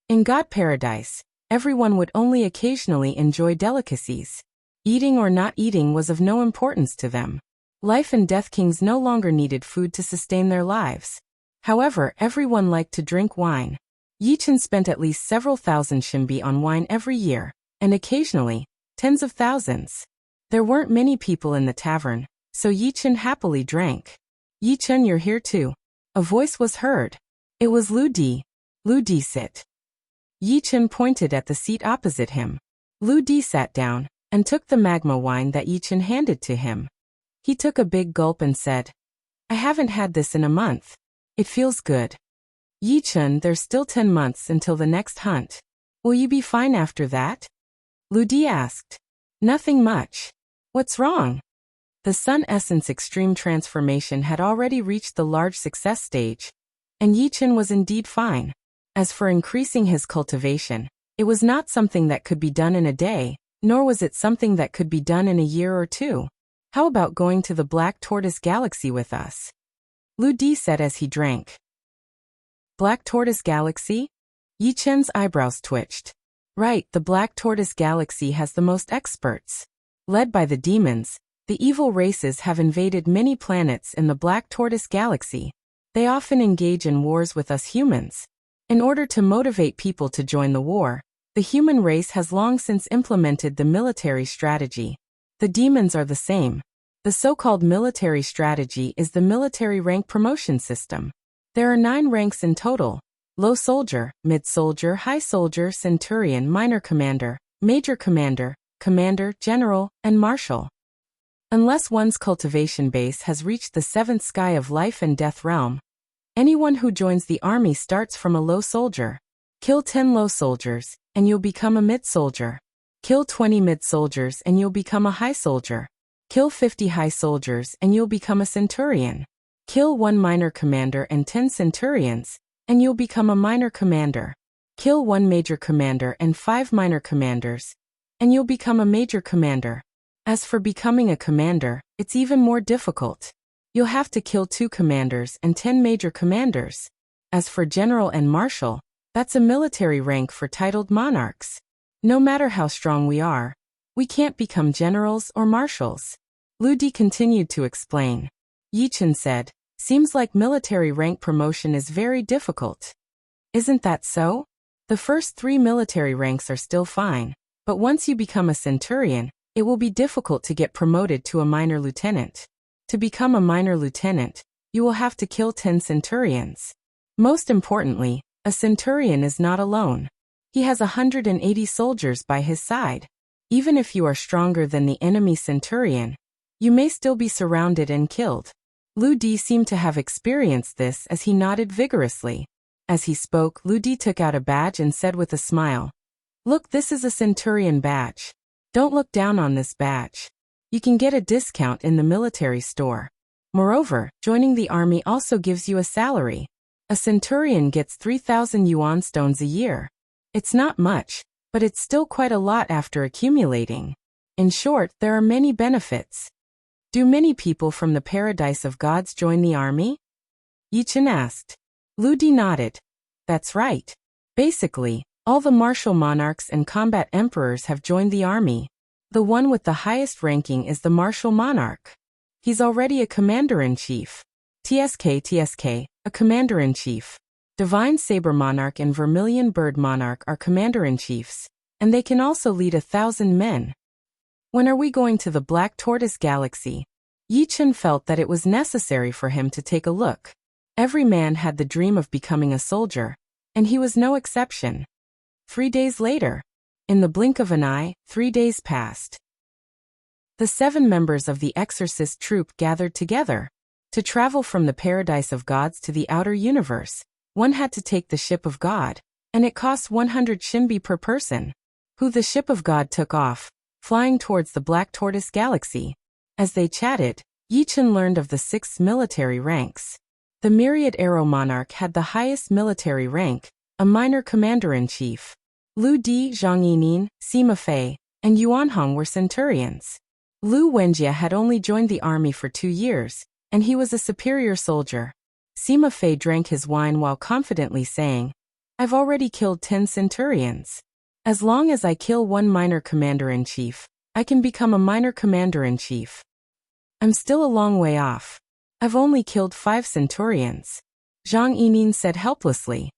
In God Paradise, everyone would only occasionally enjoy delicacies. Eating or not eating was of no importance to them. Life and Death Kings no longer needed food to sustain their lives. However, everyone liked to drink wine. Yichen spent at least several thousand shinbi on wine every year, and occasionally, tens of thousands. There weren't many people in the tavern, so Yichen happily drank. Yichen, you're here too. A voice was heard. It was Lu Di. Lu Di, sit. Yichen pointed at the seat opposite him. Lu Di sat down and took the magma wine that Yichen handed to him. He took a big gulp and said, I haven't had this in a month. It feels good. Yichen, there's still 10 months until the next hunt. Will you be fine after that? Lu Di asked. Nothing much. What's wrong? The Sun Essence Extreme Transformation had already reached the large success stage, and Yichen was indeed fine. As for increasing his cultivation, it was not something that could be done in a day, nor was it something that could be done in a year or two. How about going to the Black Tortoise Galaxy with us? Lu Di said as he drank. Black Tortoise Galaxy? Yichen's eyebrows twitched. Right, the Black Tortoise Galaxy has the most experts. Led by the demons, the evil races have invaded many planets in the Black Tortoise Galaxy. They often engage in wars with us humans. In order to motivate people to join the war, the human race has long since implemented the military strategy. The demons are the same. The so-called military strategy is the military rank promotion system. There are 9 ranks in total: low soldier, mid soldier, high soldier, centurion, minor commander, major commander, commander, general, and marshal. Unless one's cultivation base has reached the 7th sky of life and death realm, anyone who joins the army starts from a low soldier. Kill 10 low soldiers, and you'll become a mid-soldier. Kill 20 mid-soldiers and you'll become a high soldier. Kill 50 high soldiers and you'll become a centurion. Kill 1 minor commander and 10 centurions, and you'll become a minor commander. Kill 1 major commander and 5 minor commanders, and you'll become a major commander. As for becoming a commander, it's even more difficult. You'll have to kill 2 commanders and 10 major commanders. As for general and marshal, that's a military rank for titled monarchs. No matter how strong we are, we can't become generals or marshals. Lu Di continued to explain. Yichen said, seems like military rank promotion is very difficult. Isn't that so? The first 3 military ranks are still fine, but once you become a centurion, it will be difficult to get promoted to a minor lieutenant. To become a minor lieutenant, you will have to kill 10 centurions. Most importantly, a centurion is not alone. He has 180 soldiers by his side. Even if you are stronger than the enemy centurion, you may still be surrounded and killed. Lu Di seemed to have experienced this as he nodded vigorously. As he spoke, Lu Di took out a badge and said with a smile, Look, this is a centurion badge. Don't look down on this badge. You can get a discount in the military store. Moreover, joining the army also gives you a salary. A centurion gets 3,000 yuan stones a year. It's not much, but it's still quite a lot after accumulating. In short, there are many benefits. Do many people from the Paradise of Gods join the army? Yichen asked. Lu Di nodded. That's right. Basically, all the martial monarchs and combat emperors have joined the army. The one with the highest ranking is the martial monarch. He's already a commander-in-chief. TSK, a commander-in-chief. Divine Saber Monarch and Vermilion Bird Monarch are commander-in-chiefs, and they can also lead 1,000 men. When are we going to the Black Tortoise Galaxy? Yi Chun felt that it was necessary for him to take a look. Every man had the dream of becoming a soldier, and he was no exception. 3 days later, in the blink of an eye, 3 days passed. The 7 members of the exorcist troupe gathered together. To travel from the paradise of gods to the outer universe, one had to take the ship of God, and it cost 100 shinbi per person. The ship of God took off, flying towards the Black Tortoise Galaxy. As they chatted, Yi Chun learned of the 6 military ranks. The Myriad Arrow Monarch had the highest military rank, a minor commander-in-chief. Lu Di, Zhang Yining, Sima Fei, and Yuan Hong were centurions. Lu Wenjie had only joined the army for 2 years, and he was a superior soldier. Sima Fei drank his wine while confidently saying, "I've already killed 10 centurions. As long as I kill 1 minor commander-in-chief, I can become a minor commander-in-chief. I'm still a long way off. I've only killed 5 centurions." Zhang Yining said helplessly.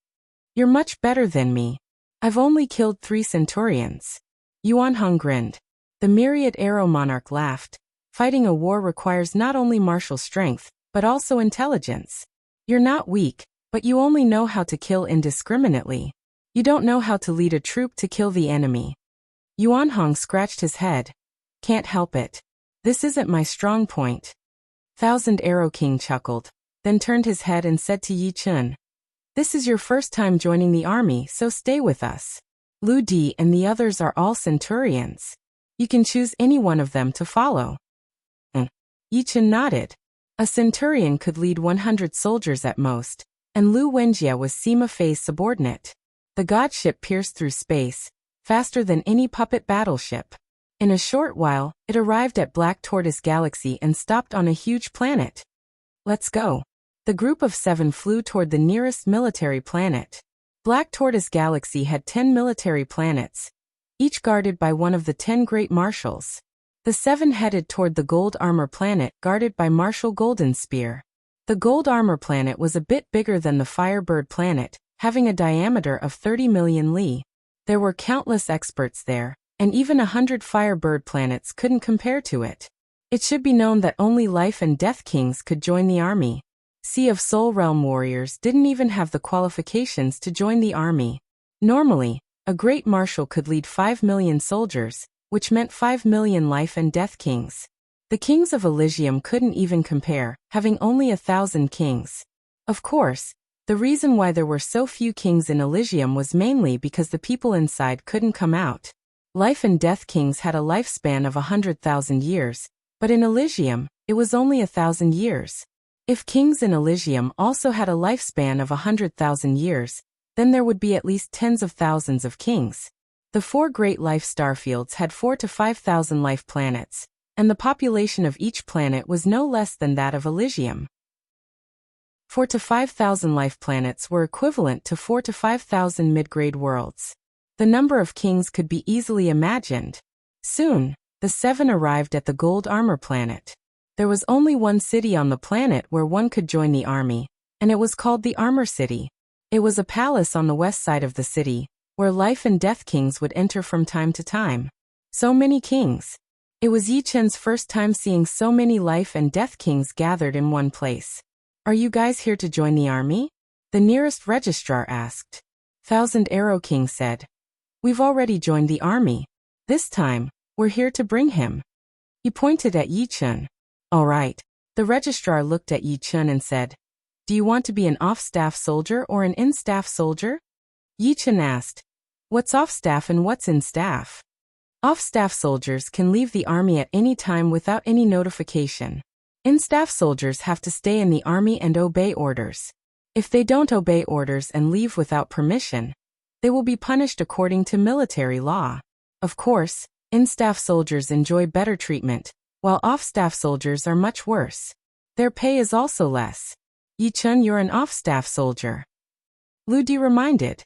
"You're much better than me. I've only killed 3 centurions." Yuan Hong grinned. The Myriad Arrow Monarch laughed. "Fighting a war requires not only martial strength, but also intelligence. You're not weak, but you only know how to kill indiscriminately. You don't know how to lead a troop to kill the enemy." Yuan Hong scratched his head. "Can't help it. This isn't my strong point." Thousand Arrow King chuckled, then turned his head and said to Yi Chun, "This is your first time joining the army, so stay with us. Lu Di and the others are all centurions. You can choose any one of them to follow." Yi Chun nodded. A centurion could lead 100 soldiers at most, and Lu Wenjie was Sima Fei's subordinate. The god ship pierced through space, faster than any puppet battleship. In a short while, it arrived at Black Tortoise Galaxy and stopped on a huge planet. "Let's go." The group of 7 flew toward the nearest military planet. Black Tortoise Galaxy had 10 military planets, each guarded by one of the 10 great marshals. The 7 headed toward the Gold Armor planet, guarded by Marshal Golden Spear. The Gold Armor planet was a bit bigger than the Firebird planet, having a diameter of 30 million li. There were countless experts there, and even 100 Firebird planets couldn't compare to it. It should be known that only Life and Death Kings could join the army. Sea of Soul Realm warriors didn't even have the qualifications to join the army. Normally, a great marshal could lead 5 million soldiers, which meant 5 million Life and Death Kings. The kings of Elysium couldn't even compare, having only 1,000 kings. Of course, the reason why there were so few kings in Elysium was mainly because the people inside couldn't come out. Life and Death Kings had a lifespan of 100,000 years, but in Elysium, it was only 1,000 years. If kings in Elysium also had a lifespan of 100,000 years, then there would be at least tens of thousands of kings. The 4 great life starfields had 4,000 to 5,000 life planets, and the population of each planet was no less than that of Elysium. 4,000 to 5,000 life planets were equivalent to 4,000 to 5,000 mid-grade worlds. The number of kings could be easily imagined. Soon, the 7 arrived at the Gold Armor planet. There was only one city on the planet where one could join the army, and it was called the Armor City. It was a palace on the west side of the city, where Life and Death Kings would enter from time to time. So many kings. It was Yi Chun's first time seeing so many Life and Death Kings gathered in one place. "Are you guys here to join the army?" the nearest registrar asked. Thousand Arrow King said, "We've already joined the army. This time, we're here to bring him." He pointed at Yi Chun. "All right." The registrar looked at Yi Chun and said, "Do you want to be an off-staff soldier or an in-staff soldier?" Yi Chun asked, "What's off-staff and what's in-staff?" Off-staff soldiers can leave the army at any time without any notification. In-staff soldiers have to stay in the army and obey orders. If they don't obey orders and leave without permission, they will be punished according to military law. Of course, in-staff soldiers enjoy better treatment, while off-staff soldiers are much worse. Their pay is also less. "Yi Chun, you're an off-staff soldier." Lu Di reminded.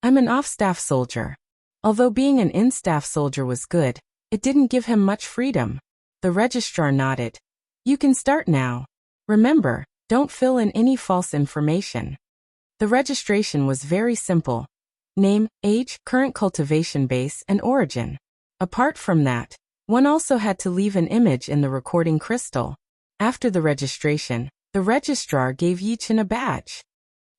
"I'm an off-staff soldier." Although being an in-staff soldier was good, it didn't give him much freedom. The registrar nodded. "You can start now. Remember, don't fill in any false information." The registration was very simple. Name, age, current cultivation base, and origin. Apart from that, one also had to leave an image in the recording crystal. After the registration, the registrar gave Yichen a badge.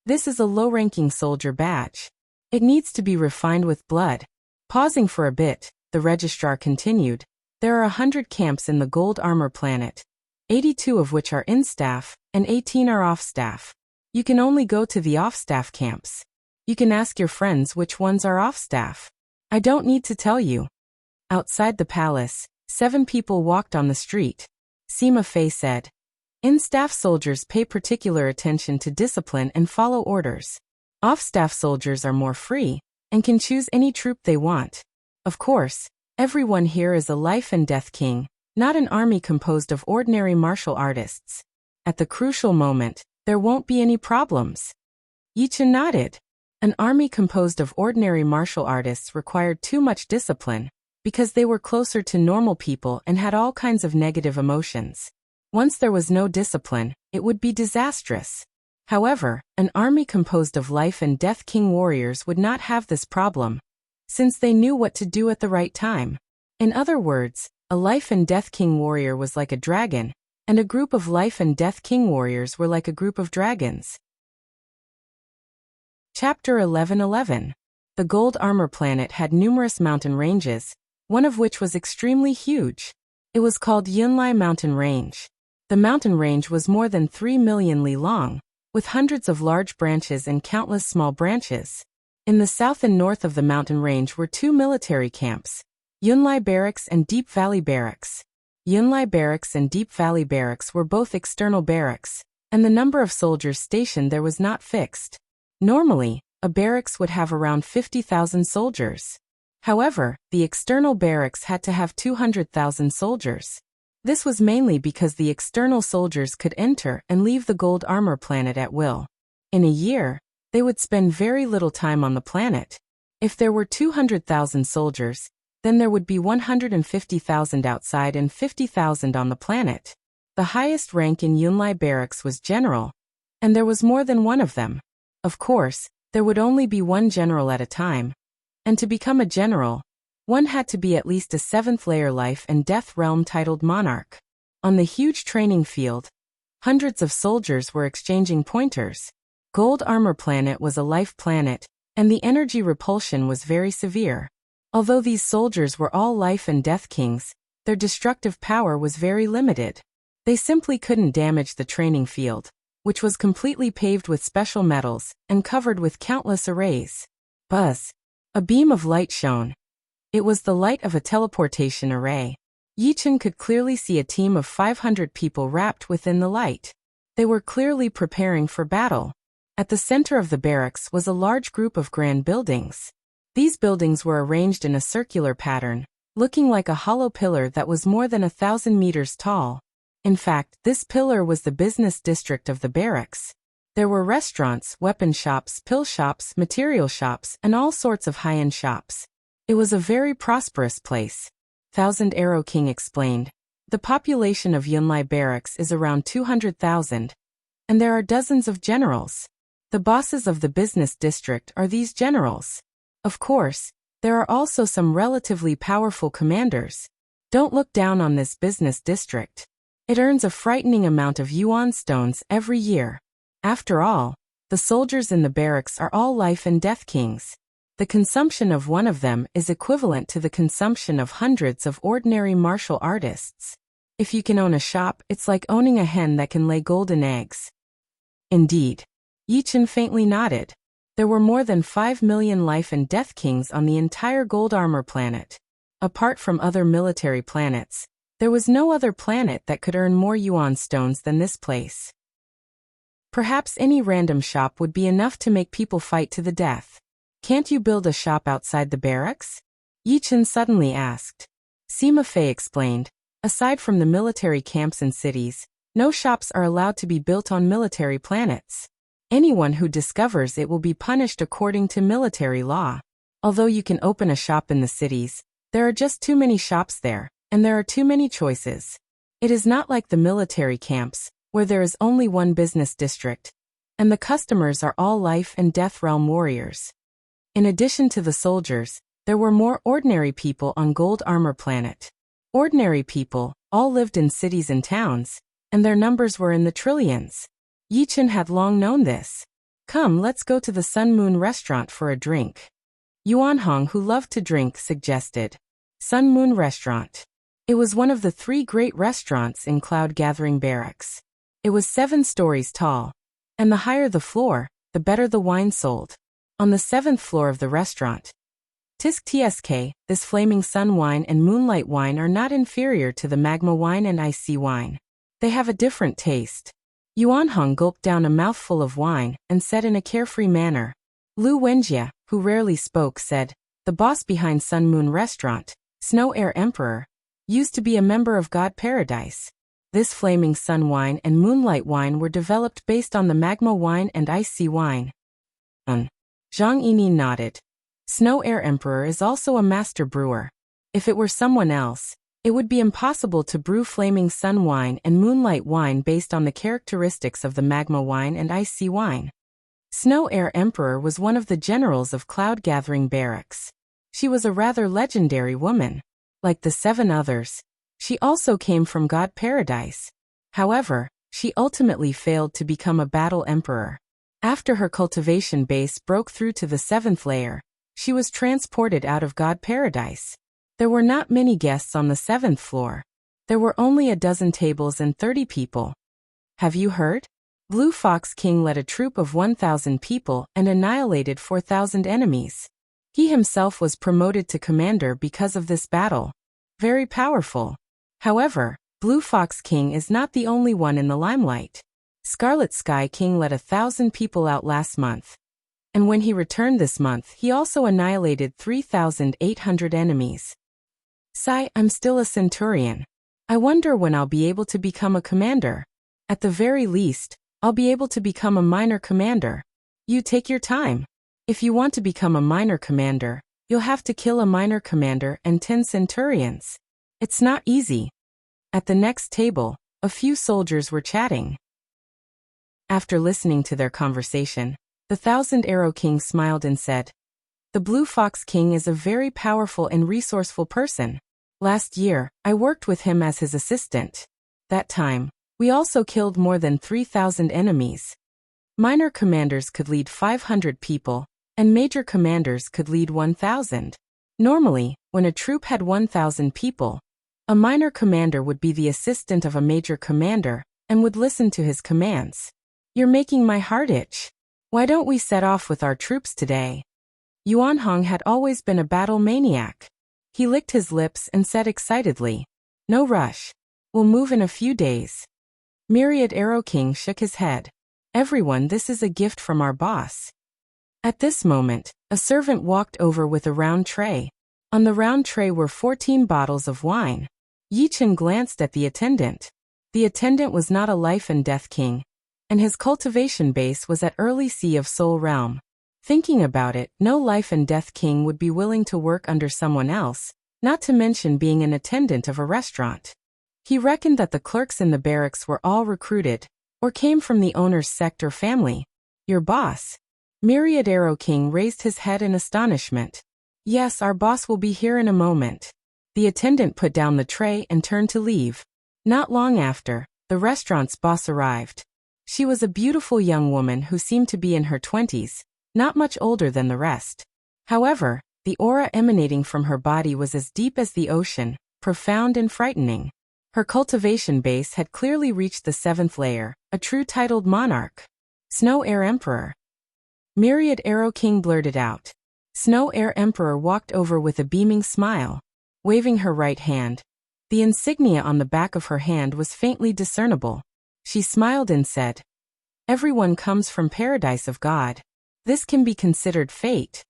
This is a low-ranking soldier badge. It needs to be refined with blood. Pausing for a bit, the registrar continued, there are 100 camps in the Gold Armor planet, 82 of which are in-staff, and 18 are off-staff. You can only go to the off-staff camps. You can ask your friends which ones are off-staff. I don't need to tell you. Outside the palace, 7 people walked on the street. Sima Fei said, in-staff soldiers pay particular attention to discipline and follow orders. Off-staff soldiers are more free, and can choose any troop they want. Of course, everyone here is a life and death king, not an army composed of ordinary martial artists. At the crucial moment, there won't be any problems. Yichen nodded. An army composed of ordinary martial artists required too much discipline, because they were closer to normal people and had all kinds of negative emotions. Once there was no discipline, it would be disastrous. However, an army composed of life and death king warriors would not have this problem, since they knew what to do at the right time. In other words, a life and death king warrior was like a dragon, and a group of life and death king warriors were like a group of dragons. Chapter 11:11. The Gold Armor planet had numerous mountain ranges, one of which was extremely huge. It was called Yunlai Mountain Range. The mountain range was more than 3 million li long, with hundreds of large branches and countless small branches. In the south and north of the mountain range were 2 military camps, Yunlai Barracks and Deep Valley Barracks. Yunlai Barracks and Deep Valley Barracks were both external barracks, and the number of soldiers stationed there was not fixed. Normally, a barracks would have around 50,000 soldiers. However, the external barracks had to have 200,000 soldiers. This was mainly because the external soldiers could enter and leave the Gold Armor planet at will. In a year, they would spend very little time on the planet. If there were 200,000 soldiers, then there would be 150,000 outside and 50,000 on the planet. The highest rank in Yunlai Barracks was general, and there was more than one of them. Of course, there would only be one general at a time, and to become a general, one had to be at least a 7th-layer life and death realm titled monarch. On the huge training field, hundreds of soldiers were exchanging pointers. Gold Armor planet was a life planet, and the energy repulsion was very severe. Although these soldiers were all life and death kings, their destructive power was very limited. They simply couldn't damage the training field, which was completely paved with special metals and covered with countless arrays. Buzz! A beam of light shone. It was the light of a teleportation array. Yichen could clearly see a team of 500 people wrapped within the light. They were clearly preparing for battle. At the center of the barracks was a large group of grand buildings. These buildings were arranged in a circular pattern, looking like a hollow pillar that was more than 1,000 meters tall. In fact, this pillar was the business district of the barracks. There were restaurants, weapon shops, pill shops, material shops, and all sorts of high-end shops. It was a very prosperous place. Thousand Arrow King explained. The population of Yunlai Barracks is around 200,000, and there are dozens of generals. The bosses of the business district are these generals. Of course, there are also some relatively powerful commanders. Don't look down on this business district. It earns a frightening amount of yuan stones every year. After all, the soldiers in the barracks are all life and death kings. The consumption of one of them is equivalent to the consumption of hundreds of ordinary martial artists. If you can own a shop, it's like owning a hen that can lay golden eggs. Indeed. Yichen faintly nodded. There were more than 5 million life and death kings on the entire Gold Armor planet. Apart from other military planets, there was no other planet that could earn more yuan stones than this place. Perhaps any random shop would be enough to make people fight to the death. Can't you build a shop outside the barracks? Yichen suddenly asked. Sima Fei explained. Aside from the military camps and cities, no shops are allowed to be built on military planets. Anyone who discovers it will be punished according to military law. Although you can open a shop in the cities, there are just too many shops there, and there are too many choices. It is not like the military camps, where there is only one business district, and the customers are all life and death realm warriors. In addition to the soldiers, there were more ordinary people on Gold Armor planet. Ordinary people all lived in cities and towns, and their numbers were in the trillions. Yi Chen had long known this. Come, let's go to the Sun Moon restaurant for a drink. Yuan Hong, who loved to drink, suggested. Sun Moon Restaurant. It was one of the 3 great restaurants in Cloud Gathering Barracks. It was 7 stories tall. And the higher the floor, the better the wine sold. On the 7th floor of the restaurant, Tisk Tsk, this Flaming Sun wine and Moonlight wine are not inferior to the Magma wine and Icy wine. They have a different taste. Yuan Hong gulped down a mouthful of wine and said in a carefree manner. Lu Wenjie, who rarely spoke, said, the boss behind Sun Moon Restaurant, Snow Air Emperor, used to be a member of God Paradise. This Flaming Sun wine and Moonlight wine were developed based on the Magma wine and Icy wine. Zhang Yini nodded. Snow Air Emperor is also a master brewer. If it were someone else, it would be impossible to brew Flaming Sun wine and Moonlight wine based on the characteristics of the Magma wine and Icy wine. Snow Air Emperor was one of the generals of Cloud Gathering Barracks. She was a rather legendary woman. Like the 7 others, she also came from God Paradise. However, she ultimately failed to become a battle emperor. After her cultivation base broke through to the 7th layer, she was transported out of God Paradise. There were not many guests on the 7th floor. There were only a dozen tables and 30 people. Have you heard? Blue Fox King led a troop of 1,000 people and annihilated 4,000 enemies. He himself was promoted to commander because of this battle. Very powerful. However, Blue Fox King is not the only one in the limelight. Scarlet Sky King led 1,000 people out last month. And when he returned this month, he also annihilated 3,800 enemies. Sigh, I'm still a centurion. I wonder when I'll be able to become a commander. At the very least, I'll be able to become a minor commander. You take your time. If you want to become a minor commander, you'll have to kill a minor commander and 10 centurions. It's not easy. At the next table, a few soldiers were chatting. After listening to their conversation, the Thousand Arrow King smiled and said, the Blue Fox King is a very powerful and resourceful person. Last year, I worked with him as his assistant. That time, we also killed more than 3,000 enemies. Minor commanders could lead 500 people, and major commanders could lead 1,000. Normally, when a troop had 1,000 people, a minor commander would be the assistant of a major commander and would listen to his commands. You're making my heart itch. Why don't we set off with our troops today? Yuan Hong had always been a battle maniac. He licked his lips and said excitedly, no rush. We'll move in a few days. Myriad Arrow King shook his head. Everyone, this is a gift from our boss. At this moment, a servant walked over with a round tray. On the round tray were 14 bottles of wine. Yi Chen glanced at the attendant. The attendant was not a life and death king, and his cultivation base was at early sea of Soul Realm. Thinking about it, no life and death king would be willing to work under someone else, not to mention being an attendant of a restaurant. He reckoned that the clerks in the barracks were all recruited, or came from the owner's sect or family. Your boss? Myriad Arrow King raised his head in astonishment. Yes, our boss will be here in a moment. The attendant put down the tray and turned to leave. Not long after, the restaurant's boss arrived. She was a beautiful young woman who seemed to be in her 20s, not much older than the rest. However, the aura emanating from her body was as deep as the ocean, profound and frightening. Her cultivation base had clearly reached the 7th layer, a true titled monarch. Snow Air Emperor. Myriad Arrow King blurted out. Snow Air Emperor walked over with a beaming smile. Waving her right hand, the insignia on the back of her hand was faintly discernible. She smiled and said, everyone comes from Paradise of God. This can be considered fate.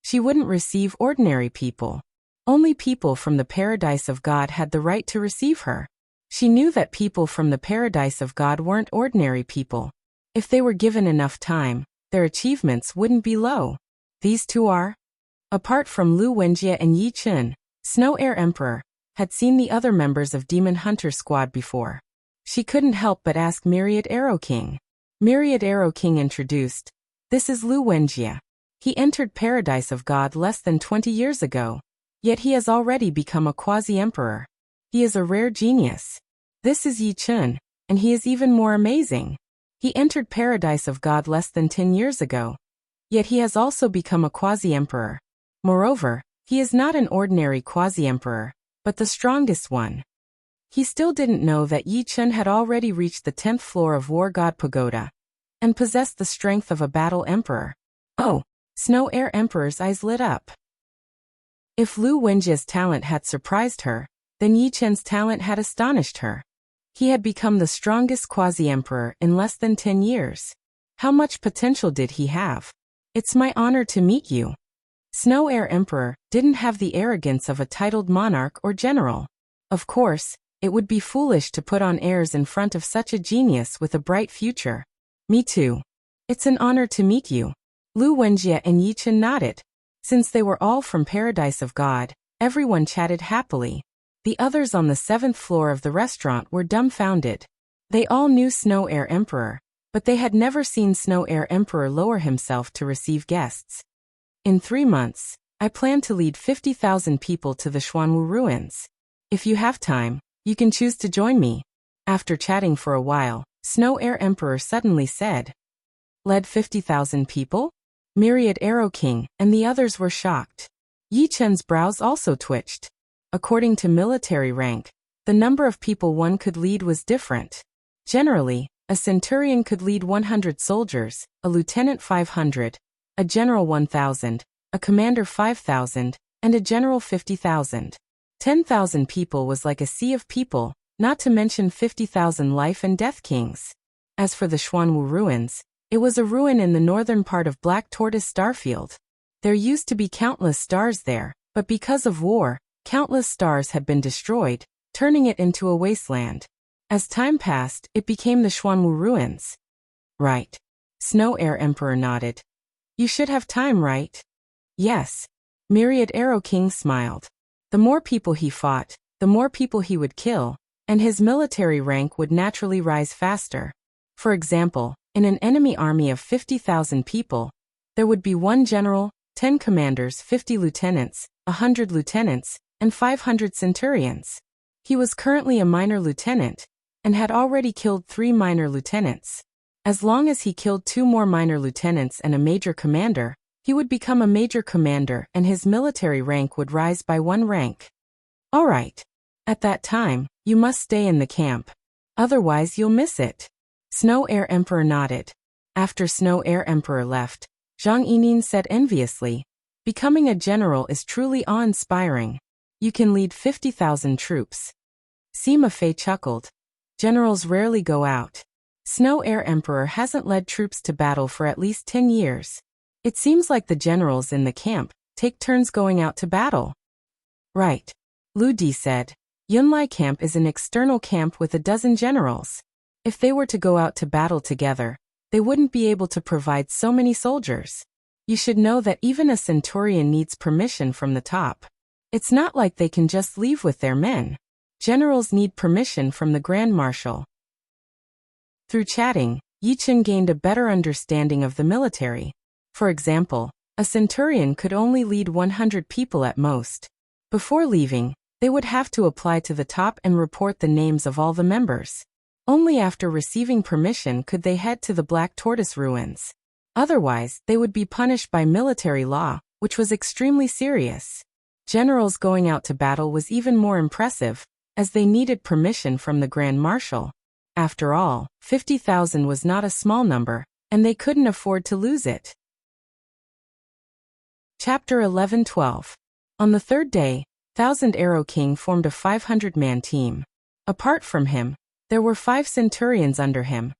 She wouldn't receive ordinary people. Only people from the Paradise of God had the right to receive her. She knew that people from the Paradise of God weren't ordinary people. If they were given enough time, their achievements wouldn't be low. These two are? Apart from Lu Wenjie and Yi Chen, Snow Air Emperor had seen the other members of Demon Hunter Squad before. She couldn't help but ask Myriad Arrow King. Myriad Arrow King introduced, this is Lu Wenjie. He entered Paradise of God less than 20 years ago. Yet he has already become a quasi-emperor. He is a rare genius. This is Yi Chen, and he is even more amazing. He entered Paradise of God less than 10 years ago. Yet he has also become a quasi-emperor. Moreover, he is not an ordinary quasi-emperor, but the strongest one. He still didn't know that Yi Chen had already reached the 10th floor of War God Pagoda, and possessed the strength of a battle emperor. Oh! Snow Air Emperor's eyes lit up. If Lu Wenjie's talent had surprised her, then Yi Chen's talent had astonished her. He had become the strongest quasi-emperor in less than 10 years. How much potential did he have? It's my honor to meet you. Snow Air Emperor didn't have the arrogance of a titled monarch or general. Of course, it would be foolish to put on airs in front of such a genius with a bright future. Me too. It's an honor to meet you. Lu Wenjie and Yi Chen nodded. Since they were all from Paradise of God, everyone chatted happily. The others on the 7th floor of the restaurant were dumbfounded. They all knew Snow Air Emperor, but they had never seen Snow Air Emperor lower himself to receive guests. In 3 months, I plan to lead 50,000 people to the Xuanwu ruins. If you have time, you can choose to join me. After chatting for a while, Snow Air Emperor suddenly said, "Led 50,000 people?" Myriad Arrow King and the others were shocked. Yi Chen's brows also twitched. According to military rank, the number of people one could lead was different. Generally, a centurion could lead 100 soldiers, a lieutenant 500, a general 1,000, a commander 5,000, and a general 50,000. 10,000 people was like a sea of people, not to mention 50,000 life and death kings. As for the Xuanwu ruins, it was a ruin in the northern part of Black Tortoise Starfield. There used to be countless stars there, but because of war, countless stars had been destroyed, turning it into a wasteland. As time passed, it became the Xuanwu ruins. Right. Snow Air Emperor nodded. You should have time, right? Yes. Myriad Arrow King smiled. The more people he fought, the more people he would kill, and his military rank would naturally rise faster. For example, in an enemy army of 50,000 people, there would be 1 general, 10 commanders, 50 lieutenants, 100 lieutenants, and 500 centurions. He was currently a minor lieutenant, and had already killed 3 minor lieutenants. As long as he killed 2 more minor lieutenants and a major commander, he would become a major commander and his military rank would rise by 1 rank. All right. At that time, you must stay in the camp. Otherwise you'll miss it. Snow Air Emperor nodded. After Snow Air Emperor left, Zhang Yining said enviously, "Becoming a general is truly awe-inspiring. You can lead 50,000 troops." Sima Fei chuckled. Generals rarely go out. Snow Air Emperor hasn't led troops to battle for at least 10 years. It seems like the generals in the camp take turns going out to battle. Right. Lu Di said. Yunlai camp is an external camp with a dozen generals. If they were to go out to battle together, they wouldn't be able to provide so many soldiers. You should know that even a centurion needs permission from the top. It's not like they can just leave with their men. Generals need permission from the Grand Marshal. Through chatting, Yi Chen gained a better understanding of the military. For example, a centurion could only lead 100 people at most. Before leaving, they would have to apply to the top and report the names of all the members. Only after receiving permission could they head to the Black Tortoise ruins. Otherwise, they would be punished by military law, which was extremely serious. Generals going out to battle was even more impressive, as they needed permission from the Grand Marshal. After all, 50,000 was not a small number, and they couldn't afford to lose it. Chapter 11-12. On the 3rd day, Thousand Arrow King formed a 500-man team. Apart from him, there were 5 centurions under him.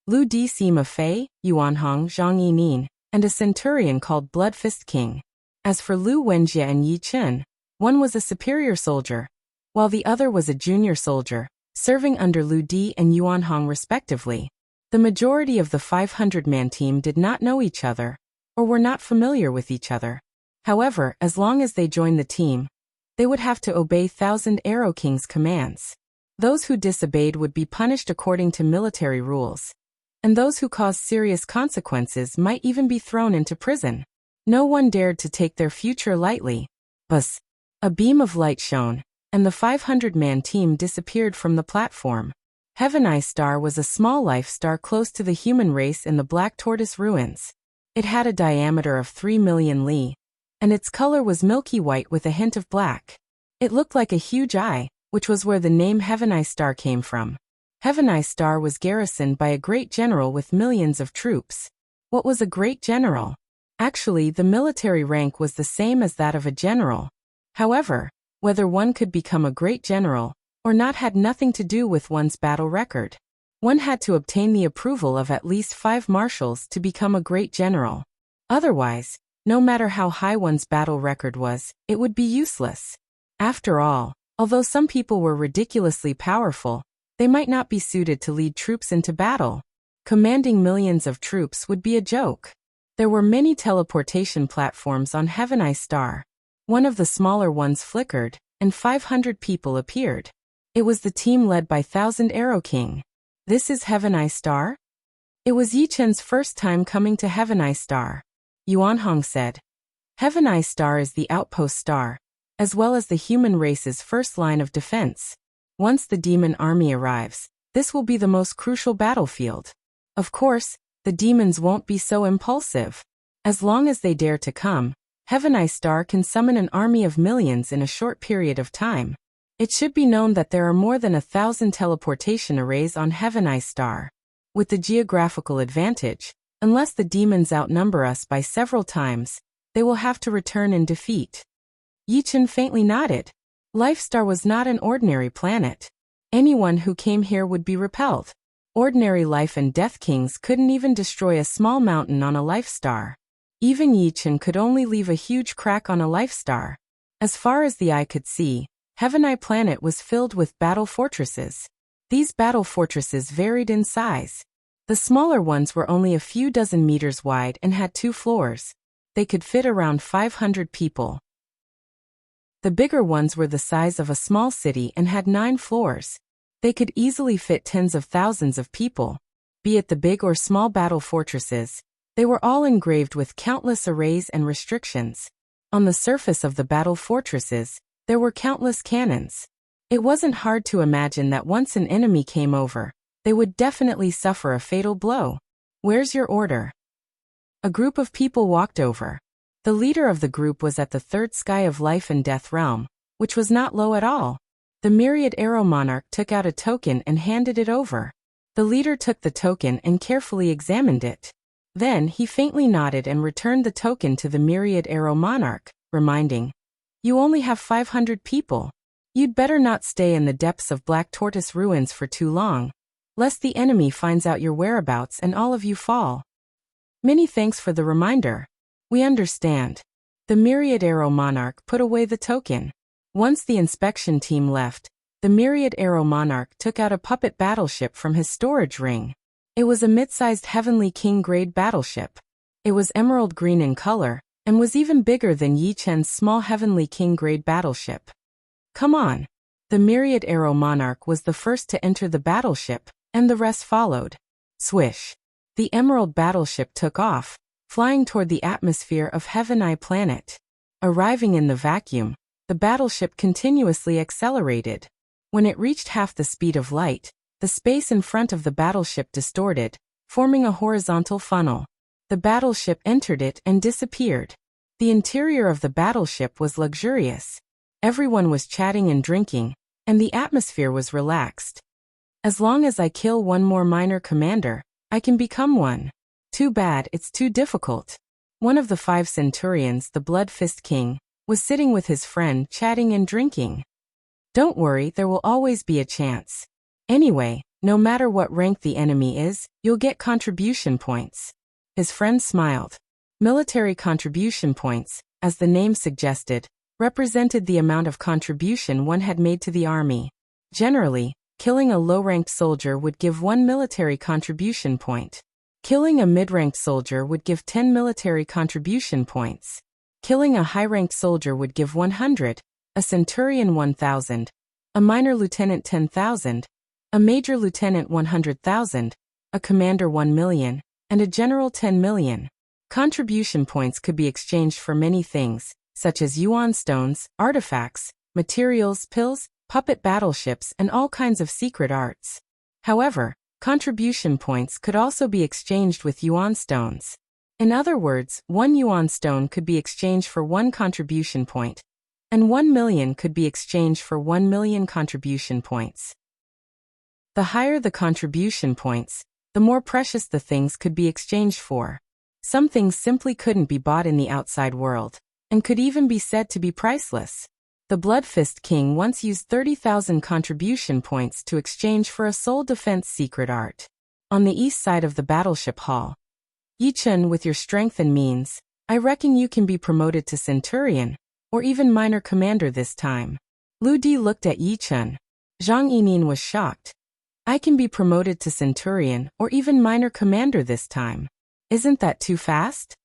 Lu Di, Sima Fei, Yuanhong, Zhang Yining, and a centurion called Bloodfist King. As for Lu Wenjie and Yi Chen, one was a superior soldier, while the other was a junior soldier, serving under Lu Di and Yuanhong respectively. The majority of the 500-man team did not know each other, or were not familiar with each other. However, as long as they joined the team, they would have to obey Thousand Arrow King's commands. Those who disobeyed would be punished according to military rules, and those who caused serious consequences might even be thrown into prison. No one dared to take their future lightly. Buzz! A beam of light shone, and the 500-man team disappeared from the platform. Heaveneye Star was a small life star close to the human race in the Black Tortoise ruins. It had a diameter of 3 million li, and its color was milky white with a hint of black. It looked like a huge eye, which was where the name Heaveneye Star came from. Heaveneye Star was garrisoned by a great general with millions of troops. What was a great general? Actually, the military rank was the same as that of a general. However, whether one could become a great general or not had nothing to do with one's battle record. One had to obtain the approval of at least 5 marshals to become a great general. Otherwise, no matter how high one's battle record was, it would be useless. After all, although some people were ridiculously powerful, they might not be suited to lead troops into battle. Commanding millions of troops would be a joke. There were many teleportation platforms on Heaveneye Star. One of the smaller ones flickered, and 500 people appeared. It was the team led by Thousand Arrow King. This is Heaveneye Star? It was Yi Chen's first time coming to Heaveneye Star. Yuanhong said. Heaveneye Star is the outpost star, as well as the human race's first line of defense. Once the demon army arrives, this will be the most crucial battlefield. Of course, the demons won't be so impulsive. As long as they dare to come, Heaveneye Star can summon an army of millions in a short period of time. It should be known that there are more than 1,000 teleportation arrays on Heaveneye Star. With the geographical advantage, unless the demons outnumber us by several times, they will have to return in defeat. Yi Chen faintly nodded. Life Star was not an ordinary planet. Anyone who came here would be repelled. Ordinary life and death kings couldn't even destroy a small mountain on a life star. Even Yi Chen could only leave a huge crack on a life star. As far as the eye could see, Heaveneye Planet was filled with battle fortresses. These battle fortresses varied in size. The smaller ones were only a few dozen meters wide and had 2 floors. They could fit around 500 people. The bigger ones were the size of a small city and had 9 floors. They could easily fit tens of thousands of people. Be it the big or small battle fortresses, they were all engraved with countless arrays and restrictions. On the surface of the battle fortresses, there were countless cannons. It wasn't hard to imagine that once an enemy came over, they would definitely suffer a fatal blow. Where's your order? A group of people walked over. The leader of the group was at the 3rd sky of life and death realm, which was not low at all. The Myriad Arrow Monarch took out a token and handed it over. The leader took the token and carefully examined it. Then he faintly nodded and returned the token to the Myriad Arrow Monarch, reminding, "You only have 500 people. You'd better not stay in the depths of Black Tortoise ruins for too long, lest the enemy finds out your whereabouts and all of you fall." Many thanks for the reminder. We understand. The Myriad Arrow Monarch put away the token. Once the inspection team left, the Myriad Arrow Monarch took out a puppet battleship from his storage ring. It was a mid-sized Heavenly King grade battleship. It was emerald green in color, and was even bigger than Yi Chen's small Heavenly King grade battleship. Come on. The Myriad Arrow Monarch was the first to enter the battleship, and the rest followed. Swish. The emerald battleship took off, flying toward the atmosphere of Heaveneye Planet. Arriving in the vacuum, the battleship continuously accelerated. When it reached half the speed of light, the space in front of the battleship distorted, forming a horizontal funnel. The battleship entered it and disappeared. The interior of the battleship was luxurious. Everyone was chatting and drinking, and the atmosphere was relaxed. As long as I kill one more minor commander, I can become one. Too bad it's too difficult. One of the 5 centurions, the Blood Fist King, was sitting with his friend chatting and drinking. Don't worry, there will always be a chance. Anyway, no matter what rank the enemy is, you'll get contribution points. His friend smiled. Military contribution points, as the name suggested, represented the amount of contribution one had made to the army. Generally, killing a low-ranked soldier would give 1 military contribution point. Killing a mid-ranked soldier would give 10 military contribution points. Killing a high-ranked soldier would give 100, a centurion 1,000, a minor lieutenant 10,000, a major lieutenant 100,000, a commander 1 million, and a general 10 million. Contribution points could be exchanged for many things, such as yuan stones, artifacts, materials, pills, puppet battleships, and all kinds of secret arts. However, contribution points could also be exchanged with yuan stones. In other words, 1 yuan stone could be exchanged for 1 contribution point, and 1 million could be exchanged for 1 million contribution points. The higher the contribution points, the more precious the things could be exchanged for. Some things simply couldn't be bought in the outside world, and could even be said to be priceless. The Bloodfist King once used 30,000 contribution points to exchange for a soul defense secret art. On the east side of the battleship hall. Yi Chen, with your strength and means, I reckon you can be promoted to Centurion, or even minor commander this time. Lu Di looked at Yi Chen. Zhang Yinin was shocked. I can be promoted to Centurion, or even minor commander this time. Isn't that too fast?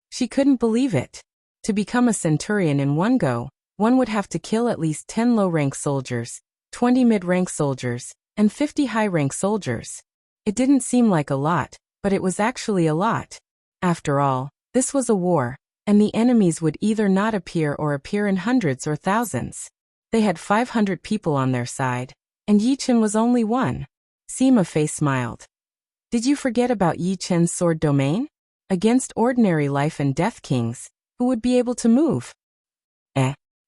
She couldn't believe it. To become a Centurion in one go, one would have to kill at least 10 low-rank soldiers, 20 mid-rank soldiers, and 50 high-rank soldiers. It didn't seem like a lot, but it was actually a lot. After all, this was a war, and the enemies would either not appear or appear in hundreds or thousands. They had 500 people on their side, and Yi Chen was only one. Sima Fei smiled. Did you forget about Yi Chen's sword domain? Against ordinary life and death kings, who would be able to move?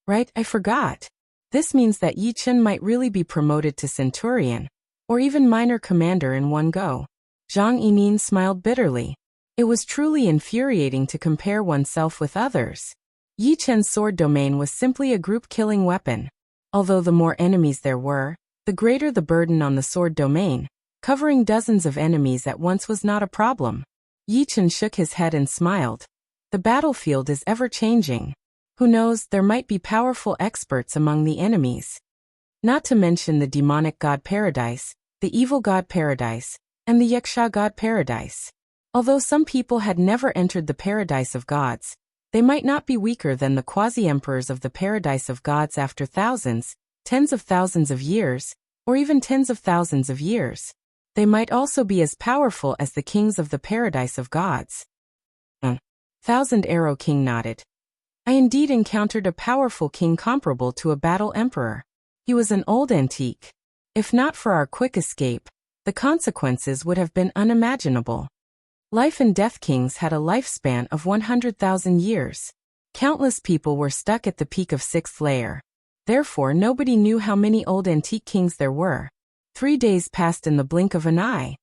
Right, I forgot. This means that Yi Chen might really be promoted to Centurion, or even minor commander in one go. Zhang Yimin smiled bitterly. It was truly infuriating to compare oneself with others. Yi Chen's sword domain was simply a group-killing weapon. Although the more enemies there were, the greater the burden on the sword domain. Covering dozens of enemies at once was not a problem. Yi Chen shook his head and smiled. The battlefield is ever-changing. Who knows, there might be powerful experts among the enemies. Not to mention the demonic god Paradise, the evil god Paradise, and the Yaksha god Paradise. Although some people had never entered the Paradise of Gods, they might not be weaker than the quasi-emperors of the Paradise of Gods after thousands, tens of thousands of years, or even tens of thousands of years. They might also be as powerful as the kings of the Paradise of Gods. Thousand Arrow King nodded. I indeed encountered a powerful king comparable to a battle emperor. He was an old antique. If not for our quick escape, the consequences would have been unimaginable. Life and death kings had a lifespan of 100,000 years. Countless people were stuck at the peak of 6th layer. Therefore, nobody knew how many old antique kings there were. 3 days passed in the blink of an eye.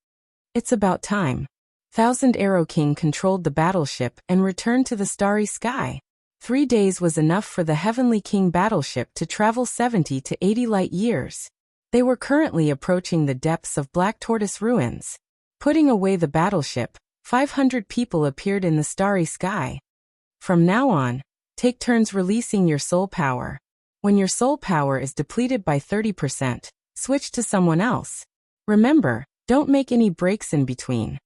It's about time. Thousand Arrow King controlled the battleship and returned to the starry sky. 3 days was enough for the Heavenly King battleship to travel 70 to 80 light years. They were currently approaching the depths of Black Tortoise ruins. Putting away the battleship, 500 people appeared in the starry sky. From now on, take turns releasing your soul power. When your soul power is depleted by 30%, switch to someone else. Remember, don't make any breaks in between.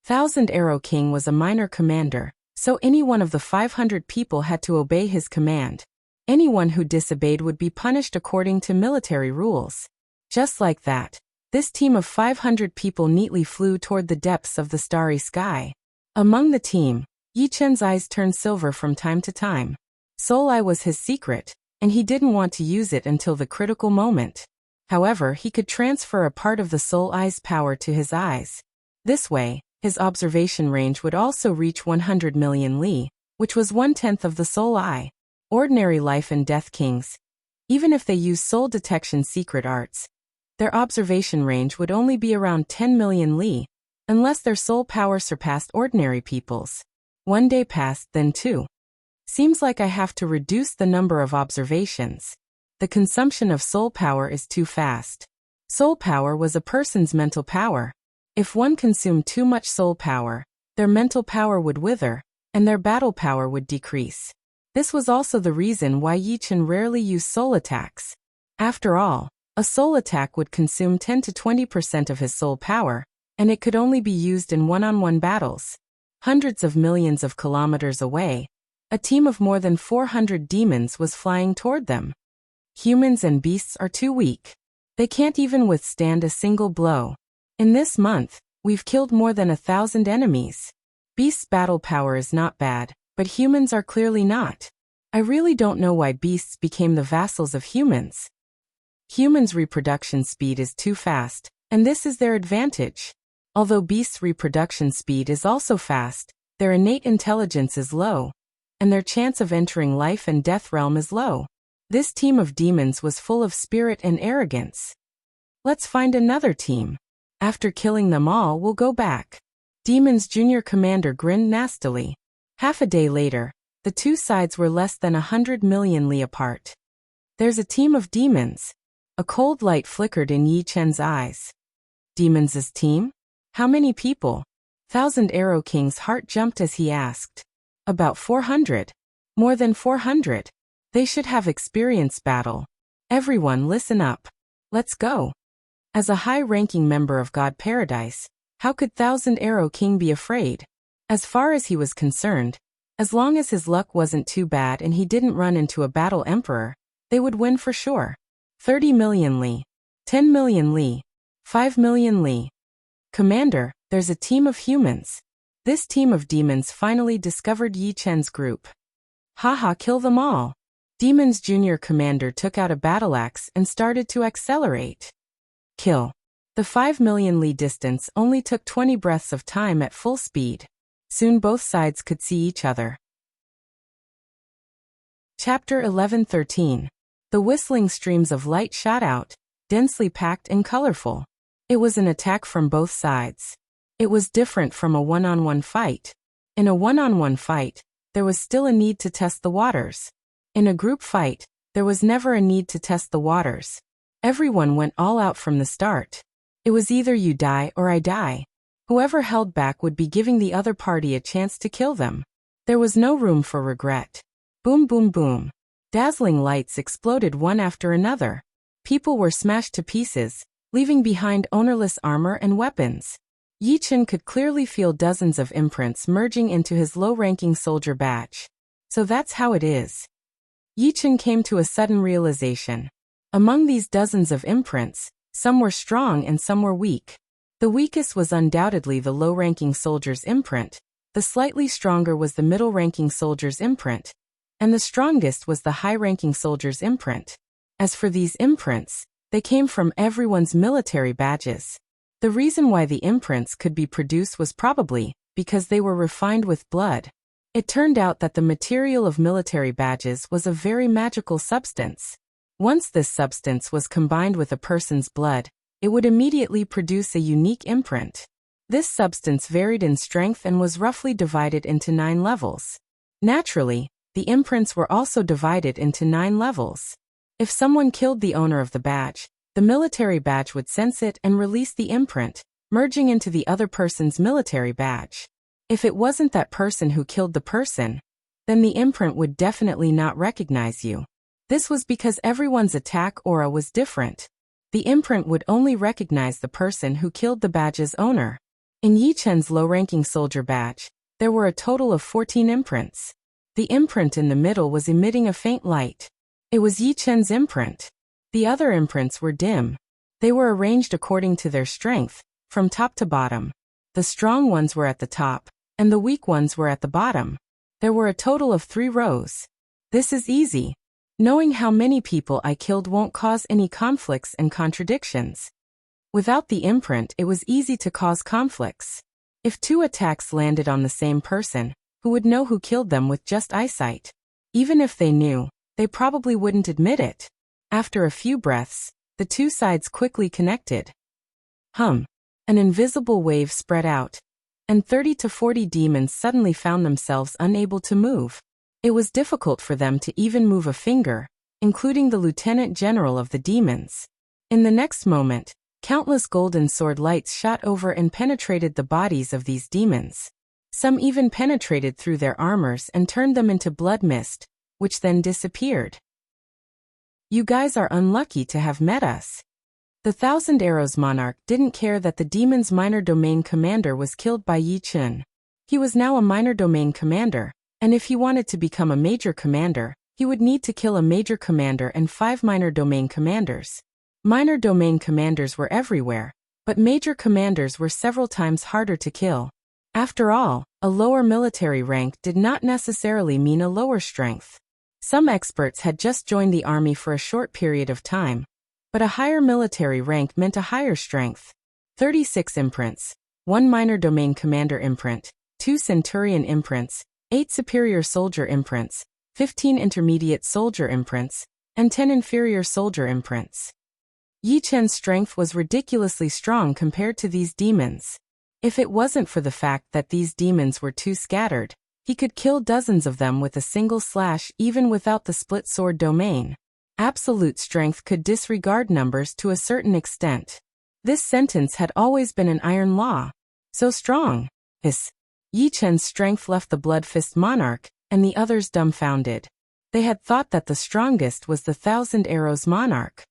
Thousand Arrow King was a minor commander, so any one of the 500 people had to obey his command. Anyone who disobeyed would be punished according to military rules. Just like that, this team of 500 people neatly flew toward the depths of the starry sky. Among the team, Yi Chen's eyes turned silver from time to time. Soul Eye was his secret, and he didn't want to use it until the critical moment. However, he could transfer a part of the Soul Eye's power to his eyes. This way, his observation range would also reach 100 million li, which was 1/10 of the Soul Eye. Ordinary life and death kings, even if they use soul detection secret arts, their observation range would only be around 10 million li, unless their soul power surpassed ordinary people's. 1 day passed, then 2. Seems like I have to reduce the number of observations. The consumption of soul power is too fast. Soul power was a person's mental power. If one consumed too much soul power, their mental power would wither, and their battle power would decrease. This was also the reason why Yi Chen rarely used soul attacks. After all, a soul attack would consume 10 to 20% of his soul power, and it could only be used in one-on-one battles. Hundreds of millions of kilometers away, a team of more than 400 demons was flying toward them. Humans and beasts are too weak. They can't even withstand a single blow. In this month, we've killed more than 1,000 enemies. Beasts' battle power is not bad, but humans are clearly not. I really don't know why beasts became the vassals of humans. Humans' reproduction speed is too fast, and this is their advantage. Although beasts' reproduction speed is also fast, their innate intelligence is low, and their chance of entering life and death realm is low. This team of demons was full of spirit and arrogance. Let's find another team. After killing them all, we'll go back. Demons' junior commander grinned nastily. Half a day later, the two sides were less than 100 million li apart. There's a team of demons. A cold light flickered in Yi Chen's eyes. Demons' team? How many people? Thousand Arrow King's heart jumped as he asked. About 400. More than 400. They should have experienced battle. Everyone listen up. Let's go. As a high-ranking member of God Paradise, how could Thousand Arrow King be afraid? As far as he was concerned, as long as his luck wasn't too bad and he didn't run into a battle emperor, they would win for sure. 30 million li. 10 million li. 5 million li. Commander, there's a team of humans. This team of demons finally discovered Yi Chen's group. Haha, kill them all. Demon's junior commander took out a battle axe and started to accelerate. Kill. The 5 million li distance only took 20 breaths of time at full speed. Soon both sides could see each other. Chapter 11:13. The whistling streams of light shot out, densely packed and colorful. It was an attack from both sides. It was different from a one-on-one fight. In a one-on-one fight, there was still a need to test the waters. In a group fight, there was never a need to test the waters. Everyone went all out from the start. It was either you die or I die. Whoever held back would be giving the other party a chance to kill them. There was no room for regret. Boom, boom, boom. Dazzling lights exploded one after another. People were smashed to pieces, leaving behind ownerless armor and weapons. Yi Chen could clearly feel dozens of imprints merging into his low-ranking soldier badge. So that's how it is. Yi Chen came to a sudden realization. Among these dozens of imprints, some were strong and some were weak. The weakest was undoubtedly the low-ranking soldier's imprint, the slightly stronger was the middle-ranking soldier's imprint, and the strongest was the high-ranking soldier's imprint. As for these imprints, they came from everyone's military badges. The reason why the imprints could be produced was probably because they were refined with blood. It turned out that the material of military badges was a very magical substance. Once this substance was combined with a person's blood, it would immediately produce a unique imprint. This substance varied in strength and was roughly divided into 9 levels. Naturally, the imprints were also divided into 9 levels. If someone killed the owner of the badge, the military badge would sense it and release the imprint, merging into the other person's military badge. If it wasn't that person who killed the person, then the imprint would definitely not recognize you. This was because everyone's attack aura was different. The imprint would only recognize the person who killed the badge's owner. In Yi Chen's low-ranking soldier badge, there were a total of 14 imprints. The imprint in the middle was emitting a faint light. It was Yi Chen's imprint. The other imprints were dim. They were arranged according to their strength, from top to bottom. The strong ones were at the top, and the weak ones were at the bottom. There were a total of 3 rows. This is easy. Knowing how many people I killed won't cause any conflicts and contradictions. Without the imprint, it was easy to cause conflicts. If 2 attacks landed on the same person, who would know who killed them with just eyesight? Even if they knew, they probably wouldn't admit it. After a few breaths, the 2 sides quickly connected. An invisible wave spread out, and 30 to 40 demons suddenly found themselves unable to move. It was difficult for them to even move a finger, including the lieutenant general of the demons. In the next moment, countless golden sword lights shot over and penetrated the bodies of these demons. Some even penetrated through their armors and turned them into blood mist, which then disappeared. You guys are unlucky to have met us. The Thousand Arrows monarch didn't care that the demon's minor domain commander was killed by Yi Chen. He was now a minor domain commander, and if he wanted to become a major commander, he would need to kill a major commander and 5 minor domain commanders. Minor domain commanders were everywhere, but major commanders were several times harder to kill. After all, a lower military rank did not necessarily mean a lower strength. Some experts had just joined the army for a short period of time, But a higher military rank meant a higher strength. 36 imprints, 1 minor domain commander imprint, 2 centurion imprints, 8 superior soldier imprints, 15 intermediate soldier imprints, and 10 inferior soldier imprints. Yi Chen's strength was ridiculously strong compared to these demons. If it wasn't for the fact that these demons were too scattered, he could kill dozens of them with a single slash even without the split sword domain. Absolute strength could disregard numbers to a certain extent. This sentence had always been an iron law. So strong. Yi Chen's strength left the Blood Fist monarch, and the others dumbfounded. They had thought that the strongest was the Thousand Arrows monarch.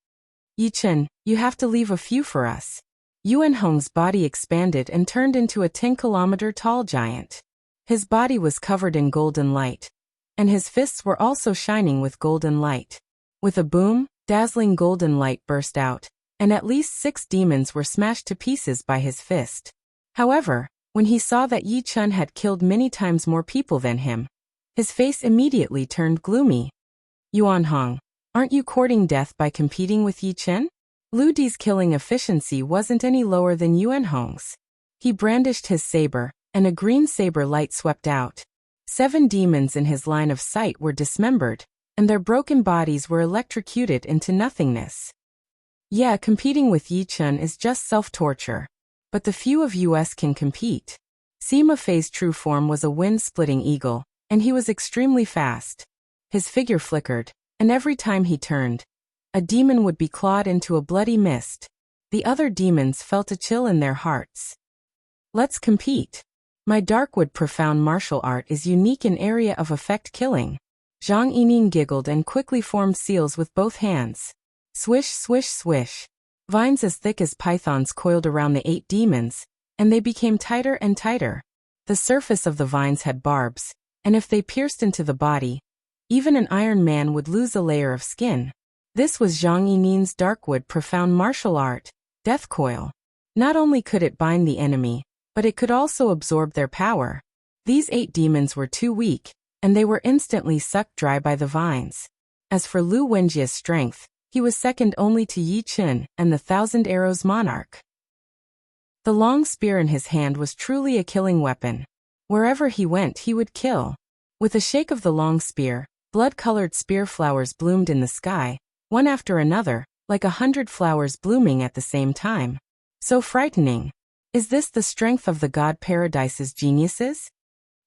Yi Chen, you have to leave a few for us. Yuan Hong's body expanded and turned into a 10-kilometer-tall giant. His body was covered in golden light, and his fists were also shining with golden light. With a boom, dazzling golden light burst out, and at least 6 demons were smashed to pieces by his fist. However, when he saw that Yi Chen had killed many times more people than him, his face immediately turned gloomy. Yuan Hong, aren't you courting death by competing with Yi Chen? Lu Di's killing efficiency wasn't any lower than Yuan Hong's. He brandished his saber, and a green saber light swept out. 7 demons in his line of sight were dismembered, and their broken bodies were electrocuted into nothingness. Yeah, competing with Yi Chen is just self-torture. But the few of us can compete. Sima Fei's true form was a wind-splitting eagle, and he was extremely fast. His figure flickered, and every time he turned, a demon would be clawed into a bloody mist. The other demons felt a chill in their hearts. Let's compete. My Darkwood profound martial art is unique in area of effect killing. Zhang Yining giggled and quickly formed seals with both hands. Swish, swish, swish. Vines as thick as pythons coiled around the 8 demons, and they became tighter and tighter. The surface of the vines had barbs, and if they pierced into the body, even an Iron Man would lose a layer of skin. This was Zhang Yining's Darkwood profound martial art, Death Coil. Not only could it bind the enemy, but it could also absorb their power. These 8 demons were too weak, and they were instantly sucked dry by the vines. As for Lu Wenjia's strength, he was second only to Yi Chen and the Thousand Arrows monarch. The long spear in his hand was truly a killing weapon. Wherever he went he would kill. With a shake of the long spear, blood-colored spear flowers bloomed in the sky, one after another, like 100 flowers blooming at the same time. So frightening. Is this the strength of the God Paradise's geniuses?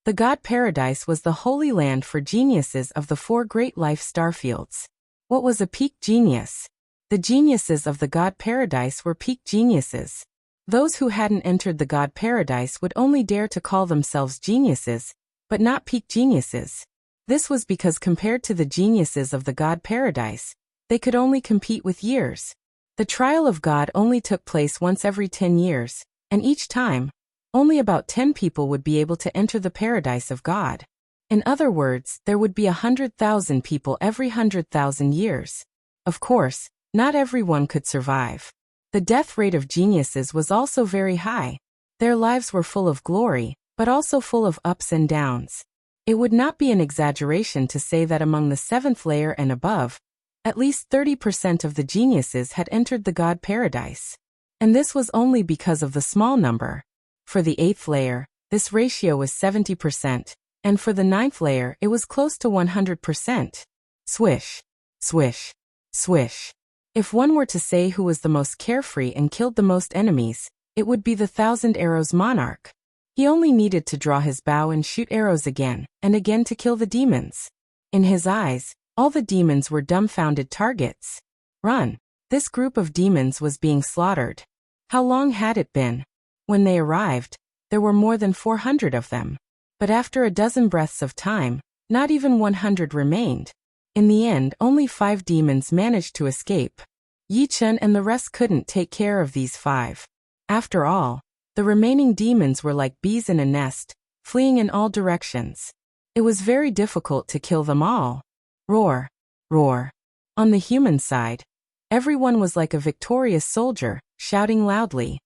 The God Paradise was the holy land for geniuses of the 4 great life starfields. What was a peak genius? The geniuses of the God Paradise were peak geniuses. Those who hadn't entered the God Paradise would only dare to call themselves geniuses, but not peak geniuses. This was because compared to the geniuses of the God Paradise, they could only compete with years. The trial of God only took place once every 10 years, and each time, only about 10 people would be able to enter the paradise of God. In other words, there would be 100,000 people every 100,000 years. Of course, not everyone could survive. The death rate of geniuses was also very high. Their lives were full of glory, but also full of ups and downs. It would not be an exaggeration to say that among the 7th layer and above, at least 30% of the geniuses had entered the God Paradise. And this was only because of the small number. For the 8th layer, this ratio was 70%. And for the 9th layer it was close to 100%. Swish. Swish. Swish. If one were to say who was the most carefree and killed the most enemies, it would be the Thousand Arrows monarch. He only needed to draw his bow and shoot arrows again and again to kill the demons. In his eyes, all the demons were dumbfounded targets. Run. This group of demons was being slaughtered. How long had it been? When they arrived, there were more than 400 of them. But after a dozen breaths of time, not even 100 remained. In the end, only 5 demons managed to escape. Yi Chen and the rest couldn't take care of these 5. After all, the remaining demons were like bees in a nest, fleeing in all directions. It was very difficult to kill them all. Roar. Roar. On the human side, everyone was like a victorious soldier, shouting loudly.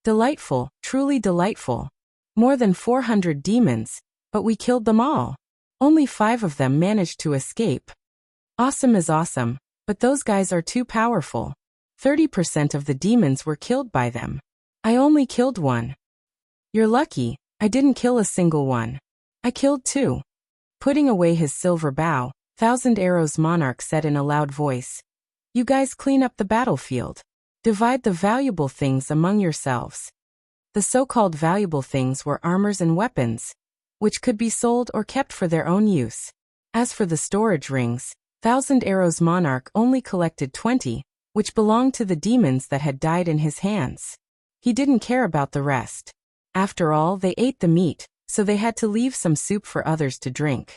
Delightful, truly delightful. More than 400 demons, but we killed them all. Only 5 of them managed to escape. Awesome is awesome, but those guys are too powerful. 30% of the demons were killed by them. I only killed one. You're lucky, I didn't kill a single one. I killed two. Putting away his silver bow, Thousand Arrows Monarch said in a loud voice. You guys clean up the battlefield. Divide the valuable things among yourselves. The so-called valuable things were armors and weapons, which could be sold or kept for their own use. As for the storage rings, Thousand Arrows Monarch only collected 20, which belonged to the demons that had died in his hands. He didn't care about the rest. After all, they ate the meat, so they had to leave some soup for others to drink.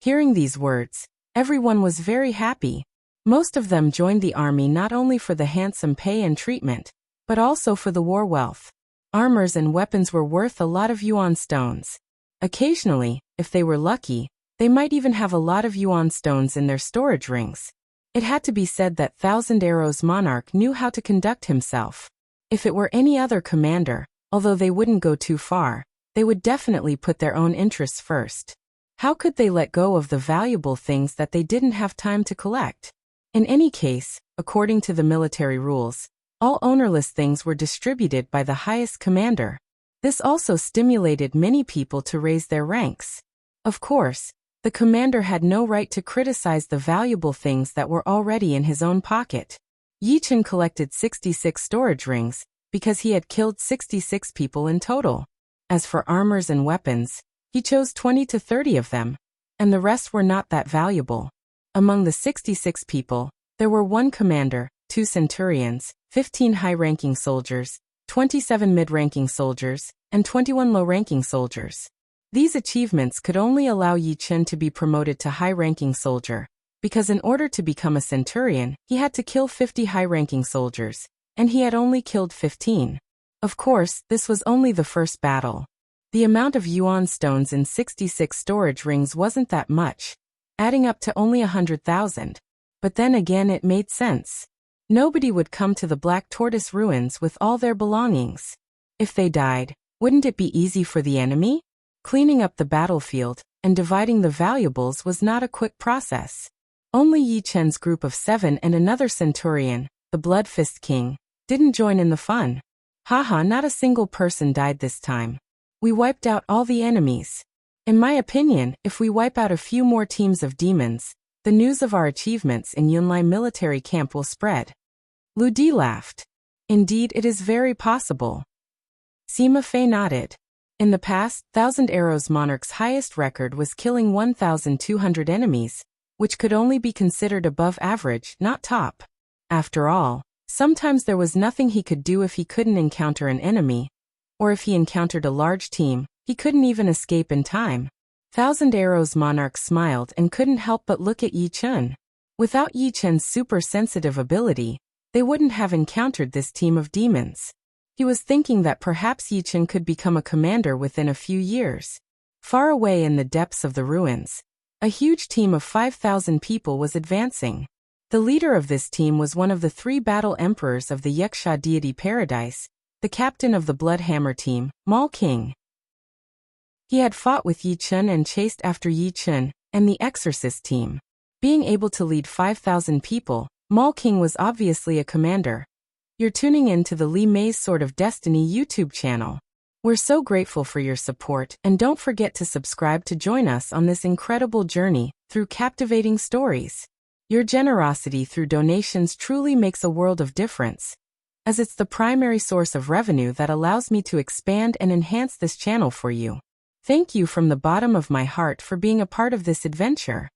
Hearing these words, everyone was very happy. Most of them joined the army not only for the handsome pay and treatment, but also for the war wealth. Armors and weapons were worth a lot of yuan stones. Occasionally, if they were lucky, they might even have a lot of yuan stones in their storage rings. It had to be said that Thousand Arrows Monarch knew how to conduct himself. If it were any other commander, although they wouldn't go too far, they would definitely put their own interests first. How could they let go of the valuable things that they didn't have time to collect? In any case, according to the military rules, all ownerless things were distributed by the highest commander. This also stimulated many people to raise their ranks. Of course, the commander had no right to criticize the valuable things that were already in his own pocket. Yi Chen collected 66 storage rings, because he had killed 66 people in total. As for armors and weapons, he chose 20 to 30 of them, and the rest were not that valuable. Among the 66 people, there were 1 commander, 2 centurions, 15 high-ranking soldiers, 27 mid-ranking soldiers, and 21 low-ranking soldiers. These achievements could only allow Yi Chen to be promoted to high-ranking soldier, because in order to become a centurion, he had to kill 50 high-ranking soldiers, and he had only killed 15. Of course, this was only the first battle. The amount of yuan stones in 66 storage rings wasn't that much, adding up to only 100,000. But then again it made sense. Nobody would come to the Black Tortoise ruins with all their belongings. If they died, wouldn't it be easy for the enemy? Cleaning up the battlefield and dividing the valuables was not a quick process. Only Yi Chen's group of 7 and another centurion, the Blood Fist King, didn't join in the fun. Haha, not a single person died this time. We wiped out all the enemies. In my opinion, if we wipe out a few more teams of demons, the news of our achievements in Yunlai military camp will spread. Lu Di laughed. Indeed, it is very possible. Sima Fei nodded. In the past, Thousand Arrows Monarch's highest record was killing 1,200 enemies, which could only be considered above average, not top. After all, sometimes there was nothing he could do if he couldn't encounter an enemy, or if he encountered a large team, he couldn't even escape in time. Thousand Arrows Monarch smiled and couldn't help but look at Yi Chen. Without Yi Chen's super-sensitive ability, they wouldn't have encountered this team of demons. He was thinking that perhaps Yi Chen could become a commander within a few years. Far away in the depths of the ruins, a huge team of 5,000 people was advancing. The leader of this team was one of the 3 battle emperors of the Yeksha deity paradise, the captain of the Blood Hammer team, Mal King. He had fought with Yi Chen and chased after Yi Chen and the Exorcist team. Being able to lead 5,000 people, Mal King was obviously a commander. You're tuning in to the Li Mei's Sword of Destiny YouTube channel. We're so grateful for your support, and don't forget to subscribe to join us on this incredible journey through captivating stories. Your generosity through donations truly makes a world of difference, as it's the primary source of revenue that allows me to expand and enhance this channel for you. Thank you from the bottom of my heart for being a part of this adventure.